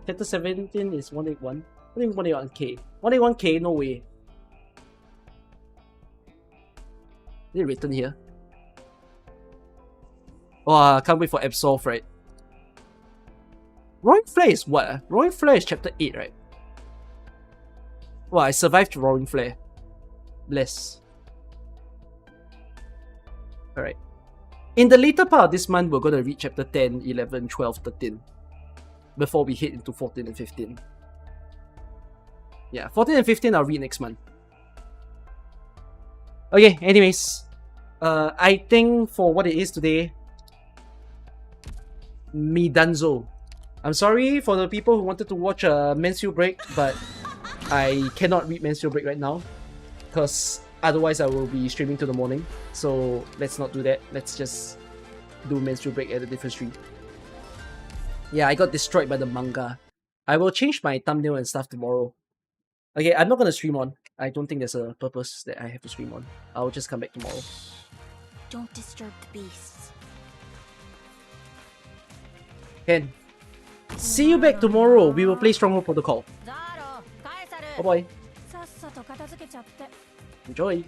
S7: Chapter 17 is 181. What do you mean 181k? 181k? No way. Is it written here? Oh, I can't wait for Absolve, right? Roaring Flare is what? Roaring Flare is chapter 8, right? Wow, I survived Roaring Flare. Bless. Alright. In the later part of this month, we're gonna read chapter 10, 11, 12, 13. Before we hit into 14 and 15. Yeah, 14 and 15 I'll read next month. Okay, anyways. I think for what it is today, Midanzo. I'm sorry for the people who wanted to watch a Mensual Break, but I cannot read Mensual Break right now. Because otherwise I will be streaming till the morning. So let's not do that. Let's just do Mensual Break at a different stream. Yeah, I got destroyed by the manga.
S1: I will change my thumbnail and stuff tomorrow. Okay, I'm not gonna stream on. I don't think there's a purpose that I have to stream on. I'll just come back tomorrow.
S2: Don't disturb the beasts.
S1: Ken. See you back tomorrow. We will play Stronghold Protocol.
S3: ザーロ返さる
S1: Bye bye.
S3: さっさと片付けちゃって
S1: Enjoy.